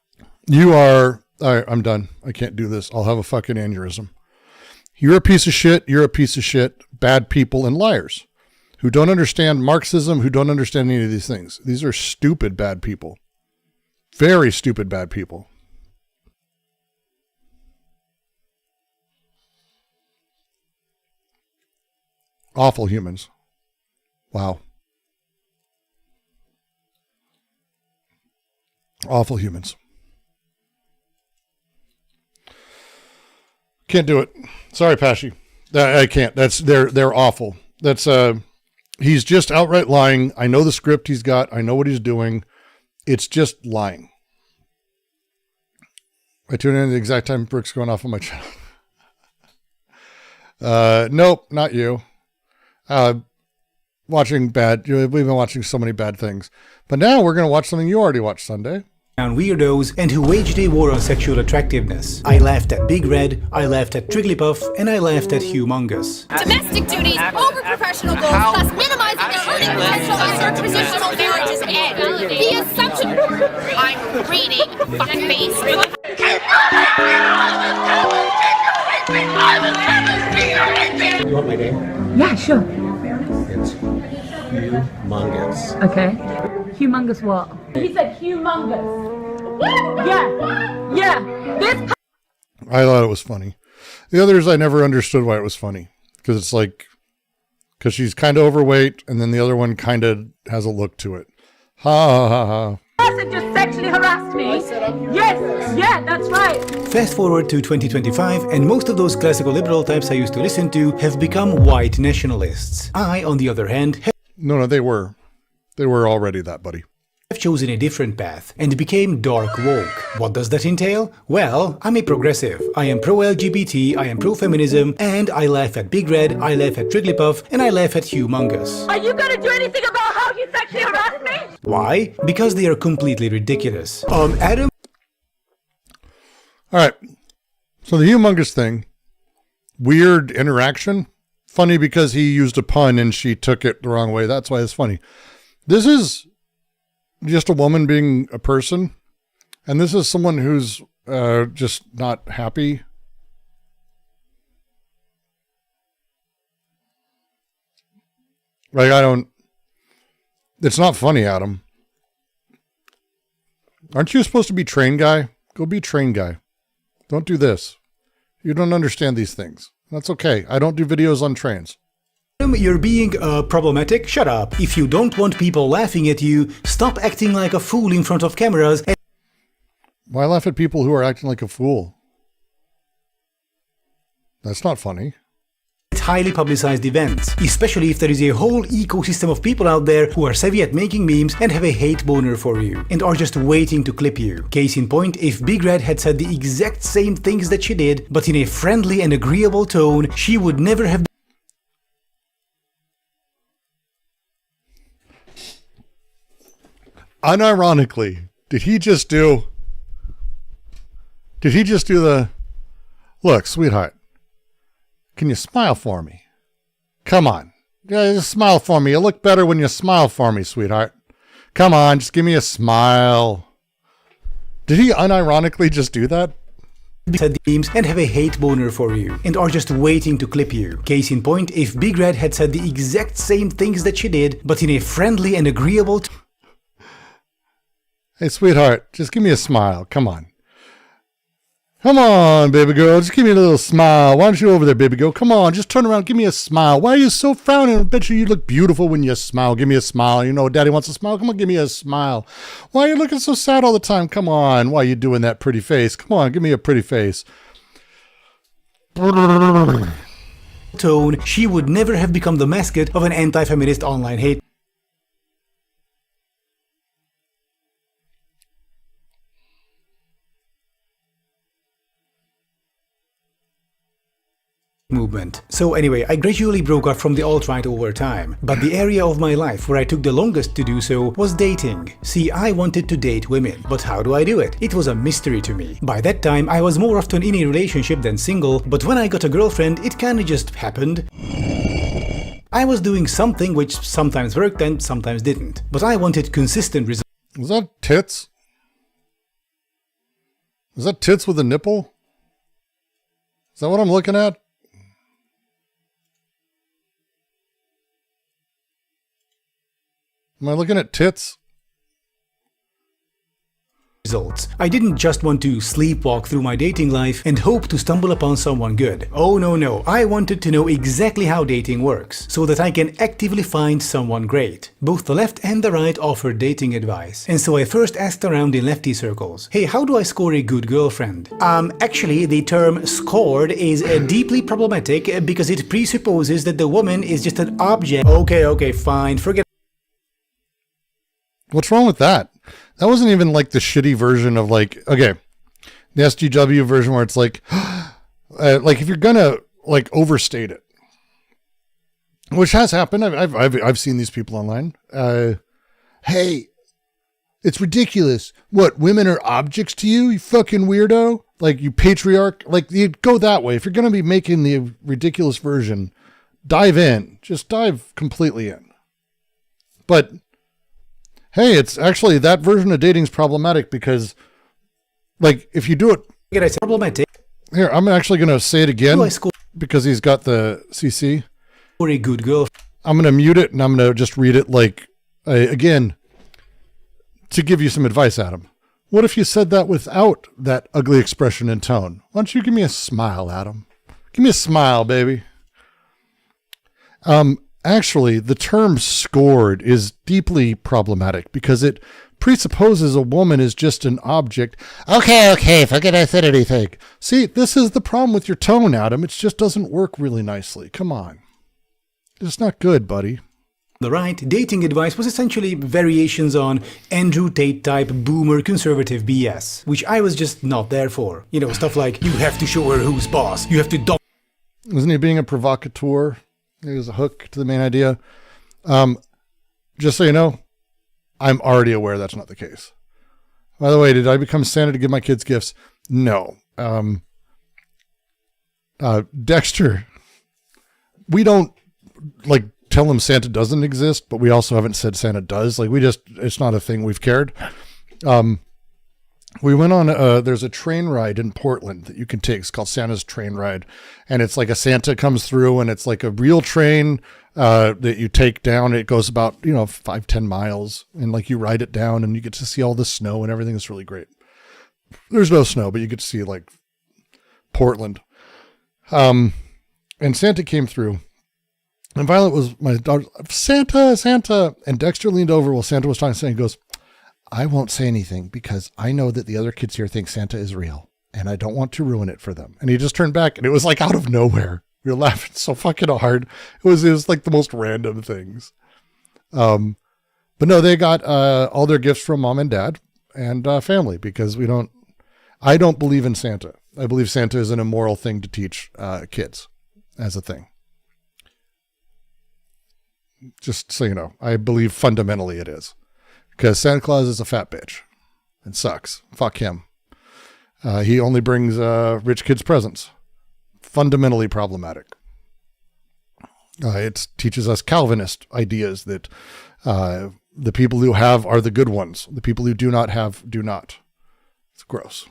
You are... All right, I'm done. I can't do this. I'll have a fucking aneurysm. You're a piece of shit. You're a piece of shit. Bad people and liars who don't understand Marxism, who don't understand any of these things. These are stupid bad people. Very stupid bad people. Awful humans. Wow. Awful humans. Can't do it. Sorry, Pashy. I can't. They're awful. He's just outright lying. I know the script he's got. I know what he's doing. It's just lying. I tune in at the exact time Brooks going off on my channel. Nope, not you. Watching bad. We've been watching so many bad things. But now we're going to watch something you already watched Sunday. Weirdos and who waged a war on sexual attractiveness. I laughed at Big Red, I laughed at Trigglypuff, and I laughed at Humongous. Domestic duties, over-professional goals, thus minimizing their earning potential as their traditional marriages end. The assumption... I'm reading, fuckface. You want my name? Yeah, sure. It's Humongous. Okay. Humongous what? He said humongous. Yeah. This. I thought it was funny. The others, I never understood why it was funny. Because it's like, because she's kind of overweight, and then the other one kind of has a look to it. Ha ha ha ha. Person just sexually harassed me. Yes, yeah, that's right. Fast forward to 2025, and most of those classical liberal types I used to listen to have become white nationalists. I, on the other hand, No, they were. They were already that, buddy. I've chosen a different path and became dark woke. What does that entail? Well, I'm a progressive. I am pro-LGBT, I am pro-feminism, and I laugh at Big Red, I laugh at Trigglypuff, and I laugh at Humongous. Are you gonna do anything about how you sexually harassed me? Why? Because they are completely ridiculous. Adam... All right. So the Humongous thing, weird interaction. Funny because he used a pun and she took it the wrong way. That's why it's funny. This is just a woman being a person. And this is someone who's just not happy. Like, it's not funny, Adam. Aren't you supposed to be train guy? Go be train guy. Don't do this. You don't understand these things. That's okay. I don't do videos on trains. You're being problematic? Shut up. If you don't want people laughing at you, stop acting like a fool in front of cameras. Why laugh at people who are acting like a fool? That's not funny. Highly publicized events, especially if there is a whole ecosystem of people out there who are savvy at making memes and have a hate boner for you, and are just waiting to clip you. Case in point, if Big Red had said the exact same things that she did, but in a friendly and agreeable tone, she would never have... Unironically, did he just do the, look, sweetheart, can you smile for me? Come on. Yeah, just smile for me. You look better when you smile for me, sweetheart. Come on, just give me a smile. Did he unironically just do that? Said memes and have a hate boner for you, and are just waiting to clip you. Case in point, if Big Red had said the exact same things that she did, but in a friendly and agreeable Hey, sweetheart, just give me a smile. Come on. Come on, baby girl. Just give me a little smile. Why don't you over there, baby girl? Come on, just turn around. Give me a smile. Why are you so frowning? I bet you look beautiful when you smile. Give me a smile. You know, daddy wants a smile. Come on, give me a smile. Why are you looking so sad all the time? Come on. Why are you doing that pretty face? Come on, give me a pretty face. Tone, she would never have become the mascot of an anti-feminist online hate movement. So anyway, I gradually broke off from the alt-right over time, but the area of my life where I took the longest to do so was dating. See, I wanted to date women, but how do I do it? It was a mystery to me. By that time, I was more often in a relationship than single, but when I got a girlfriend, it kinda just happened. I was doing something which sometimes worked and sometimes didn't, but I wanted consistent results. Was that tits? Was that tits with a nipple? Is that what I'm looking at? Am I looking at tits? Results. I didn't just want to sleepwalk through my dating life and hope to stumble upon someone good. Oh no, I wanted to know exactly how dating works, so that I can actively find someone great. Both the left and the right offered dating advice, and so I first asked around in lefty circles, hey, how do I score a good girlfriend? Actually, the term scored is deeply problematic because it presupposes that the woman is just an object. Okay, fine, forget. What's wrong with that? That wasn't even like the shitty version of like, okay, the SGW version where it's like if you're gonna like overstate it, which has happened. I've seen these people online. Hey, it's ridiculous. What, women are objects to you? You fucking weirdo. Like, you patriarch. Like, you go that way. If you're gonna be making the ridiculous version, dive in. Just dive completely in. But hey, it's actually, that version of dating is problematic because, like, if you do it... Problematic. Here, I'm actually going to say it again because he's got the CC. For a good girl. I'm going to mute it and I'm going to just read it like, again, to give you some advice, Adam. What if you said that without that ugly expression and tone? Why don't you give me a smile, Adam? Give me a smile, baby. Actually, the term scored is deeply problematic because it presupposes a woman is just an object. Okay, forget I said anything. See, this is the problem with your tone, Adam. It just doesn't work really nicely. Come on. It's not good, buddy. The right, dating advice was essentially variations on Andrew Tate type boomer conservative BS, which I was just not there for. You know, stuff like, you have to show her who's boss, you have to Wasn't he being a provocateur? It was a hook to the main idea. Just so you know, I'm already aware that's not the case. By the way, did I become Santa to give my kids gifts? No. Dexter, we don't like tell him Santa doesn't exist, but we also haven't said Santa does. Like, it's not a thing we've cared. We went on, there's a train ride in Portland that you can take. It's called Santa's Train Ride. And it's like a Santa comes through and it's like a real train that you take down. It goes about, 5-10 miles and like you ride it down and you get to see all the snow and everything. Is really great. There's no snow, but you get to see like Portland. And Santa came through and Violet was my daughter, Santa. And Dexter leaned over while Santa was talking to Santa and goes, I won't say anything because I know that the other kids here think Santa is real and I don't want to ruin it for them. And he just turned back and it was like out of nowhere. We were laughing so fucking hard. It was like the most random things. But no, they got all their gifts from mom and dad and family because I don't believe in Santa. I believe Santa is an immoral thing to teach kids as a thing. Just so you know, I believe fundamentally it is. Because Santa Claus is a fat bitch and sucks. Fuck him. He only brings rich kids presents. Fundamentally problematic. It teaches us Calvinist ideas that the people who have are the good ones. The people who do not have do not. It's gross.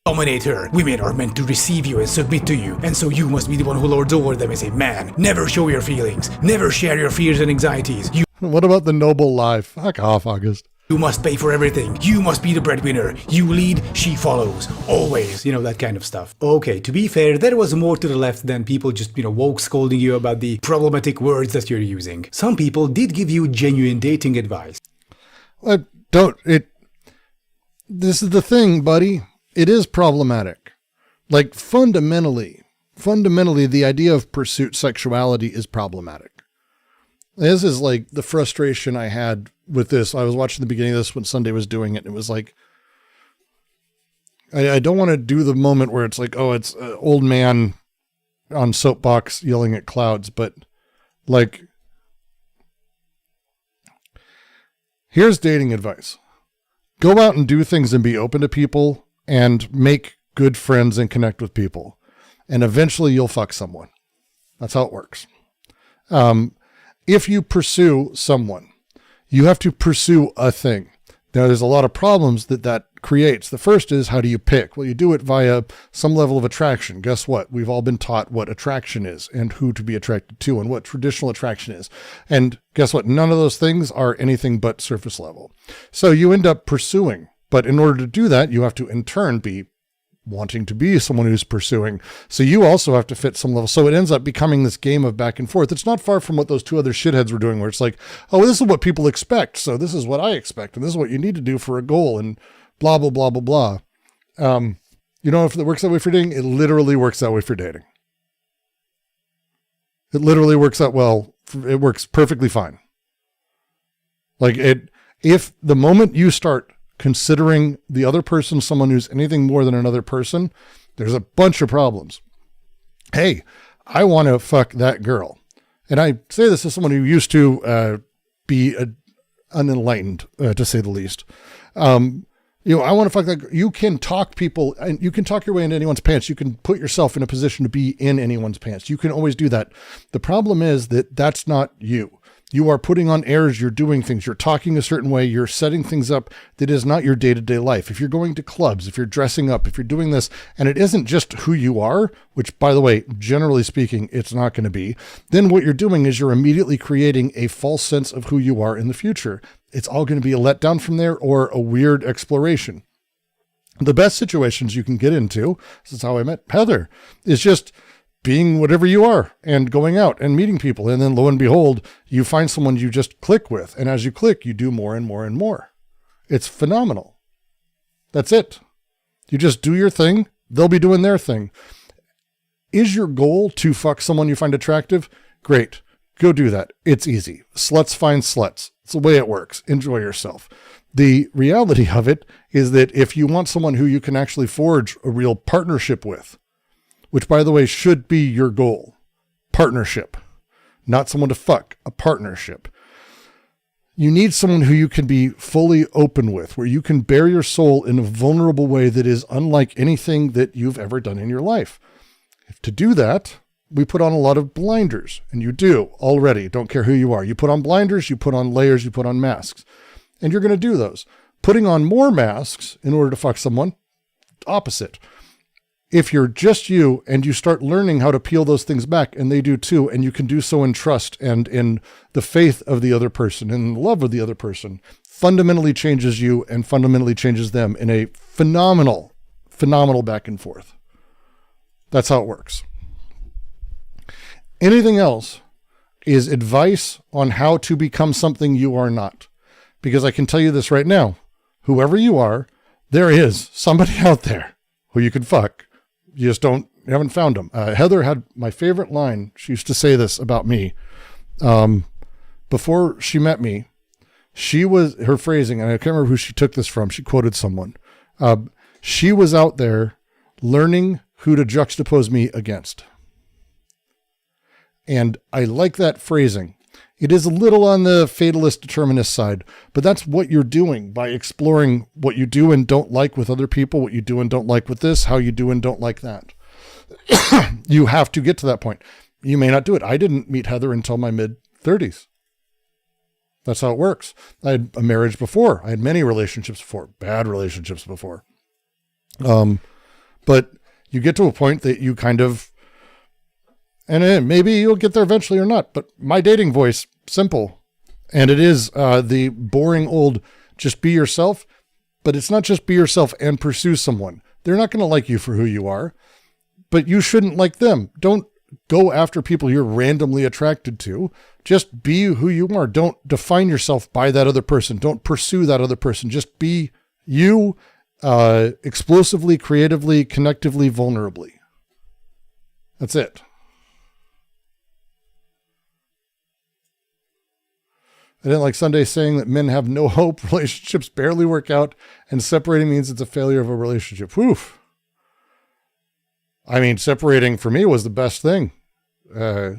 Dominate her. Women are meant to receive you and submit to you, and so you must be the one who lords over them as a man. Never show your feelings. Never share your fears and anxieties. What about the noble lie? Fuck off, August. You must pay for everything. You must be the breadwinner. You lead, she follows. Always. That kind of stuff. Okay, to be fair, there was more to the left than people just, woke scolding you about the problematic words that you're using. Some people did give you genuine dating advice. This is the thing, buddy. It is problematic. Like, fundamentally, the idea of pursuit sexuality is problematic. This is like the frustration I had with this. I was watching the beginning of this when Sunday was doing it. And it was like, I don't want to do the moment where it's like, oh, it's an old man on soapbox yelling at clouds. But like, here's dating advice. Go out and do things and be open to people and make good friends and connect with people. And eventually you'll fuck someone. That's how it works. If you pursue someone, you have to pursue a thing. Now, there's a lot of problems that creates. The first is, how do you pick? Well, you do it via some level of attraction. Guess what? We've all been taught what attraction is and who to be attracted to and what traditional attraction is. And guess what? None of those things are anything but surface level. So you end up pursuing. But in order to do that, you have to in turn be wanting to be someone who's pursuing. So you also have to fit some level. So it ends up becoming this game of back and forth. It's not far from what those two other shitheads were doing, where it's like, oh, this is what people expect. So this is what I expect. And this is what you need to do for a goal and blah, blah, blah, blah, blah. If it works that way for dating, it literally works that way for dating. It literally works out well. It works perfectly fine. If the moment you start considering the other person someone who's anything more than another person, there's a bunch of problems. Hey, I want to fuck that girl. And I say this as someone who used to be unenlightened, to say the least. I want to fuck that girl. You can talk people, and you can talk your way into anyone's pants. You can put yourself in a position to be in anyone's pants. You can always do that. The problem is that that's not you. You are putting on airs, you're doing things, you're talking a certain way, you're setting things up that is not your day-to-day life. If you're going to clubs, if you're dressing up, if you're doing this, and it isn't just who you are, which, by the way, generally speaking, it's not going to be, then what you're doing is you're immediately creating a false sense of who you are in the future. It's all going to be a letdown from there or a weird exploration. The best situations you can get into, this is how I met Heather, is just being whatever you are and going out and meeting people. And then lo and behold, you find someone you just click with. And as you click, you do more and more and more. It's phenomenal. That's it. You just do your thing. They'll be doing their thing. Is your goal to fuck someone you find attractive? Great. Go do that. It's easy. Sluts find sluts. It's the way it works. Enjoy yourself. The reality of it is that if you want someone who you can actually forge a real partnership with, which, by the way, should be your goal. Partnership. Not someone to fuck. A partnership. You need someone who you can be fully open with, where you can bare your soul in a vulnerable way that is unlike anything that you've ever done in your life. To do that, we put on a lot of blinders. And you do already. Don't care who you are. You put on blinders, you put on layers, you put on masks. And you're going to do those. Putting on more masks in order to fuck someone, opposite. If you're just you and you start learning how to peel those things back, and they do too, and you can do so in trust and in the faith of the other person and the love of the other person, fundamentally changes you and fundamentally changes them in a phenomenal back and forth. That's how it works. Anything else is advice on how to become something you are not. Because I can tell you this right now, whoever you are, there is somebody out there who you can fuck. You just haven't found them. Heather had my favorite line. She used to say this about me. Before she met me, her phrasing, and I can't remember who she took this from. She quoted someone. She was out there learning who to juxtapose me against. And I like that phrasing. It is a little on the fatalist determinist side, but that's what you're doing by exploring what you do and don't like with other people, what you do and don't like with this, how you do and don't like that. You have to get to that point. You may not do it. I didn't meet Heather until my mid-30s. That's how it works. I had a marriage before. I had many relationships before, bad relationships before. But you get to a point that you kind of, and maybe you'll get there eventually or not, but my dating voice, simple. And it is the boring old Just be yourself. But it's not just be yourself and pursue someone. They're not going to like you for who you are, but you shouldn't like them. Don't go after people you're randomly attracted to. Just be who you are. Don't define yourself by that other person. Don't pursue that other person. Just be you, explosively, creatively, connectively, vulnerably. That's it. I didn't like Sunday saying that men have no hope, relationships barely work out, and separating means it's a failure of a relationship. Oof. I mean, separating for me was the best thing. Yeah.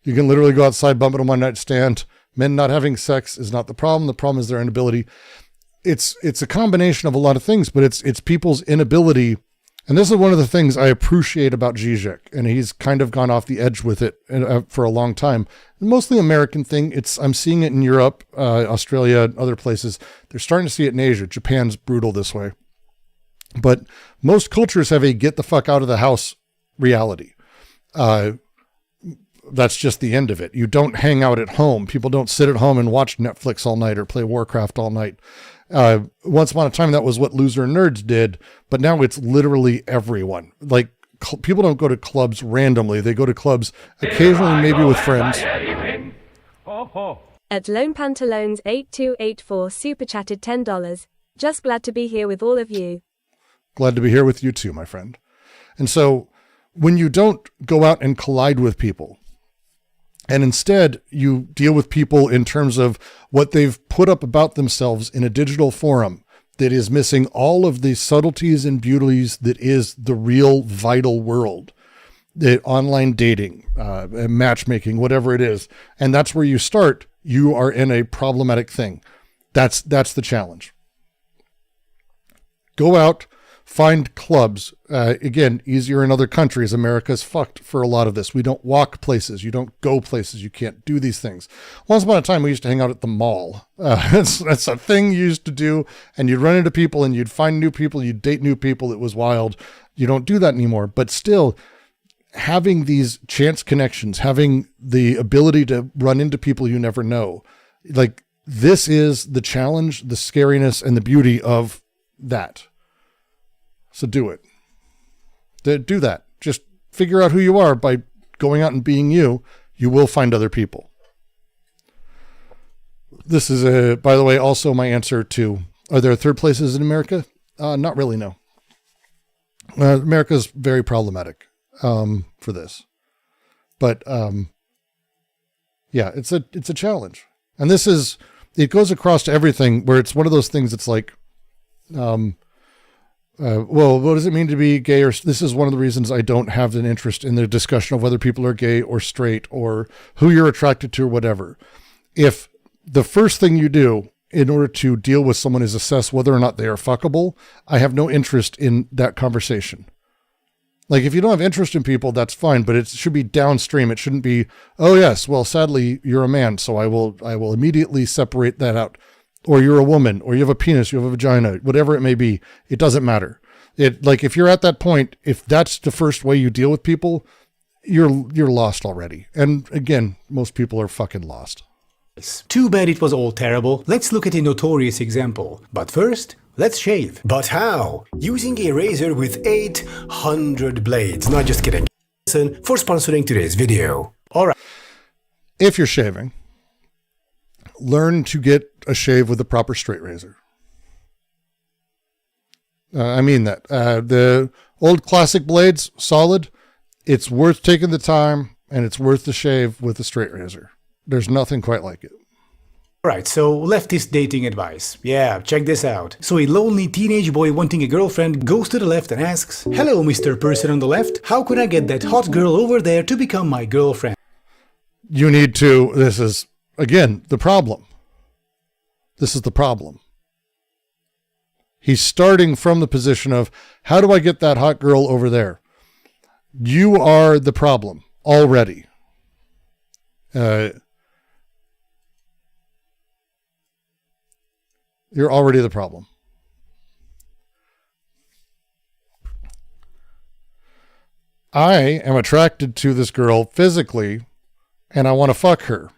You can literally go outside, bump into one night stand. Men not having sex is not the problem. The problem is their inability. It's a combination of a lot of things, but it's people's inability. And this is one of the things I appreciate about Zizek, and he's kind of gone off the edge with it for a long time. Mostly American thing. I'm seeing it in Europe, Australia, other places. They're starting to see it in Asia. Japan's brutal this way. But most cultures have a get the fuck out of the house reality. That's just the end of it. You don't hang out at home. People don't sit at home and watch Netflix all night or play Warcraft all night. Once upon a time, that was what loser nerds did, but now it's literally everyone. Like, people don't go to clubs randomly. They go to clubs occasionally, maybe with friends. At Lone Pantalones 8284 super chatted $10. Just glad to be here with all of you. Glad to be here with you too, my friend. And so when you don't go out and collide with people, and instead you deal with people in terms of what they've put up about themselves in a digital forum that is missing all of the subtleties and beauties that is the real vital world, the online dating, matchmaking, whatever it is. And that's where you start. You are in a problematic thing. That's the challenge. Go out, find clubs. Again, easier in other countries. America's fucked for a lot of this. We don't walk places. You don't go places. You can't do these things. Once upon a time, we used to hang out at the mall. That's a thing you used to do. And you'd run into people and you'd find new people. You'd date new people. It was wild. You don't do that anymore. But still, having these chance connections, having the ability to run into people you never know, like, this is the challenge, the scariness, and the beauty of that. So do it. Do that. Just figure out who you are by going out and being you. You will find other people. This is, by the way, also my answer to, are there third places in America? Not really, no. America's very problematic for this. But yeah, it's a challenge. And it goes across to everything, where it's one of those things that's like, well, what does it mean to be gay? Or this is one of the reasons I don't have an interest in the discussion of whether people are gay or straight or who you're attracted to or whatever. If the first thing you do in order to deal with someone is assess whether or not they are fuckable, I have no interest in that conversation. Like, if you don't have interest in people, that's fine, but it should be downstream. It shouldn't be, oh yes, well, sadly you're a man, so I will immediately separate that out. Or you're a woman, or you have a penis, you have a vagina, whatever it may be. It doesn't matter. Like, if you're at that point, if that's the first way you deal with people, you're lost already. And again, most people are fucking lost. Too bad it was all terrible. Let's look at a notorious example. But first, let's shave. But how? Using a razor with 800 blades. Not just kidding. For sponsoring today's video. Alright. If you're shaving, learn to get a shave with a proper straight razor. I mean that. The old classic blades, solid. It's worth taking the time, and it's worth the shave with a straight razor. There's nothing quite like it. Alright, so leftist dating advice. Yeah, check this out. So a lonely teenage boy wanting a girlfriend goes to the left and asks, "Hello, Mr. Person on the left. How can I get that hot girl over there to become my girlfriend?" You need to, this is, again, the problem. This is the problem. He's starting from the position of, how do I get that hot girl over there? You are the problem already. You're already the problem. I am attracted to this girl physically and I want to fuck her.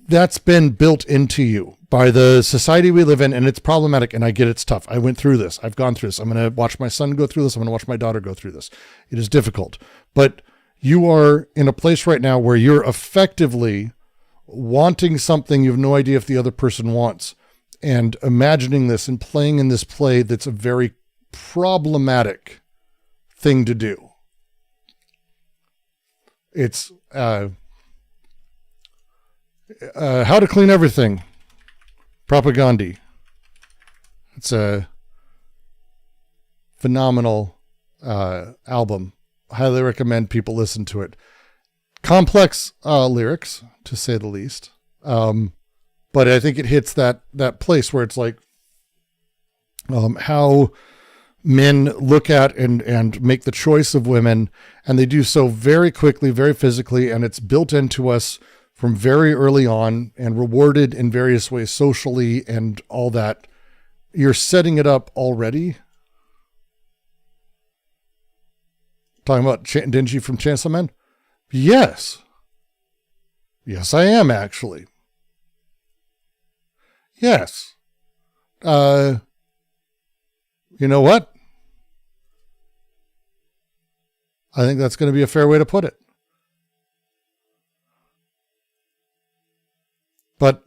That's been built into you by the society we live in, and it's problematic, and I get it's tough. I went through this. I've gone through this. I'm going to watch my son go through this. I'm going to watch my daughter go through this. It is difficult. But you are in a place right now where you're effectively wanting something you have no idea if the other person wants, and imagining this and playing in this play that's a very problematic thing to do. It's How to Clean Everything, Propaganda. It's a phenomenal album. Highly recommend people listen to it. Complex lyrics, to say the least. But I think it hits that place where it's like how men look at and make the choice of women, and they do so very quickly, very physically, and it's built into us from very early on and rewarded in various ways socially and all that. You're setting it up already. Talking about Denji from Chainsaw Man? Yes. Yes, I am actually. Yes. You know what? I think that's going to be a fair way to put it. But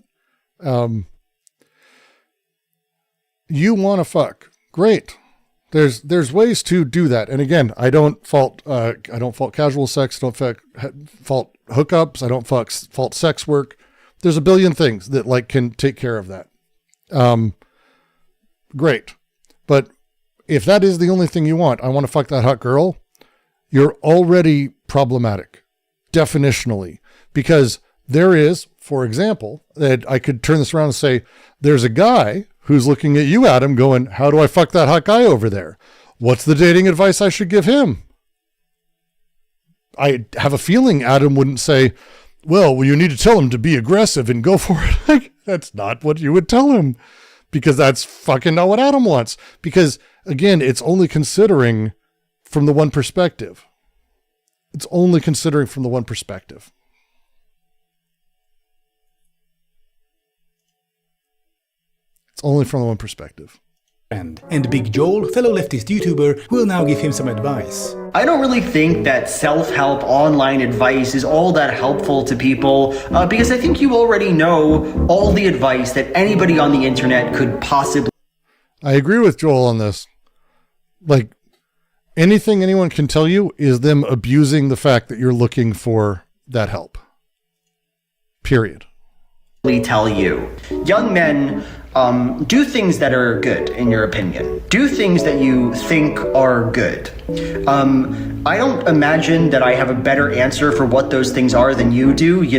you want to fuck. Great. There's ways to do that. And again, I don't fault casual sex, don't fault hookups, I don't fault sex work. There's a billion things that like can take care of that. Great. But if that is the only thing you want, I want to fuck that hot girl, you're already problematic, definitionally, because there is, for example, that I could turn this around and say, there's a guy who's looking at you, Adam, going, how do I fuck that hot guy over there? What's the dating advice I should give him? I have a feeling Adam wouldn't say, well, you need to tell him to be aggressive and go for it. Like, that's not what you would tell him, because that's fucking not what Adam wants. Because again, it's only considering from the one perspective. It's only considering from the one perspective. It's only from the one perspective. And Big Joel, fellow leftist YouTuber, will now give him some advice. I don't really think that self-help online advice is all that helpful to people because I think you already know all the advice that anybody on the internet could possibly. I agree with Joel on this. Like, anything anyone can tell you is them abusing the fact that you're looking for that help. Period. Tell you. Young men, do things that are good, in your opinion. Do things that you think are good. I don't imagine that I have a better answer for what those things are than you do. You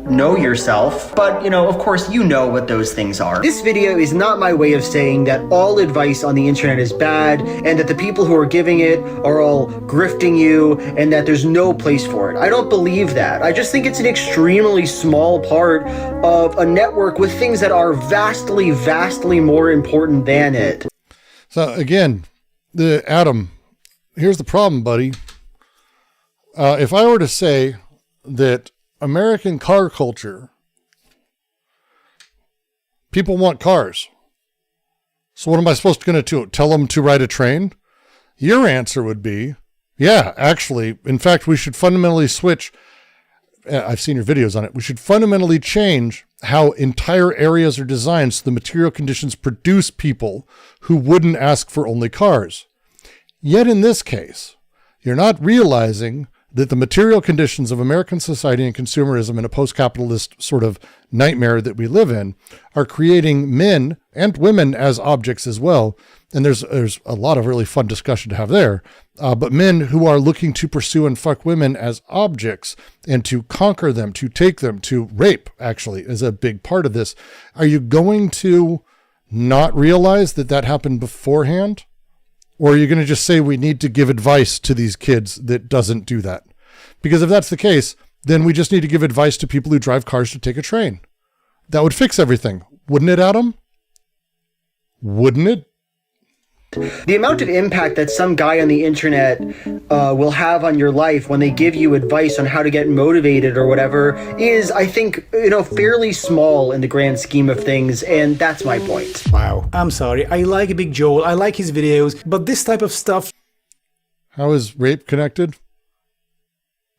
know yourself, but of course you know what those things are. This video is not my way of saying that all advice on the internet is bad and that the people who are giving it are all grifting you and that there's no place for it. I don't believe that. I just think it's an extremely small part of a network with things that are vastly, vastly more important than it. So again, Adam, here's the problem, buddy. If I were to say that American car culture, people want cars. So what am I supposed to do? Tell them to ride a train? Your answer would be, yeah, actually, in fact, we should fundamentally switch. I've seen your videos on it. We should fundamentally change how entire areas are designed so the material conditions produce people who wouldn't ask for only cars. Yet in this case, you're not realizing that the material conditions of American society and consumerism in a post-capitalist sort of nightmare that we live in are creating men and women as objects as well. And there's a lot of really fun discussion to have there. But men who are looking to pursue and fuck women as objects and to conquer them, to take them, to rape, actually, is a big part of this. Are you going to not realize that that happened beforehand? Or are you going to just say we need to give advice to these kids that doesn't do that? Because if that's the case, then we just need to give advice to people who drive cars to take a train. That would fix everything. Wouldn't it, Adam? Wouldn't it? The amount of impact that some guy on the internet will have on your life when they give you advice on how to get motivated or whatever is, I think, fairly small in the grand scheme of things, and that's my point. Wow. I'm sorry. I like Big Joel. I like his videos, but this type of stuff... How is rape connected?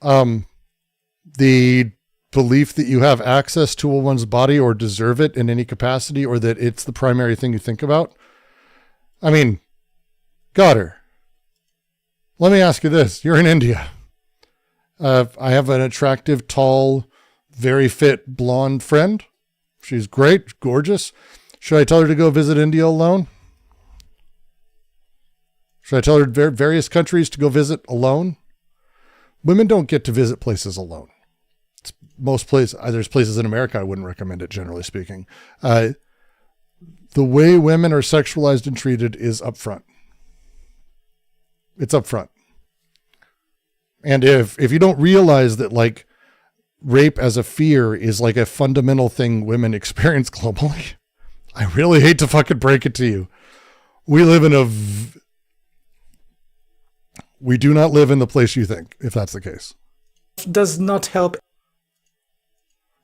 The belief that you have access to one's body or deserve it in any capacity, or that it's the primary thing you think about. I mean, got her. Let me ask you this. You're in India. I have an attractive, tall, very fit, blonde friend. She's great, gorgeous. Should I tell her to go visit India alone? Should I tell her various countries to go visit alone? Women don't get to visit places alone. Most places, there's places in America I wouldn't recommend it, generally speaking. The way women are sexualized and treated is upfront. It's upfront. And if you don't realize that, like, rape as a fear is like a fundamental thing women experience globally, I really hate to fucking break it to you. We do not live in the place you think, if that's the case. Does not help.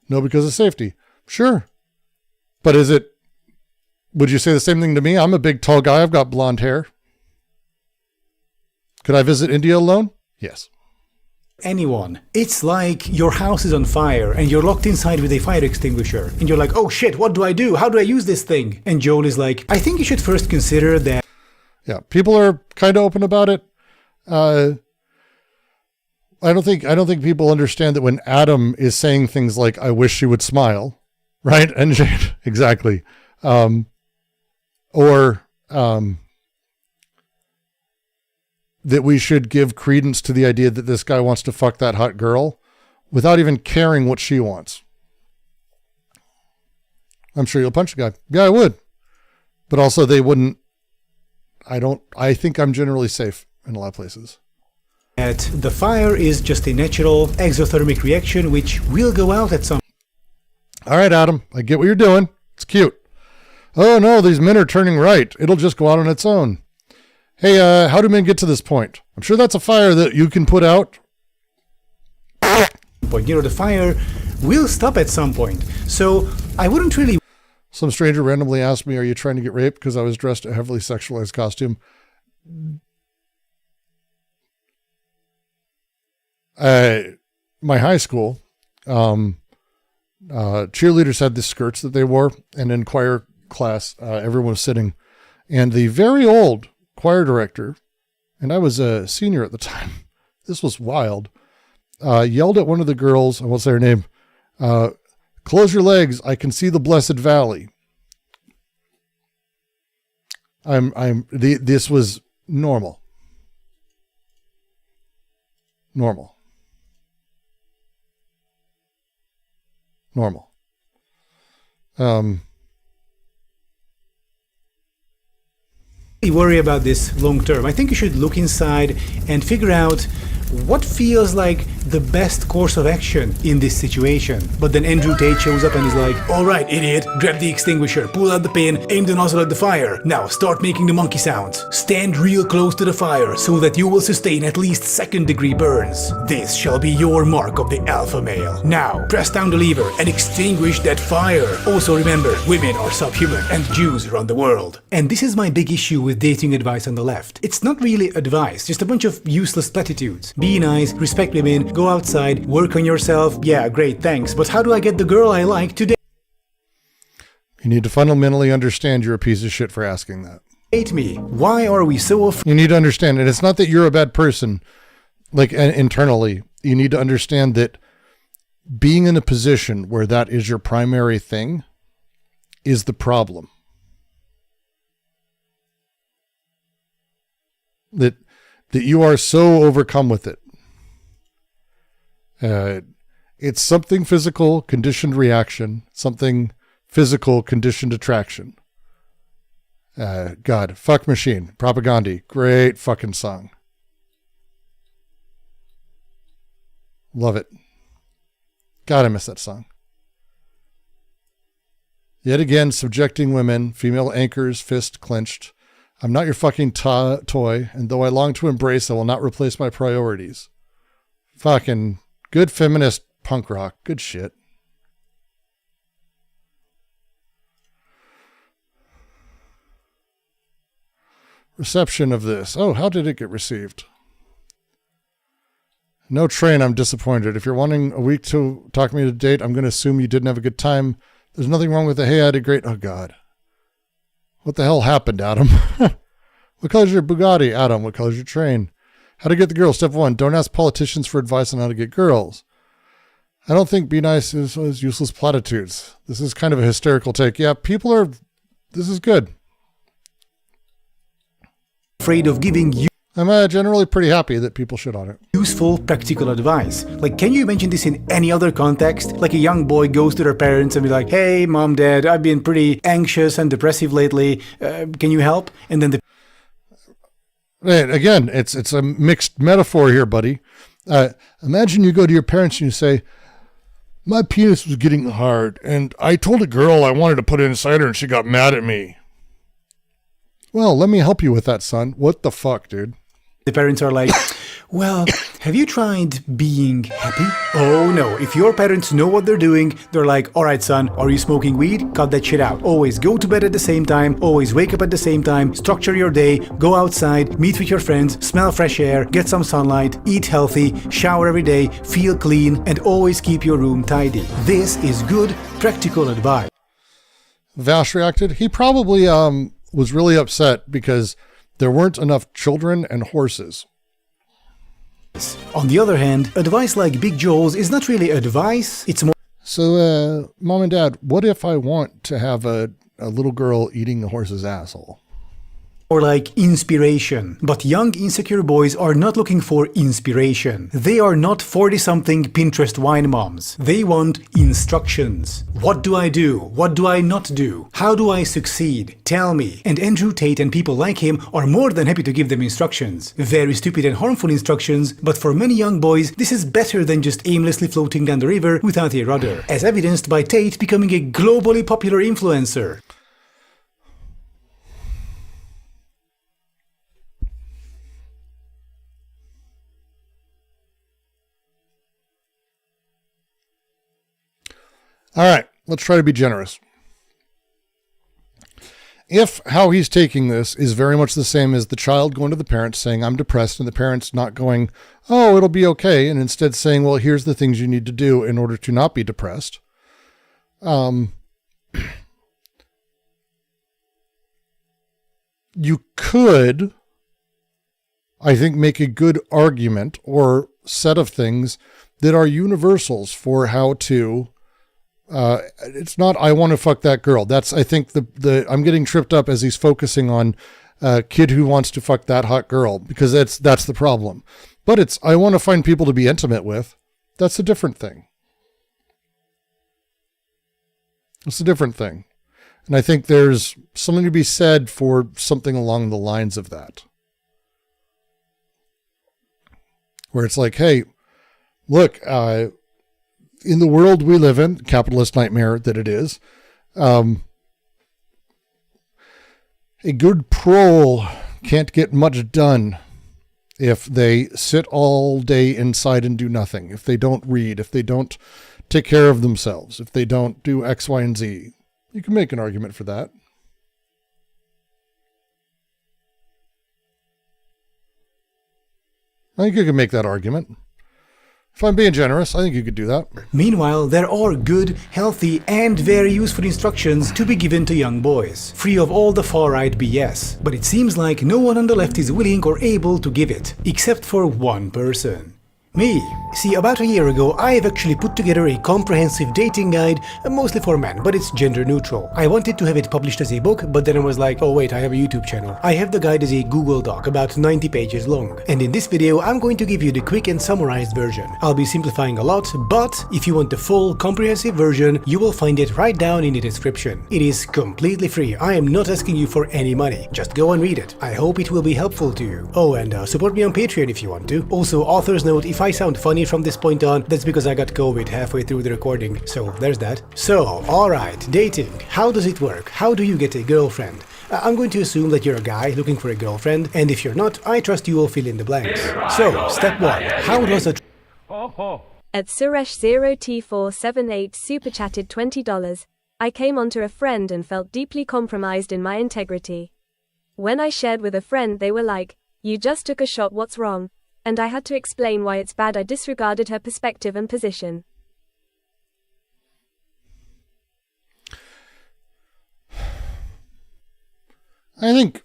No, because of safety. Sure. But would you say the same thing to me? I'm a big, tall guy. I've got blonde hair. Could I visit India alone? Yes. Anyone. It's like your house is on fire and you're locked inside with a fire extinguisher. And you're like, oh shit, what do I do? How do I use this thing? And Joel is like, I think you should first consider that. Yeah, people are kind of open about it. I don't think people understand that when Adam is saying things like, I wish she would smile, right? And exactly. That we should give credence to the idea that this guy wants to fuck that hot girl without even caring what she wants. I'm sure you'll punch a guy. Yeah, I would. But also they wouldn't. I think I'm generally safe in a lot of places. That the fire is just a natural exothermic reaction which will go out at some. All right, Adam, I get what you're doing. It's cute. Oh no, these men are turning right. It'll just go out on its own. Hey, how do men get to this point? I'm sure that's a fire that you can put out. But the fire will stop at some point. So I wouldn't really. Some stranger randomly asked me, are you trying to get raped? Because I was dressed in a heavily sexualized costume. My high school, cheerleaders had the skirts that they wore, and in choir class, everyone was sitting, and the very old choir director, and I was a senior at the time, this was wild, yelled at one of the girls, I won't say her name, close your legs, I can see the Blessed Valley. This was normal. Normal. Worry about this long term. I think you should look inside and figure out what feels like the best course of action in this situation. But then Andrew Tate shows up and is like, all right, idiot, grab the extinguisher, pull out the pin, aim the nozzle at the fire. Now start making the monkey sounds. Stand real close to the fire so that you will sustain at least second-degree burns. This shall be your mark of the alpha male. Now, press down the lever and extinguish that fire. Also remember, women are subhuman and Jews run the world. And this is my big issue with dating advice on the left. It's not really advice, just a bunch of useless platitudes. Be nice, respect women, go outside, work on yourself. Yeah, great, thanks. But how do I get the girl I like today? You need to fundamentally understand you're a piece of shit for asking that. Hate me. Why are we so afraid? You need to understand, and it's not that you're a bad person, like internally. You need to understand that being in a position where that is your primary thing is the problem. That you are so overcome with it. It's something physical, conditioned reaction, something physical, conditioned attraction. God, Fuck Machine, Propaganda, great fucking song. Love it. God, I miss that song. Yet again, subjecting women, female anchors, fist clenched. I'm not your fucking toy, and though I long to embrace, I will not replace my priorities. Fucking good feminist punk rock. Good shit. Reception of this. Oh, how did it get received? No train, I'm disappointed. If you're wanting a week to talk me to date, I'm going to assume you didn't have a good time. There's nothing wrong with the, hey, I had a great... Oh, God. What the hell happened, Adam? What color's your Bugatti, Adam? What color's your train? How to get the girls. Step 1, don't ask politicians for advice on how to get girls. I don't think be nice is useless platitudes. This is kind of a hysterical take. Yeah, people are... This is good. Afraid of giving you... I'm generally pretty happy that people shit on it. Useful, practical advice. Like, can you imagine this in any other context? Like a young boy goes to their parents and be like, hey, mom, dad, I've been pretty anxious and depressive lately. Can you help? And then the... Again, it's a mixed metaphor here, buddy. Imagine you go to your parents and you say, my penis was getting hard, and I told a girl I wanted to put it inside her, and she got mad at me. Well, let me help you with that, son. What the fuck, dude? The parents are like, well, have you tried being happy? Oh no, if your parents know what they're doing, they're like, alright son, are you smoking weed? Cut that shit out. Always go to bed at the same time, always wake up at the same time, structure your day, go outside, meet with your friends, smell fresh air, get some sunlight, eat healthy, shower every day, feel clean, and always keep your room tidy. This is good, practical advice. Vash reacted. He probably was really upset because there weren't enough children and horses. On the other hand, advice like Big Joel's is not really advice, it's more... So, Mom and Dad, what if I want to have a little girl eating a horse's asshole? Or like inspiration. But young insecure boys are not looking for inspiration. They are not 40-something Pinterest wine moms. They want instructions. What do I do? What do I not do? How do I succeed? Tell me. And Andrew Tate and people like him are more than happy to give them instructions. Very stupid and harmful instructions, but for many young boys, this is better than just aimlessly floating down the river without a rudder, as evidenced by Tate becoming a globally popular influencer. All right, let's try to be generous. If how he's taking this is very much the same as the child going to the parents saying, I'm depressed, and the parents not going, oh, it'll be okay, and instead saying, well, here's the things you need to do in order to not be depressed. You could, I think, make a good argument or set of things that are universals for how to... it's not, I want to fuck that girl. That's, I think I'm getting tripped up as he's focusing on a kid who wants to fuck that hot girl, because that's the problem. But it's, I want to find people to be intimate with. That's a different thing. It's a different thing. And I think there's something to be said for something along the lines of that. Where it's like, hey, look, in the world we live in, capitalist nightmare that it is, a good prole can't get much done if they sit all day inside and do nothing, if they don't read, if they don't take care of themselves, if they don't do X, Y, and Z. You can make an argument for that. I think you can make that argument. If I'm being generous, I think you could do that. Meanwhile, there are good, healthy, and very useful instructions to be given to young boys, free of all the far-right BS. But it seems like no one on the left is willing or able to give it, except for one person. Me. See, about a year ago, I've actually put together a comprehensive dating guide, mostly for men, but it's gender neutral. I wanted to have it published as a book, but then I was like, oh wait, I have a YouTube channel. I have the guide as a Google Doc, about 90 pages long. And in this video, I'm going to give you the quick and summarized version. I'll be simplifying a lot, but if you want the full, comprehensive version, you will find it right down in the description. It is completely free. I am not asking you for any money. Just go and read it. I hope it will be helpful to you. Oh, and support me on Patreon if you want to. Also, author's note, if I sound funny from this point on, that's because I got COVID halfway through the recording, so there's that. So, alright, dating. How does it work? How do you get a girlfriend? I'm going to assume that you're a guy looking for a girlfriend, and if you're not, I trust you will fill in the blanks. So, step 1. How does a... At Suresh0T478 super chatted $20. I came onto a friend and felt deeply compromised in my integrity. When I shared with a friend, they were like, "You just took a shot, what's wrong?" And I had to explain why it's bad. I disregarded her perspective and position. I think,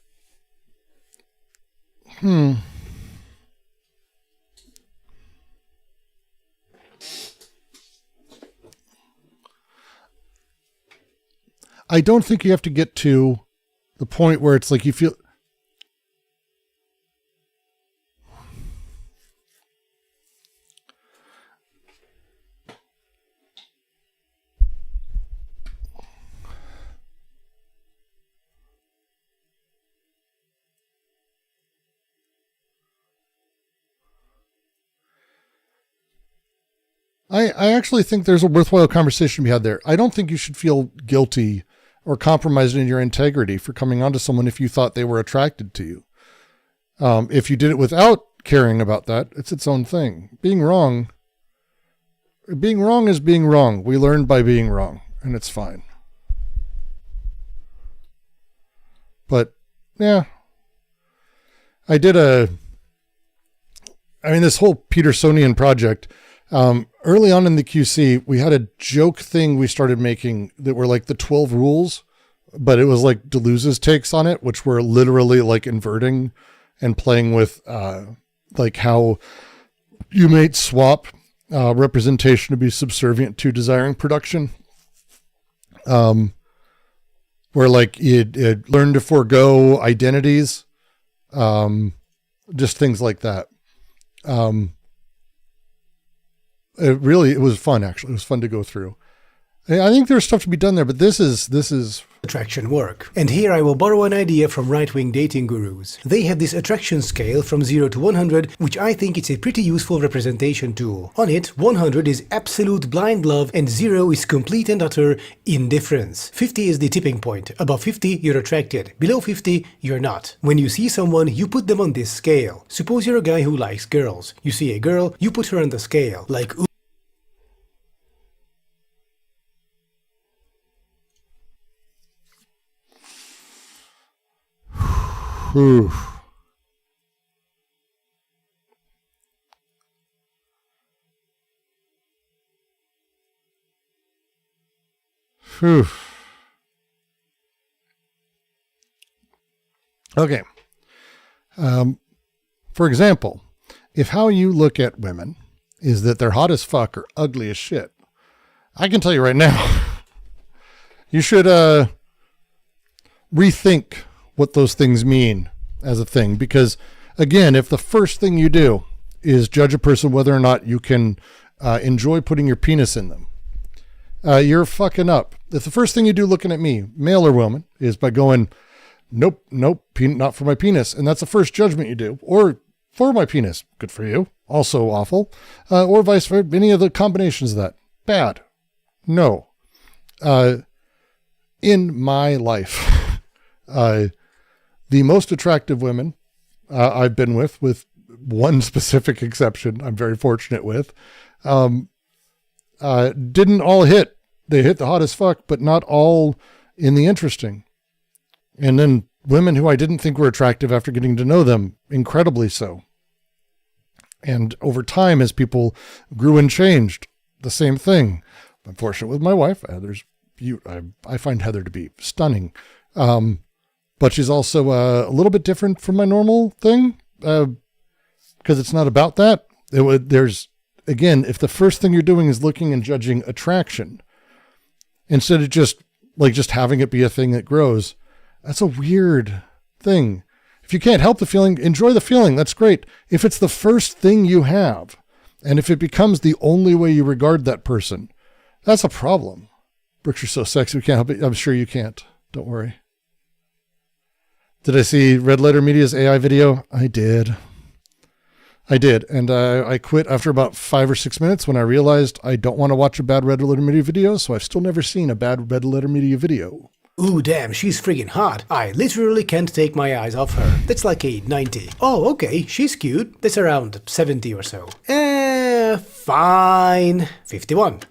I don't think you have to get to the point where it's like you feel... I actually think there's a worthwhile conversation to be had there. I don't think you should feel guilty or compromised in your integrity for coming on to someone if you thought they were attracted to you. If you did it without caring about that, it's its own thing. Being wrong is being wrong. We learn by being wrong, and it's fine. But yeah, this whole Petersonian project, early on in the QC, we had a joke thing we started making that were like the 12 rules, but it was like Deleuze's takes on it, which were literally like inverting and playing with, like how you might swap, representation to be subservient to desiring production. Where like you'd learn to forego identities, just things like that. It was fun, actually. It was fun to go through. I think there's stuff to be done there, but this is attraction work. And here I will borrow an idea from right-wing dating gurus. They have this attraction scale from 0 to 100, which I think is a pretty useful representation tool. On it, 100 is absolute blind love and 0 is complete and utter indifference. 50 is the tipping point. Above 50, you're attracted. Below 50, you're not. When you see someone, you put them on this scale. Suppose you're a guy who likes girls. You see a girl, you put her on the scale. Like, Whew. Whew. Okay. For example, if how you look at women is that they're hot as fuck or ugly as shit, I can tell you right now, you should rethink what those things mean as a thing. Because again, if the first thing you do is judge a person whether or not you can enjoy putting your penis in them, you're fucking up. If the first thing you do looking at me, male or woman, is by going, nope, not for my penis, and that's the first judgment you do, or for my penis, good for you, also awful, or vice versa, any of the combinations of that, bad. No. In my life, the most attractive women I've been with one specific exception I'm very fortunate with, didn't all hit. They hit the hot as fuck, but not all in the interesting. And then women who I didn't think were attractive after getting to know them, incredibly so. And over time, as people grew and changed, the same thing. I'm fortunate with my wife. I find Heather to be stunning. But she's also a little bit different from my normal thing, because it's not about that. Again, if the first thing you're doing is looking and judging attraction, instead of just having it be a thing that grows, that's a weird thing. If you can't help the feeling, enjoy the feeling. That's great. If it's the first thing you have, and if it becomes the only way you regard that person, that's a problem. Brooks, you're so sexy. We can't help it. I'm sure you can't. Don't worry. Did I see Red Letter Media's AI video? I did. And I quit after about 5 or 6 minutes when I realized I don't want to watch a bad Red Letter Media video, so I've still never seen a bad Red Letter Media video. Ooh, damn, she's friggin' hot. I literally can't take my eyes off her. That's like a 90. Oh, okay, she's cute. That's around 70 or so. Fine. 51.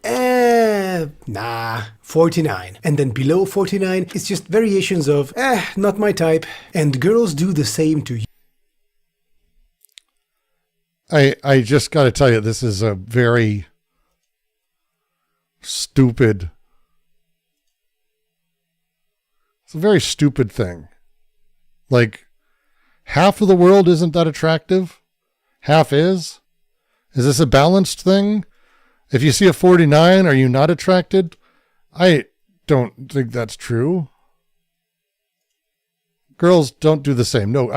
Nah. 49. And then below 49, it's just variations of, not my type. And girls do the same to you. I just gotta tell you, this is a very stupid... It's a very stupid thing. Like, half of the world isn't that attractive. Half is. Is this a balanced thing? If you see a 49, are you not attracted? I don't think that's true. Girls don't do the same. No,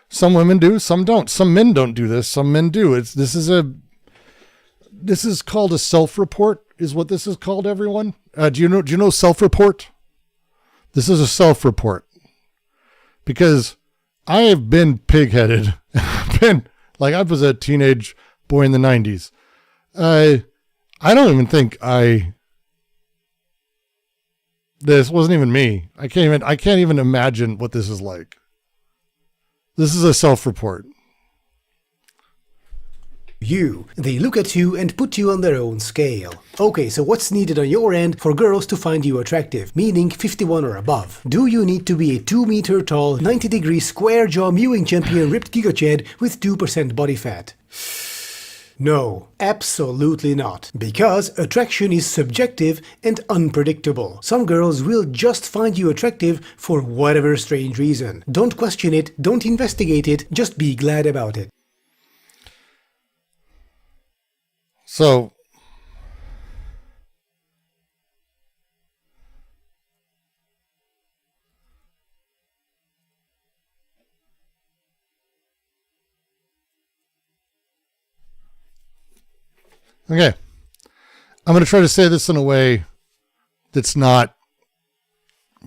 some women do, some don't. Some men don't do this, some men do. This is called a self-report, is what this is called, everyone. Do you know self-report? This is a self-report. Because I have been pig-headed. I was a teenage boy in the 90s. I don't even think this wasn't even me. I can't even imagine what this is like. This is a self-report. They look at you and put you on their own scale. Okay, so what's needed on your end for girls to find you attractive, meaning 51 or above? Do you need to be a 2 meter tall, 90-degree square jaw mewing champion ripped gigached with 2% body fat? No, absolutely not. Because attraction is subjective and unpredictable. Some girls will just find you attractive for whatever strange reason. Don't question it, don't investigate it, just be glad about it. So, okay, I'm going to try to say this in a way that's not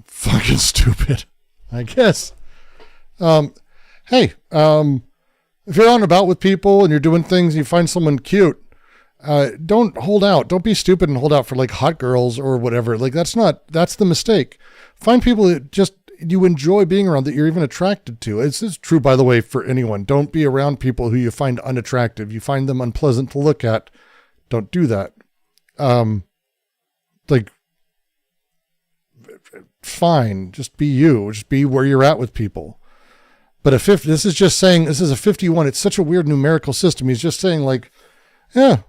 fucking stupid, I guess. Hey, if you're out and about with people and you're doing things, and you find someone cute, don't hold out. Don't be stupid and hold out for like hot girls or whatever. Like that's the mistake. Find people that just you enjoy being around, that you're even attracted to. This is true, by the way, for anyone. Don't be around people who you find unattractive. You find them unpleasant to look at. Don't do that. Fine. Just be you. Just be where you're at with people. But this is just saying, this is a 51. It's such a weird numerical system. He's just saying like, yeah,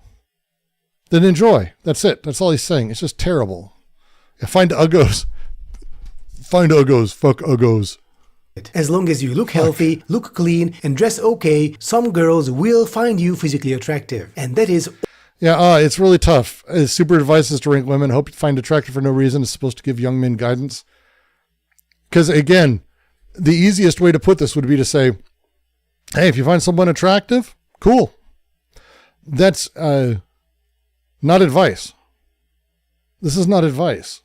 then enjoy. That's it. That's all he's saying. It's just terrible. Find uggos. Find uggos. Fuck uggos. As long as you look healthy, look clean, and dress okay, some girls will find you physically attractive. And that is... Yeah, it's really tough. Super advice is to rank women. Hope you find attractive for no reason. It's supposed to give young men guidance. Because again, the easiest way to put this would be to say, hey, if you find someone attractive, cool. That's not advice. This is not advice.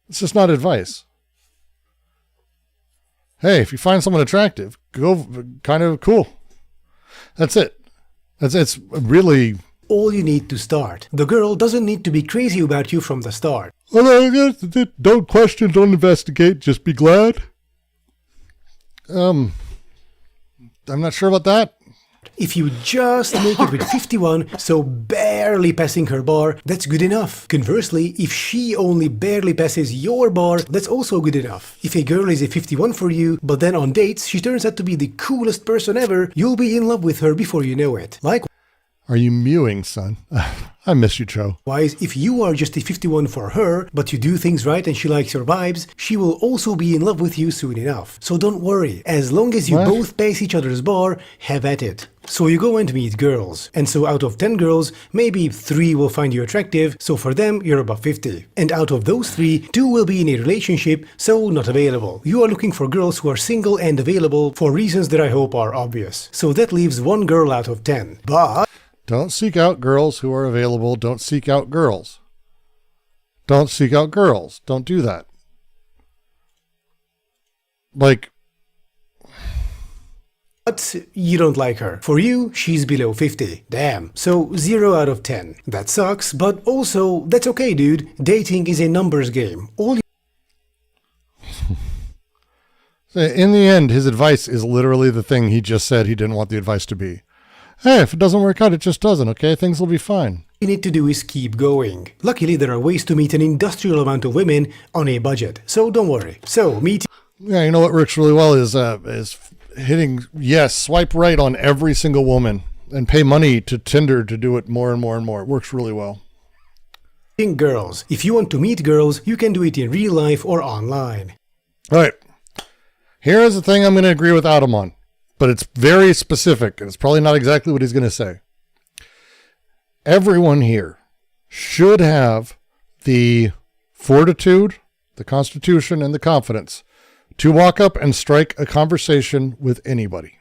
It's just not advice. Hey, if you find someone attractive, go kind of cool. That's it. It's really... all you need to start. The girl doesn't need to be crazy about you from the start. Don't question, don't investigate, just be glad. I'm not sure about that. If you just make it with 51, so barely passing her bar, that's good enough. Conversely, if she only barely passes your bar, that's also good enough. If a girl is a 51 for you, but then on dates she turns out to be the coolest person ever, you'll be in love with her before you know it. Are you mewing, son? I miss you, Joe. Likewise, if you are just a 51 for her, but you do things right and she likes your vibes, she will also be in love with you soon enough. So don't worry. As long as you both pace each other's bar, have at it. So you go and meet girls. And so out of 10 girls, maybe 3 will find you attractive, so for them, you're above 50. And out of those 3, 2 will be in a relationship, so not available. You are looking for girls who are single and available for reasons that I hope are obvious. So that leaves 1 girl out of 10. But... don't seek out girls who are available. Don't seek out girls. Don't seek out girls. Don't do that. But you don't like her. For you, she's below 50. Damn. So 0 out of 10. That sucks, but also, that's okay, dude. Dating is a numbers game. In the end, his advice is literally the thing he just said he didn't want the advice to be. Hey, if it doesn't work out, it just doesn't, okay? Things will be fine. You need to do is keep going. Luckily, there are ways to meet an industrial amount of women on a budget, so don't worry. So, Yeah, you know what works really well is hitting yes, swipe right on every single woman and pay money to Tinder to do it more and more and more. It works really well. Girls. If you want to meet girls, you can do it in real life or online. All right. Here is the thing I'm going to agree with Adam on, but it's very specific, and it's probably not exactly what he's going to say. Everyone here should have the fortitude, the constitution, and the confidence to walk up and strike a conversation with anybody.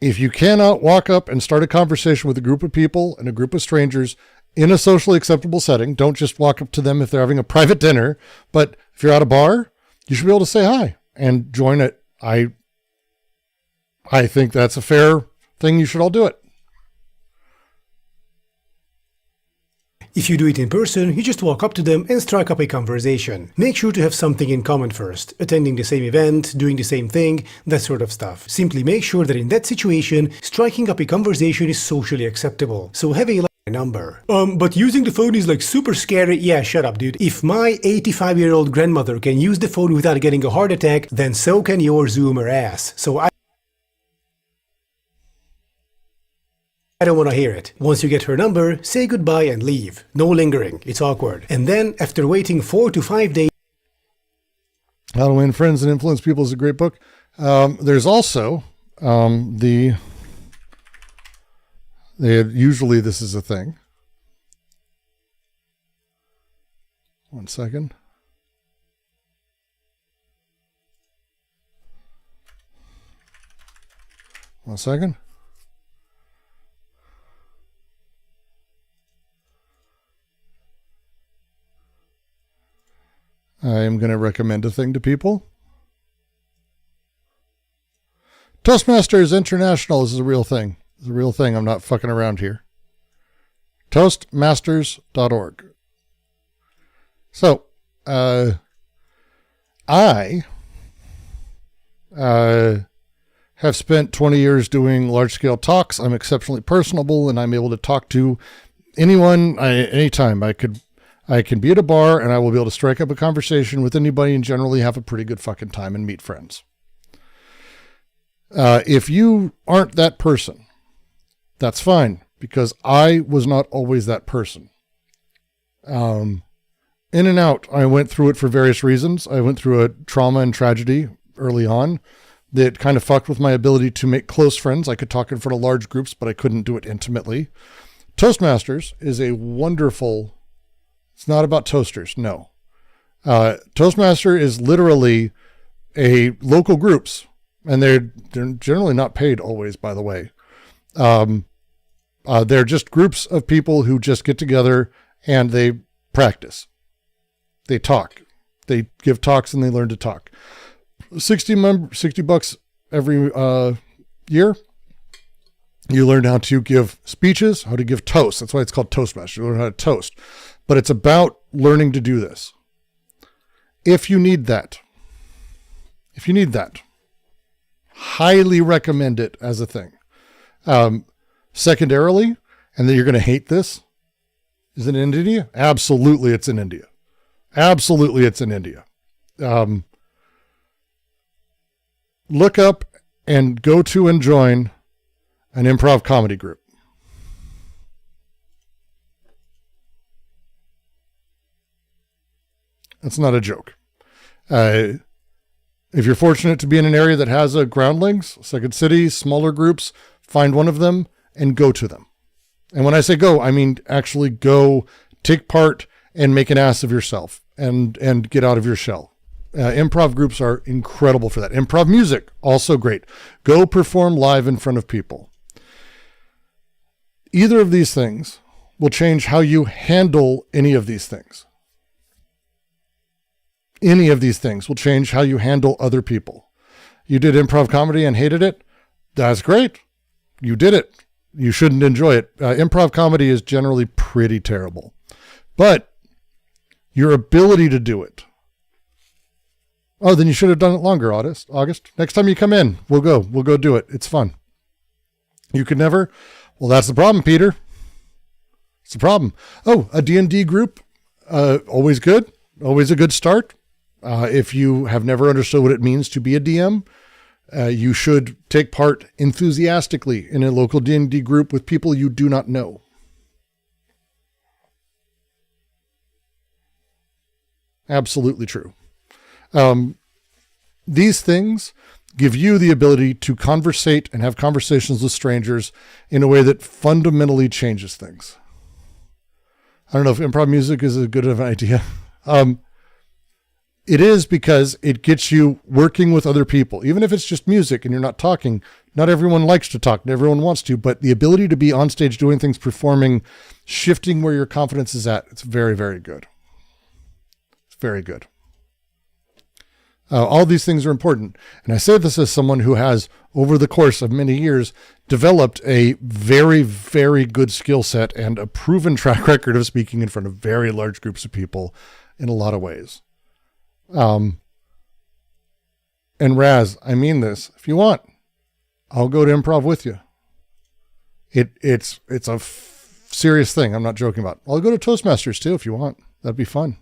If you cannot walk up and start a conversation with a group of people and a group of strangers in a socially acceptable setting, don't just walk up to them if they're having a private dinner, but if you're at a bar, you should be able to say hi and join it. I think that's a fair thing. You should all do it. If you do it in person, you just walk up to them and strike up a conversation. Make sure to have something in common first. Attending the same event, doing the same thing, that sort of stuff. Simply make sure that in that situation, striking up a conversation is socially acceptable. So have a number. But using the phone is like super scary. Yeah, shut up, dude. If my 85-year-old grandmother can use the phone without getting a heart attack, then so can your Zoomer ass. So I don't want to hear it. Once you get her number, say goodbye and leave. No lingering. It's awkward. And then, after waiting 4 to 5 days... How to Win Friends and Influence People is a great book. There's also usually this is a thing. One second. One second. I am going to recommend a thing to people. Toastmasters International is a real thing. It's a real thing. I'm not fucking around here. Toastmasters.org. So, I have spent 20 years doing large-scale talks. I'm exceptionally personable, and I'm able to talk to anyone anytime. I can be at a bar, and I will be able to strike up a conversation with anybody and generally have a pretty good fucking time and meet friends. If you aren't that person, that's fine, because I was not always that person. In and out, I went through it for various reasons. I went through a trauma and tragedy early on that kind of fucked with my ability to make close friends. I could talk in front of large groups, but I couldn't do it intimately. Toastmasters is a wonderful... It's not about toasters, no. Toastmaster is literally a local groups, and they're generally not paid always, by the way. They're just groups of people who just get together and they practice. They talk. They give talks and they learn to talk. $60 every year. You learn how to give speeches, how to give toasts. That's why it's called Toastmaster. You learn how to toast. But it's about learning to do this. If you need that, highly recommend it as a thing. Secondarily, and then you're going to hate this, is it in India? Absolutely, it's in India. Absolutely, it's in India. Look up and go to and join an improv comedy group. That's not a joke. If you're fortunate to be in an area that has a groundlings, second cities, smaller groups, find one of them and go to them. And when I say go, I mean actually go, take part, and make an ass of yourself and get out of your shell. Improv groups are incredible for that. Improv music, also great. Go perform live in front of people. Either of these things will change how you handle any of these things. Any of these things will change how you handle other people. You did improv comedy and hated it. That's great. You did it. You shouldn't enjoy it. Improv comedy is generally pretty terrible, but your ability to do it. Oh, then you should have done it longer, August. Next time you come in, we'll go do it. It's fun. You could never. Well, that's the problem, Peter. It's the problem. Oh, a D&D group. Always good. Always a good start. If you have never understood what it means to be a DM, you should take part enthusiastically in a local D&D group with people you do not know. Absolutely true. These things give you the ability to conversate and have conversations with strangers in a way that fundamentally changes things. I don't know if improv music is as good of an idea. It is, because it gets you working with other people. Even if it's just music and you're not talking, not everyone likes to talk, not everyone wants to, but the ability to be on stage doing things, performing, shifting where your confidence is at, it's very, very good. It's very good. All these things are important. And I say this as someone who has, over the course of many years, developed a very, very good skill set and a proven track record of speaking in front of very large groups of people in a lot of ways. And Raz, I mean this, if you want, I'll go to improv with you. It's a serious thing. I'm not joking about. I'll go to Toastmasters too, if you want. That'd be fun.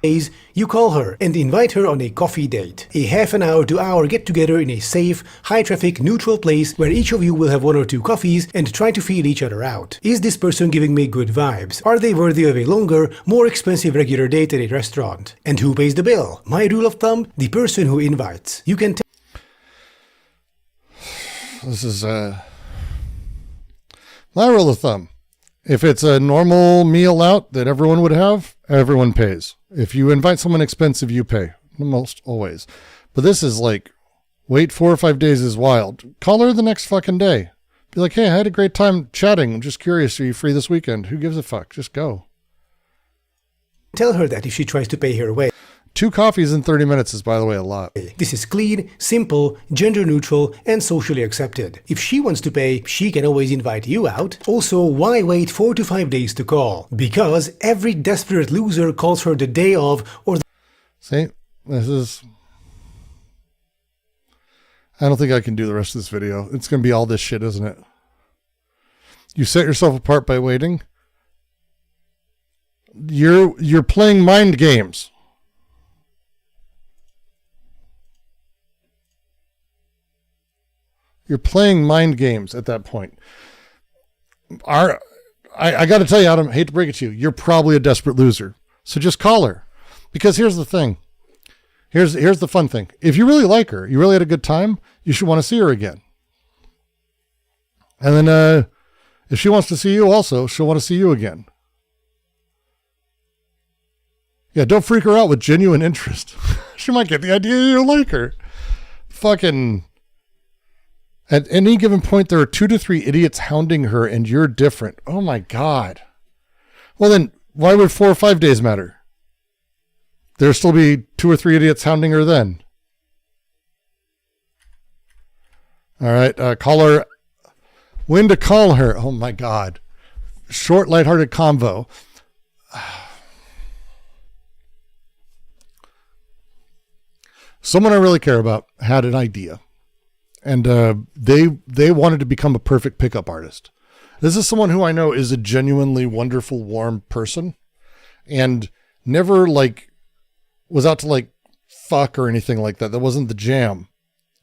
You call her and invite her on a coffee date. A half an hour to hour get together in a safe, high traffic, neutral place where each of you will have 1 or 2 coffees and try to feel each other out. Is this person giving me good vibes? Are they worthy of a longer, more expensive regular date at a restaurant? And who pays the bill? My rule of thumb, the person who invites. You can This is my rule of thumb. If it's a normal meal out that everyone would have, everyone pays. If you invite someone expensive, you pay. Almost always. But this is like, wait 4 or 5 days is wild. Call her the next fucking day. Be like, hey, I had a great time chatting. I'm just curious. Are you free this weekend? Who gives a fuck? Just go. tell her that if she tries to pay her way. 2 coffees in 30 minutes is, by the way, a lot. This is clean, simple, gender neutral, and socially accepted. If she wants to pay, she can always invite you out. Also, why wait 4 to 5 days to call? Because every desperate loser calls her the day of or the... See, this is... I don't think I can do the rest of this video. It's going to be all this shit, isn't it? You set yourself apart by waiting. You're playing mind games. You're playing mind games at that point. I got to tell you, Adam, I hate to break it to you, you're probably a desperate loser. So just call her. Because here's the thing. Here's the fun thing. If you really like her, you really had a good time, you should want to see her again. And then if she wants to see you also, she'll want to see you again. Yeah, don't freak her out with genuine interest. She might get the idea you like her. Fucking... At any given point, there are 2 to 3 idiots hounding her, and you're different. Oh my God. Well then, why would 4 or 5 days matter? There'll still be 2 or 3 idiots hounding her then. All right, call her. When to call her? Oh my God. Short, lighthearted convo. Someone I really care about had an idea. And they wanted to become a perfect pickup artist. This is someone who I know is a genuinely wonderful, warm person, and never was out to fuck or anything like that. That wasn't the jam.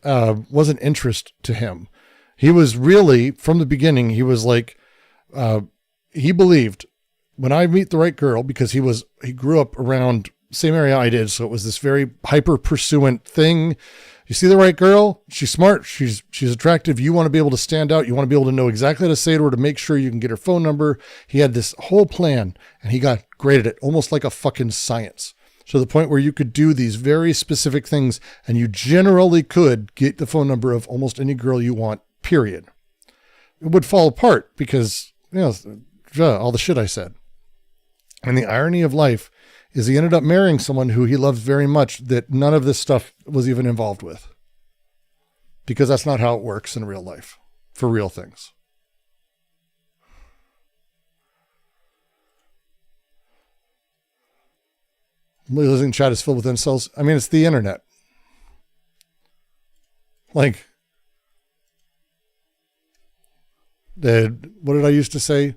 Wasn't interest to him. He was really, from the beginning, he was he believed when I meet the right girl, because he grew up around same area I did, so it was this very hyper pursuant thing. You see the right girl, she's smart, she's attractive, you want to be able to stand out, you want to be able to know exactly how to say to her to make sure you can get her phone number. He had this whole plan, and he got great at it, almost like a fucking science. To the point where you could do these very specific things, and you generally could get the phone number of almost any girl you want, period. It would fall apart because, all the shit I said. And the irony of life is he ended up marrying someone who he loves very much that none of this stuff was even involved with. Because that's not how it works in real life, for real things. Losing chat is filled with incels. I mean, it's the internet. Like, what did I used to say?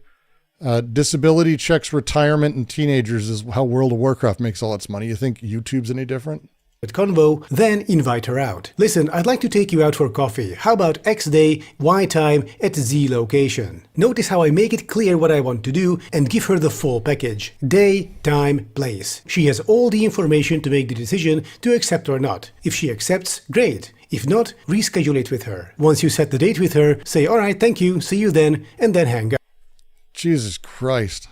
Disability checks retirement and teenagers is how World of Warcraft makes all its money. You think YouTube's any different? Convo, then invite her out. Listen, I'd like to take you out for coffee. How about X day, Y time at Z location? Notice how I make it clear what I want to do and give her the full package. Day, time, place. She has all the information to make the decision to accept or not. If she accepts, great. If not, reschedule it with her. Once you set the date with her, say, all right, thank you, see you then, and then hang up. Jesus Christ.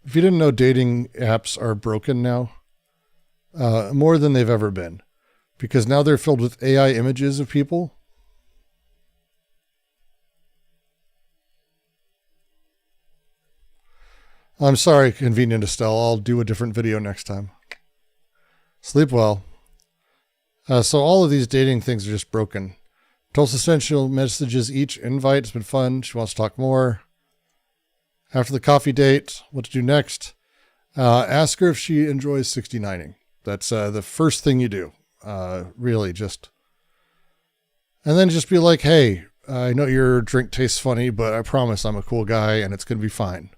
If you didn't know, dating apps are broken now, more than they've ever been, because now they're filled with AI images of people. I'm sorry, Convenient Estelle. I'll do a different video next time. Sleep well. So all of these dating things are just broken. Tulsa Essential messages each invite. It's been fun. She wants to talk more. After the coffee date, what to do next? Ask her if she enjoys 69ing. That's the first thing you do. Really, just. And then just be like, hey, I know your drink tastes funny, but I promise I'm a cool guy and it's going to be fine.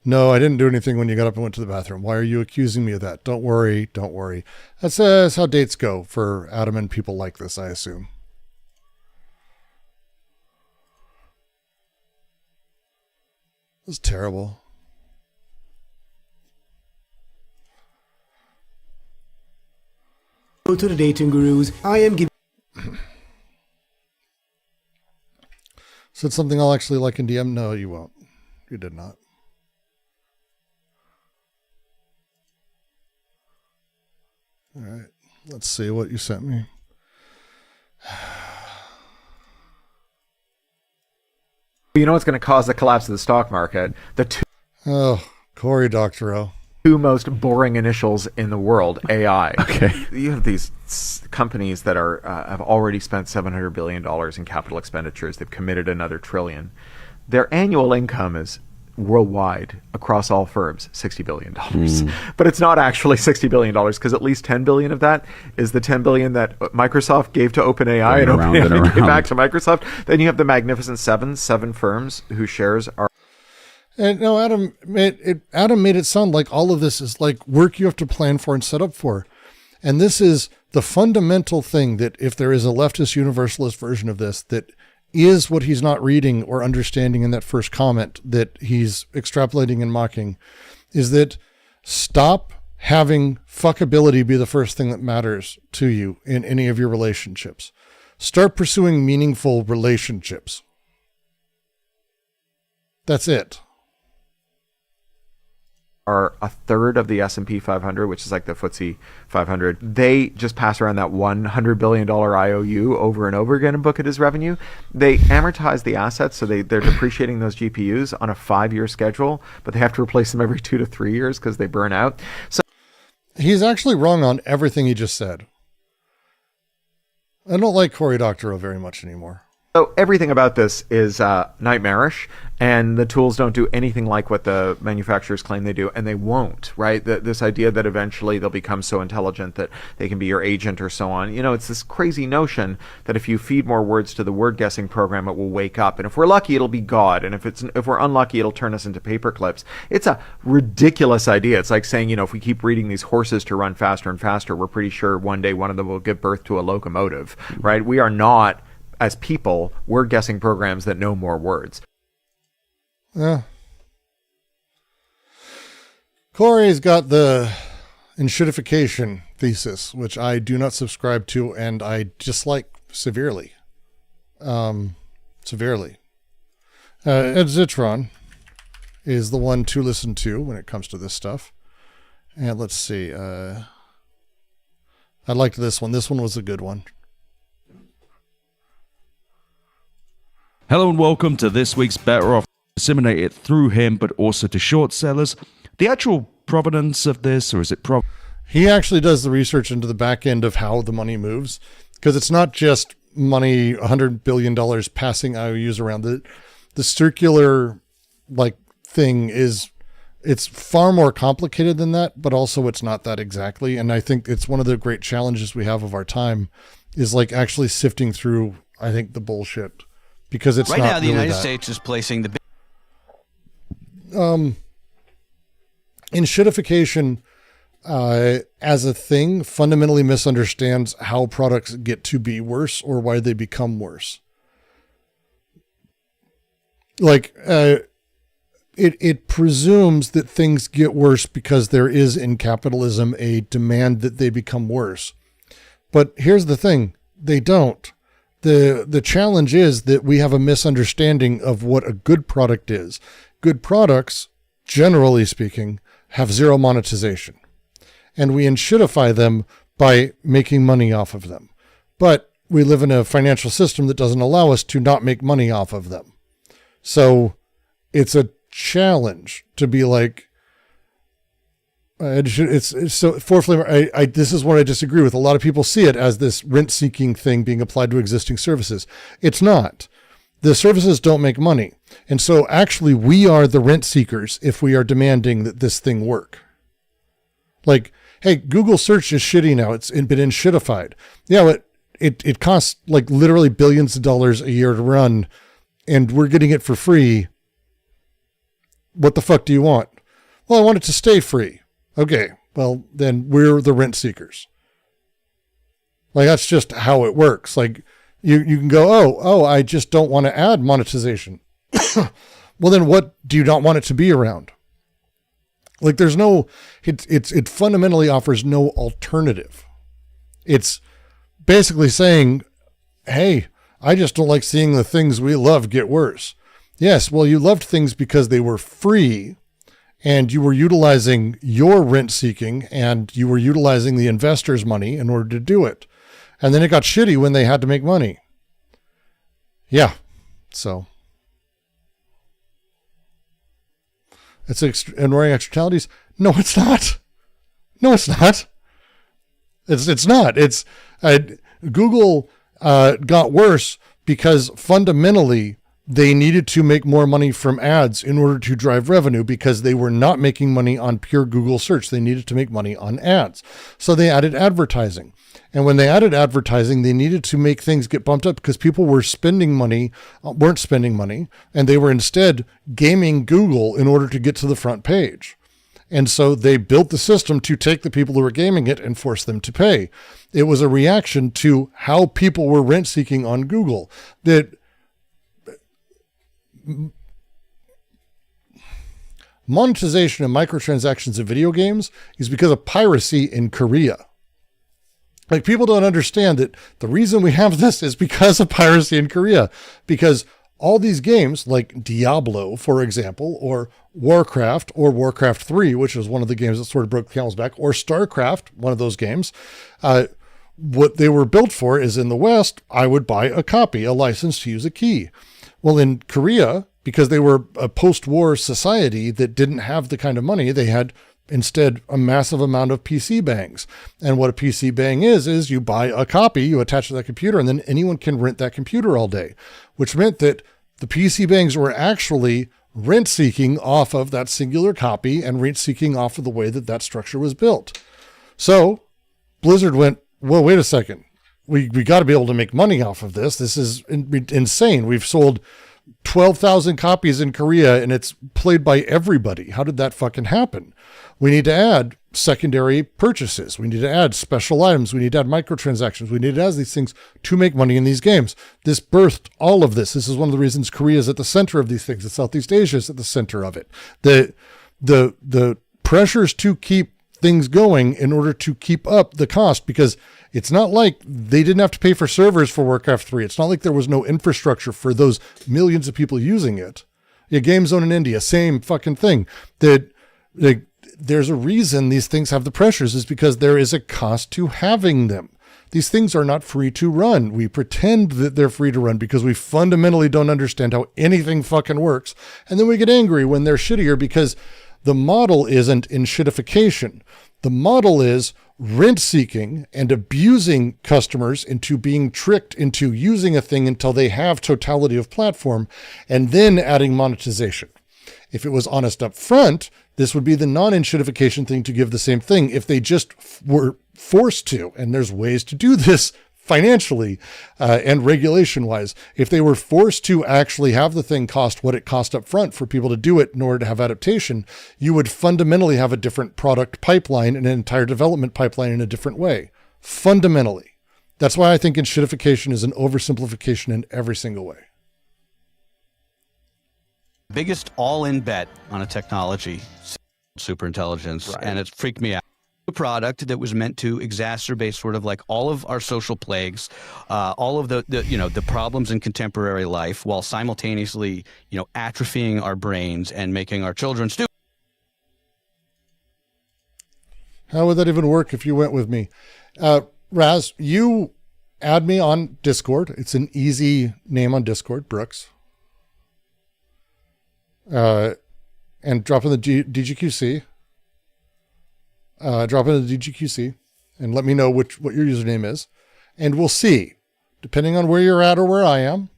No, I didn't do anything when you got up and went to the bathroom. Why are you accusing me of that? Don't worry. Don't worry. That's how dates go for Adam and people like this, I assume. It was terrible. Go to the dating gurus. I am giving. Said something I'll actually like in DM? No, you won't. You did not. All right. Let's see what you sent me. You know what's going to cause the collapse of the stock market? Oh, Cory Doctorow. Two most boring initials in the world, AI. Okay. You have these companies that are have already spent $700 billion in capital expenditures. They've committed another $1 trillion. Their annual income is worldwide across all firms $60 billion. But it's not actually $60 billion because at least $10 billion of that is the $10 billion that Microsoft gave to OpenAI and OpenAI gave back to Microsoft. Then you have the Magnificent seven firms whose shares are. And no, Adam made it sound like all of this is like work you have to plan for and set up for. And this is the fundamental thing that if there is a leftist universalist version of this, that is what he's not reading or understanding in that first comment that he's extrapolating and mocking, is that stop having fuckability be the first thing that matters to you in any of your relationships. Start pursuing meaningful relationships. That's it. Are a third of the S&P 500, which is like the FTSE 500. They just pass around that $100 billion IOU over and over again and book it as revenue. They amortize the assets, so they're depreciating those GPUs on a 5-year schedule, but they have to replace them every 2 to 3 years because they burn out. So he's actually wrong on everything he just said. I don't like Cory Doctorow very much anymore. So everything about this is nightmarish, and the tools don't do anything like what the manufacturers claim they do, and they won't, right? This idea that eventually they'll become so intelligent that they can be your agent or so on. You know, it's this crazy notion that if you feed more words to the word guessing program, it will wake up. And if we're lucky, it'll be God. And if we're unlucky, it'll turn us into paper clips. It's a ridiculous idea. It's like saying, you know, if we keep breeding these horses to run faster and faster, we're pretty sure one day one of them will give birth to a locomotive, right? We are not, as people, word guessing programs that know more words. Yeah. Corey's got the enshittification thesis, which I do not subscribe to, and I dislike severely. Severely. Ed Zitron is the one to listen to when it comes to this stuff. And let's see. I liked this one. This one was a good one. Hello and welcome to this week's Better Off. Disseminate it through him, but also to short sellers. The actual provenance of this, or is it He actually does the research into the back end of how the money moves, because it's not just money, $100 billion passing IOUs around. The circular thing it's far more complicated than that, but also it's not that exactly. And I think it's one of the great challenges we have of our time is actually sifting through, I think, the bullshit. Because it's right not now, the really United that. States is placing the enshittification as a thing fundamentally misunderstands how products get to be worse or why they become worse. It presumes that things get worse because there is in capitalism a demand that they become worse. But here's the thing, they don't. The challenge is that we have a misunderstanding of what a good product is. Good products, generally speaking, have zero monetization. And we enshittify them by making money off of them. But we live in a financial system that doesn't allow us to not make money off of them. So it's a challenge to be it's so for flavor. This is what I disagree with. A lot of people see it as this rent-seeking thing being applied to existing services. It's not. The services don't make money. And so actually we are the rent seekers if we are demanding that this thing work. Hey, Google search is shitty now. It's been enshittified. Yeah, but it costs literally billions of dollars a year to run, and we're getting it for free. What the fuck do you want? Well, I want it to stay free. Okay, well, then we're the rent seekers. That's just how it works. You can go, oh, I just don't want to add monetization. Well, then what do you not want it to be around? There's no, it fundamentally offers no alternative. It's basically saying, hey, I just don't like seeing the things we love get worse. Yes, well, you loved things because they were free, and you were utilizing your rent seeking, and you were utilizing the investors' money in order to do it. And then it got shitty when they had to make money. Yeah. So it's ignoring externalities. No, it's not. No, it's not. It's not. It's Google got worse because fundamentally they needed to make more money from ads in order to drive revenue because they were not making money on pure Google search. They needed to make money on ads. So they added advertising. And when they added advertising, they needed to make things get bumped up because people weren't spending money, and they were instead gaming Google in order to get to the front page. And so they built the system to take the people who were gaming it and force them to pay. It was a reaction to how people were rent seeking on Google. That monetization of microtransactions in video games is because of piracy in Korea. People don't understand that the reason we have this is because of piracy in Korea, because all these games like Diablo, for example, or Warcraft or Warcraft 3, which was one of the games that sort of broke the camel's back, or StarCraft, one of those games, what they were built for is in the West, I would buy a copy, a license to use a key. Well, in Korea, because they were a post-war society that didn't have the kind of money, they had instead a massive amount of PC bangs. And what a PC bang is you buy a copy, you attach to that computer, and then anyone can rent that computer all day, which meant that the PC bangs were actually rent seeking off of that singular copy and rent seeking off of the way that that structure was built. So Blizzard went, well, wait a second. We got to be able to make money off of this. This is insane. We've sold 12,000 copies in Korea and it's played by everybody. How did that fucking happen? We need to add secondary purchases. We need to add special items. We need to add microtransactions. We need to add these things to make money in these games. This birthed all of this. This is one of the reasons Korea is at the center of these things. Southeast Asia is at the center of it. The pressures to keep things going in order to keep up the cost, because it's not like they didn't have to pay for servers for Warcraft 3. It's not like there was no infrastructure for those millions of people using it. Game Zone in India, same fucking thing. There's a reason these things have the pressures, is because there is a cost to having them. These things are not free to run. We pretend that they're free to run because we fundamentally don't understand how anything fucking works. And then we get angry when they're shittier, because the model isn't enshittification. The model is rent-seeking and abusing customers into being tricked into using a thing until they have totality of platform, and then adding monetization. If it was honest up front, this would be the non-enshittification thing to give the same thing. If they just were forced to, and there's ways to do this financially and regulation-wise, if they were forced to actually have the thing cost what it cost up front for people to do it in order to have adaptation, you would fundamentally have a different product pipeline and an entire development pipeline in a different way. Fundamentally. That's why I think enshittification is an oversimplification in every single way. Biggest all-in bet on a technology, superintelligence, and it's freaked me out. A product that was meant to exacerbate sort of like all of our social plagues, all of the problems in contemporary life, while simultaneously atrophying our brains and making our children stupid. How would that even work if you went with me? Raz, you add me on Discord. It's an easy name on Discord, Brooks. And drop in the DGQC. Drop in the DGQC and let me know what your username is. And we'll see. Depending on where you're at or where I am,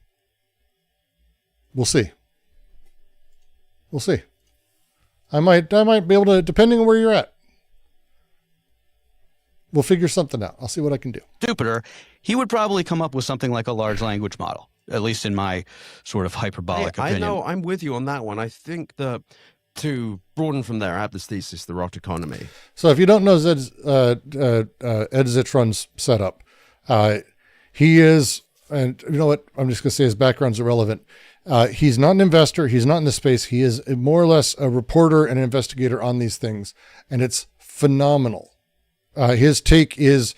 we'll see. We'll see. I might be able to, depending on where you're at. We'll figure something out. I'll see what I can do. Stupider, he would probably come up with something like a large language model, at least in my sort of hyperbolic opinion. I know, I'm with you on that one. I think that to broaden from there, I have this thesis, the rot economy. So if you don't know Ed Zitron's setup, he is, and you know what, I'm just going to say his background's irrelevant. He's not an investor. He's not in the space. He is more or less a reporter and an investigator on these things. And it's phenomenal. His take is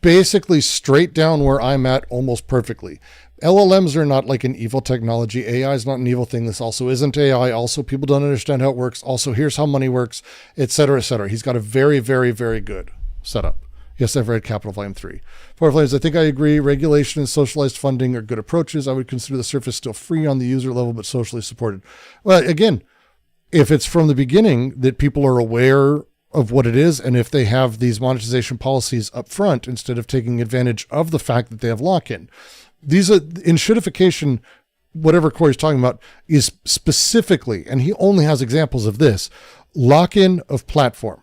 basically straight down where I'm at almost perfectly. LLMs are not like an evil technology. AI is not an evil thing. This also isn't AI. Also, people don't understand how it works. Also, here's how money works, et cetera, et cetera. He's got a very, very, very good setup. Yes, I've read Capital Volume 3. Power Flames, I think I agree. Regulation and socialized funding are good approaches. I would consider the surface still free on the user level, but socially supported. Well, again, if it's from the beginning that people are aware of what it is, and if they have these monetization policies up front instead of taking advantage of the fact that they have lock-in. These are enshittification, whatever Corey's talking about, is specifically, and he only has examples of this, lock-in of platform.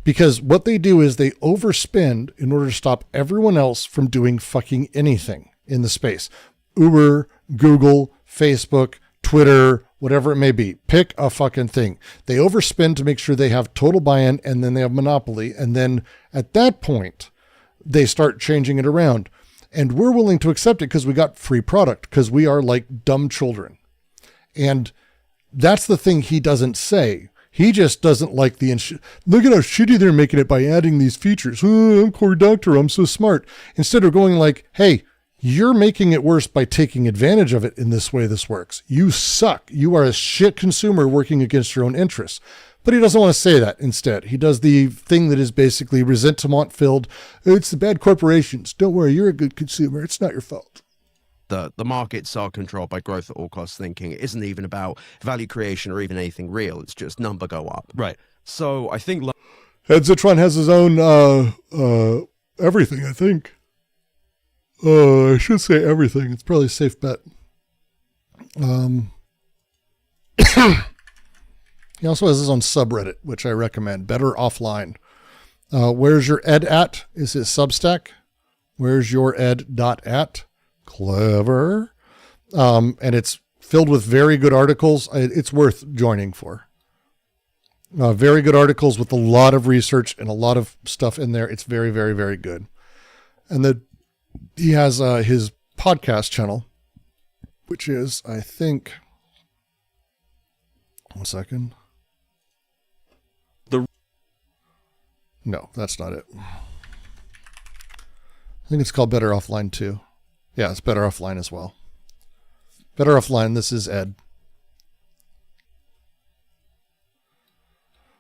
Because what they do is they overspend in order to stop everyone else from doing fucking anything in the space. Uber, Google, Facebook, Twitter, whatever it may be. Pick a fucking thing. They overspend to make sure they have total buy-in, and then they have monopoly. And then at that point, they start changing it around. And we're willing to accept it because we got free product, because we are like dumb children. And that's the thing he doesn't say. He just doesn't like the, look at how shitty they're making it by adding these features. Oh, I'm Cory Doctor, I'm so smart. Instead of going like, hey, you're making it worse by taking advantage of it in this way this works. You suck. You are a shit consumer working against your own interests. But he doesn't want to say that. Instead, he does the thing that is basically resentment filled. It's the bad corporations. Don't worry, you're a good consumer. It's not your fault. The markets are controlled by growth at all costs thinking. It isn't even about value creation or even anything real. It's just number go up. Right. So I think Zitron has his own everything, I think. I should say everything. It's probably a safe bet. He also has his own subreddit, which I recommend. Better Offline. Where's Your Ed At is his Substack. Where's Your Ed .at. Clever. And it's filled with very good articles. It's worth joining for. Very good articles with a lot of research and a lot of stuff in there. It's very, very, very good. And then he has his podcast channel, which is, I think, one second. No, that's not it. I think it's called Better Offline too. Yeah, it's Better Offline as well. Better Offline, this is Ed.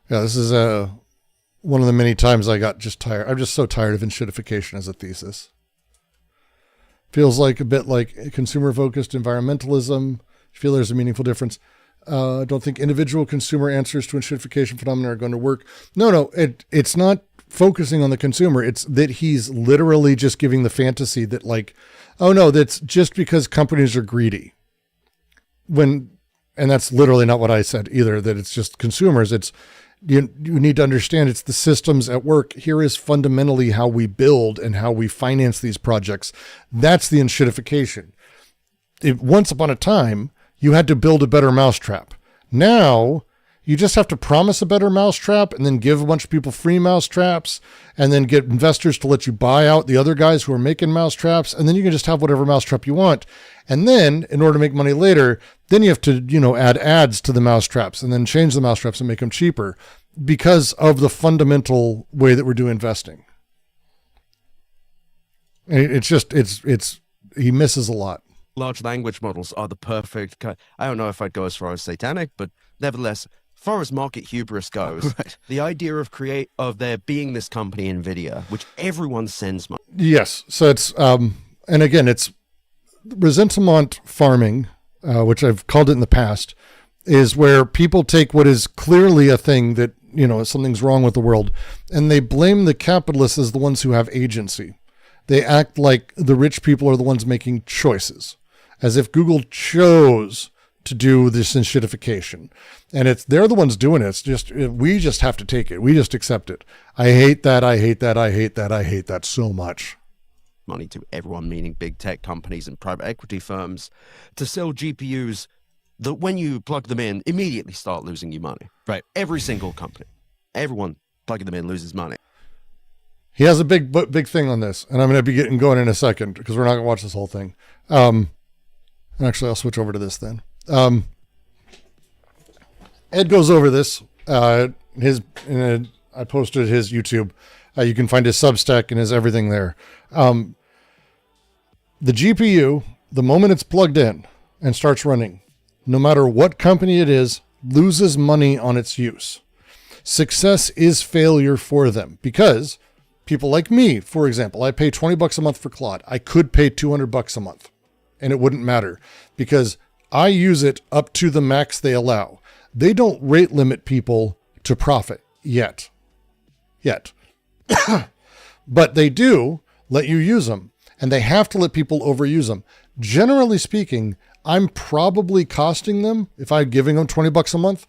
Yeah, this is one of the many times I got just tired. I'm just so tired of enshittification as a thesis. Feels like a bit like consumer-focused environmentalism. Feel there's a meaningful difference. Don't think individual consumer answers to enshittification phenomena are going to work. No, it's not focusing on the consumer. It's that he's literally just giving the fantasy that like, oh no, that's just because companies are greedy. And that's literally not what I said either, that it's just consumers. It's, you need to understand it's the systems at work. Here is fundamentally how we build and how we finance these projects. That's the enshittification. Once upon a time, you had to build a better mousetrap. Now, you just have to promise a better mousetrap and then give a bunch of people free mousetraps and then get investors to let you buy out the other guys who are making mousetraps. And then you can just have whatever mousetrap you want. And then in order to make money later, then you have to, add ads to the mousetraps and then change the mousetraps and make them cheaper because of the fundamental way that we're doing investing. He misses a lot. Large language models are the perfect kind. I don't know if I'd go as far as satanic, but nevertheless, as far as market hubris goes, right. The idea of there being this company, NVIDIA, which everyone sends money. Yes. So it's, and again, it's resentment farming, which I've called it in the past, is where people take what is clearly a thing that, something's wrong with the world, and they blame the capitalists as the ones who have agency. They act like the rich people are the ones making choices, as if Google chose to do this enshittification. And they're the ones doing it. It's just, we just have to take it. We just accept it. I hate that. I hate that. I hate that. I hate that so much. Money to everyone, meaning big tech companies and private equity firms, to sell GPUs that when you plug them in, immediately start losing you money. Right. Every single company, everyone plugging them in loses money. He has a big thing on this, and I'm going to be getting going in a second because we're not going to watch this whole thing. Actually, I'll switch over to this then. Ed goes over this. I posted his YouTube. You can find his Substack and his everything there. The GPU, the moment it's plugged in and starts running, no matter what company it is, loses money on its use. Success is failure for them because people like me, for example, I pay $20 a month for Claude. I could pay $200 a month and it wouldn't matter because I use it up to the max they allow. They don't rate limit people to profit yet. But they do let you use them, and they have to let people overuse them. Generally speaking, I'm probably costing them, if I'm giving them $20 a month,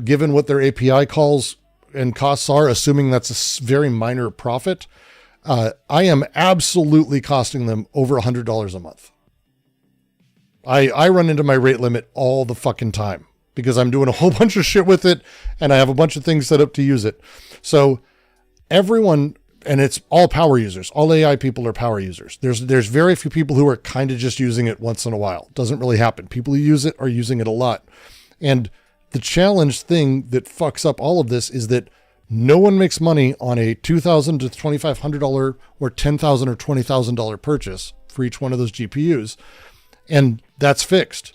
given what their API calls and costs are, assuming that's a very minor profit, I am absolutely costing them over $100 a month. I run into my rate limit all the fucking time because I'm doing a whole bunch of shit with it and I have a bunch of things set up to use it. So everyone, and it's all power users, all AI people are power users. There's very few people who are kind of just using it once in a while. It doesn't really happen. People who use it are using it a lot. And the challenge thing that fucks up all of this is that no one makes money on a $2,000 to $2,500 or $10,000 or $20,000 purchase for each one of those GPUs. And that's fixed.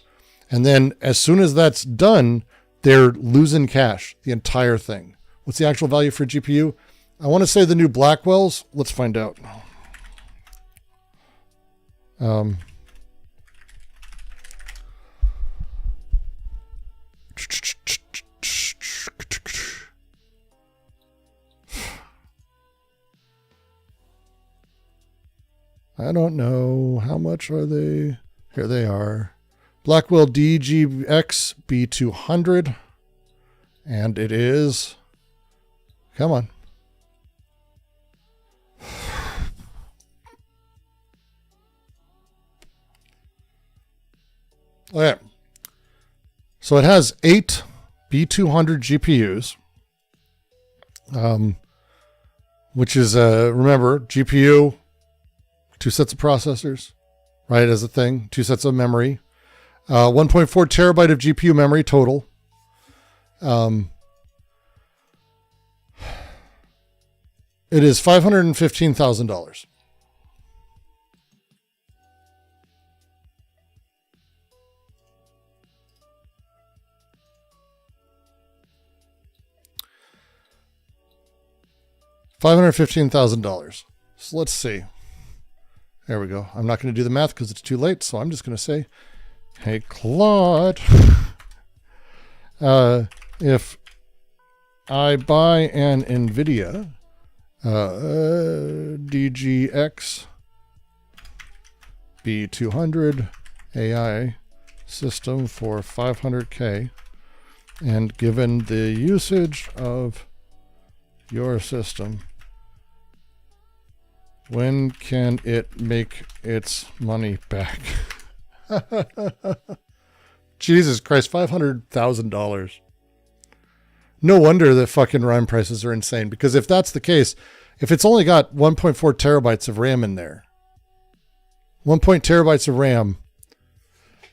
And then as soon as that's done, they're losing cash, the entire thing. What's the actual value for a GPU? I want to say the new Blackwells. Let's find out. I don't know. How much are they? Here they are. Blackwell DGX B200. And it is... Come on. Okay. So it has 8 B200 GPUs. Which is, remember, GPU, 2 sets of processors, right, as a thing, 2 sets of memory. 1.4 terabyte of GPU memory total. It is $515,000. $515,000. So let's see. There we go. I'm not going to do the math because it's too late, so I'm just going to say, hey, Claude, if I buy an NVIDIA DGX B200 AI system for $500K, and given the usage of your system, when can it make its money back? Jesus Christ, $500,000. No wonder the fucking RAM prices are insane, because if that's the case, if it's only got 1.4 terabytes of RAM in there, 1 terabytes of RAM,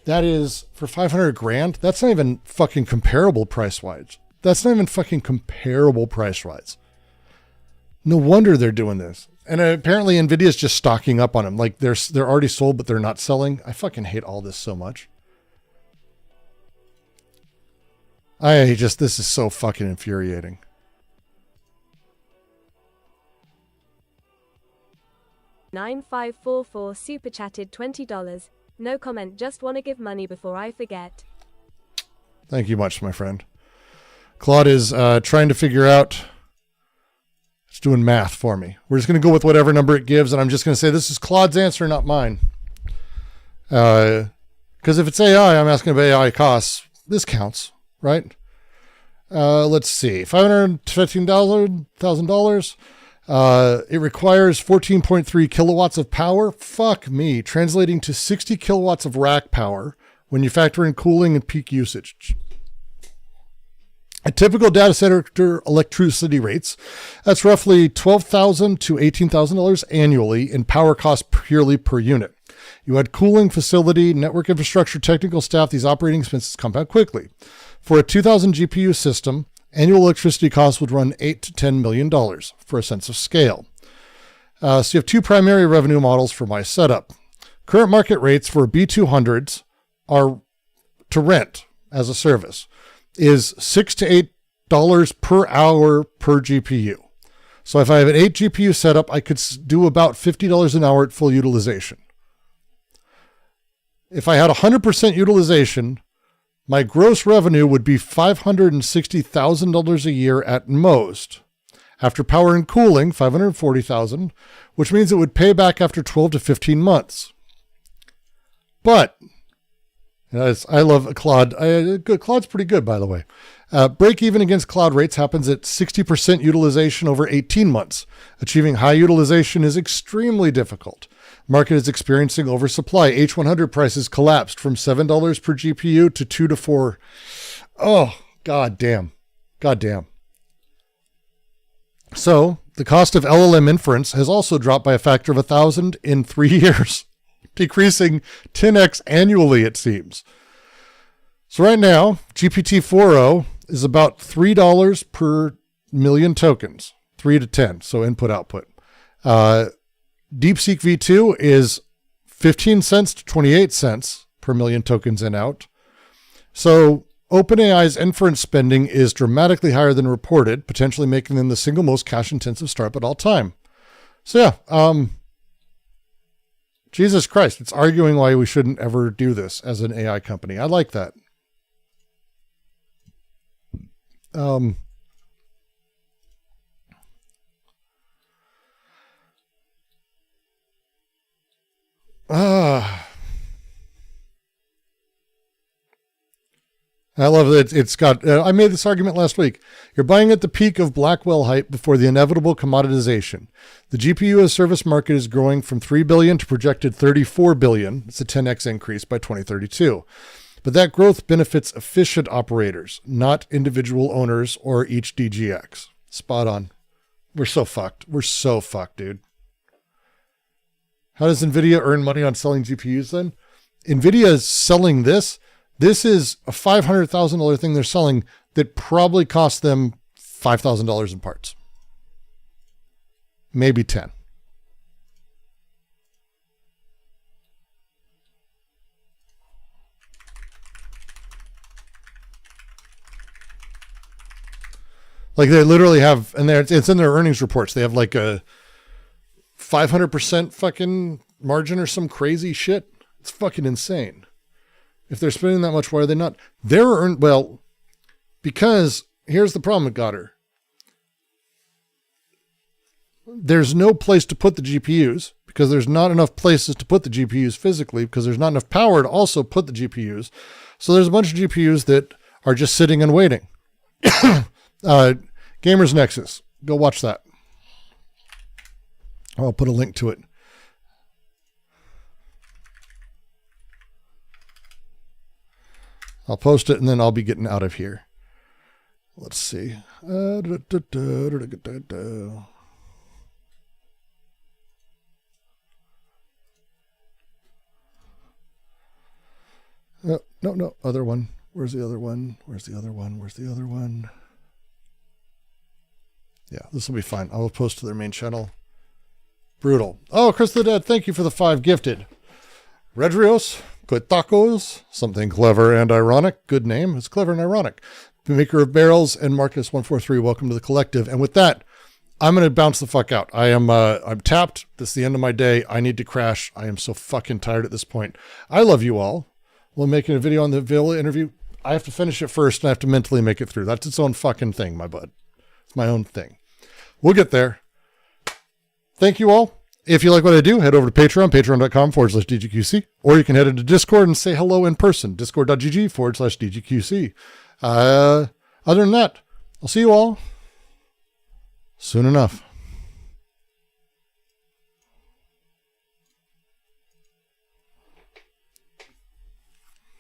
that is, for 500 grand, that's not even fucking comparable price-wise. That's not even fucking comparable price-wise. No wonder they're doing this. And apparently NVIDIA's just stocking up on them. Like they're already sold, but they're not selling. I fucking hate all this so much. This is so fucking infuriating. $9544 super chatted $20. No comment, just wanna give money before I forget. Thank you much, my friend. Claude is trying to figure out... It's doing math for me. We're just going to go with whatever number it gives, and I'm just going to say this is Claude's answer, not mine. Because if it's AI, I'm asking about AI costs. This counts, right? Let's see. $515,000. It requires 14.3 kilowatts of power. Fuck me. Translating to 60 kilowatts of rack power when you factor in cooling and peak usage. A typical data center electricity rates, that's roughly $12,000 to $18,000 annually in power costs purely per unit. You add cooling, facility, network infrastructure, technical staff, these operating expenses compound quickly. For a 2000 GPU system, annual electricity costs would run $8 to $10 million for a sense of scale. So you have 2 primary revenue models for my setup. Current market rates for B200s are to rent as a service is $6 to $8 per hour per GPU. So if I have an 8 GPU setup, I could do about $50 an hour at full utilization. If I had 100% utilization, my gross revenue would be $560,000 a year at most. After power and cooling, $540,000, which means it would pay back after 12 to 15 months. But I love Claude. Claude's pretty good, by the way. Break even against cloud rates happens at 60% utilization over 18 months. Achieving high utilization is extremely difficult. Market is experiencing oversupply. H100 prices collapsed from $7 per GPU to $2 to $4. Oh, god damn. God damn. So the cost of LLM inference has also dropped by a factor of 1,000 in 3 years. Decreasing 10x annually, it seems. So right now, GPT-4o is about $3 per million tokens, 3 to 10, so input output. DeepSeek V2 is 15 cents to 28 cents per million tokens in out. So OpenAI's inference spending is dramatically higher than reported, potentially making them the single most cash-intensive startup at all time. So yeah, Jesus Christ, it's arguing why we shouldn't ever do this as an AI company. I like that. I love that it's got, I made this argument last week. You're buying at the peak of Blackwell hype before the inevitable commoditization. The GPU as service market is growing from 3 billion to projected 34 billion. It's a 10x increase by 2032. But that growth benefits efficient operators, not individual owners or each DGX. Spot on. We're so fucked. We're so fucked, dude. How does NVIDIA earn money on selling GPUs then? NVIDIA is selling this. This is a $500,000 thing they're selling that probably cost them $5,000 in parts. Maybe 10. Like they literally have, and it's in their earnings reports. They have like a 500% fucking margin or some crazy shit. It's fucking insane. If they're spending that much, why are they not? Well, because here's the problem with Goddard. There's no place to put the GPUs because there's not enough places to put the GPUs physically because there's not enough power to also put the GPUs. So there's a bunch of GPUs that are just sitting and waiting. Gamers Nexus. Go watch that. I'll put a link to it. I'll post it and then I'll be getting out of here. Let's see. No, other one. Where's the other one? Where's the other one? Where's the other one? Yeah, this will be fine. I will post to their main channel. Brutal. Oh, Chris the Dead, thank you for the 5 gifted. Redrios, good tacos, something clever and ironic. Good name. It's clever and ironic. The maker of barrels and Marcus143, welcome to the collective. And with that, I'm going to bounce the fuck out. I'm tapped. This is the end of my day. I need to crash. I am so fucking tired at this point. I love you all. We're making a video on the Villa interview. I have to finish it first and I have to mentally make it through. That's its own fucking thing, my bud. It's my own thing. We'll get there. Thank you all. If you like what I do, head over to Patreon, patreon.com/DGQC, or you can head into Discord and say hello in person, discord.gg/DGQC. Other than that, I'll see you all soon enough.